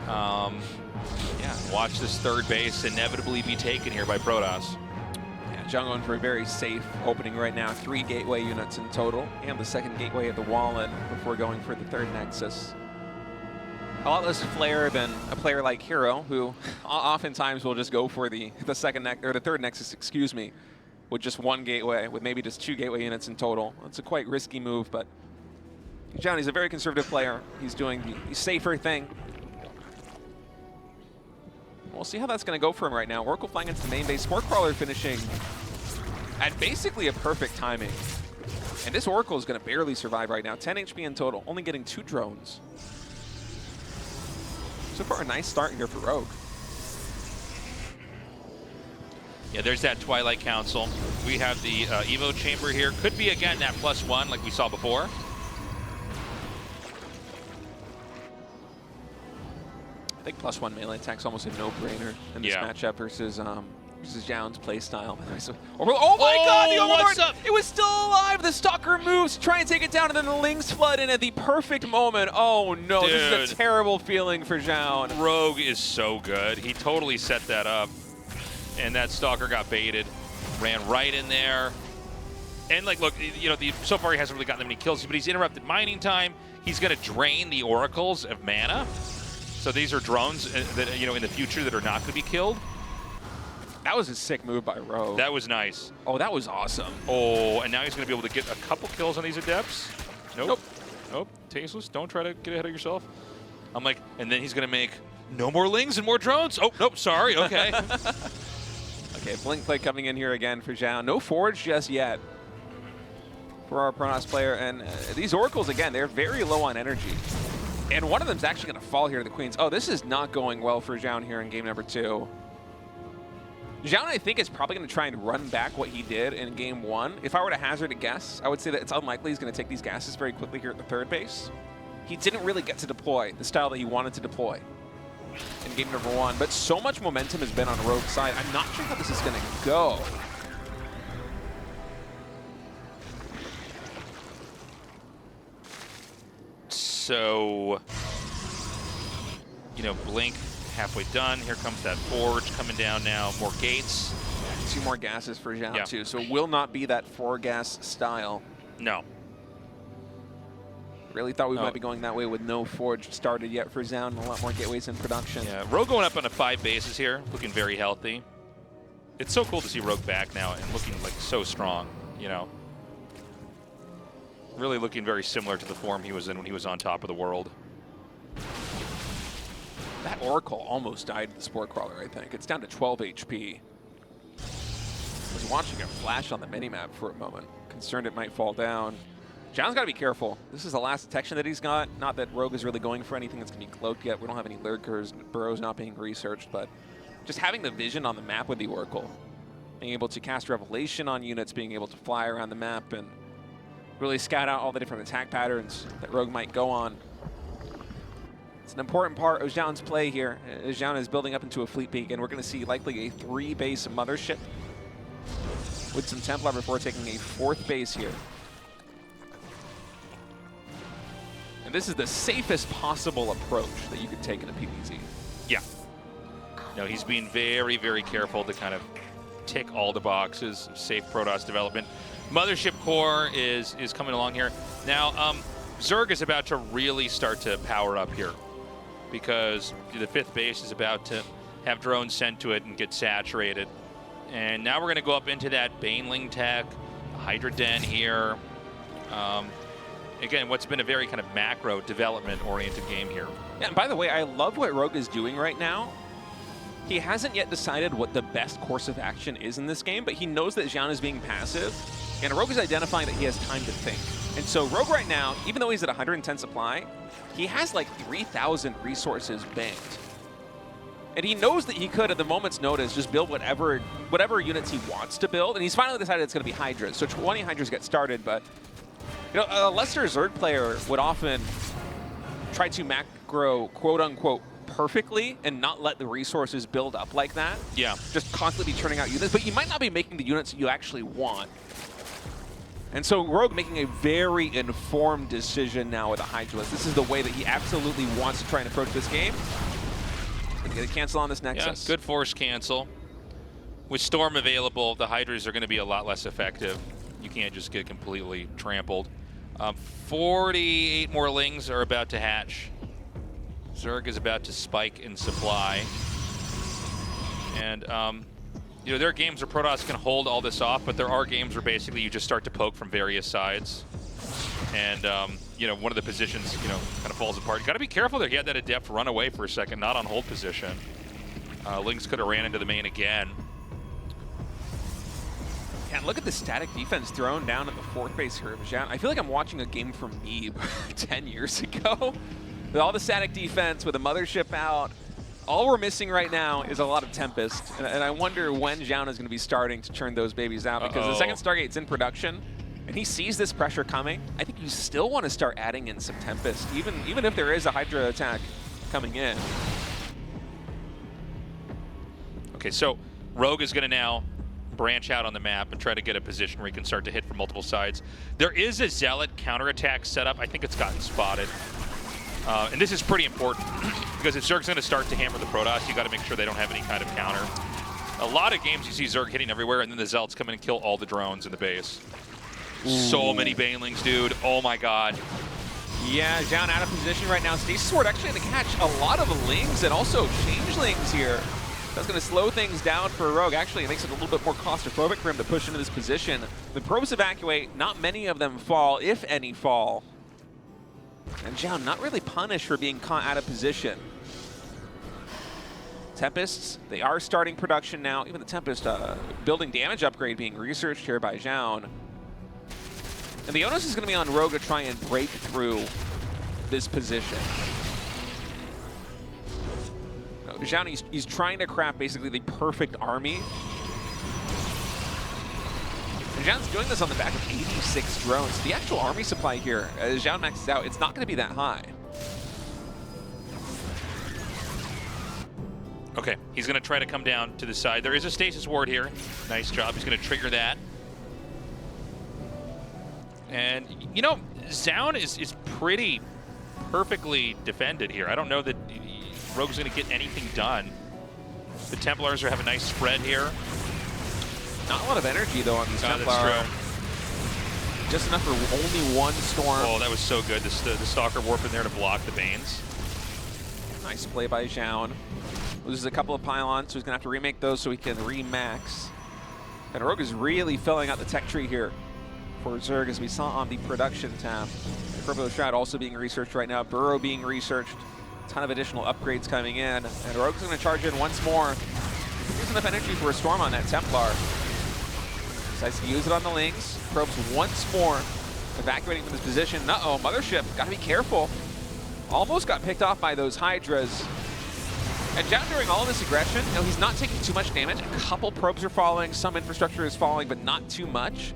Yeah, watch this third base inevitably be taken here by Protoss. Zoun going for a very safe opening right now. 3 gateway units in total, and the second gateway at the Wallen before going for the third Nexus. A lot less flair than a player like Hero, who oftentimes will just go for the third Nexus, excuse me, with just 1 gateway, with maybe just 2 gateway units in total. It's a quite risky move, but Zoun, he's a very conservative player. He's doing the safer thing. We'll see how that's going to go for him right now. Oracle flying into the main base. Spore Crawler finishing at basically a perfect timing. And this Oracle is going to barely survive right now. 10 HP in total, only getting 2 drones. So far, a nice start here for Rogue. Yeah, there's that Twilight Council. We have the Evo Chamber here. Could be, again, that +1 like we saw before. I think +1 melee attack's almost a no-brainer in this matchup versus Zoun's playstyle. Oh my God, the Overlord! What's up? It was still alive. The Stalker moves to try and take it down, and then the Lings flood in at the perfect moment. Oh no, Dude. This is a terrible feeling for Zoun. Rogue is so good. He totally set that up, and that Stalker got baited, ran right in there. And like, look, you know, so far he hasn't really gotten that many kills, but he's interrupted mining time. He's going to drain the oracles of mana. So these are drones that, you know, in the future that are not going to be killed. That was a sick move by Rogue. That was nice. Oh, that was awesome. Oh, and now he's going to be able to get a couple kills on these Adepts. Nope. Tasteless. Don't try to get ahead of yourself. I'm like, and then he's going to make no more Lings and more drones. Oh, nope, sorry. Okay. Okay, Blink play coming in here again for Zoun. No Forge just yet for our Protoss player. And these Oracles, again, they're very low on energy. And one of them's actually going to fall here to the Queens. Oh, this is not going well for Zoun here in game number 2. Zoun, I think, is probably going to try and run back what he did in game 1. If I were to hazard a guess, I would say that it's unlikely he's going to take these gases very quickly here at the third base. He didn't really get to deploy the style that he wanted to deploy in game number 1, but so much momentum has been on Rogue's side. I'm not sure how this is going to go. So, you know, Blink halfway done. Here comes that Forge coming down now. More gates. 2 more gases for Zoun Yeah. too, so it will not be that 4-gas style. No. Really thought we might be going that way with no forge started yet for Zoun and a lot more gateways in production. Yeah, Rogue going up on a 5 bases here, looking very healthy. It's so cool to see Rogue back now and looking like so strong, you know. Really looking very similar to the form he was in when he was on top of the world. That Oracle almost died to the Spore Crawler, I think. It's down to 12 HP. I was watching it flash on the minimap for a moment. Concerned it might fall down. John's got to be careful. This is the last detection that he's got. Not that Rogue is really going for anything that's going to be cloaked yet. We don't have any lurkers. Burrow's not being researched, but just having the vision on the map with the Oracle, being able to cast Revelation on units, being able to fly around the map and really scout out all the different attack patterns that Rogue might go on. It's an important part of Zoun's play here. Zoun is building up into a fleet peak, and we're going to see likely a 3-base mothership with some Templar before taking a 4th base here. And this is the safest possible approach that you could take in a PvZ. Yeah. No, he's being very, very careful to kind of tick all the boxes of safe Protoss development. Mothership core is coming along here. Now, Zerg is about to really start to power up here because the 5th base is about to have drones sent to it and get saturated. And now we're going to go up into that Baneling tech, the Hydra Den here. Again, what's been a very kind of macro development-oriented game here. Yeah, and by the way, I love what Rogue is doing right now. He hasn't yet decided what the best course of action is in this game, but he knows that Zoun is being passive, and Rogue is identifying that he has time to think. And so Rogue right now, even though he's at 110 supply, he has like 3,000 resources banked. And he knows that he could, at the moment's notice, just build whatever units he wants to build, and he's finally decided it's going to be Hydras. So 20 Hydras get started, but you know, a lesser Zerg player would often try to macro, quote-unquote, perfectly and not let the resources build up like that. Yeah. Just constantly be churning out units, but you might not be making the units that you actually want. And so Rogue making a very informed decision now with the Hydras. This is the way that he absolutely wants to try and approach this game. Gonna get a cancel on this Nexus. Yeah, good force cancel. With Storm available, the Hydras are going to be a lot less effective. You can't just get completely trampled. 48 more Lings are about to hatch. Zerg is about to spike in supply. And, you know, there are games where Protoss can hold all this off, but there are games where basically you just start to poke from various sides. And, you know, one of the positions, you know, kind of falls apart. You got to be careful there. He had that adept run away for a second, not on hold position. Lings could have ran into the main again. And look at the static defense thrown down at the 4th base here of Zoun. I feel like I'm watching a game from Meeb 10 years ago. With all the static defense, with the mothership out, all we're missing right now is a lot of Tempest. And I wonder when Zoun is going to be starting to churn those babies out, because the second Stargate's in production, and he sees this pressure coming. I think you still want to start adding in some Tempest, even if there is a Hydra attack coming in. Okay, so Rogue is going to now branch out on the map and try to get a position where he can start to hit from multiple sides. There is a Zealot counterattack setup. I think it's gotten spotted. And this is pretty important because if Zerg's going to start to hammer the Protoss, you got to make sure they don't have any kind of counter. A lot of games you see Zerg hitting everywhere, and then the Zealots come in and kill all the drones in the base. Ooh. So many Banelings, dude. Oh my god. Yeah, Zoun out of position right now. Stasis Ward actually going to catch a lot of Lings and also Changelings here. That's going to slow things down for Rogue. Actually, it makes it a little bit more claustrophobic for him to push into this position. The probes evacuate. Not many of them fall, if any fall. And Zoun not really punished for being caught out of position. Tempests, they are starting production now. Even the Tempest building damage upgrade being researched here by Zoun. And the onus is going to be on Rogue to try and break through this position. Zoun, he's trying to craft basically the perfect army. And Zoun's doing this on the back of 86 drones. The actual army supply here, as Zoun maxes out, it's not going to be that high. Okay, he's going to try to come down to the side. There is a stasis ward here. Nice job. He's going to trigger that. And, you know, Zoun is pretty perfectly defended here. I don't know that Rogue's going to get anything done. The Templars have a nice spread here. Not a lot of energy, though, on these Oh, Templar. that's true. Just enough for only one storm. Oh, that was so good. The Stalker warp in there to block the Banes. Nice play by Zoun. Loses a couple of pylons, so he's going to have to remake those so he can remax. And Rogue is really filling out the tech tree here for Zerg, as we saw on the production tab. Purple Shroud also being researched right now. Burrow being researched. A ton of additional upgrades coming in. And Rogue's going to charge in once more. There's enough energy for a storm on that Templar. Decides to use it on the Lings. Probes once more. Evacuating from this position. Uh-oh, Mothership. Got to be careful. Almost got picked off by those Hydras. And Zoun, during all of this aggression, you know, he's not taking too much damage. A couple probes are falling. Some infrastructure is falling, but not too much.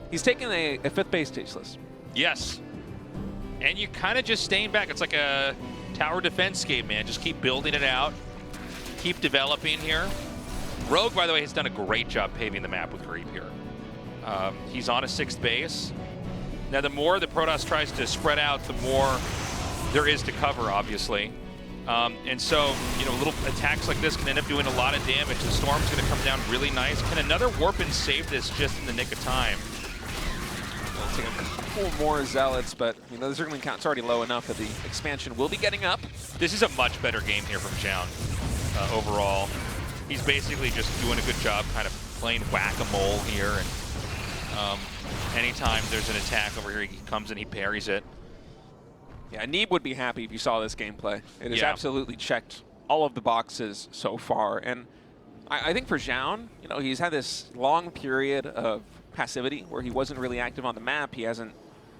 He's taking a 5th base tasteless. Yes. And you kind of just staying back. It's like a tower defense game, man. Just keep building it out. Keep developing here. Rogue, by the way, has done a great job paving the map with Creep here. He's on a 6th base. Now, the more the Protoss tries to spread out, the more there is to cover, obviously. And so, you know, little attacks like this can end up doing a lot of damage. The Storm's going to come down really nice. Can another warp and save this just in the nick of time? It'll take a couple more Zealots, but you know, the Zergling count's already low enough that the expansion will be getting up. This is a much better game here from Zoun overall. He's basically just doing a good job kind of playing whack-a-mole here. And anytime there's an attack over here, he comes and he parries it. Yeah, Neeb would be happy if you saw this gameplay. It has Yeah. absolutely checked all of the boxes so far. And I think for Zoun, you know, he's had this long period of passivity where he wasn't really active on the map. He hasn't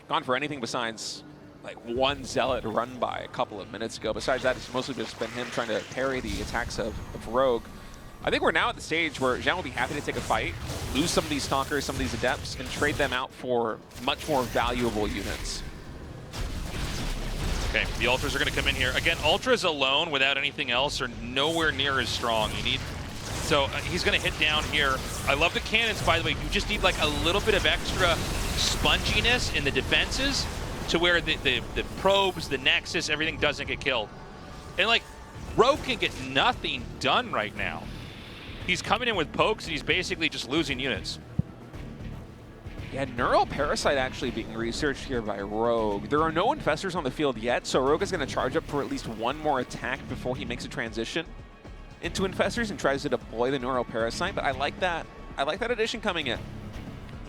gone for anything besides like one Zealot run by a couple of minutes ago. Besides that, it's mostly just been him trying to parry the attacks of Rogue. I think we're now at the stage where Zoun will be happy to take a fight, lose some of these Stalkers, some of these Adepts, and trade them out for much more valuable units. Okay, the Ultras are going to come in here. Again, Ultras alone without anything else are nowhere near as strong. You need... So he's going to hit down here. I love the cannons, by the way. You just need like a little bit of extra sponginess in the defenses to where the probes, the Nexus, everything doesn't get killed. And like, Rogue can get nothing done right now. He's coming in with pokes and he's basically just losing units. Yeah, Neural Parasite actually being researched here by Rogue. There are no Infestors on the field yet, so Rogue is going to charge up for at least one more attack before he makes a transition into Infestors and tries to deploy the Neural Parasite, but I like that. I like that addition coming in.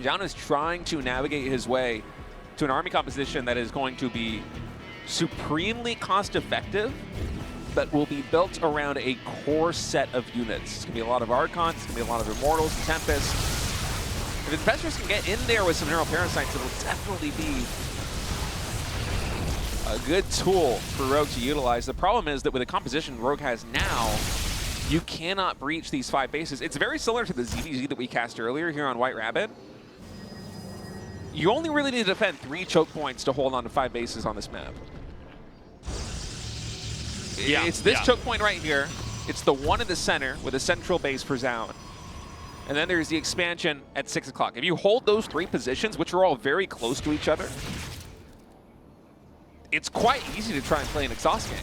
Zoun is trying to navigate his way to an army composition that is going to be supremely cost-effective, but will be built around a core set of units. It's going to be a lot of Archons, it's going to be a lot of Immortals and Tempests. If Infestors can get in there with some Neural Parasites, it'll definitely be a good tool for Rogue to utilize. The problem is that with the composition Rogue has now, you cannot breach these 5 bases. It's very similar to the ZVZ that we cast earlier here on White Rabbit. You only really need to defend 3 choke points to hold on to 5 bases on this map. Yeah, it's this choke point right here. It's the one in the center with a central base for Zoun. And then there's the expansion at 6 o'clock. If you hold those 3 positions, which are all very close to each other, it's quite easy to try and play an exhaust game.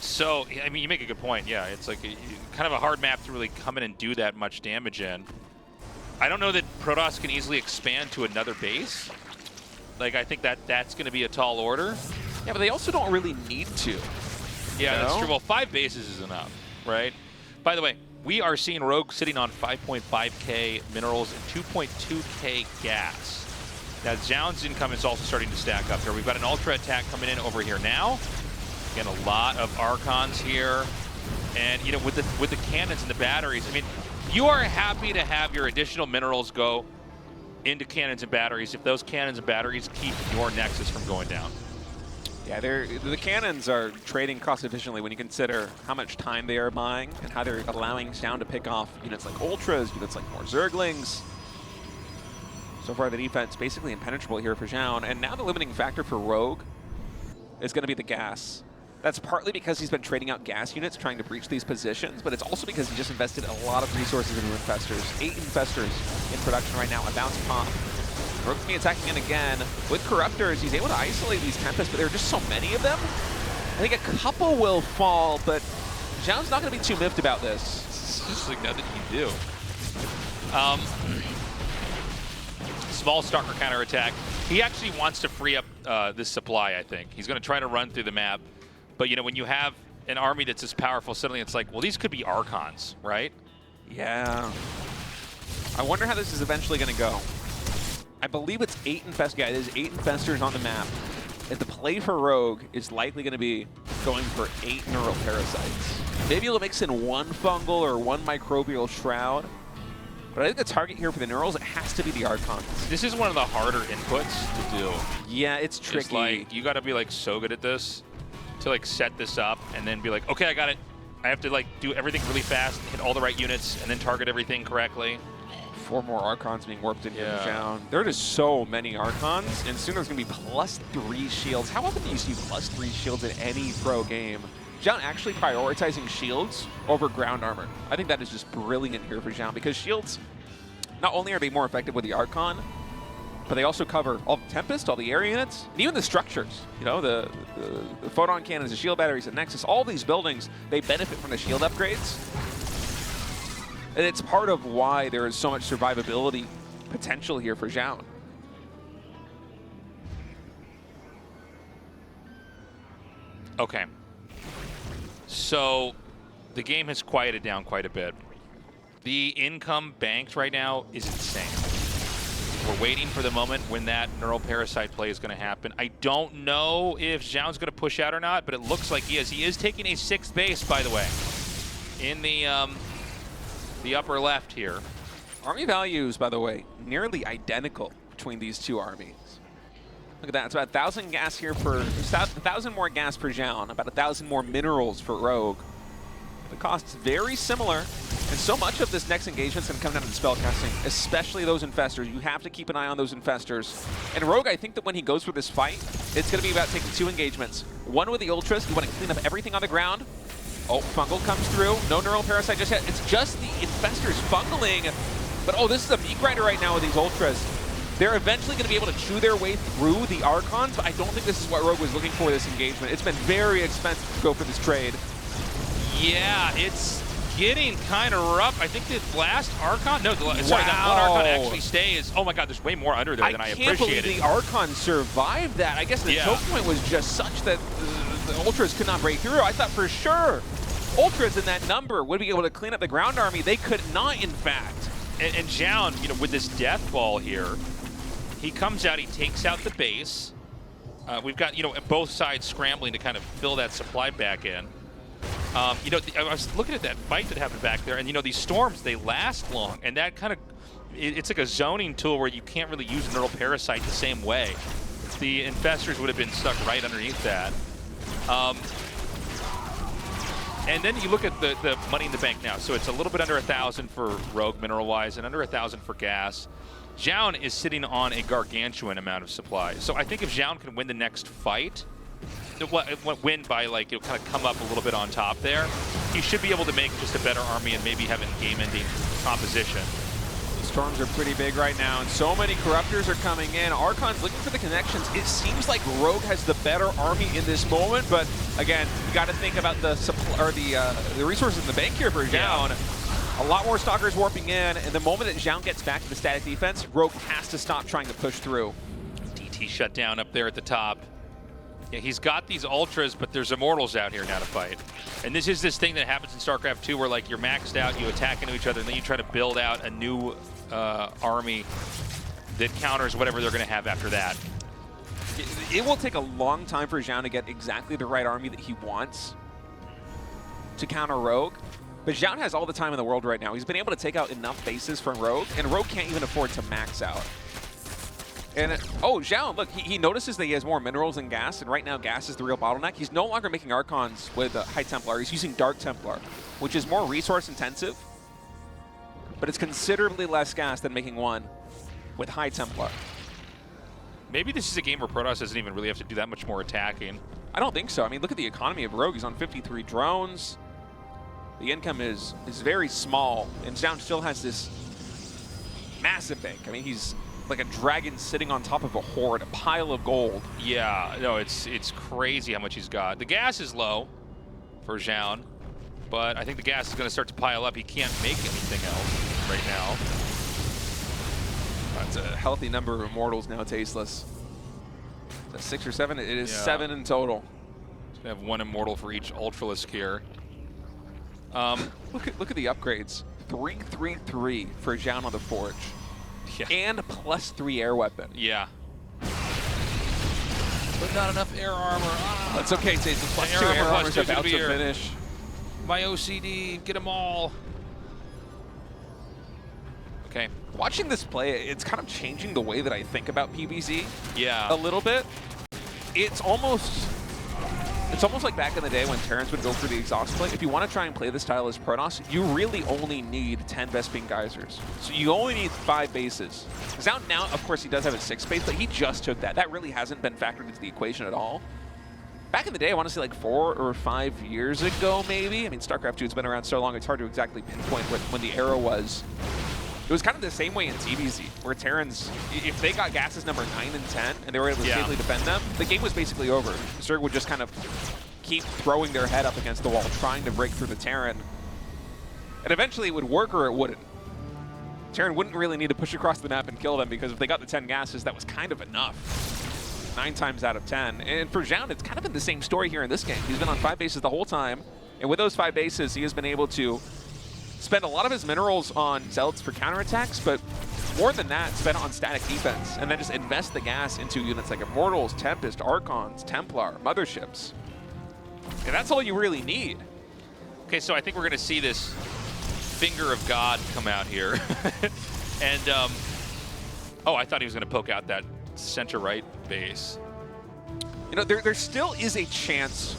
So, I mean, you make a good point. Yeah, it's like kind of a hard map to really come in and do that much damage in. I don't know that Protoss can easily expand to another base. Like, I think that's going to be a tall order. Yeah, but they also don't really need to. Yeah, that's true. Well, 5 bases is enough, right? By the way, we are seeing Rogue sitting on 5.5k minerals and 2.2k gas. Now, Zoun's income is also starting to stack up here. We've got an Ultra attack coming in over here now. Again, a lot of Archons here. And, you know, with the cannons and the batteries, I mean, you are happy to have your additional minerals go into cannons and batteries if those cannons and batteries keep your Nexus from going down. Yeah, the cannons are trading cost efficiently when you consider how much time they are buying and how they're allowing Zoun to pick off units like Ultras, units like more Zerglings. So far, the defense basically impenetrable here for Zoun, and now the limiting factor for Rogue is going to be the gas. That's partly because he's been trading out gas units trying to breach these positions, but it's also because he just invested a lot of resources into Infestors. 8 Infestors in production right now, a bounce pop. Rogue's going to be attacking in again. With Corruptors, he's able to isolate these Tempests, but there are just so many of them. I think a couple will fall, but Zhao's not going to be too miffed about this. It's just like nothing you do. Small Stalker counterattack. He actually wants to free up this supply, I think. He's going to try to run through the map. But, you know, when you have an army that's as powerful, suddenly it's like, well, these could be Archons, right? Yeah. I wonder how this is eventually going to go. I believe it's 8 Infestors. Yeah, it is 8 Infestors on the map. And the play for Rogue is likely going to be going for 8 Neural Parasites. Maybe he'll mix in 1 Fungal or 1 Microbial Shroud. But I think the target here for the Neurals, it has to be the Archons. This is one of the harder inputs to do. Yeah, it's tricky. It's like, you got to be like so good at this to like set this up and then be like, okay, I got it. I have to like do everything really fast, hit all the right units, and then target everything correctly. 4 more Archons being warped in here down. There are just so many Archons, and soon there's going to be +3 shields. How often do you see +3 shields in any pro game? Zoun actually prioritizing shields over ground armor. I think that is just brilliant here for Zoun, because shields, not only are they more effective with the Archon, but they also cover all the Tempest, all the area units, and even the structures. You know, the photon cannons, the shield batteries, the Nexus, all these buildings, they benefit from the shield upgrades. And it's part of why there is so much survivability potential here for Zoun. Okay. So the game has quieted down quite a bit. The income banked right now is insane. We're waiting for the moment when that Neural Parasite play is going to happen. I don't know if Zhao's going to push out or not, but it looks like he is. He is taking a 6th base, by the way, in the upper left here. Army values, by the way, nearly identical between these two armies. Look at that. It's about 1,000 gas here for 1,000 more gas per Zoun, about 1,000 more minerals for Rogue. The cost's very similar, and so much of this next engagement is going to come down to the spellcasting, especially those Infestors. You have to keep an eye on those Infestors. And Rogue, I think that when he goes for this fight, it's going to be about taking 2 engagements. One with the Ultras, you want to clean up everything on the ground. Oh, Fungal comes through. No Neural Parasite just yet. It's just the Infestors fungling. But oh, this is a meat grinder right now with these Ultras. They're eventually going to be able to chew their way through the Archons, but I don't think this is what Rogue was looking for this engagement. It's been very expensive to go for this trade. Yeah, it's getting kind of rough. I think the last Archon, no, sorry, that one Archon actually stays. Oh my God, there's way more under there than I appreciated. I can't believe the Archon survived that. I guess the choke point was just such that the Ultras could not break through. I thought for sure Ultras in that number would be able to clean up the ground army. They could not, in fact. And Zoun, you know, with this death ball here, he comes out, he takes out the base. We've got, you know, both sides scrambling to kind of fill that supply back in. You know, I was looking at that fight that happened back there, and, you know, these storms, they last long, and that kind of, it's like a zoning tool where you can't really use Neural Parasite the same way. The Infestors would have been stuck right underneath that. And then you look at the money in the bank now. So it's a little bit under 1,000 for Rogue mineral-wise, and under 1,000 for gas. Zoun is sitting on a gargantuan amount of supply. So I think if Zoun can win the next fight, win by, like, it'll kind of come up a little bit on top there, he should be able to make just a better army and maybe have a game-ending composition. The storms are pretty big right now, and so many Corruptors are coming in. Archon's looking for the connections. It seems like Rogue has the better army in this moment, but again, you got to think about the supply, or the resources in the bank here for Zoun. Yeah. A lot more Stalkers warping in, and the moment that Zoun gets back to the static defense, Rogue has to stop trying to push through. DT shut down up there at the top. Yeah, he's got these Ultras, but there's Immortals out here now to fight. And this is this thing that happens in StarCraft 2 where, like, you're maxed out, you attack into each other, and then you try to build out a new army that counters whatever they're going to have after that. It will take a long time for Zoun to get exactly the right army that he wants to counter Rogue. But Zoun has all the time in the world right now. He's been able to take out enough bases from Rogue, and Rogue can't even afford to max out. And, oh, Zoun, look, he notices that he has more minerals than gas, and right now gas is the real bottleneck. He's no longer making Archons with High Templar. He's using Dark Templar, which is more resource intensive, but it's considerably less gas than making one with High Templar. Maybe this is a game where Protoss doesn't even really have to do that much more attacking. I don't think so. I mean, look at the economy of Rogue. He's on 53 drones. The income is very small, and Zoun still has this massive bank. I mean, he's like a dragon sitting on top of a horde, a pile of gold. Yeah, no, it's crazy how much he's got. The gas is low for Zoun, but I think the gas is going to start to pile up. He can't make anything else right now. That's a healthy number of immortals now, Tasteless. Is that 6 or 7? It is 7 in total. He's going to have 1 immortal for each Ultralisk here. Look at the upgrades. 333 for Zoun on the Forge. Yeah. And +3 air weapon. Yeah. But not enough air armor. Ah. That's okay, Tasteless. +2 air air armor armor is +2 is about gonna to be here. finish. My OCD, get them all. Okay. Watching this play, it's kind of changing the way that I think about PvZ. Yeah. A little bit. It's almost like back in the day when Terrence would go for the exhaust play. If you want to try and play this style as Protoss, you really only need 10 Vespene Geysers. So you only need 5 bases. Zoun now, of course, he does have a 6 base, but he just took that. That really hasn't been factored into the equation at all. Back in the day, I want to say like 4 or 5 years ago, maybe. I mean, StarCraft 2 has been around so long, it's hard to exactly pinpoint when the era was. It was kind of the same way in TVZ, where Terrans, if they got gases number 9 and 10, and they were able to safely defend them, the game was basically over. Zerg would just kind of keep throwing their head up against the wall, trying to break through the Terran. And eventually it would work or it wouldn't. Terran wouldn't really need to push across the map and kill them, because if they got the 10 gases, that was kind of enough. 9 times out of 10. And for Zoun, it's kind of been the same story here in this game. He's been on 5 bases the whole time, and with those 5 bases, he has been able to spend a lot of his minerals on Zealots for counterattacks, but more than that, spend it on static defense, and then just invest the gas into units like Immortals, Tempest, Archons, Templar, Motherships. And that's all you really need. Okay, so I think we're going to see this Finger of God come out here. And, oh, I thought he was going to poke out that center right base. You know, there still is a chance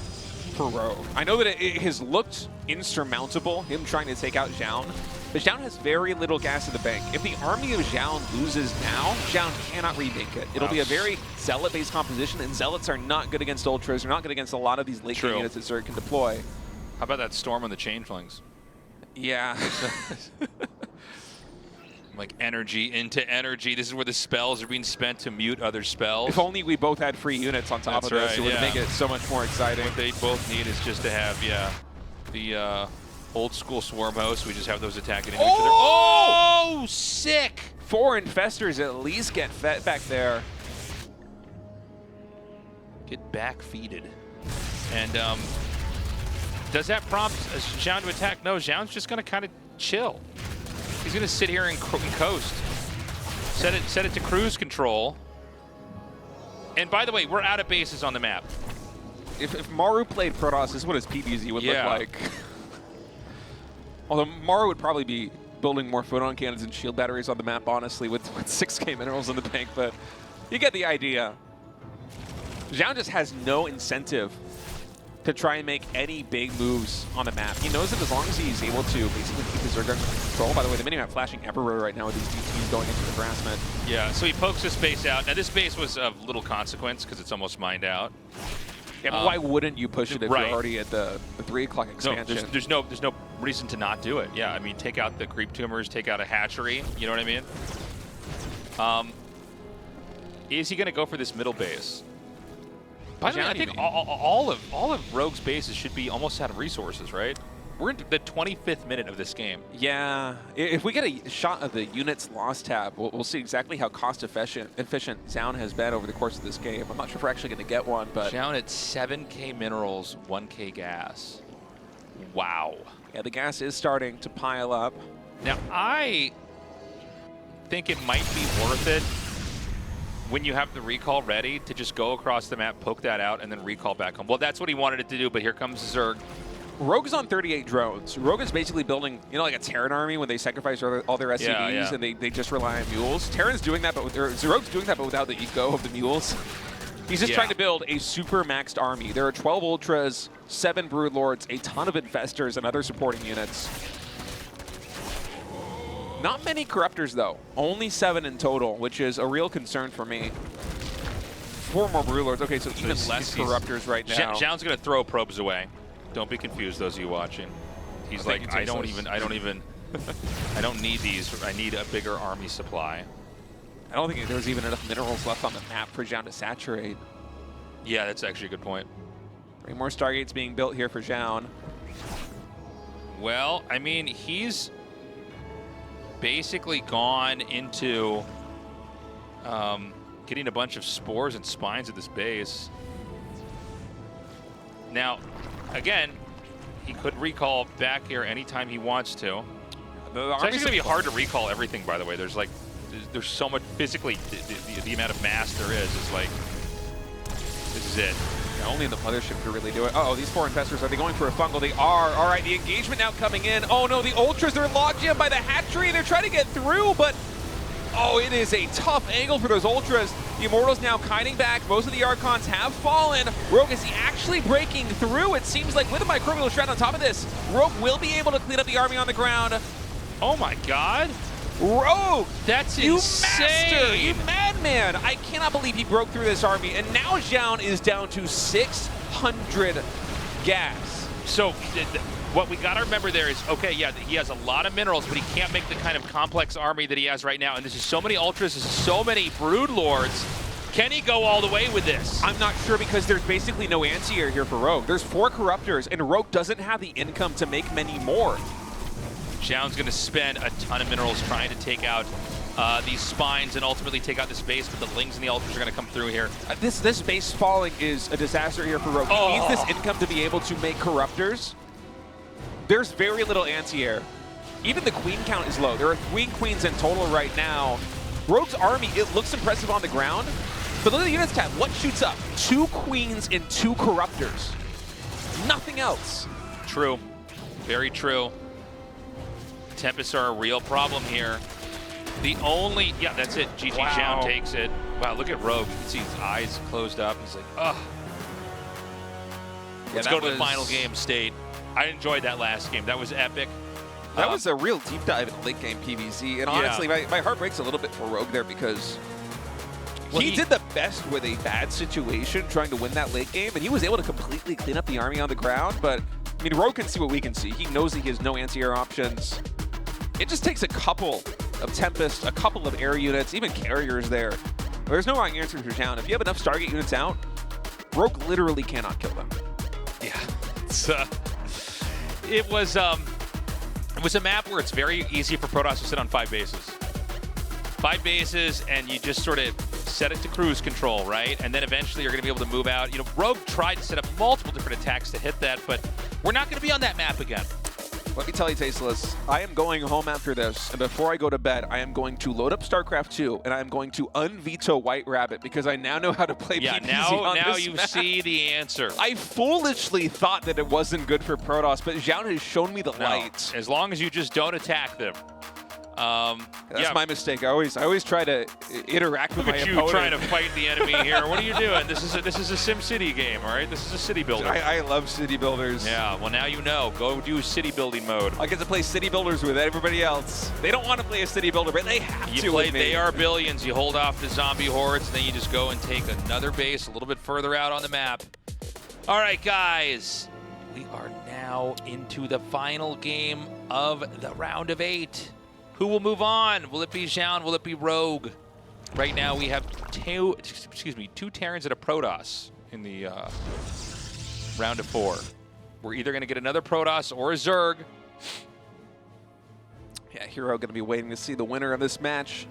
for Rogue. I know that it has looked insurmountable, him trying to take out Zoun, but Zoun has very little gas in the bank. If the army of Zoun loses now, Zoun cannot remake it. It'll be a very Zealot-based composition, and Zealots are not good against Ultras. They're not good against a lot of these late-game units that Zerg can deploy. How about that Storm on the Changelings? Yeah. Like energy into energy. This is where the spells are being spent to mute other spells. If only we both had free units on top of this, it would make it so much more exciting. What they both need is just to have, the old school swarm hosts. We just have those attacking each other. Oh, sick! 4 infestors at least get fed back there. Get back-feeded. And does that prompt Zoun to attack? No, Zoun's just going to kind of chill. He's going to sit here and coast. Set it to cruise control. And by the way, we're out of bases on the map. If Maru played Protoss, this is what his PvZ would look like. Although Maru would probably be building more photon cannons and shield batteries on the map, honestly, with 6k minerals in the bank, but you get the idea. Zoun just has no incentive to try and make any big moves on the map. He knows that as long as he's able to basically keep his Zerg under control. By the way, the minimap flashing everywhere right now with these DTs going into the harassment. Yeah, so he pokes this base out. Now this base was of little consequence because it's almost mined out. Yeah, but why wouldn't you push it if you're already at the 3 o'clock expansion? No, there's no reason to not do it. Yeah, I mean, take out the creep tumors, take out a hatchery. You know what I mean? Is he going to go for this middle base? By the way, I think all of Rogue's bases should be almost out of resources, right? We're in the 25th minute of this game. Yeah, if we get a shot of the units lost tab, we'll see exactly how cost-efficient Zoun has been over the course of this game. I'm not sure if we're actually going to get one, but Zoun at 7k minerals, 1k gas. Wow. Yeah, the gas is starting to pile up. Now, I think it might be worth it when you have the recall ready to just go across the map, poke that out, and then recall back home. Well, that's what he wanted it to do, but here comes Zerg. Rogue is on 38 drones. Rogue is basically building, you know, like a Terran army when they sacrifice all their SCVs and they just rely on mules. Terran's doing that, but Rogue's doing that, but without the eco of the mules. He's just trying to build a super maxed army. There are 12 Ultras, 7 Broodlords, a ton of Infestors, and other supporting units. Not many Corruptors, though. Only 7 in total, which is a real concern for me. 4 more Broodlords. Okay, so even less Corruptors right now. Zoun's going to throw probes away. Don't be confused, those of you watching. He's like, I don't need these. I need a bigger army supply. I don't think there's even enough minerals left on the map for Zoun to saturate. Yeah, that's actually a good point. 3 more Stargates being built here for Zoun. Well, I mean, he's basically gone into getting a bunch of spores and spines at this base. Now, again, he could recall back here anytime he wants to. It's actually going to be hard to recall everything, by the way. There's so much physically, the amount of mass there is like, this is it. Yeah, only the Mothership could really do it. Uh-oh, these 4 Infestors, are they going for a fungal? They are. All right, the engagement now coming in. Oh no, the Ultras, they're locked in by the hatchery. They're trying to get through, but oh, it is a tough angle for those Ultras. The Immortals now kiting back. Most of the Archons have fallen. Rogue, is he actually breaking through? It seems like with a Microbial Shroud on top of this, Rogue will be able to clean up the army on the ground. Oh my god. Rogue! That's you insane! Master, you madman! I cannot believe he broke through this army, and now Zoun is down to 600 gas. So what we gotta remember there is, okay, yeah, he has a lot of minerals, but he can't make the kind of complex army that he has right now. And this is so many Ultras, this is so many Brood Lords. Can he go all the way with this? I'm not sure, because there's basically no anti-air here for Rogue. There's 4 Corruptors, and Rogue doesn't have the income to make many more. Zoun's going to spend a ton of minerals trying to take out these spines and ultimately take out this base, but the Lings and the Ultras are going to come through here. This base falling is a disaster here for Rogue. He needs this income to be able to make Corruptors. There's very little anti-air. Even the Queen count is low. There are 3 Queens in total right now. Rogue's army, it looks impressive on the ground, but look at the units tab. What shoots up? 2 Queens and 2 Corruptors. Nothing else. True. Very true. Tempests are a real problem here. The only, yeah, that's it. GG Zoun takes it. Wow, look at Rogue. You can see his eyes closed up. He's like, ugh. Let's go to the final game, State. I enjoyed that last game. That was epic. That was a real deep dive in late game PvZ. And honestly, my heart breaks a little bit for Rogue there, because he did the best with a bad situation trying to win that late game, and he was able to completely clean up the army on the ground. But, I mean, Rogue can see what we can see. He knows that he has no anti-air options. It just takes a couple of Tempest, a couple of air units, even carriers there. There's no wrong answer for Zoun. If you have enough Stargate units out, Rogue literally cannot kill them. Yeah, it was a map where it's very easy for Protoss to sit on 5 bases. 5 bases, and you just sort of set it to cruise control, right? And then eventually you're going to be able to move out. You know, Rogue tried to set up multiple different attacks to hit that, but we're not going to be on that map again. Let me tell you, Tasteless, I am going home after this, and before I go to bed, I am going to load up StarCraft 2, and I am going to unveto White Rabbit, because I now know how to play PvZ on now this you map. see the answer. I foolishly thought that it wasn't good for Protoss, but Zoun has shown me the light. As long as you just don't attack them. That's my mistake. I always try to interact with my opponent. Look at you trying to fight the enemy here. What are you doing? This is a SimCity game, all right? This is a city builder. I love city builders. Yeah, well now you know. Go do city building mode. I get to play city builders with everybody else. They don't want to play a city builder, but they have to. You play They Are Billions. You hold off the zombie hordes, and then you just go and take another base a little bit further out on the map. All right, guys. We are now into the final game of the round of 8. Who will move on? Will it be Zoun? Will it be Rogue? Right now we have two Terrans and a Protoss in the round of 4. We're either going to get another Protoss or a Zerg. Yeah, Hero going to be waiting to see the winner of this match.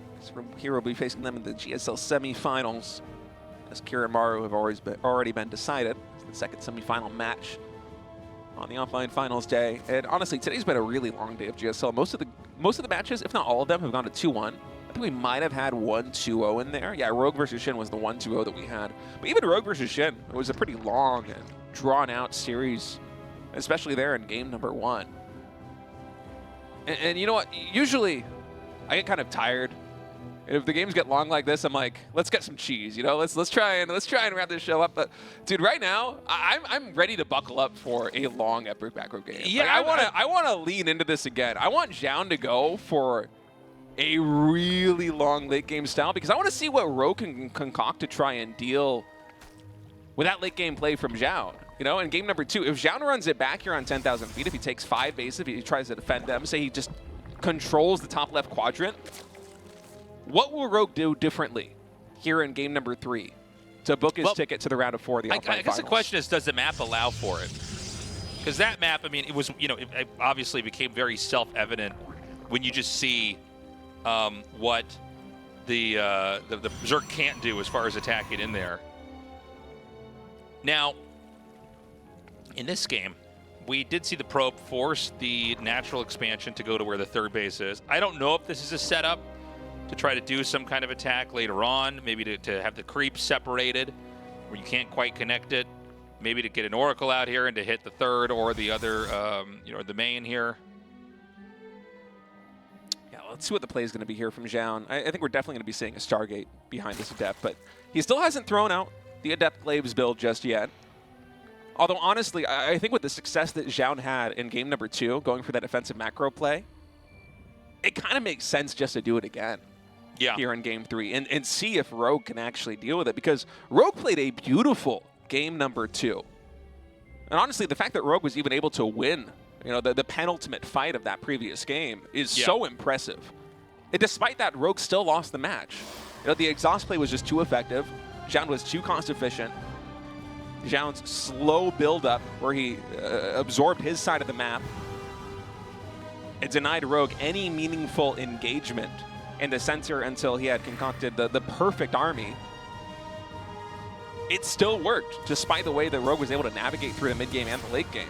Hero will be facing them in the GSL semifinals, as Kira and Maru have already been decided. It's the second semifinal match on the offline finals day. And honestly, today's been a really long day of GSL. Most of the matches, if not all of them, have gone to 2-1. I think we might have had 1-2-0 in there. Yeah, Rogue versus SHIN was the 1-2-0 that we had. But even Rogue versus SHIN, it was a pretty long and drawn-out series, especially there in game number 1. And you know what? Usually, I get kind of tired. And if the games get long like this, I'm like, let's get some cheese, you know? Let's try and wrap this show up. But dude, right now, I'm ready to buckle up for a long epic back row game. Yeah, like, I want to lean into this again. I want Zoun to go for a really long late game style, because I want to see what Rogue can concoct to try and deal with that late game play from Zoun. You know, in game number 2, if Zoun runs it back here on 10,000 feet, if he takes 5 bases, if he tries to defend them, say he just controls the top left quadrant, what will Rogue do differently here in game number 3 to book his ticket to the round of 4 of the offline I guess finals? the question is, does the map allow for it? Because that map, I mean, it was, you know, it obviously became very self-evident when you just see what the Zerg can't do as far as attacking in there. Now, in this game, we did see the probe force the natural expansion to go to where the third base is. I don't know if this is a setup to try to do some kind of attack later on, maybe to have the creeps separated where you can't quite connect it, maybe to get an Oracle out here and to hit the third or the other, you know, the main here. Yeah, let's see what the play is going to be here from Zoun. I think we're definitely going to be seeing a Stargate behind this Adept, but he still hasn't thrown out the Adept Glaives build just yet. Although, honestly, I think with the success that Zoun had in game number 2, going for that offensive macro play, it kind of makes sense just to do it again here in game 3 and see if Rogue can actually deal with it, because Rogue played a beautiful game number 2. And honestly, the fact that Rogue was even able to win, you know, the penultimate fight of that previous game is so impressive. And despite that, Rogue still lost the match. You know, the exhaust play was just too effective. Zoun was too cost efficient. Zoun's slow build-up, where he absorbed his side of the map, it denied Rogue any meaningful engagement in the center until he had concocted the perfect army. It still worked, despite the way that Rogue was able to navigate through the mid-game and the late game.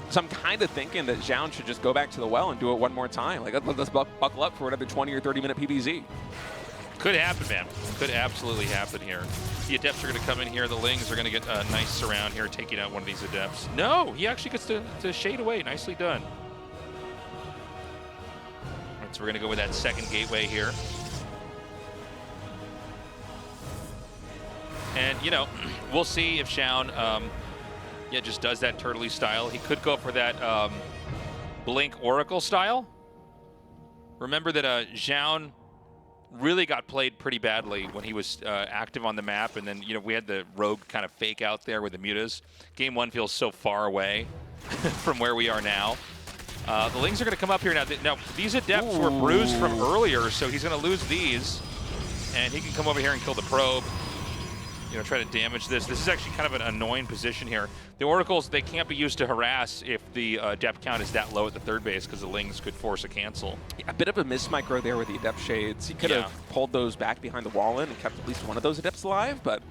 So I'm kind of thinking that Zoun should just go back to the well and do it one more time. Like, let's buckle up for another 20 or 30-minute PBZ. Could happen, man. Could absolutely happen here. The Adepts are going to come in here. The Lings are going to get a nice surround here, taking out one of these Adepts. No, he actually gets to shade away. Nicely done. All right, so we're going to go with that second gateway here. And, you know, we'll see if Zoun just does that turtley style. He could go for that Blink Oracle style. Remember that Zoun really got played pretty badly when he was active on the map, and then, you know, we had the Rogue kind of fake out there with the mutas. Game 1 feels so far away from where we are now. The Lings are going to come up here now. Now, these Adepts were bruised from earlier, so he's going to lose these, and he can come over here and kill the probe. You know, try to damage this. This is actually kind of an annoying position here. The Oracles, they can't be used to harass if the depth count is that low at the third base, because the Lings could force a cancel. Yeah, a bit of a miss micro there with the Adept Shades. He could have pulled those back behind the wall and kept at least one of those Adepts alive, but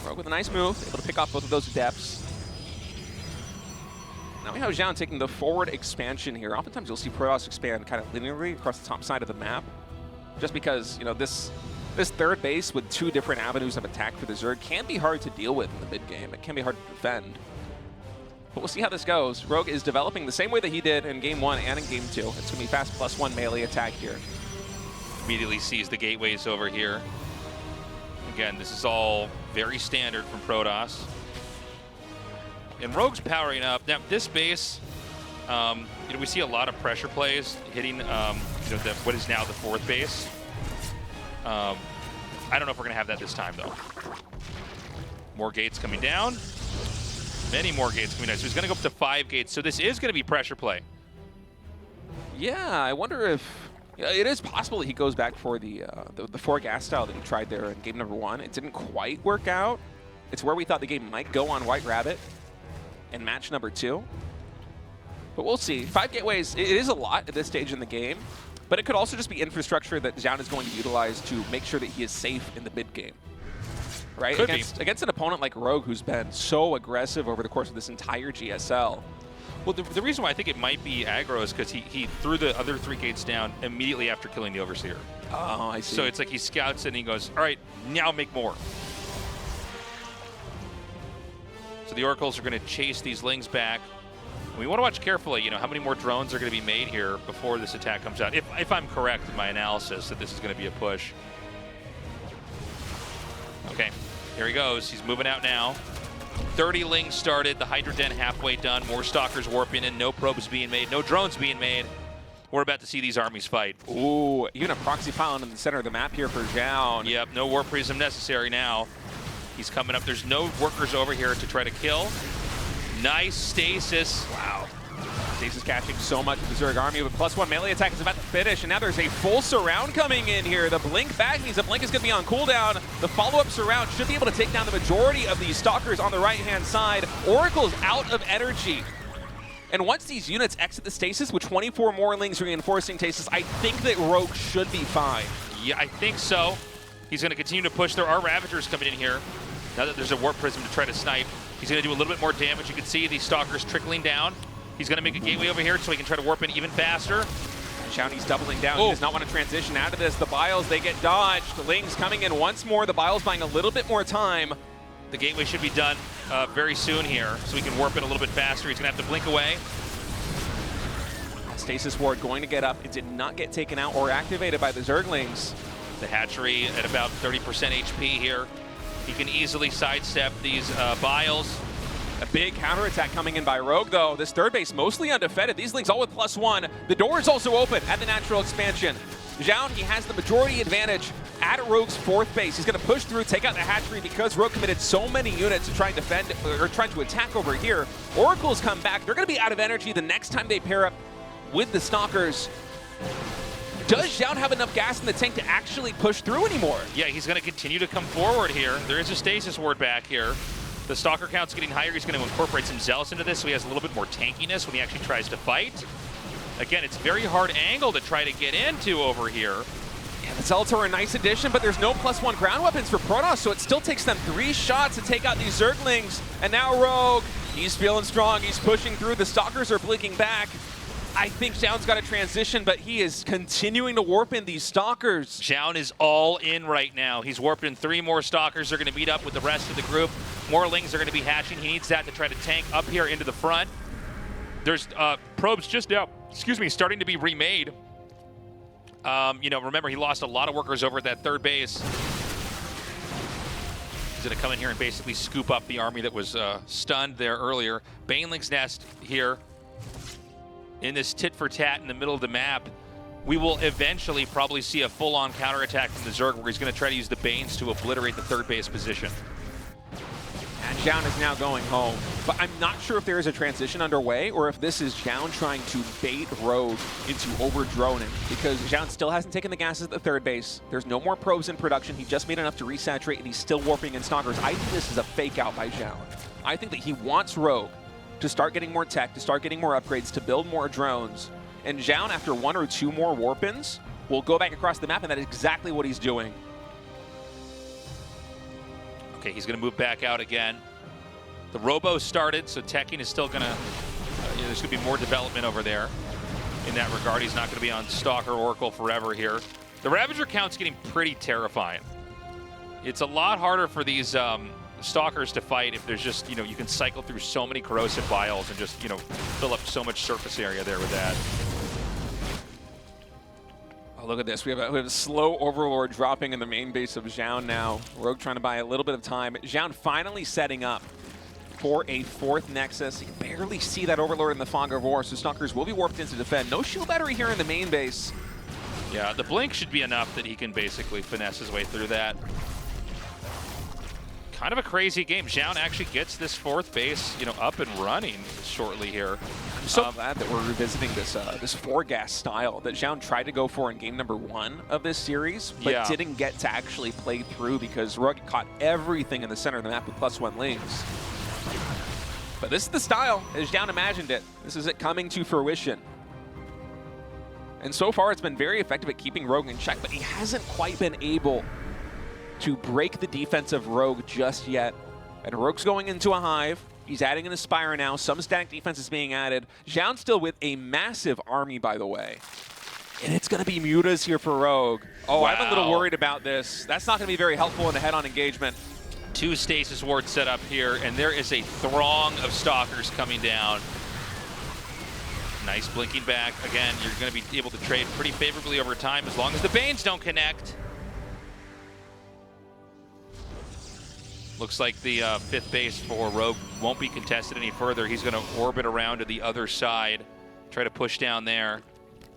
Rogue with a nice move, able to pick off both of those Adepts. Now we have Zoun taking the forward expansion here. Oftentimes you'll see Protoss expand kind of linearly across the top side of the map, just because, you know, this third base with 2 different avenues of attack for the Zerg can be hard to deal with in the mid-game. It can be hard to defend. But we'll see how this goes. Rogue is developing the same way that he did in Game 1 and in Game 2. It's going to be fast +1 melee attack here. Immediately sees the gateways over here. Again, this is all very standard from Protoss. And Rogue's powering up. Now, this base, you know, we see a lot of pressure plays hitting you know, what is now the 4th base. I don't know if we're going to have that this time, though. More gates coming down. Many more gates coming down. So he's going to go up to 5 gates. So this is going to be pressure play. Yeah, I wonder if... it is possible that he goes back for the 4 gas style that he tried there in game number 1. It didn't quite work out. It's where we thought the game might go on White Rabbit in match number 2. But we'll see. 5 gateways, it is a lot at this stage in the game. But it could also just be infrastructure that Zoun is going to utilize to make sure that he is safe in the mid game. Right? Against an opponent like Rogue, who's been so aggressive over the course of this entire GSL. Well, the reason why I think it might be aggro is because he threw the other 3 gates down immediately after killing the Overseer. Oh, I see. So it's like he scouts it and he goes, all right, now make more. So the Oracles are going to chase these Lings back. We want to watch carefully, you know, how many more drones are going to be made here before this attack comes out. If I'm correct in my analysis that this is going to be a push. Okay, here he goes. He's moving out now. 30 Lings started. The Hydra Den halfway done. More Stalkers warping in. No probes being made. No drones being made. We're about to see these armies fight. Ooh, even a proxy pylon in the center of the map here for Zoun. Yep, no Warp Prism necessary now. He's coming up. There's no workers over here to try to kill. Nice stasis. Wow. Stasis catching so much of the Zerg army, but +1 melee attack is about to finish, and now there's a full surround coming in here. The blink back means the blink is going to be on cooldown. The follow-up surround should be able to take down the majority of these Stalkers on the right-hand side. Oracle is out of energy. And once these units exit the Stasis with 24 more Lings reinforcing Stasis, I think that Rogue should be fine. Yeah, I think so. He's going to continue to push. There are Ravagers coming in here. Now that there's a Warp Prism to try to snipe, he's going to do a little bit more damage. You can see these Stalkers trickling down. He's going to make a gateway over here so he can try to warp in even faster. Shouty's doubling down. He does not want to transition out of this. The Biles, they get dodged. The Lings coming in once more. The Biles buying a little bit more time. The gateway should be done very soon here, so he can warp in a little bit faster. He's going to have to blink away. Stasis Ward going to get up. It did not get taken out or activated by the Zerglings. The hatchery at about 30% HP here. He can easily sidestep these Biles. A big counterattack coming in by Rogue, though. This third base mostly undefended. These Lings all with +1. The door is also open at the natural expansion. Zoun, he has the majority advantage at Rogue's fourth base. He's going to push through, take out the hatchery because Rogue committed so many units to try and defend, or trying to attack over here. Oracle's come back. They're going to be out of energy the next time they pair up with the Stalkers. Does Zoun have enough gas in the tank to actually push through anymore? Yeah, he's going to continue to come forward here. There is a Stasis Ward back here. The Stalker count's getting higher. He's going to incorporate some Zealous into this so he has a little bit more tankiness when he actually tries to fight. Again, it's a very hard angle to try to get into over here. Yeah, the Zealots are a nice addition, but there's no +1 ground weapons for Protoss, so it still takes them 3 shots to take out these Zerglings. And now Rogue, he's feeling strong. He's pushing through. The Stalkers are blinking back. I think Zoun's got to transition, but he is continuing to warp in these Stalkers. Zoun is all in right now. He's warped in 3 more Stalkers. They're going to meet up with the rest of the group. More Lings are going to be hatching. He needs that to try to tank up here into the front. There's probes just now, starting to be remade. You know, remember, he lost a lot of workers over at that third base. He's going to come in here and basically scoop up the army that was stunned there earlier. Baneling's Nest here. In this tit-for-tat in the middle of the map, we will eventually probably see a full-on counterattack from the Zerg where he's going to try to use the Banes to obliterate the third base position. And Zoun is now going home. But I'm not sure if there is a transition underway or if this is Zoun trying to bait Rogue into over-droning, because Zoun still hasn't taken the gases at the third base. There's no more probes in production. He just made enough to resaturate, and he's still warping in Stalkers. I think this is a fake out by Zoun. I think that he wants Rogue to start getting more tech, to start getting more upgrades, to build more drones. And Zoun, after 1 or 2 more warp-ins, will go back across the map, and that is exactly what he's doing. Okay, he's going to move back out again. The Robo started, so teching is still going to... there's going to be more development over there in that regard. He's not going to be on Stalker Oracle forever here. The Ravager count's getting pretty terrifying. It's a lot harder for these... Stalkers to fight if there's just, you know, you can cycle through so many corrosive vials and just, you know, fill up so much surface area there with that. Oh, look at this. We have a slow Overlord dropping in the main base of Zoun now. Rogue trying to buy a little bit of time. Zoun finally setting up for a 4th Nexus. You can barely see that Overlord in the fog of war, so Stalkers will be warped in to defend. No shield battery here in the main base. Yeah, the blink should be enough that he can basically finesse his way through that. Kind of a crazy game. Zoun actually gets this 4th base, you know, up and running shortly here. I'm so glad that we're revisiting this this 4-gas style that Zoun tried to go for in game number 1 of this series, but didn't get to actually play through because Rogue caught everything in the center of the map with +1 Lings. But this is the style as Zoun imagined it. This is it coming to fruition. And so far, it's been very effective at keeping Rogue in check, but he hasn't quite been able to break the defense of Rogue just yet. And Rogue's going into a hive. He's adding an Aspire now. Some static defense is being added. Zoun still with a massive army, by the way. And it's going to be mutas here for Rogue. Oh, wow. I'm a little worried about this. That's not going to be very helpful in the head-on engagement. 2 Stasis Wards set up here, and there is a throng of Stalkers coming down. Nice blinking back. Again, you're going to be able to trade pretty favorably over time as long as the Banes don't connect. Looks like the 5th base for Rogue won't be contested any further. He's going to orbit around to the other side, try to push down there.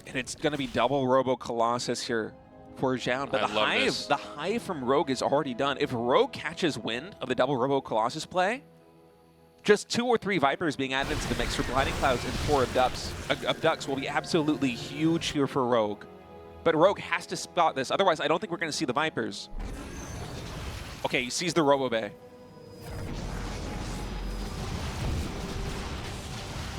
And it's going to be double Robo Colossus here for Zoun. But the hive from Rogue is already done. If Rogue catches wind of the double Robo Colossus play, just 2 or 3 Vipers being added into the mix for Blinding Clouds and 4 Abducts will be absolutely huge here for Rogue. But Rogue has to spot this, otherwise I don't think we're going to see the Vipers. Okay, he sees the Robo-Bay.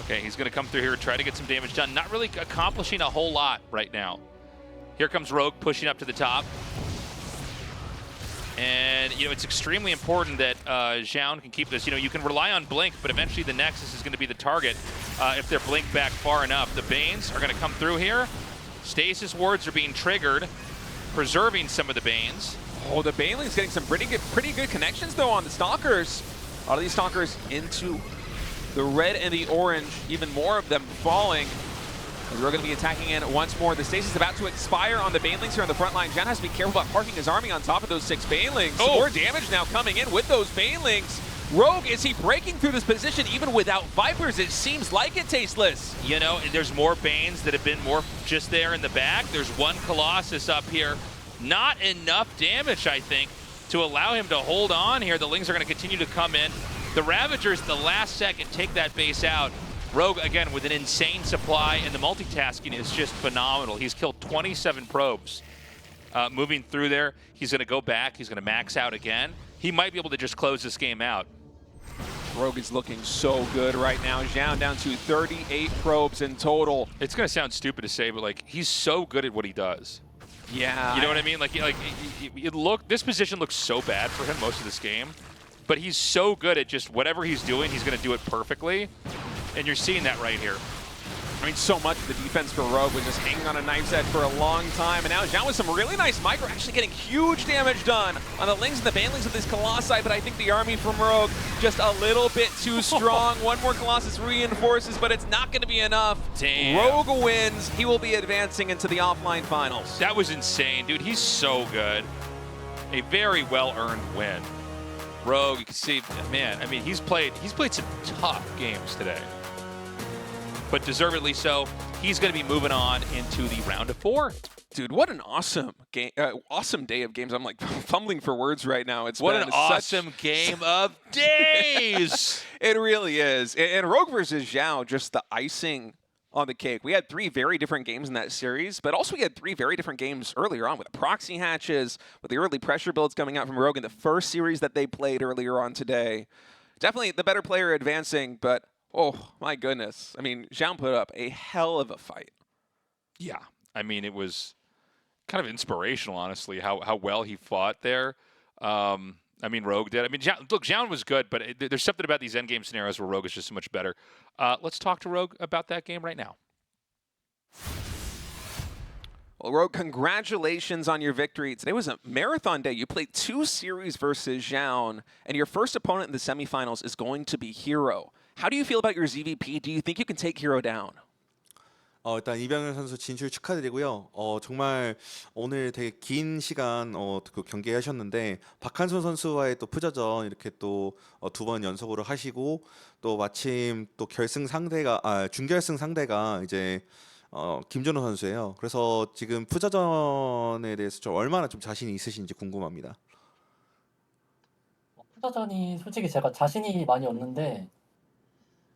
Okay, he's going to come through here and try to get some damage done. Not really accomplishing a whole lot right now. Here comes Rogue pushing up to the top. And, you know, it's extremely important that Zoun can keep this. You know, you can rely on Blink, but eventually the Nexus is going to be the target if they're Blink back far enough. The Banes are going to come through here. Stasis wards are being triggered, preserving some of the Banes. Oh, the Baneling's getting some pretty good connections, though, on the Stalkers. A lot of these Stalkers into the red and the orange, even more of them falling. And we're going to be attacking in once more. The stasis is about to expire on the Banelings here on the front line. Jan has to be careful about parking his army on top of those 6 Banelings. Oh. More damage now coming in with those Banelings. Rogue, is he breaking through this position even without Vipers? It seems like it, Tasteless. You know, there's more Banes that have been more just there in the back. There's one Colossus up here. Not enough damage, I think, to allow him to hold on here. The Lings are going to continue to come in. The Ravagers, the last second, take that base out. Rogue, again, with an insane supply, and the multitasking is just phenomenal. He's killed 27 probes. Moving through there, he's going to go back. He's going to max out again. He might be able to just close this game out. Rogue is looking so good right now. Zoun down to 38 probes in total. It's going to sound stupid to say, but, like, he's so good at what he does. Yeah. You know what I mean? This position looks so bad for him most of this game, but he's so good at just whatever he's doing, he's going to do it perfectly. And you're seeing that right here. I mean, so much of the defense for Rogue was just hanging on a knife's edge for a long time. And now Zoun with some really nice micro, actually getting huge damage done on the Lings and the Banelings of this Colossi. But I think the army from Rogue just a little bit too strong. One more Colossus reinforces, but it's not going to be enough. Damn. Rogue wins. He will be advancing into the offline finals. That was insane, dude. He's so good. A very well-earned win. Rogue, you can see, man, I mean, he's played some tough games today. But deservedly so. He's going to be moving on into the round of 4. Dude, what an awesome game! Awesome day of games. I'm like fumbling for words right now. What an awesome game of days! It really is. And Rogue versus Zhao, just the icing on the cake. We had 3 very different games in that series, but also we had 3 very different games earlier on with the proxy hatches, with the early pressure builds coming out from Rogue in the first series that they played earlier on today. Definitely the better player advancing, but oh my goodness. I mean, Zoun put up a hell of a fight. Yeah. I mean, it was kind of inspirational, honestly, how well he fought there. I mean, Rogue did. I mean, look, Zoun was good, but there's something about these endgame scenarios where Rogue is just so much better. Let's talk to Rogue about that game right now. Well, Rogue, congratulations on your victory. Today was a marathon day. You played 2 series versus Zoun, and your first opponent in the semifinals is going to be Hero. How do you feel about your ZVP? Do you think you can take Hero down? 일단 이병현 선수 진출 축하드리고요. 정말 오늘 되게 긴 시간 그 경기하셨는데 박한솔 선수와의 또 푸저전 이렇게 또 2번 연속으로 하시고 또 마침 또 준결승 상대가 이제 김준호 선수예요. 그래서 지금 푸저전에 대해서 좀 얼마나 좀 자신이 있으신지 궁금합니다. 푸저전이 솔직히 제가 자신이 많이 없는데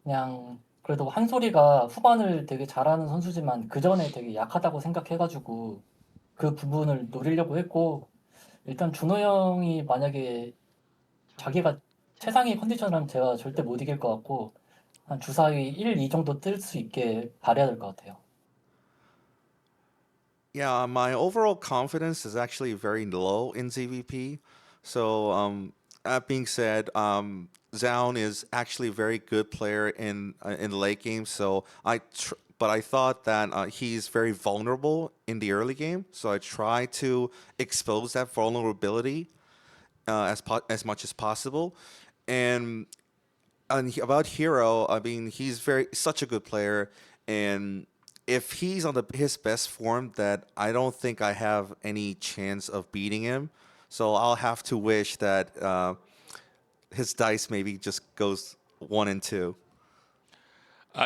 그냥 그래도 한솔이가 후반을 되게 잘하는 선수지만 그 전에 되게 약하다고 생각해가지고 그 부분을 노리려고 했고 일단 준호 형이 만약에 자기가 최상위 컨디션이라면 제가 절대 못 이길 것 같고 한 주사위 1, 2 정도 뜰 수 있게 바래야 될 것 같아요. Yeah, my overall confidence is actually very low in ZVP. So that being said, Zoun is actually a very good player in the late game. So but I thought that he's very vulnerable in the early game. So I try to expose that vulnerability as much as possible. And about Hero, I mean, he's such a good player, and if he's on his best form, that I don't think I have any chance of beating him. So I'll have to wish that his dice maybe just goes 1 and 2.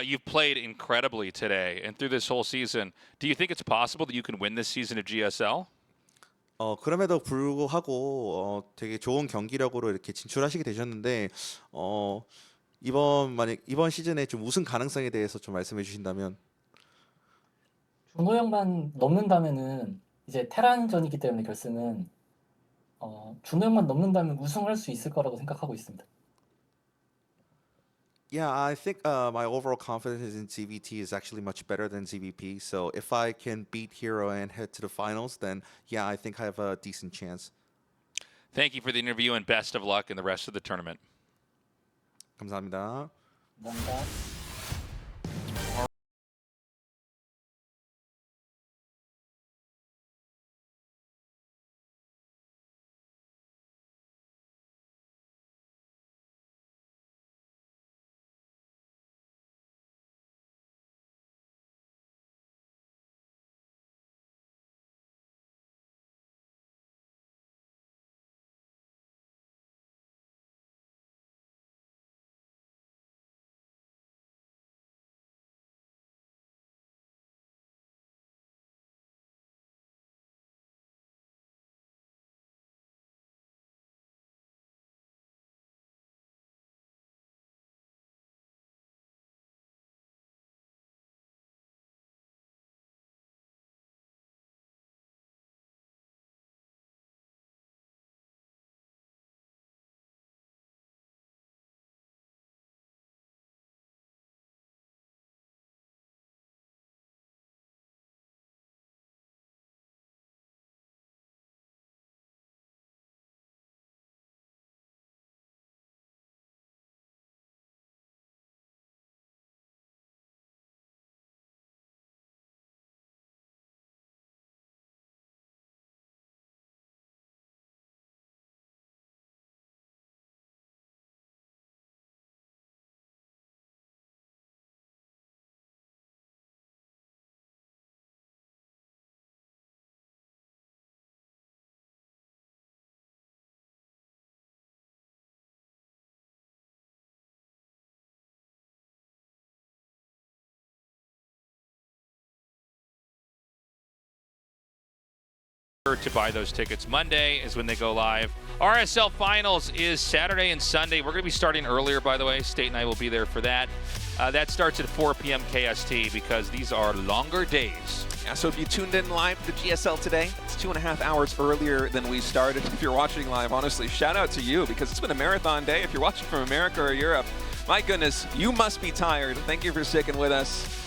You've played incredibly today and through this whole season. Do you think it's possible that you can win this season of GSL? 그럼에도 불구하고 되게 좋은 경기력으로 이렇게 진출하시게 되셨는데 이번 시즌에 좀 우승 가능성에 대해서 좀 말씀해 주신다면. 준호 형만 넘는다면은 이제 테란전이기 때문에 결승은 준호 형만 넘는다면 우승할 수 있을 거라고 생각하고 있습니다. Yeah, I think my overall confidence in ZVT is actually much better than ZVP. So if I can beat Hero and head to the finals, then yeah, I think I have a decent chance. Thank you for the interview and best of luck in the rest of the tournament. 감사합니다. 감사합니다. To buy those tickets. Monday is when they go live. RSL Finals is Saturday and Sunday. We're going to be starting earlier, by the way. State and I will be there for that. That starts at 4 p.m. KST because these are longer days. Yeah, so if you tuned in live to the GSL today, it's 2.5 hours earlier than we started. If you're watching live, honestly, shout out to you because it's been a marathon day. If you're watching from America or Europe, my goodness, you must be tired. Thank you for sticking with us.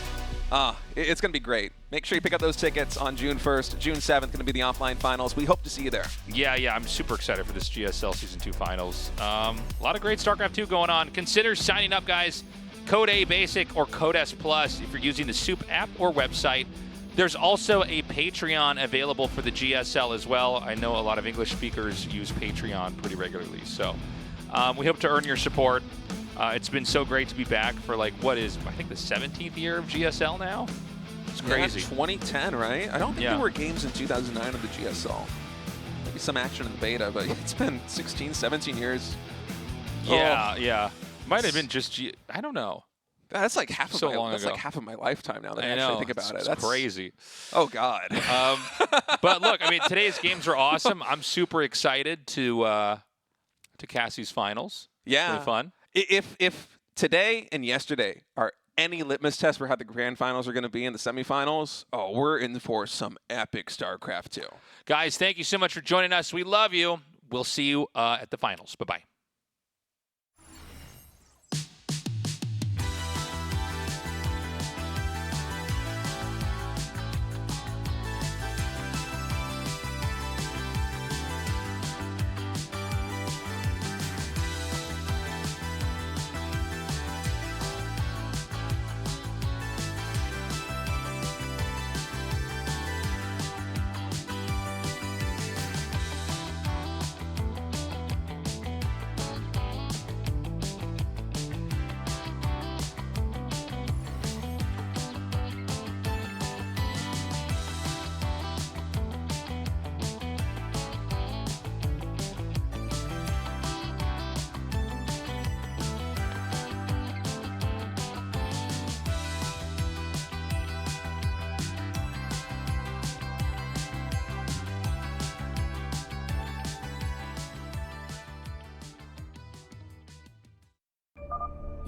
It's going to be great. Make sure you pick up those tickets on June 1st. June 7th, going to be the offline finals. We hope to see you there. Yeah, I'm super excited for this GSL Season 2 finals. A lot of great StarCraft 2 going on. Consider signing up, guys. Code A Basic or Code S Plus if you're using the SOOP app or website. There's also a Patreon available for the GSL as well. I know a lot of English speakers use Patreon pretty regularly. So we hope to earn your support. It's been so great to be back for I think the 17th year of GSL now? It's crazy. Yeah, 2010, right? I don't think there were games in 2009 of the GSL. Maybe some action in the beta, but it's been 16, 17 years. Yeah. Might have been just I don't know. That's like half of like half of my lifetime now that I actually think about it. That's crazy. Oh God. But look, I mean, today's games are awesome. I'm super excited to Cassie's finals. Yeah. Really fun. If today and yesterday are any litmus test for how the grand finals are going to be in the semifinals, we're in for some epic StarCraft 2. Guys, thank you so much for joining us. We love you. We'll see you at the finals. Bye-bye.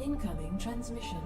Incoming transmission.